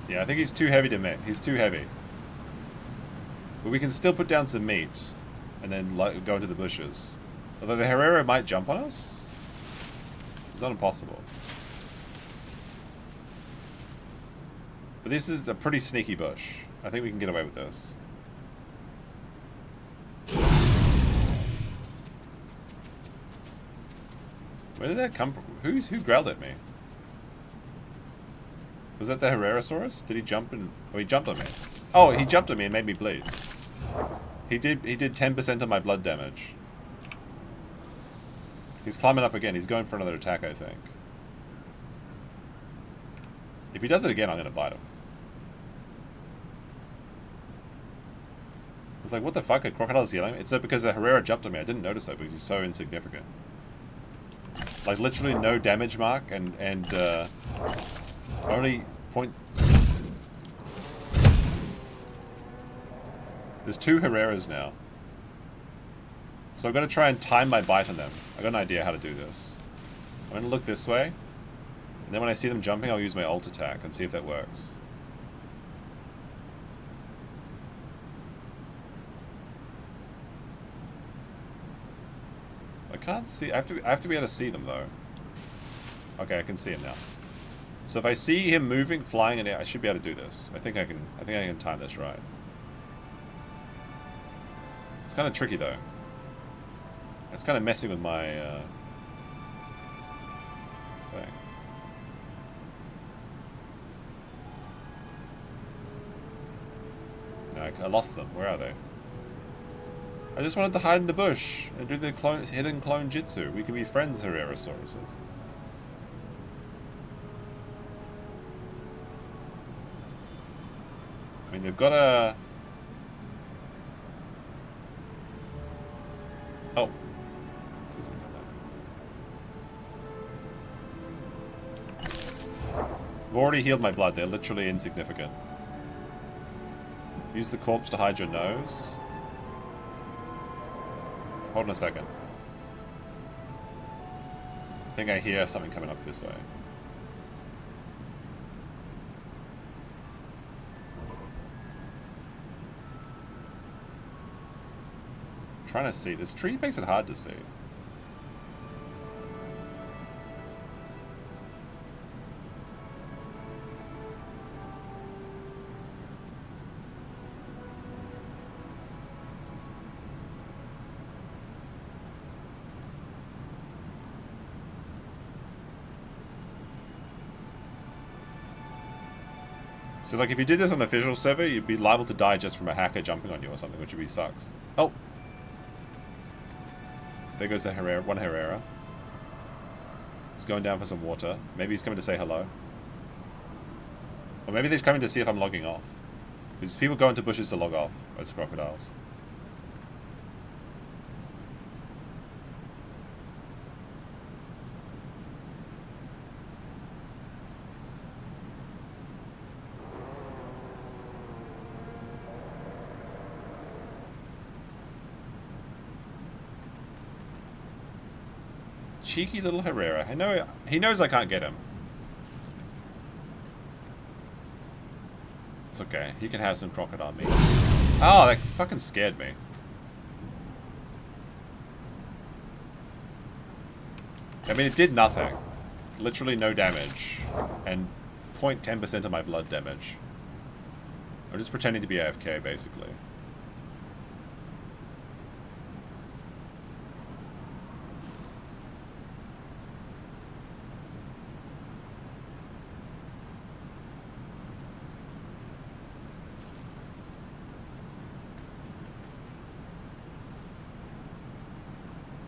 Yeah, I think he's too heavy to make. He's too heavy. But we can still put down some meat, and then go into the bushes. Although the Herrera might jump on us. It's not impossible. But this is a pretty sneaky bush. I think we can get away with this. Where did that come from? Who growled at me? Was that the Herrerasaurus? Did he jump and... Oh, he jumped on me. Oh, he jumped on me and made me bleed. He did 10% of my blood damage. He's climbing up again. He's going for another attack, I think. If he does it again, I'm going to bite him. It's like, what the fuck? A crocodile's yelling? It's not because a Herrera jumped on me. I didn't notice that because he's so insignificant. Like, literally no damage mark and only point... There's 2 Herreras now. So I'm going to try and time my bite on them. I've got an idea how to do this. I'm going to look this way. And then when I see them jumping, I'll use my ult attack and see if that works. I can't see. I have to be able to see them though. Okay, I can see him now. So if I see him moving, flying in the air, I should be able to do this. I think I can time this right. It's kind of tricky though. It's kind of messing with my thing. No, I lost them. Where are they? I just wanted to hide in the bush and do the hidden clone jitsu. We could be friends, Hererosauruses. I mean, they've got a... Oh. Let's see something like that. I've already healed my blood. They're literally insignificant. Use the corpse to hide your nose. Hold on a second. I think I hear something coming up this way. I'm trying to see. This tree makes it hard to see. So, like, if you did this on an official server, you'd be liable to die just from a hacker jumping on you or something, which would be sucks. Oh! There goes the Herrera, one Herrera. He's going down for some water. Maybe he's coming to say hello. Or maybe they're coming to see if I'm logging off. Because people go into bushes to log off as crocodiles. Cheeky little Herrera. I know he knows I can't get him. It's okay. He can have some crocodile meat. Oh, that fucking scared me. I mean, it did nothing. Literally no damage. And 0.10% of my blood damage. I'm just pretending to be AFK, basically.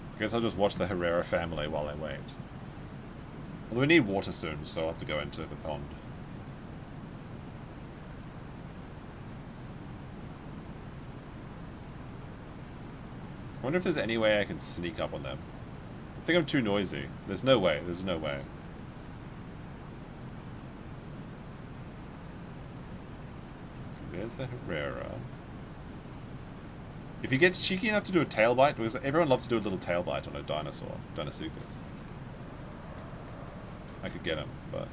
I guess I'll just watch the Herrera family while I wait. Although we need water soon, so I'll have to go into the pond. I wonder if there's any way I can sneak up on them. I think I'm too noisy. There's no way. There's no way. There's the Herrera. If he gets cheeky enough to do a tail bite, because everyone loves to do a little tail bite on a dinosaur, Dinosuchus. I could get him, but...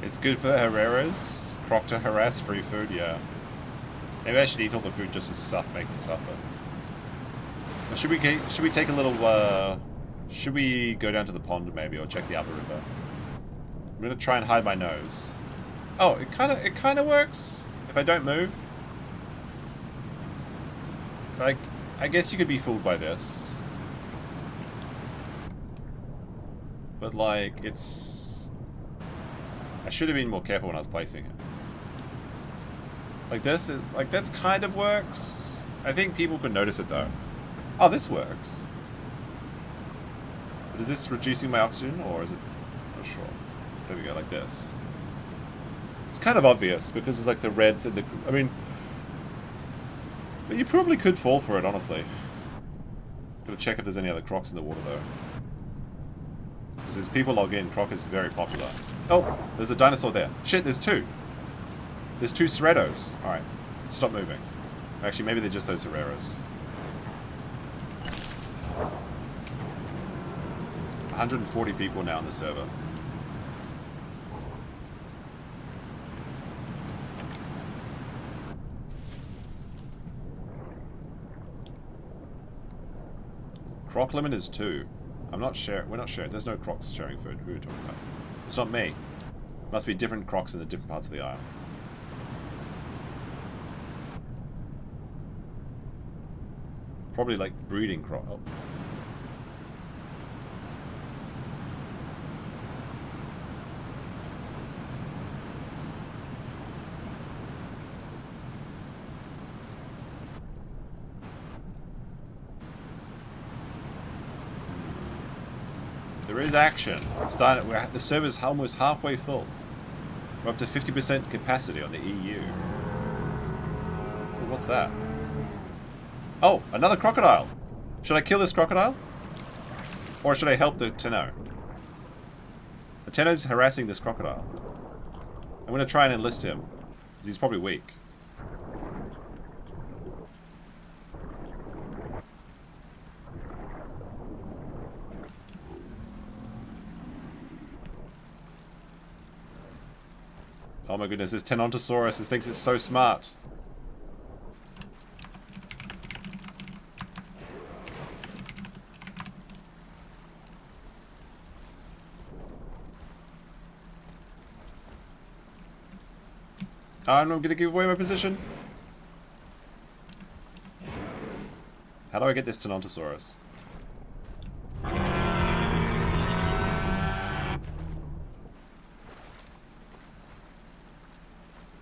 It's good for the Herreras. Croc to harass, free food, yeah. Maybe I should eat all the food just to make them suffer. Or should we take a little, should we go down to the pond maybe, or check the upper river? I'm gonna try and hide my nose. Oh, it kinda works if I don't move. Like, I guess you could be fooled by this. But like, it's... I should have been more careful when I was placing it. Like this is, like that's kind of works. I think people could notice it though. Oh, this works. But is this reducing my oxygen or is it? Not sure. There we go, like this. It's kind of obvious because it's like the red and the, I mean, but you probably could fall for it, honestly. Gotta check if there's any other crocs in the water though. Because as people log in, Croc is very popular. Oh, there's a dinosaur there. Shit, there's two. There's two Ceras. Alright, stop moving. Actually, maybe they're just those Herreras. 140 people now on the server. Croc limit is 2. I'm not sharing. We're not sharing. There's no Crocs sharing food. Who are you talking about? It's not me. Must be different Crocs in the different parts of the isle. Probably like breeding Croc. Oh. There is action. It's done. The server's almost halfway full. We're up to 50% capacity on the EU. Ooh, what's that? Oh, another crocodile. Should I kill this crocodile? Or should I help the Tenno? The Tenno's harassing this crocodile. I'm going to try and enlist him. Because he's probably weak. Oh my goodness, this Dinosaur thinks it's so smart. I'm going to give away my position. How do I get this Dinosaurus?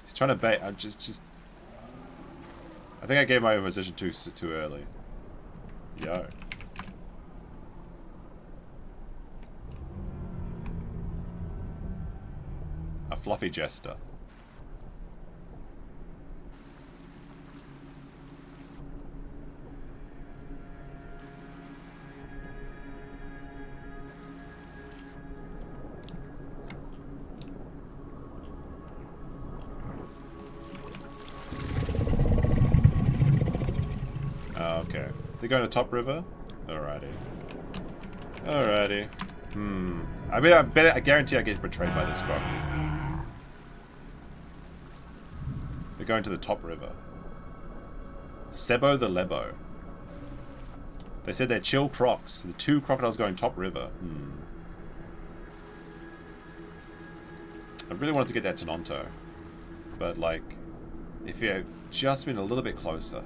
He's trying to bait. I'm just. I think I gave my position too early. Yo. A fluffy jester. Okay. They go to Top River? Alrighty. Alrighty. I mean, I guarantee I get betrayed by this Croc. They're going to the Top River. Sebo the Lebo. They said they're chill Crocs. The 2 crocodiles going Top River. I really wanted to get that Tenonto. But, like, if you had just been a little bit closer.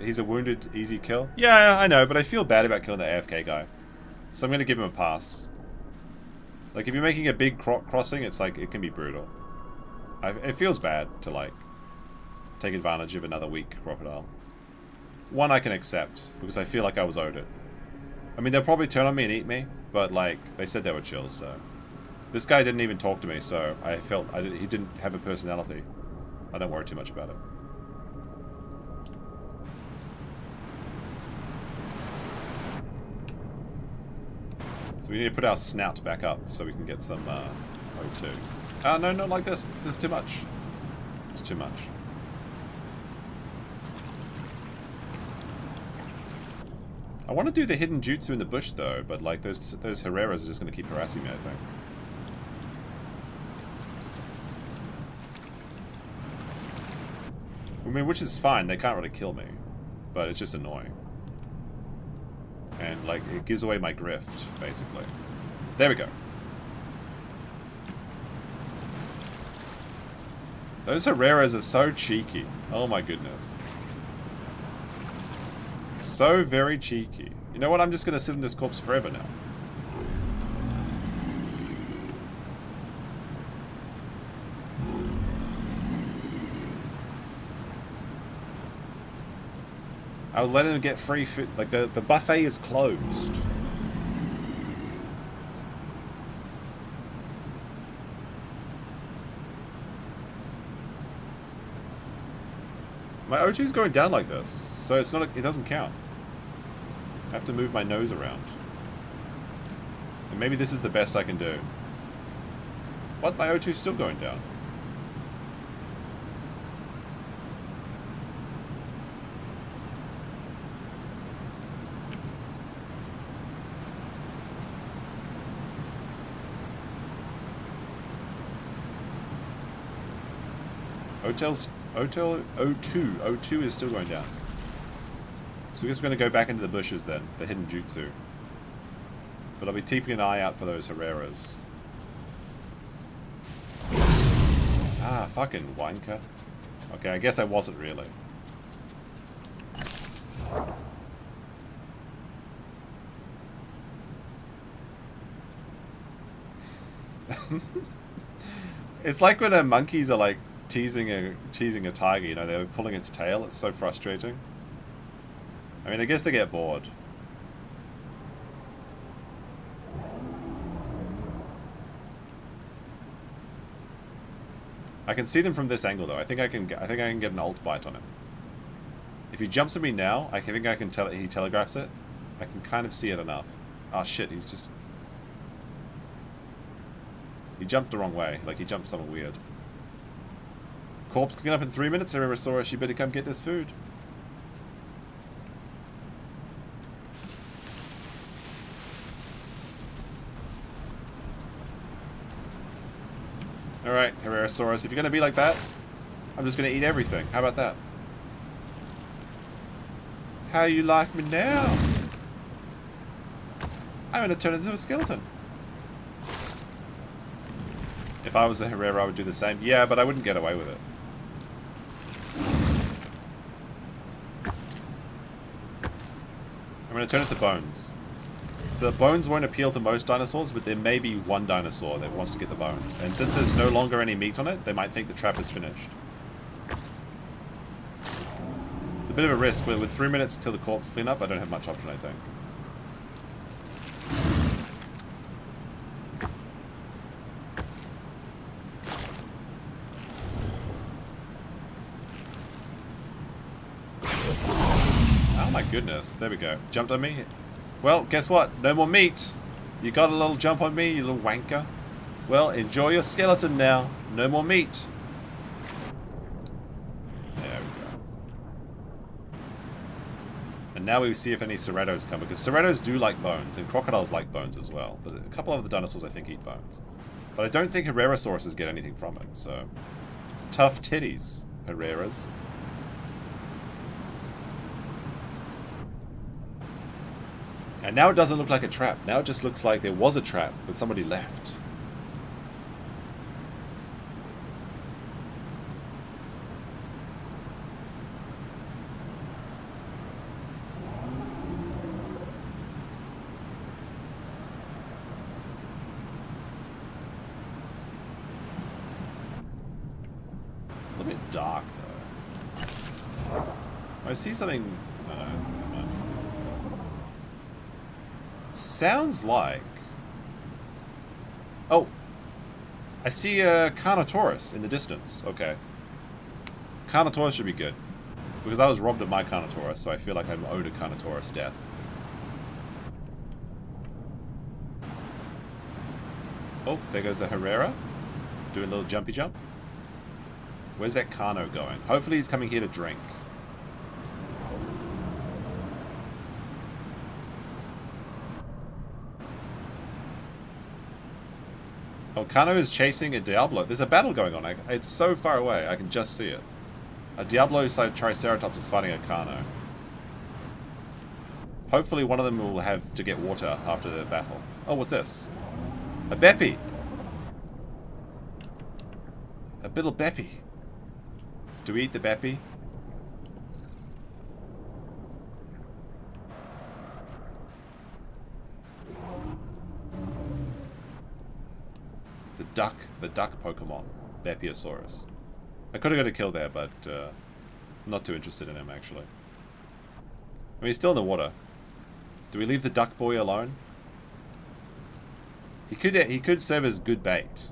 He's a wounded, easy kill. Yeah, I know, but I feel bad about killing the AFK guy. So I'm going to give him a pass. Like, if you're making a big crossing, it's like, it can be brutal. It feels bad to, like, take advantage of another weak crocodile. One I can accept, because I feel like I was owed it. I mean, they'll probably turn on me and eat me, but, like, they said they were chill, so... This guy didn't even talk to me, so I felt he didn't have a personality. I don't worry too much about it. So we need to put our snout back up so we can get some O2. No, not like this. There's too much. It's too much. I want to do the hidden jutsu in the bush though, but like those Herreras are just going to keep harassing me, I think. I mean, which is fine. They can't really kill me, but it's just annoying. And, like, it gives away my grift, basically. There we go. Those Herreras are so cheeky. Oh my goodness. So very cheeky. You know what? I'm just going to sit in this corpse forever now. I was letting them get free food. Like, the buffet is closed. My O2's going down like this, so it's not. It doesn't count. I have to move my nose around. And maybe this is the best I can do. What? My O2's still going down. O2 is still going down. So we're just going to go back into the bushes then, the hidden jutsu. But I'll be keeping an eye out for those Herreras. Ah, fucking wanker. Okay, I guess I wasn't really. It's like when monkeys are like teasing a tiger, you know, they're pulling its tail. It's so frustrating. I mean, I guess they get bored. I can see them from this angle though. I think I can get an ult bite on him. If he jumps at me now, I think I can tell he telegraphs it. I can kind of see it enough. Oh shit, he jumped the wrong way. Like he jumped somewhere weird. Corpse clean up in 3 minutes, Ceras. You better come get this food. Alright, Herrerasaurus, if you're going to be like that, I'm just going to eat everything. How about that? How you like me now? I'm going to turn into a skeleton. If I was a Herrera, I would do the same. Yeah, but I wouldn't get away with it. I'm going to turn it to bones. So the bones won't appeal to most dinosaurs, but there may be one dinosaur that wants to get the bones. And since there's no longer any meat on it, they might think the trap is finished. It's a bit of a risk, but with 3 minutes till the corpse clean up, I don't have much option, I think. Oh my goodness, there we go. Jumped on me. Well, guess what? No more meat. You got a little jump on me, you little wanker. Well, enjoy your skeleton now. No more meat. There we go. And now we see if any Ceratos come, because Ceratos do like bones, and crocodiles like bones as well. But a couple of the dinosaurs I think eat bones. But I don't think Herrerasauruses get anything from it, so... Tough titties, Herreras. And now it doesn't look like a trap. Now it just looks like there was a trap, but somebody left. A little bit dark, though. I see something... Sounds like... Oh! I see a Carnotaurus in the distance. Okay. Carnotaurus should be good. Because I was robbed of my Carnotaurus, so I feel like I'm owed a Carnotaurus death. Oh, there goes a Herrera. Doing a little jumpy jump. Where's that Carno going? Hopefully he's coming here to drink. Oh, Carno is chasing a Diablo. There's a battle going on. It's so far away, I can just see it. A Diablo Triceratops is fighting a Carno. Hopefully one of them will have to get water after the battle. Oh, what's this? A Beppy! A little Beppy. Do we eat the Beppy? The duck Pokemon, Beppiosaurus. I could have got a kill there, but I'm not too interested in him, actually. I mean, he's still in the water. Do we leave the duck boy alone? He could serve as good bait.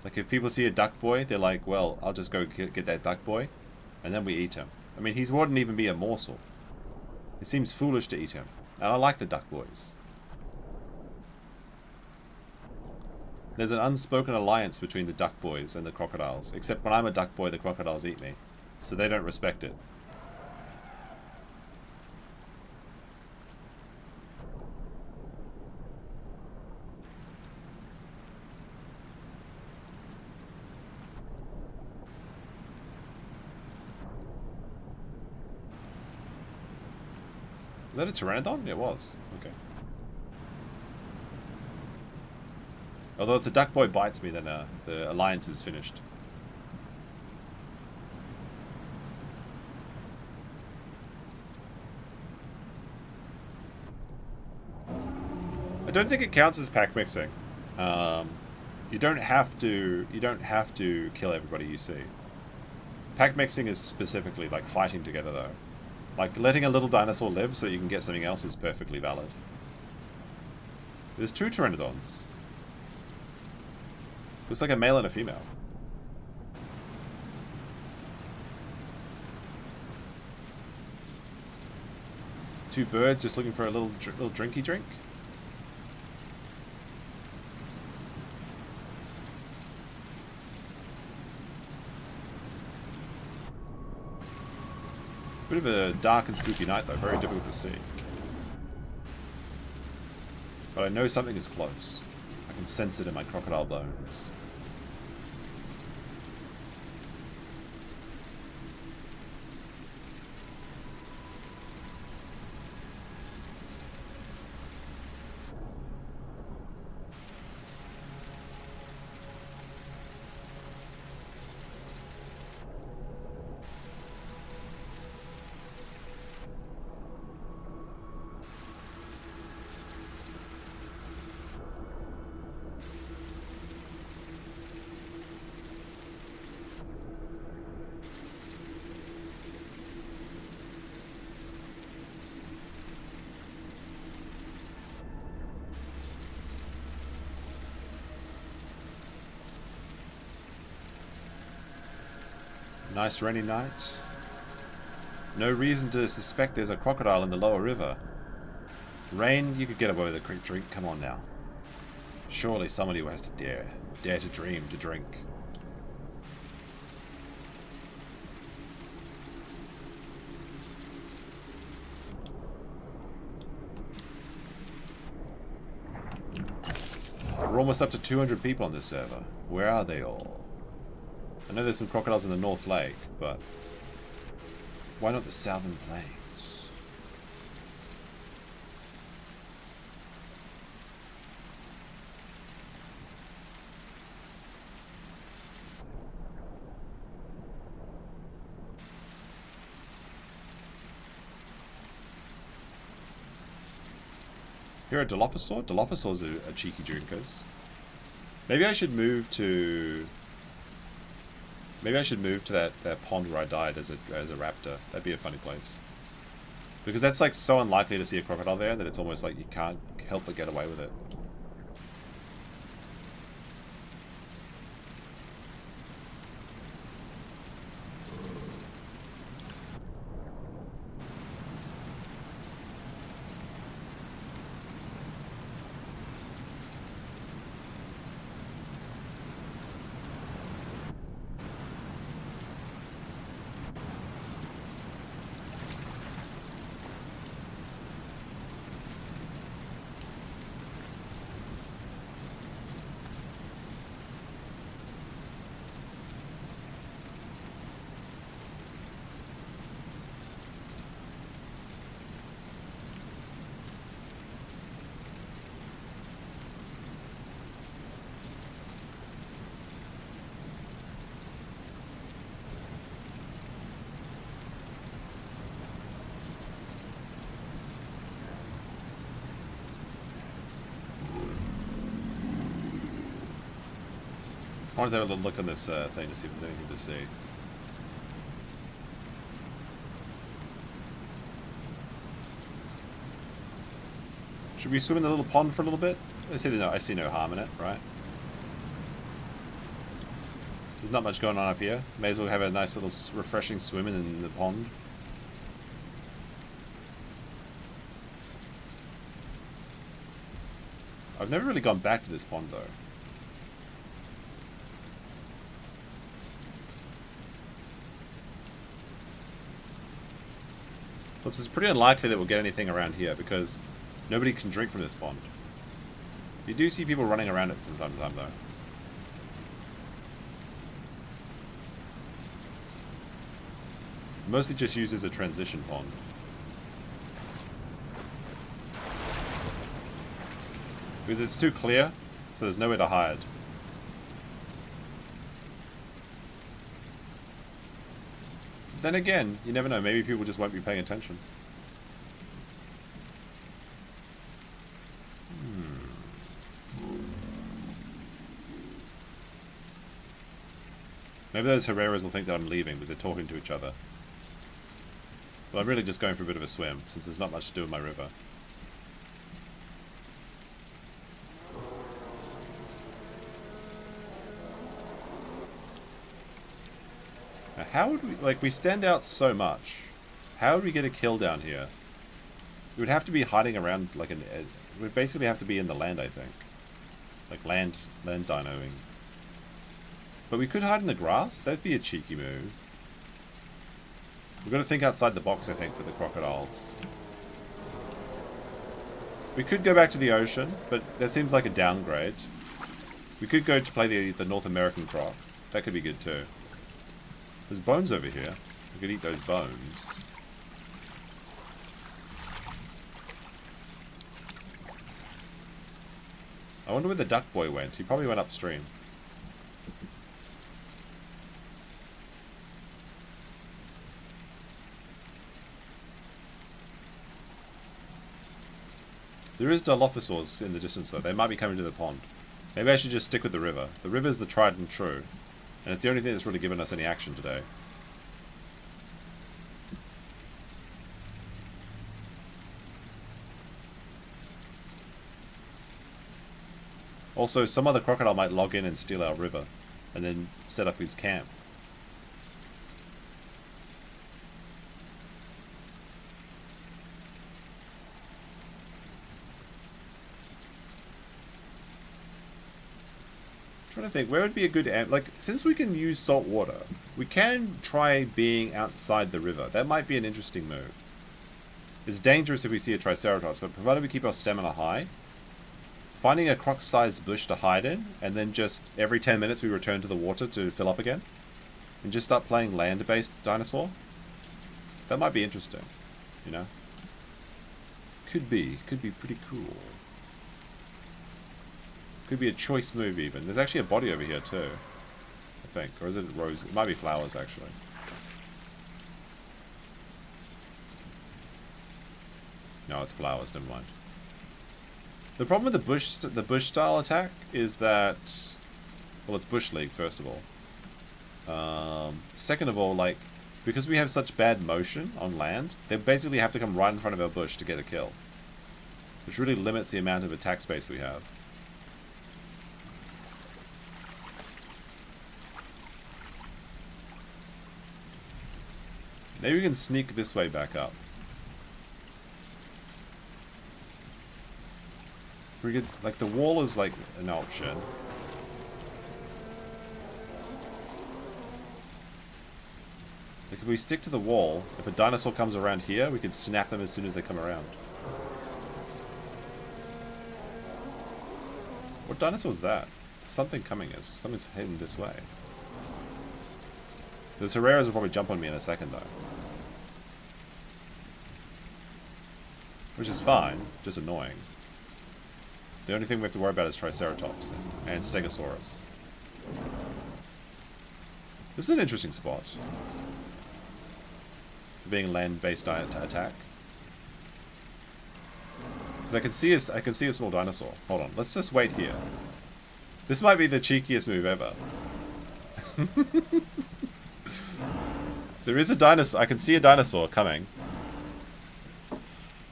Like, if people see a duck boy, they're like, well, I'll just go get that duck boy. and then we eat him. I mean, he wouldn't even be a morsel. It seems foolish to eat him. And I like the duck boys. There's an unspoken alliance between the duck boys and the crocodiles. Except when I'm a duck boy, the crocodiles eat me. So they don't respect it. Is that a pteranodon? It was. Okay. Although if the duck boy bites me, then the alliance is finished. I don't think it counts as pack mixing. You don't have to kill everybody you see. Pack mixing is specifically like fighting together, though. Like letting a little dinosaur live so that you can get something else is perfectly valid. There's 2 pteranodons. Looks like a male and a female. Two birds just looking for a little drinky drink. Bit of a dark and spooky night though, very difficult to see. But I know something is close. I can sense it in my crocodile bones. Nice rainy night. No reason to suspect there's a crocodile in the lower river. Rain, you could get away with a quick drink. Come on now. Surely somebody who has to dare to dream, to drink. We're almost up to 200 people on this server. Where are they all? I know there's some crocodiles in the North Lake, but why not the Southern Plains? Here are Dilophosaur. Dilophosaurs are cheeky drinkers. Maybe I should move to... Maybe I should move to that pond where I died as a raptor. That'd be a funny place. Because that's like so unlikely to see a crocodile there that it's almost like you can't help but get away with it. I wanted to have a little look on this thing to see if there's anything to see. Should we swim in the little pond for a little bit? I see no harm in it, right? There's not much going on up here. May as well have a nice little refreshing swim in the pond. I've never really gone back to this pond though. Plus it's pretty unlikely that we'll get anything around here because nobody can drink from this pond. You do see people running around it from time to time though. It's mostly just used as a transition pond. Because it's too clear, so there's nowhere to hide. Then again, you never know, maybe people just won't be paying attention. Maybe those Herreras will think that I'm leaving because they're talking to each other. But I'm really just going for a bit of a swim, since there's not much to do in my river. Now how would we, like, we stand out so much. How would we get a kill down here? We would have to be hiding around, like, it would basically have to be in the land, I think. Like, land dinoing. But we could hide in the grass? That'd be a cheeky move. We've got to think outside the box, I think, for the crocodiles. We could go back to the ocean, but that seems like a downgrade. We could go to play the North American croc. That could be good too. There's bones over here. We could eat those bones. I wonder where the duck boy went. He probably went upstream. There is Dilophosaurs in the distance though. They might be coming to the pond. Maybe I should just stick with the river. The river's the tried and true. And it's the only thing that's really given us any action today. Also, some other crocodile might log in and steal our river. And then set up his camp. Trying to think, where would be a good like, since we can use salt water, we can try being outside the river. That might be an interesting move. It's dangerous if we see a Triceratops, but provided we keep our stamina high, finding a croc-sized bush to hide in, and then just every 10 minutes we return to the water to fill up again, and just start playing land-based dinosaur, that might be interesting, you know? Could be pretty cool. Could be a choice move even. There's actually a body over here too, I think. Or is it rose? It might be flowers actually. No, it's flowers, never mind. The problem with the bush style attack is that, well, it's Bush League first of all. Second of all, like, because we have such bad motion on land, they basically have to come right in front of our bush to get a kill. Which really limits the amount of attack space we have. Maybe we can sneak this way back up. We could, like, the wall is like an option. Like, if we stick to the wall, if a dinosaur comes around here, we could snap them as soon as they come around. What dinosaur is that? There's something coming. Something's heading this way. Those Herreras will probably jump on me in a second, though. Which is fine, just annoying. The only thing we have to worry about is Triceratops and Stegosaurus. This is an interesting spot for being a land-based attack. Because I can see a small dinosaur. Hold on, let's just wait here. This might be the cheekiest move ever. There is a dinosaur. I can see a dinosaur coming.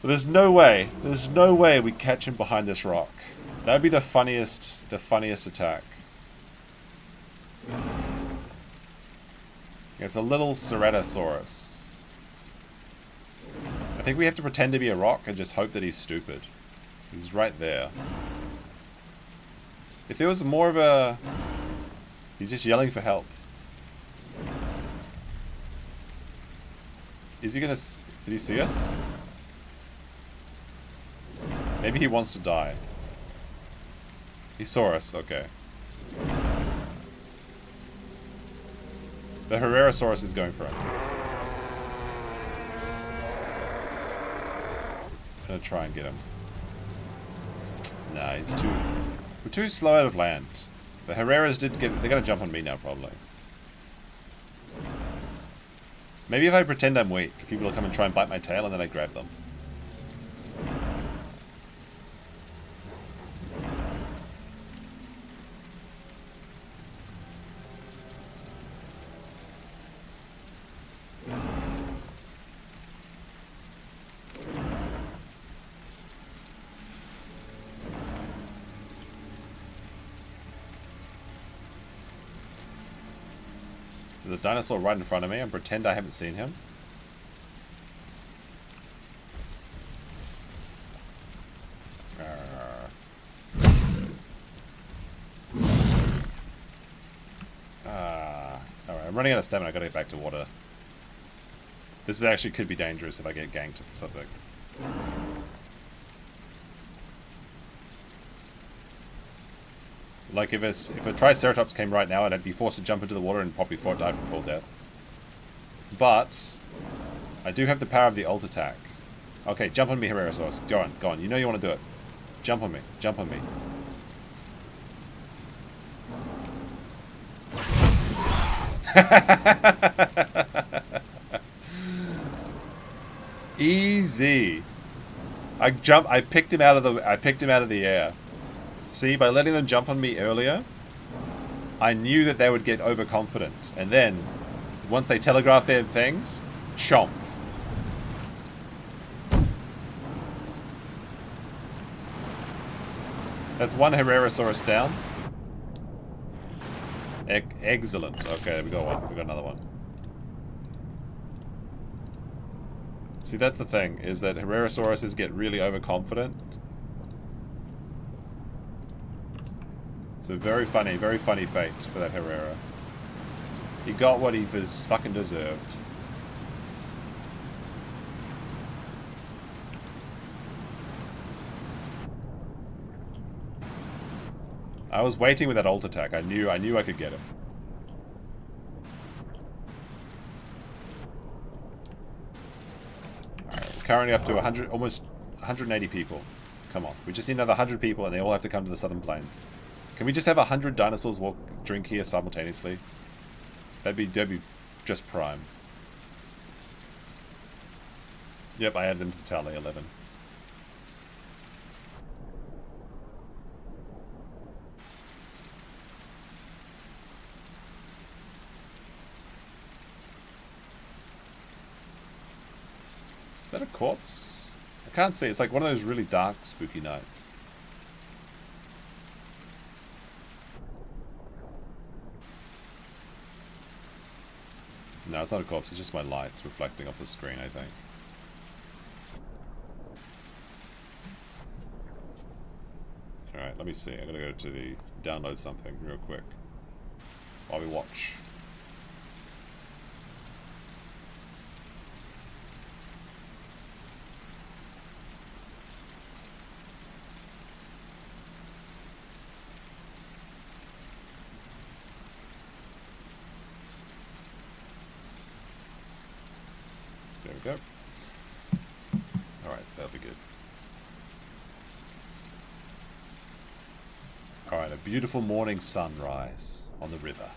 But there's no way we catch him behind this rock. That'd be the funniest attack. It's a little Ceratosaurus. I think we have to pretend to be a rock and just hope that he's stupid. He's right there. If there was more of a... He's just yelling for help. Is he gonna... Did he see us? Maybe he wants to die. He saw us, okay. The Herrerasaurus is going for him. I'm gonna try and get him. Nah, he's too... We're too slow out of land. The Herreras did get... They're gonna jump on me now, probably. Maybe if I pretend I'm weak, people will come and try and bite my tail and then I grab them. There's a dinosaur right in front of me and pretend I haven't seen him. Alright, I'm running out of stamina. I gotta get back to water. This actually could be dangerous if I get ganked at something. Like if a Triceratops came right now, I'd be forced to jump into the water and probably die from full death. But I do have the power of the ult attack. Okay, jump on me, Herrerasaurus. Go on, go on. You know you want to do it. Jump on me. Jump on me. Easy. I picked him out of the air. See, by letting them jump on me earlier, I knew that they would get overconfident. And then, once they telegraph their things, chomp. That's one Herrerasaurus down. Excellent. Okay, we got one. We got another one. See, that's the thing, is that Herrerasauruses get really overconfident. It's a very funny fate for that Herrera. He got what he was fucking deserved. I was waiting with that ult attack. I knew I could get him. Alright, we're currently up to 100, almost 180 people. Come on, we just need another 100 people and they all have to come to the Southern Plains. Can we just have 100 dinosaurs drink here simultaneously? That'd be just prime. Yep, I added them to the tally, 11. Is that a corpse? I can't see. It's like one of those really dark, spooky nights. No, it's not a corpse, it's just my lights reflecting off the screen, I think. Alright, let me see. I'm gonna go to the download something real quick while we watch. Go. Alright, that'll be good. Alright, a beautiful morning sunrise on the river.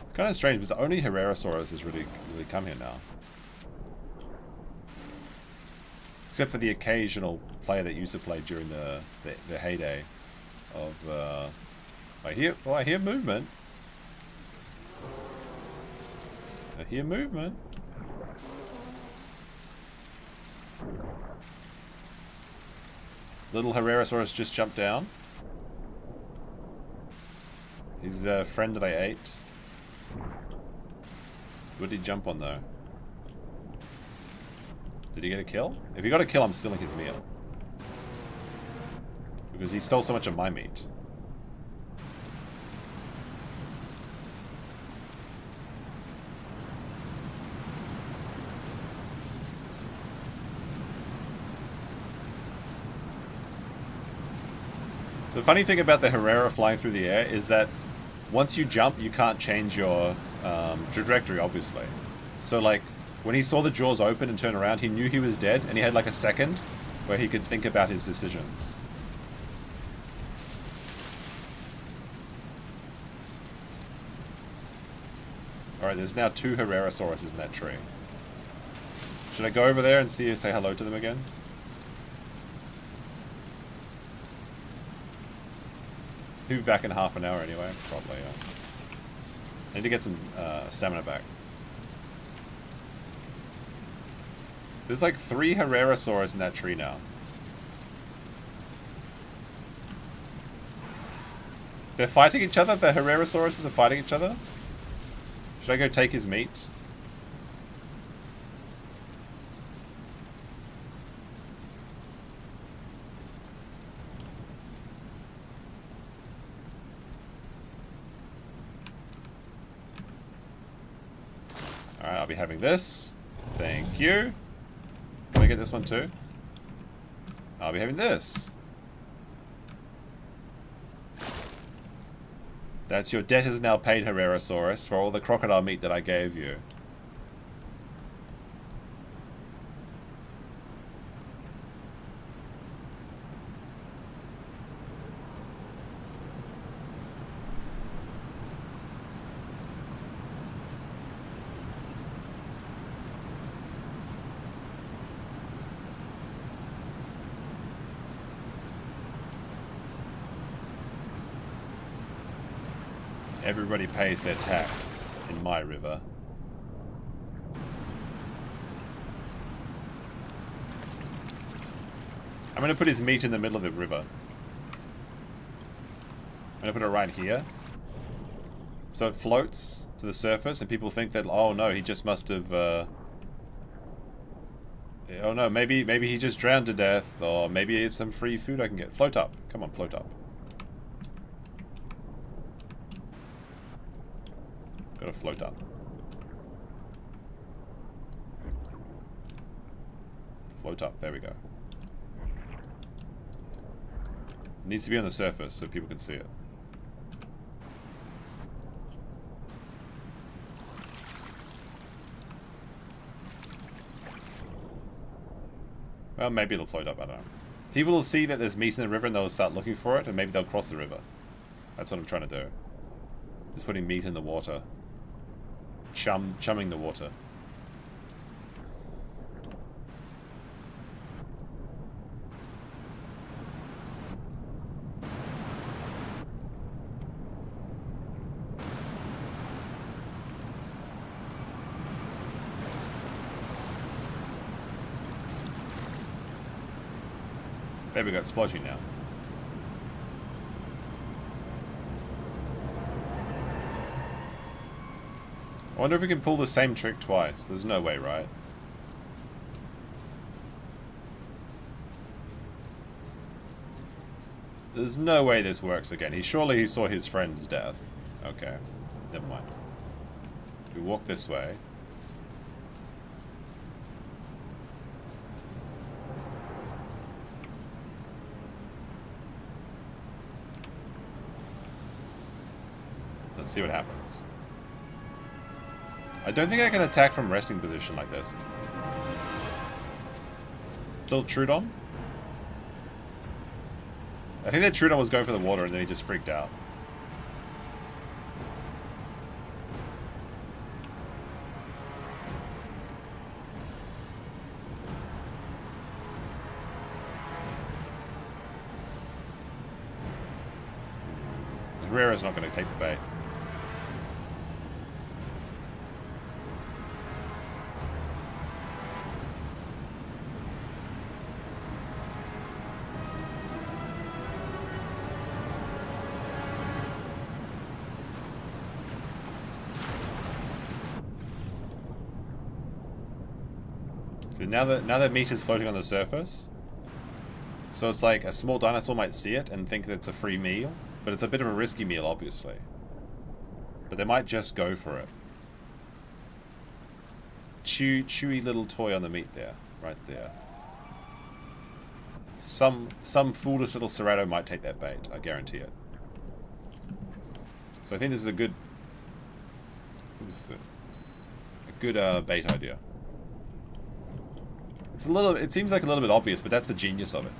It's kind of strange because only Herrerasaurus has really come here now. Except for the occasional player that used to play during the heyday of I hear movement. I hear movement. Little Herrerasaurus just jumped down. He's a friend that I ate. What did he jump on, though? Did he get a kill? If he got a kill, I'm stealing his meal. Because he stole so much of my meat. The funny thing about the Herrera flying through the air is that once you jump, you can't change your trajectory, obviously. So, like, when he saw the jaws open and turn around, he knew he was dead, and he had, like, a second where he could think about his decisions. Alright, there's now 2 Herrerasauruses in that tree. Should I go over there and say hello to them again? He'll be back in half an hour anyway, probably, yeah. I need to get some stamina back. There's like 3 Herrerasaurs in that tree now. They're fighting each other? The Herrerasauruses are fighting each other? Should I go take his meat? Alright, I'll be having this. Thank you. Can I get this one too? I'll be having this. That's your debt is now paid, Herrerasaurus, for all the crocodile meat that I gave you. Everybody pays their tax in my river. I'm going to put his meat in the middle of the river. I'm going to put it right here. So it floats to the surface and people think that, oh no, he just must have... oh no, maybe he just drowned to death, or maybe it's some free food I can get. Float up. Come on, float up. Gotta float up. Float up, there we go. It needs to be on the surface so people can see it. Well, maybe it'll float up, I don't know. People will see that there's meat in the river and they'll start looking for it, and maybe they'll cross the river. That's what I'm trying to do. Just putting meat in the water. Chumming the water. There we go, it's floating now. I wonder if we can pull the same trick twice. There's no way, right? There's no way this works again. Surely he saw his friend's death. Okay, never mind. We walk this way. Let's see what happens. I don't think I can attack from resting position like this. Little Trudon? I think that Trudon was going for the water and then he just freaked out. Herrera's not going to take the bait. So now that meat is floating on the surface, so it's like a small dinosaur might see it and think that it's a free meal, but it's a bit of a risky meal, obviously. But they might just go for it. Chewy little toy on the meat there, right there. Some foolish little Cerrato might take that bait, I guarantee it. So I think this is a good, bait idea. It seems like a little bit obvious, but that's the genius of it.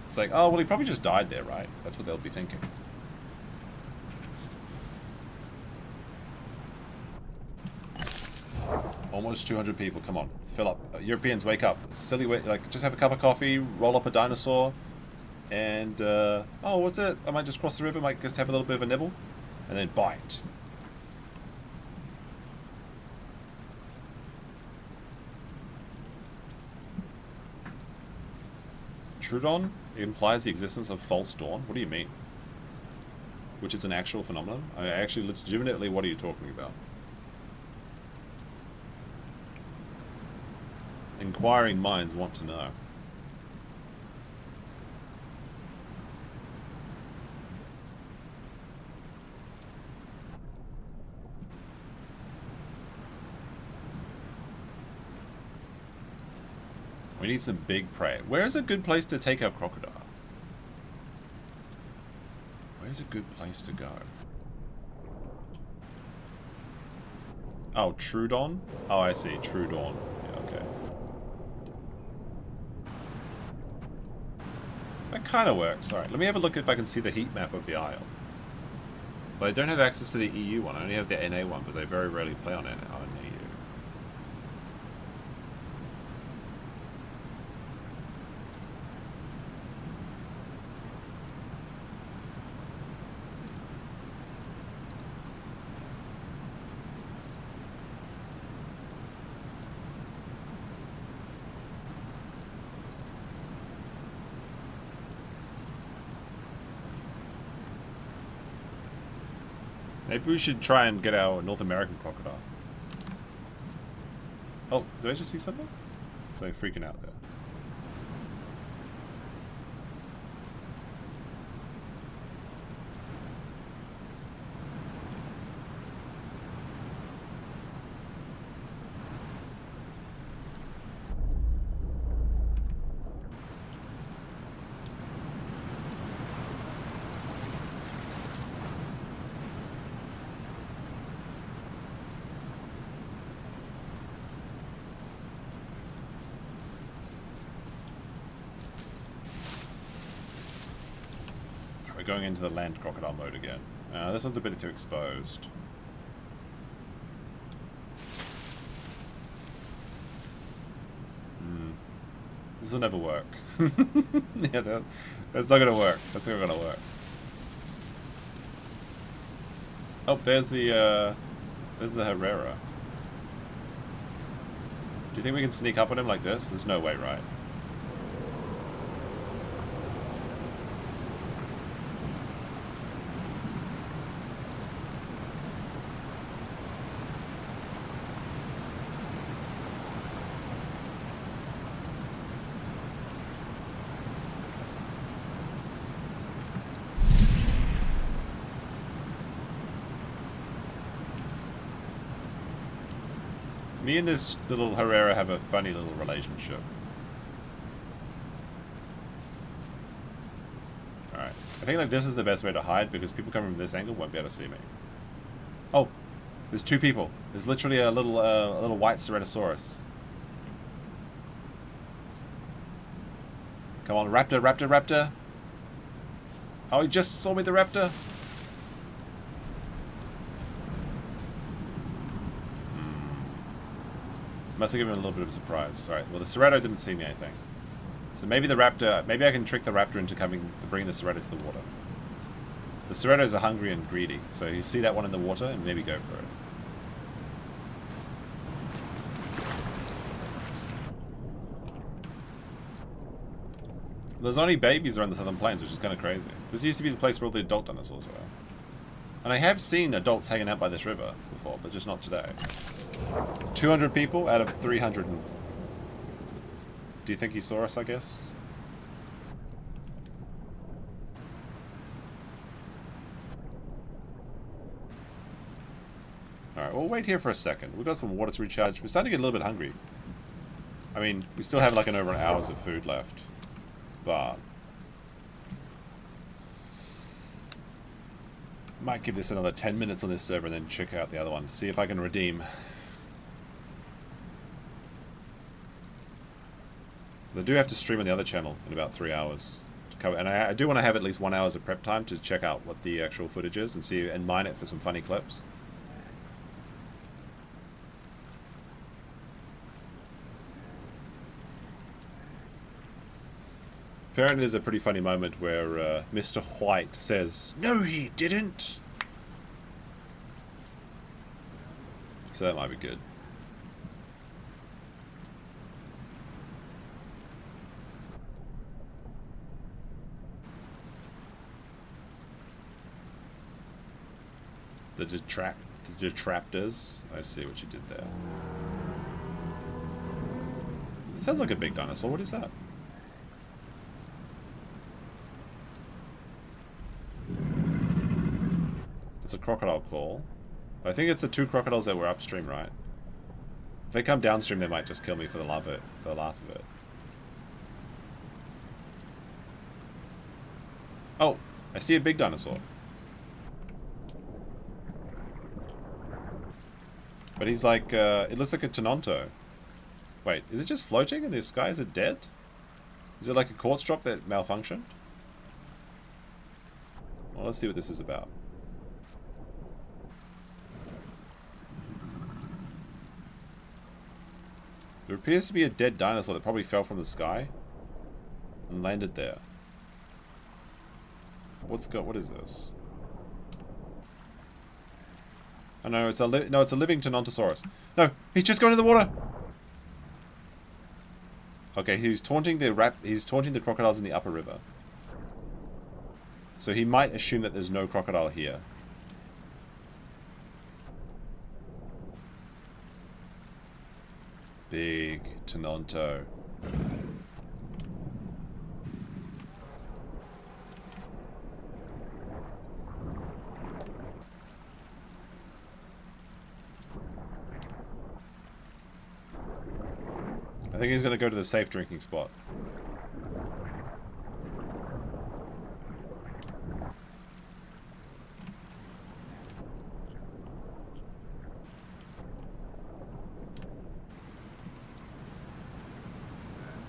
It's like, oh well, he probably just died there, right? That's what they'll be thinking. Almost 200 people. Come on, fill up. Europeans, wake up. Silly, like just have a cup of coffee, roll up a dinosaur, and oh, what's it? I might just cross the river. Might just have a little bit of a nibble, and then bite. Trudon implies the existence of false dawn. What do you mean? Which is an actual phenomenon? I actually, legitimately, what are you talking about? Inquiring minds want to know. We need some big prey. Where's a good place to take our crocodile? Where's a good place to go? Oh, Trudon? Oh, I see. Trudon. Yeah, okay. That kind of works. Alright, let me have a look if I can see the heat map of the Isle. But I don't have access to the EU one. I only have the NA one, because I very rarely play on NA. Maybe we should try and get our North American crocodile. Oh, did I just see something? It's like freaking out there. Going into the land crocodile mode again. This one's a bit too exposed. This will never work. Yeah, that's not gonna work. That's not gonna work. Oh, there's the Herrera. Do you think we can sneak up on him like this? There's no way, right? Me and this little Herrera have a funny little relationship. Alright. I think like this is the best way to hide because people coming from this angle won't be able to see me. Oh! There's two people. There's literally a little white Ceratosaurus. Come on, Raptor, Raptor, Raptor! Oh, he just saw me, the Raptor! Must have given him a little bit of a surprise. Alright, well the Cerrato didn't see me, I think. So maybe the Raptor, maybe I can trick the Raptor into bringing the Cerrato to the water. The Cerratos are hungry and greedy, so you see that one in the water and maybe go for it. There's only babies around the southern plains, which is kind of crazy. This used to be the place where all the adult dinosaurs were. And I have seen adults hanging out by this river before, but just not today. 200 people out of 300. Do you think he saw us, I guess? Alright, we'll wait here for a second. We've got some water to recharge. We're starting to get a little bit hungry. I mean, we still have like over an hour's of food left. But might give this another 10 minutes on this server and then check out the other one. See if I can redeem. I do have to stream on the other channel in about 3 hours. To cover, and I do want to have at least 1 hour of prep time to check out what the actual footage is and see and mine it for some funny clips. Apparently there's a pretty funny moment where Mr. White says, "No, he didn't!" So that might be good. The detractors. I see what you did there. It sounds like a big dinosaur. What is that? It's a crocodile call. I think it's the 2 crocodiles that were upstream, right? If they come downstream, they might just kill me for the laugh of it. Oh, I see a big dinosaur. But he's like, it looks like a Tenonto. Wait, is it just floating in the sky? Is it dead? Is it like a quartz drop that malfunctioned? Well, let's see what this is about. There appears to be a dead dinosaur that probably fell from the sky and landed there. What is this? Oh no, it's a living Tenontosaurus. No, he's just going in the water. Okay, he's taunting the crocodiles in the upper river. So he might assume that there's no crocodile here. Big Tenonto. I think he's going to go to the safe drinking spot.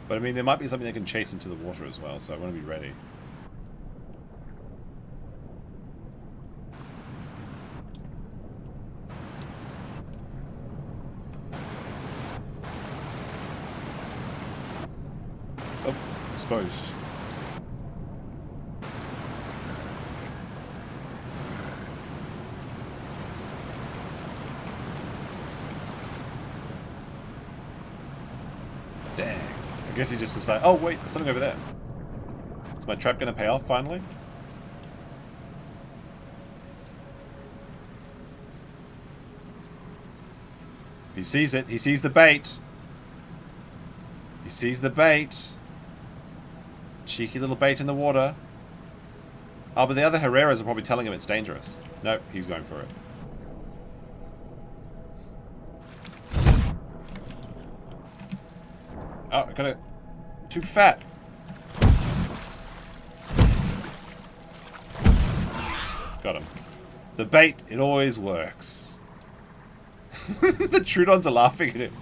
But I mean, there might be something that can chase him to the water as well, so I want to be ready. Oh, exposed. Dang. I guess he just decided, oh wait, there's something over there. Is my trap going to pay off finally? He sees it. He sees the bait. He sees the bait. Cheeky little bait in the water. Oh, but the other Herreras are probably telling him it's dangerous. Nope, he's going for it. Oh, I got it. Too fat. Got him. The bait, it always works. The Trudons are laughing at him.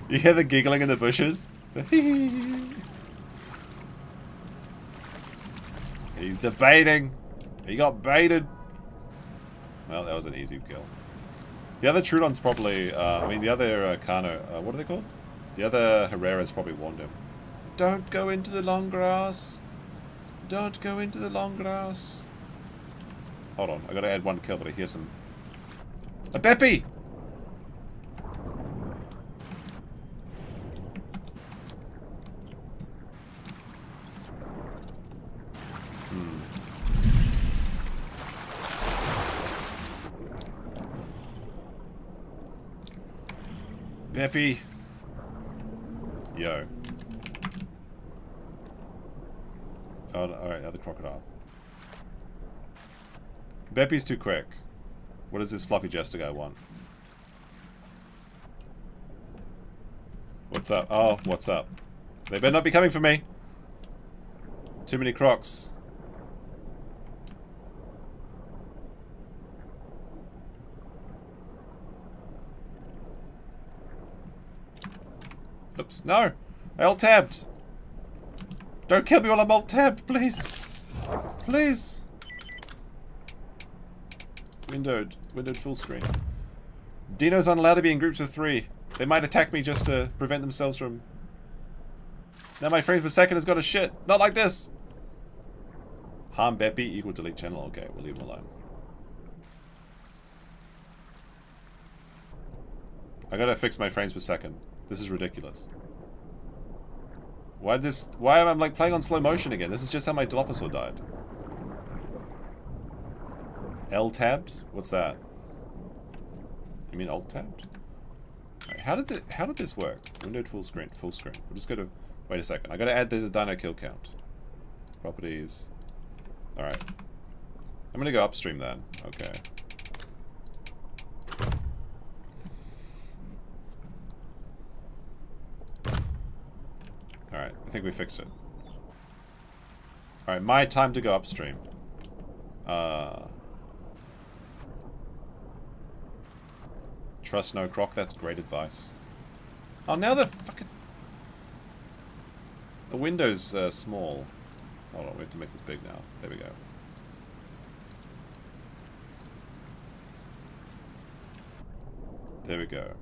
You hear the giggling in the bushes? He's debating. He got baited. Well, that was an easy kill. The other Trudon's probably, I mean, the other Carno, what are they called? The other Herrera's probably warned him. Don't go into the long grass. Don't go into the long grass. Hold on, I gotta add 1 kill, but I hear some... A Beppy! Beppy. Yo. Oh, alright, another crocodile. Beppy's too quick. What does this fluffy jester guy want? What's up? Oh, what's up? They better not be coming for me. Too many crocs. Oops, no! I alt-tabbed! Don't kill me while I'm alt-tabbed, please! Please! Windowed full screen. Dinos aren't allowed to be in groups of 3. They might attack me just to prevent themselves from... Now my frames per second has got a shit! Not like this! Harm Beppy equal delete channel. Okay, we'll leave him alone. I gotta fix my frames per second. This is ridiculous. Why am I like playing on slow motion again? This is just how my Dilophosaur died. L-tabbed? What's that? You mean alt-tabbed? Right, how did this work? Windowed full screen. We'll just go to... Wait a second. I gotta add the dino kill count. Properties. Alright. I'm gonna go upstream then. Okay. Alright, I think we fixed it. Alright, my time to go upstream. Trust no croc, that's great advice. Oh, now the fucking... The window's small. Hold on, we have to make this big now. There we go. There we go.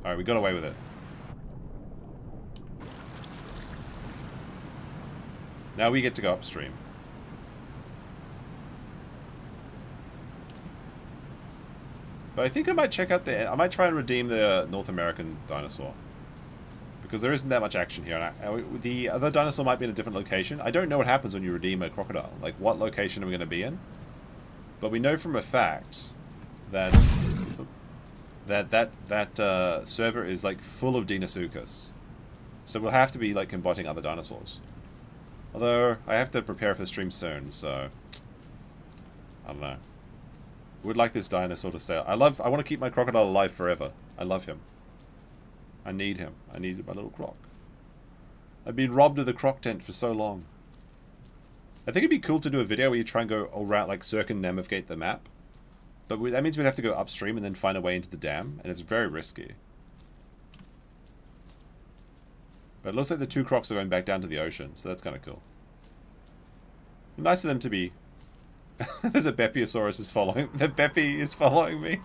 Alright, we got away with it. Now we get to go upstream. But I think I might check out I might try and redeem the North American dinosaur. Because there isn't that much action here. And the other dinosaur might be in a different location. I don't know what happens when you redeem a crocodile. Like, what location are we going to be in? But we know from a fact that that server is, like, full of Deinosuchus. So we'll have to be, like, combating other dinosaurs. Although, I have to prepare for the stream soon, so... I don't know. Would like this dinosaur to stay. I want to keep my crocodile alive forever. I love him. I need him. I need my little croc. I've been robbed of the croc tent for so long. I think it'd be cool to do a video where you try and go around, like, circumnavigate the map. But that means we'd have to go upstream and then find a way into the dam, and it's very risky. But it looks like the 2 crocs are going back down to the ocean, so that's kind of cool. Nice of them to be... There's a Beppiosaurus is following... The Beppy is following me.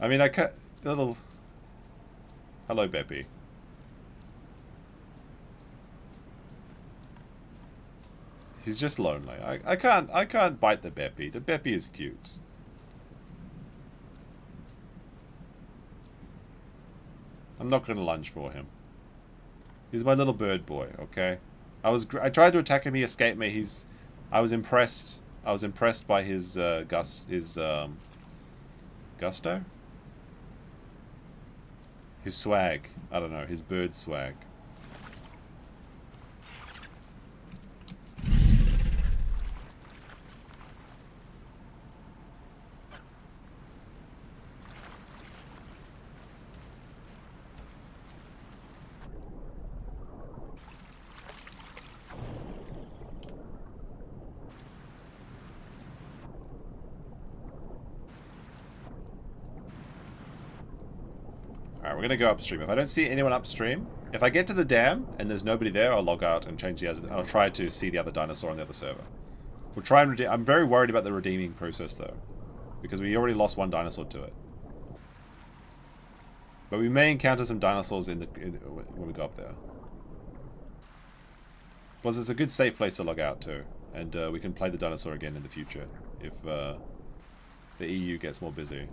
I mean, I can't... Little... Hello, Beppy. He's just lonely. I can't bite the Beppy. The Beppy is cute. I'm not gonna lunge for him. He's my little bird boy, okay? I tried to attack him, he escaped me. I was impressed by his gusto? His swag. I don't know, his bird swag. Alright, we're gonna go upstream. If I don't see anyone upstream, if I get to the dam and there's nobody there, I'll log out and change the other. I'll try to see the other dinosaur on the other server. We'll try and redeem. I'm very worried about the redeeming process though, because we already lost one dinosaur to it. But we may encounter some dinosaurs when we go up there. Plus, it's a good safe place to log out to, and we can play the dinosaur again in the future if the EU gets more busy.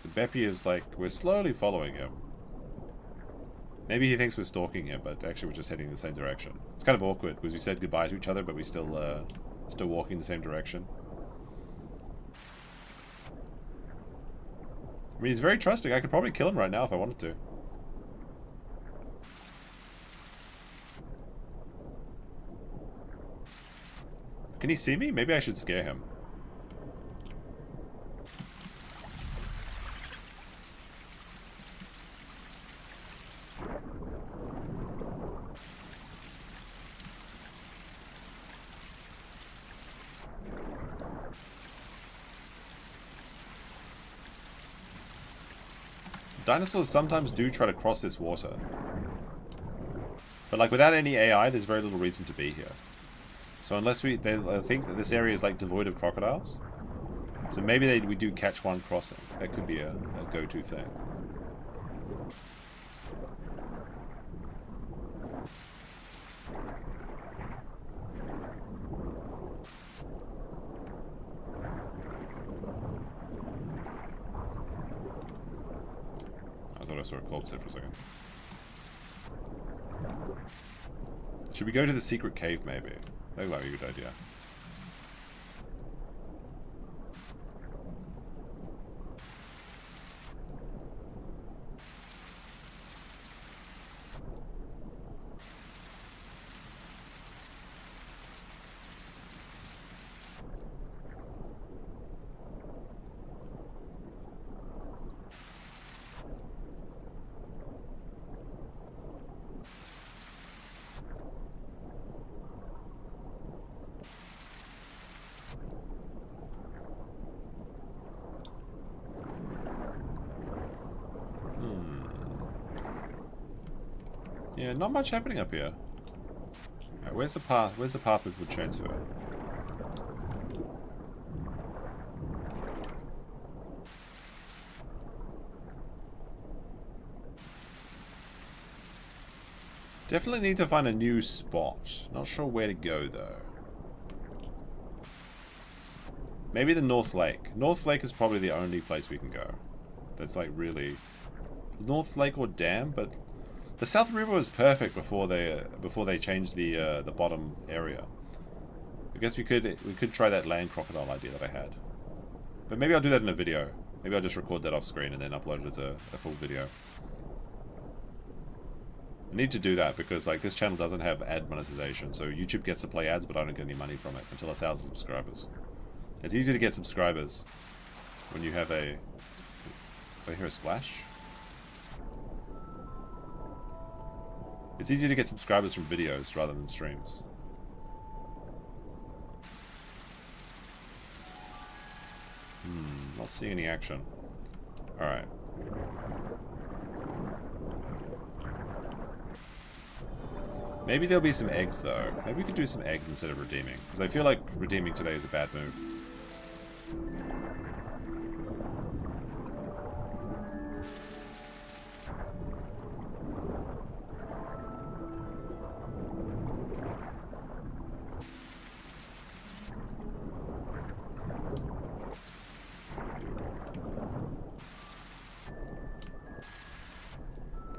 The Beppy is like, we're slowly following him. Maybe he thinks we're stalking him, but actually we're just heading in the same direction. It's kind of awkward because we said goodbye to each other, but we still walking the same direction. I mean, he's very trusting. I could probably kill him right now if I wanted to. Can he see me? Maybe I should scare him. Dinosaurs sometimes do try to cross this water. But like without any AI, there's very little reason to be here. So unless I think that this area is like devoid of crocodiles. So maybe we do catch one crossing. That could be a go-to thing. I thought I saw a corpse there for a second. Should we go to the secret cave maybe? That might be a good idea. Yeah, not much happening up here. Alright, where's the path? Where's the path we would transfer? Definitely need to find a new spot. Not sure where to go though. Maybe the North Lake. North Lake is probably the only place we can go. That's like really North Lake or Dam, but the South River was perfect before they changed the bottom area. I guess we could try that land crocodile idea that I had, but maybe I'll do that in a video. Maybe I'll just record that off screen and then upload it as a full video. I need to do that because like this channel doesn't have ad monetization, so YouTube gets to play ads, but I don't get any money from it until 1,000 subscribers. It's easy to get subscribers when you have a. I hear a splash. It's easy to get subscribers from videos rather than streams. Not seeing any action. Alright. Maybe there'll be some eggs though. Maybe we could do some eggs instead of redeeming. Because I feel like redeeming today is a bad move.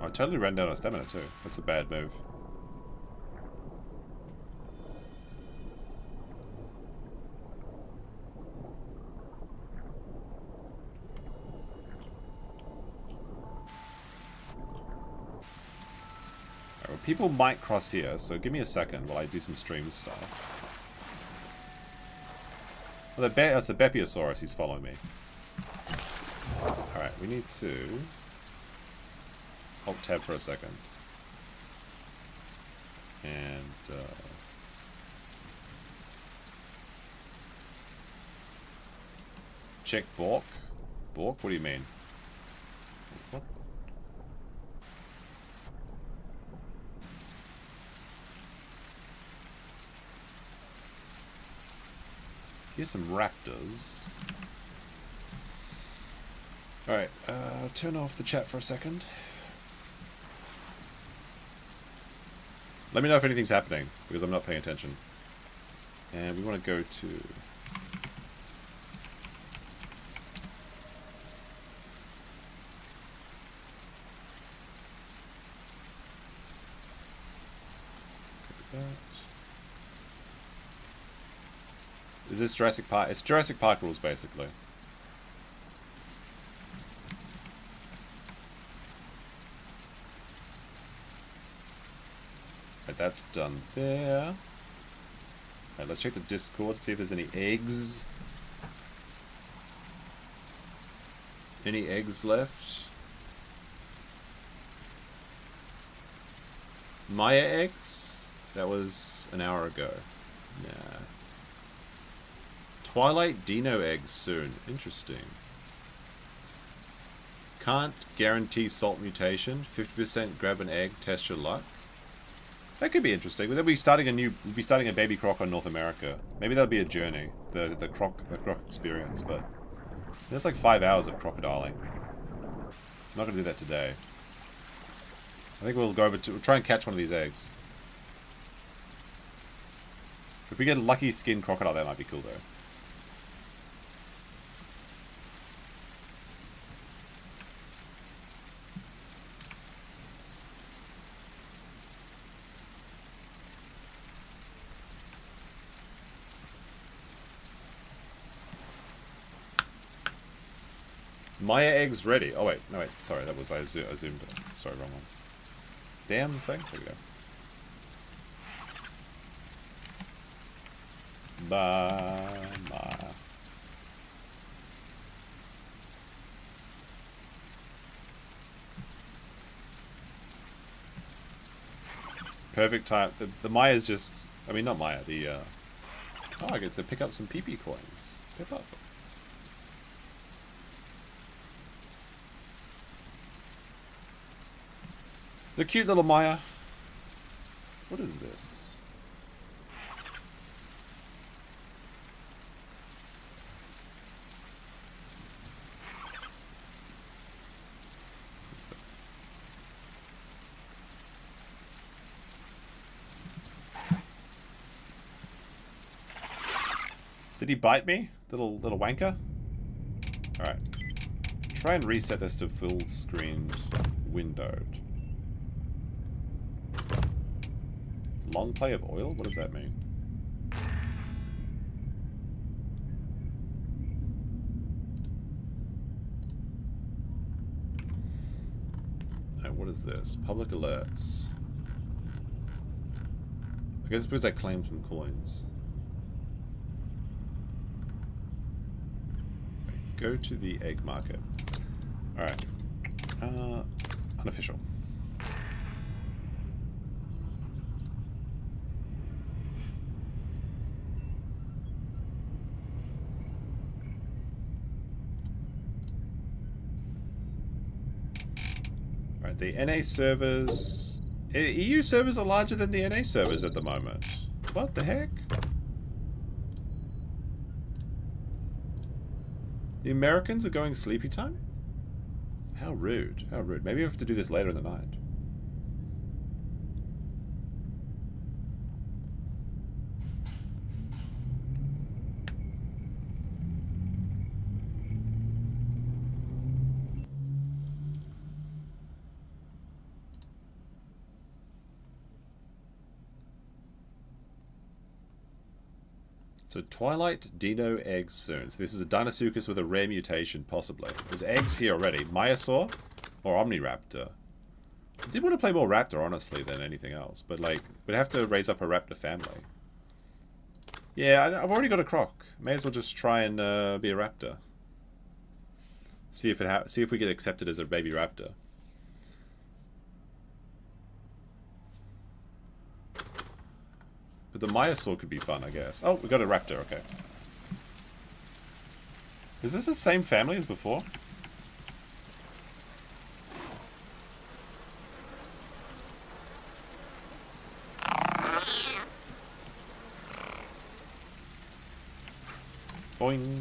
I totally ran down our stamina too. That's a bad move. Alright, well, people might cross here, so give me a second while I do some stream stuff. Well, that's the Dilophosaur. He's following me. Alright, we need to Alt tab for a second. And check Bork. Bork? What do you mean? What? Here's some raptors. Alright, turn off the chat for a second. Let me know if anything's happening, because I'm not paying attention. And we want to go to... Is this Jurassic Park? It's Jurassic Park rules, basically. Right, that's done there. Alright, let's check the Discord, see if there's any eggs. Any eggs left? Maya eggs? That was an hour ago. Nah. Twilight Dino eggs soon. Interesting. Can't guarantee salt mutation. 50% grab an egg, test your luck. That could be interesting. We'll be starting a baby croc on North America. Maybe that'll be a journey. The croc experience, but there's like 5 hours of crocodiling. I'm not gonna do that today. I think we'll try and catch one of these eggs. If we get a lucky skin crocodile, that might be cool though. Maya eggs ready. Oh wait, no wait, sorry, that was I zoomed it. Sorry, wrong one. Damn thing. There we go. Bye. Perfect time. The Maya's just. I mean, not Maya. The. Oh, I get to pick up some PP coins. Pick up. It's a cute little Maya. What is this? Did he bite me? Little wanker? Alright. Try and reset this to full screened windowed. Long play of oil? What does that mean? Alright, what is this? Public alerts. I guess it's because I claimed some coins. Right, go to the egg market. Alright. Unofficial. The NA servers... EU servers are larger than the NA servers at the moment. What the heck? The Americans are going sleepy time? How rude. How rude. Maybe we have to do this later in the night. So Twilight Dino eggs soon. So this is a Dinosuchus with a rare mutation, possibly. There's eggs here already. Myosaur or Omniraptor. I did want to play more Raptor, honestly, than anything else. But, like, we'd have to raise up a Raptor family. Yeah, I've already got a Croc. May as well just try and be a Raptor. See if we get accepted as a baby Raptor. But the Myosaur could be fun, I guess. Oh, we got a Raptor, okay. Is this the same family as before? Boing.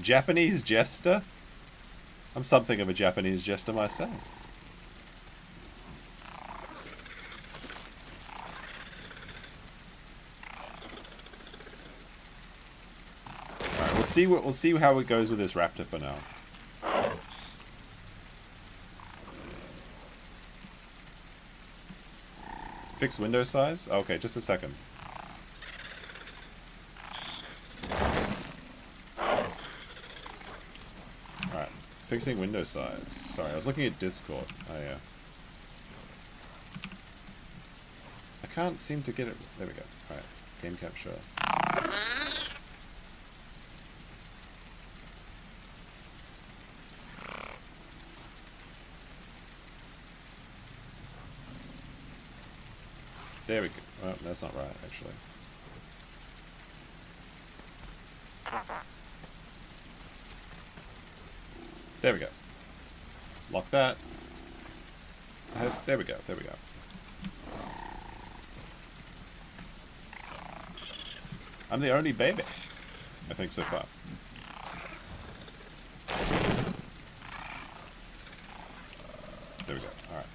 Japanese jester? I'm something of a Japanese jester myself. We'll see how it goes with this Raptor for now. Fix window size? Okay, just a second. Fixing window size. Sorry, I was looking at Discord. Oh, yeah. I can't seem to get it. There we go. Alright. Game capture. There we go. Oh, that's not right, actually. There we go. Lock that. There we go. There we go. I'm the only baby, I think, so far. There we go. Alright.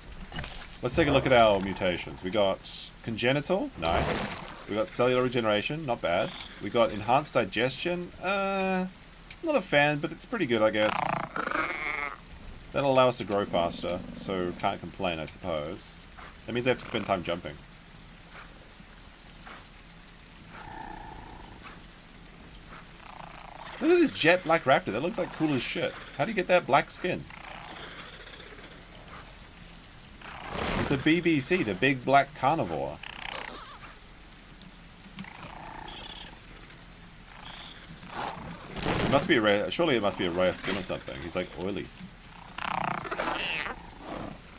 Let's take a look at our mutations. We got congenital. Nice. We got cellular regeneration. Not bad. We got enhanced digestion. Not a fan, but it's pretty good, I guess. That'll allow us to grow faster, so can't complain, I suppose. That means I have to spend time jumping. Look at this jet black raptor. That looks like cool as shit. How do you get that black skin? It's a BBC, the big black carnivore. It must be a rare. Surely it must be a rare skin or something. He's like oily.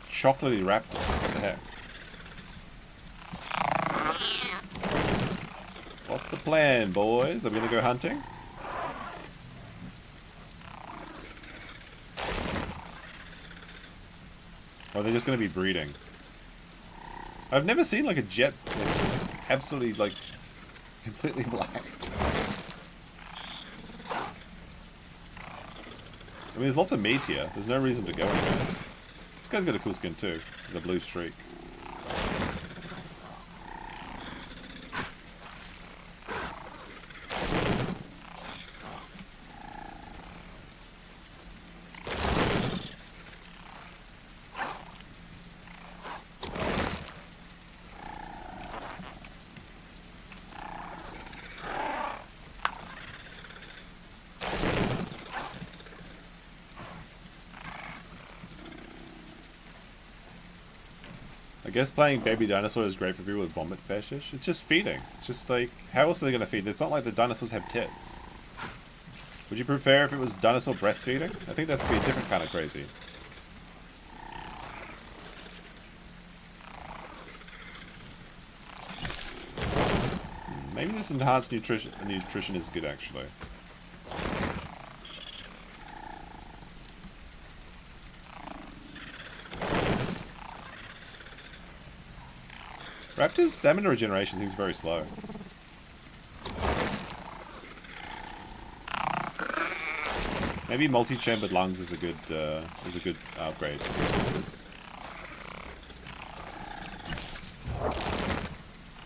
Chocolatey raptor. What the heck? What's the plan, boys? Are we gonna go hunting? Or are they just gonna be breeding? I've never seen like a jet absolutely like completely black. I mean, there's lots of meat here. There's no reason to go anywhere. This guy's got a cool skin too. The blue streak. I guess playing Baby Dinosaur is great for people with vomit fetish. It's just feeding. It's just like, how else are they going to feed? It's not like the dinosaurs have tits. Would you prefer if it was dinosaur breastfeeding? I think that's be a different kind of crazy. Maybe this enhanced nutrition is good, actually. Raptor's stamina regeneration seems very slow. Maybe multi-chambered lungs is a good upgrade.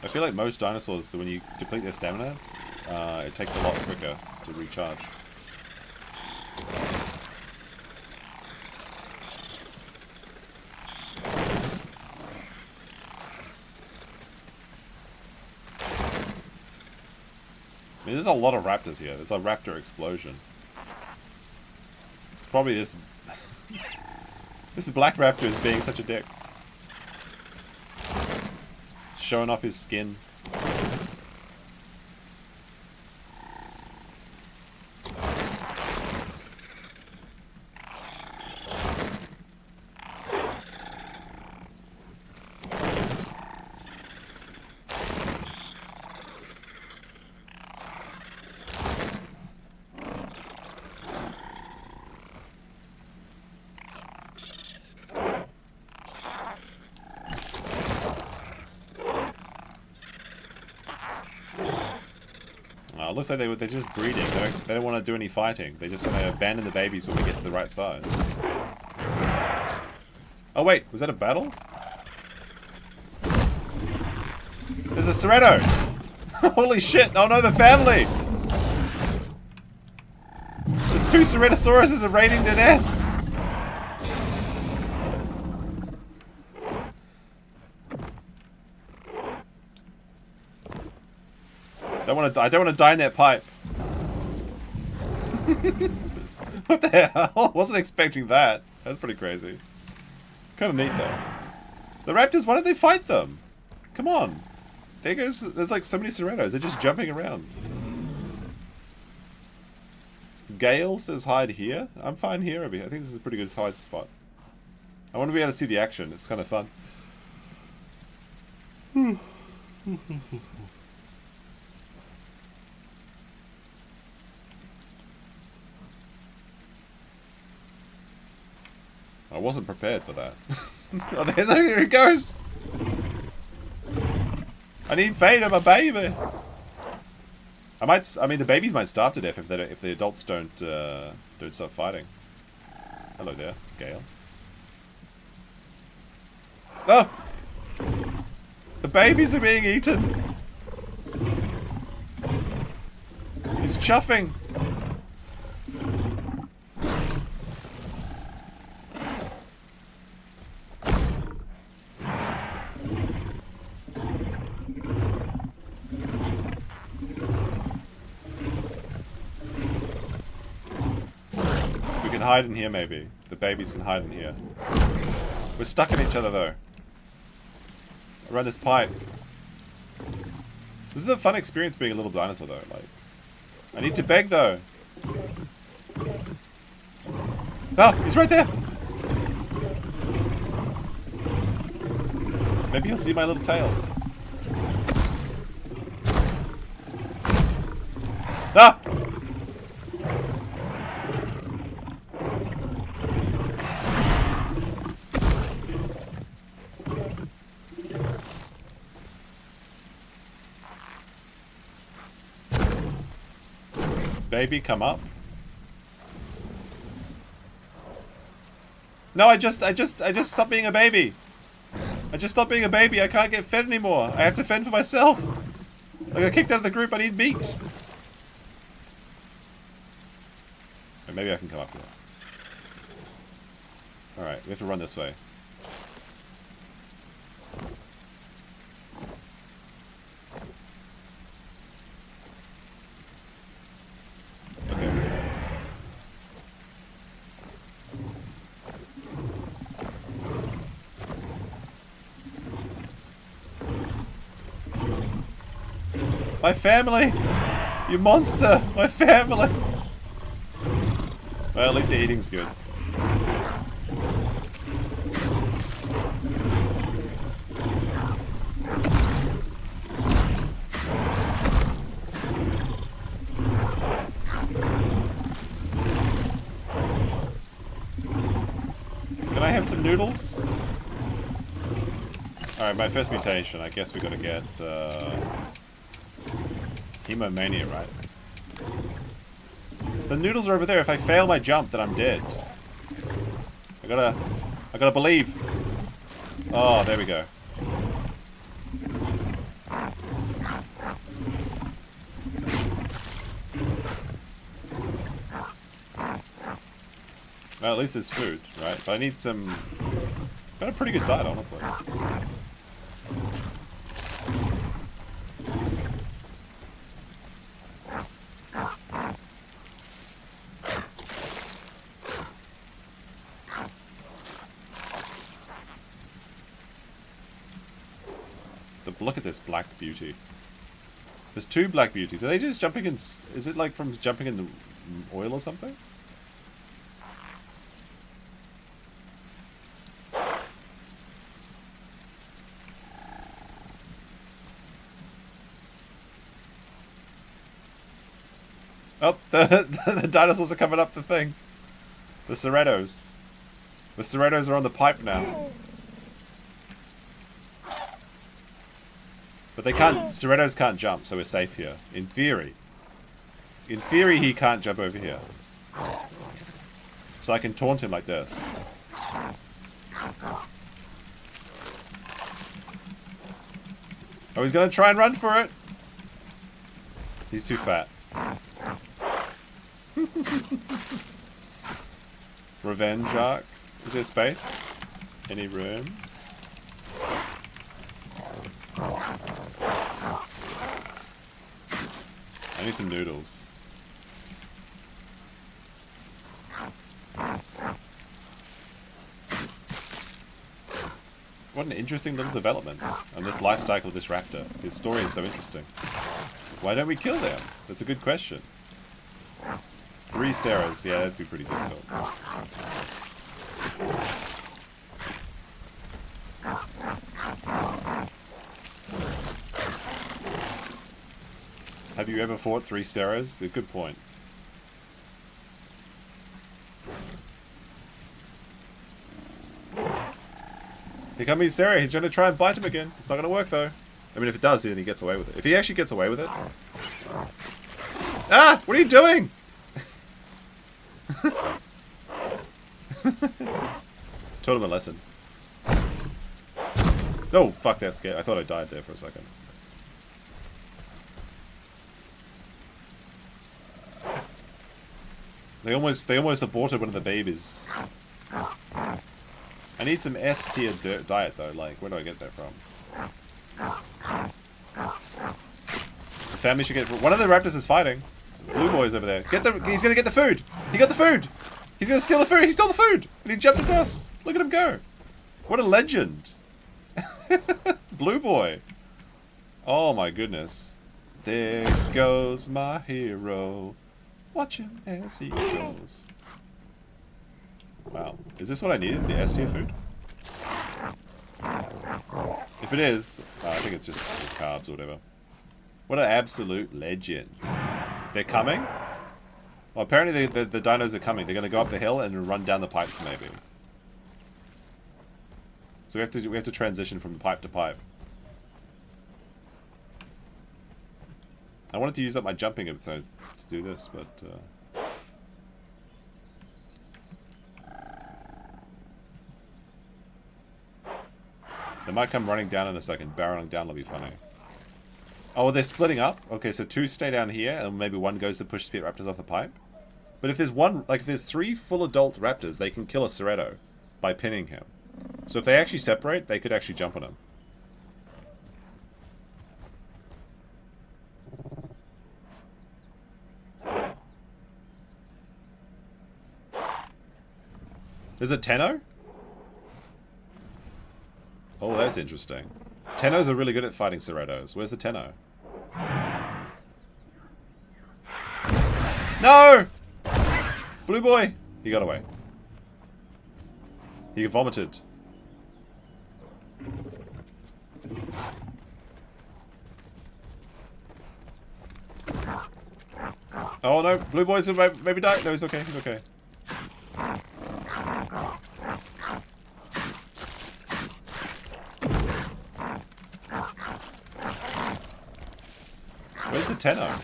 I feel like most dinosaurs, when you deplete their stamina, it takes a lot quicker to recharge. I mean, there's a lot of raptors here. There's a raptor explosion. It's probably this... this black raptor is being such a dick. Showing off his skin. It looks like they're just breeding. They don't want to do any fighting. They just want to abandon the babies when we get to the right size. Oh wait, was that a battle? There's a Ceretto! Holy shit! Oh no, the family! There's two Ceretosauruses raiding the nests! I don't want to die in that pipe. What the hell? Wasn't expecting that. That's pretty crazy. Kind of neat though. The raptors, why don't they fight them? Come on. There goes, there's like so many Cerratos. They're just jumping around. Gale says hide here. I'm fine here. I think this is a pretty good hide spot. I want to be able to see the action. It's kind of fun. I wasn't prepared for that. Oh, here he goes! I need Fade, I'm a baby! I mean, the babies might starve to death if the adults don't stop fighting. Hello there, Gale. Oh! The babies are being eaten! He's chuffing! Hide in here, maybe. The babies can hide in here. We're stuck in each other, though. Around this pipe. This is a fun experience being a little dinosaur, though. Like, I need to beg, though. Ah, he's right there. Maybe he'll see my little tail. Ah! Baby, come up. No, I just stopped being a baby. I just stopped being a baby. I can't get fed anymore. I have to fend for myself. I got kicked out of the group. I need meat. Or maybe I can come up here. Alright, we have to run this way. My family! You monster! My family! Well, at least the eating's good. Can I have some noodles? Alright, my first mutation. I guess we gotta get, Hemomania, right? The noodles are over there. If I fail my jump, then I'm dead. I gotta believe. Oh, there we go. Well, at least there's food, right? But I need some... Got a pretty good diet, honestly. Look at this black beauty. There's two black beauties. Are they just jumping in... Is it like from jumping in the oil or something? Oh, the dinosaurs are coming up the thing. The Cerratos. The Cerratos are on the pipe now. But they can't... Cerratos can't jump, so we're safe here. In theory. In theory, he can't jump over here. So I can taunt him like this. Oh, he's gonna try and run for it! He's too fat. Revenge arc. Is there space? Any room? I need some noodles. What an interesting little development on this life cycle of this raptor. His story is so interesting. Why don't we kill them? That's a good question. 3 Ceras. Yeah, that'd be pretty difficult. Have you ever fought 3 Ceras? They're a good point. Here comes Sarah. He's going to try and bite him again. It's not going to work, though. I mean, if it does, then he gets away with it. If he actually gets away with it... Ah! What are you doing? Taught him a lesson. Oh, fuck, that scared. I thought I died there for a second. They almost aborted one of the babies. I need some S tier diet though. Like, where do I get that from? The family should get. One of the raptors is fighting. Blue boy's over there. He's gonna get the food. He got the food. He's gonna steal the food. He stole the food, and he jumped across. Look at him go. What a legend. Blue boy. Oh my goodness. There goes my hero. Watch him as he goes. Wow. Is this what I needed? The S tier food? If it is, I think it's just carbs or whatever. What an absolute legend. They're coming? Well, apparently the dinos are coming. They're going to go up the hill and run down the pipes maybe. So we have to transition from pipe to pipe. I wanted to use up my jumping to do this, but... They might come running down in a second. Barreling down will be funny. Oh, they're splitting up? Okay, so 2 stay down here, and maybe 1 goes to push speed raptors off the pipe. But if there's if there's 3 full adult raptors, they can kill a Ceretto by pinning him. So if they actually separate, they could actually jump on him. There's a Tenno? Oh, that's interesting. Tennos are really good at fighting Cerettos. Where's the Tenno? No! Blue boy! He got away. He vomited. Oh no, blue boy's maybe die. No, he's okay, he's okay. Where's the Tenno?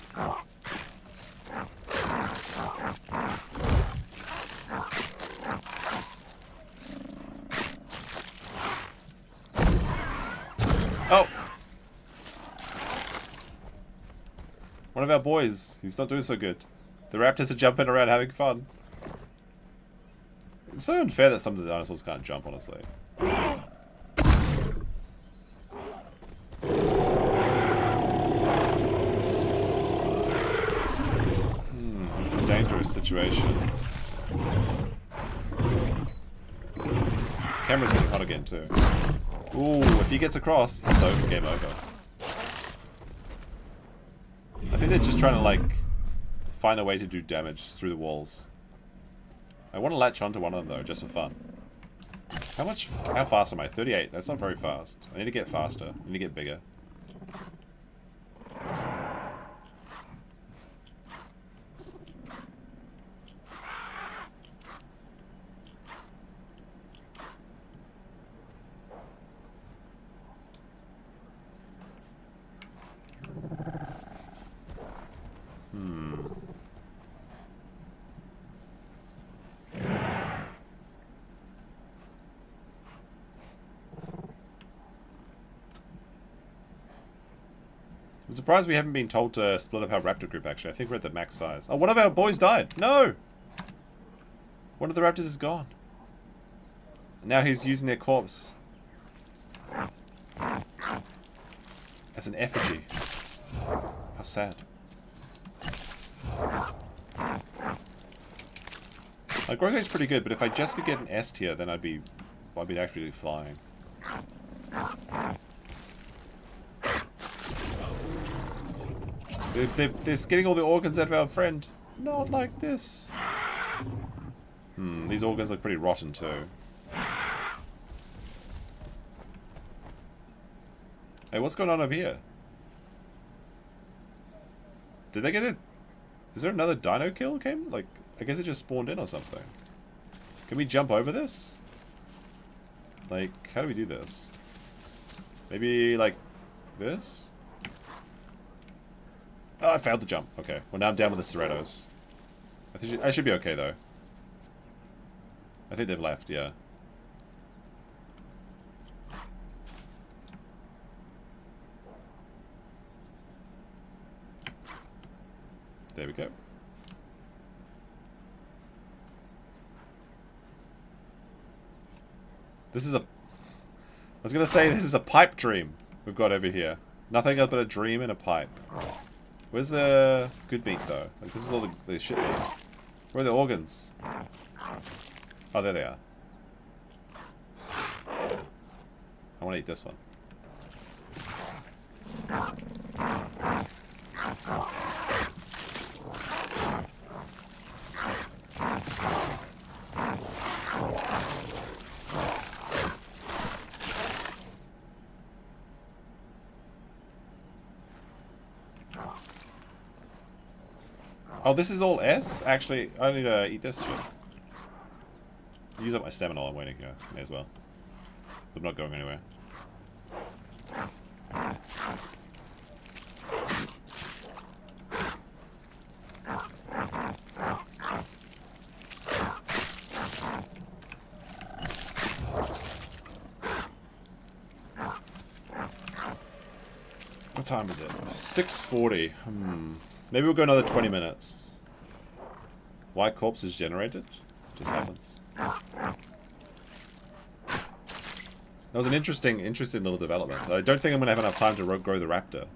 Oh! One of our boys. He's not doing so good. The raptors are jumping around having fun. It's so unfair that some of the dinosaurs can't jump, honestly. This is a dangerous situation. Camera's getting hot again, too. Ooh, if he gets across, it's over. Game over. I think they're just trying to, like, find a way to do damage through the walls. I want to latch onto one of them, though, just for fun. How fast am I? 38. That's not very fast. I need to get faster. I need to get bigger. I'm surprised we haven't been told to split up our raptor group, actually. I think we're at the max size. Oh, one of our boys died. No! One of the raptors is gone. Now he's using their corpse as an effigy. How sad. My growth rate's pretty good, but if I just could get an S tier, then I'd be actually flying. They're getting all the organs out of our friend. Not like this. These organs look pretty rotten too. Hey, what's going on over here? Did they get it? Is there another dino kill came? Like, I guess it just spawned in or something. Can we jump over this? Like, how do we do this? Maybe, like, this? Oh, I failed to jump. Okay. Well, now I'm down with the Ceras. I should be okay, though. I think they've left, yeah. There we go. This is a... I was going to say, this is a pipe dream we've got over here. Nothing else but a dream in a pipe. Where's the good meat, though? Like, this is all the shit meat. Where are the organs? Oh, there they are. I want to eat this one. Oh, this is all S? Actually, I need to eat this shit. Use up my stamina while I'm waiting here. May as well. So I'm not going anywhere. What time is it? 6:40. Maybe we'll go another 20 minutes. White corpse is generated? Just happens. That was an interesting little development. I don't think I'm going to have enough time to grow the raptor.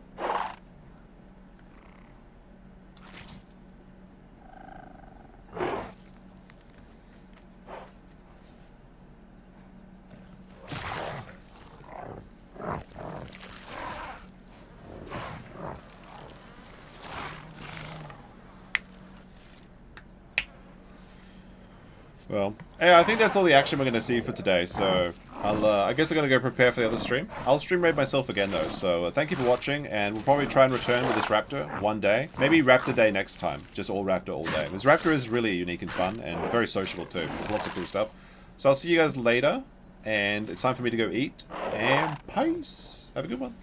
Well, yeah, I think that's all the action we're going to see for today, so I guess I'm going to go prepare for the other stream. I'll stream raid myself again, though, so thank you for watching, and we'll probably try and return with this raptor one day. Maybe raptor day next time, just all raptor all day. This raptor is really unique and fun, and very sociable, too, because there's lots of cool stuff. So I'll see you guys later, and it's time for me to go eat, and peace! Have a good one.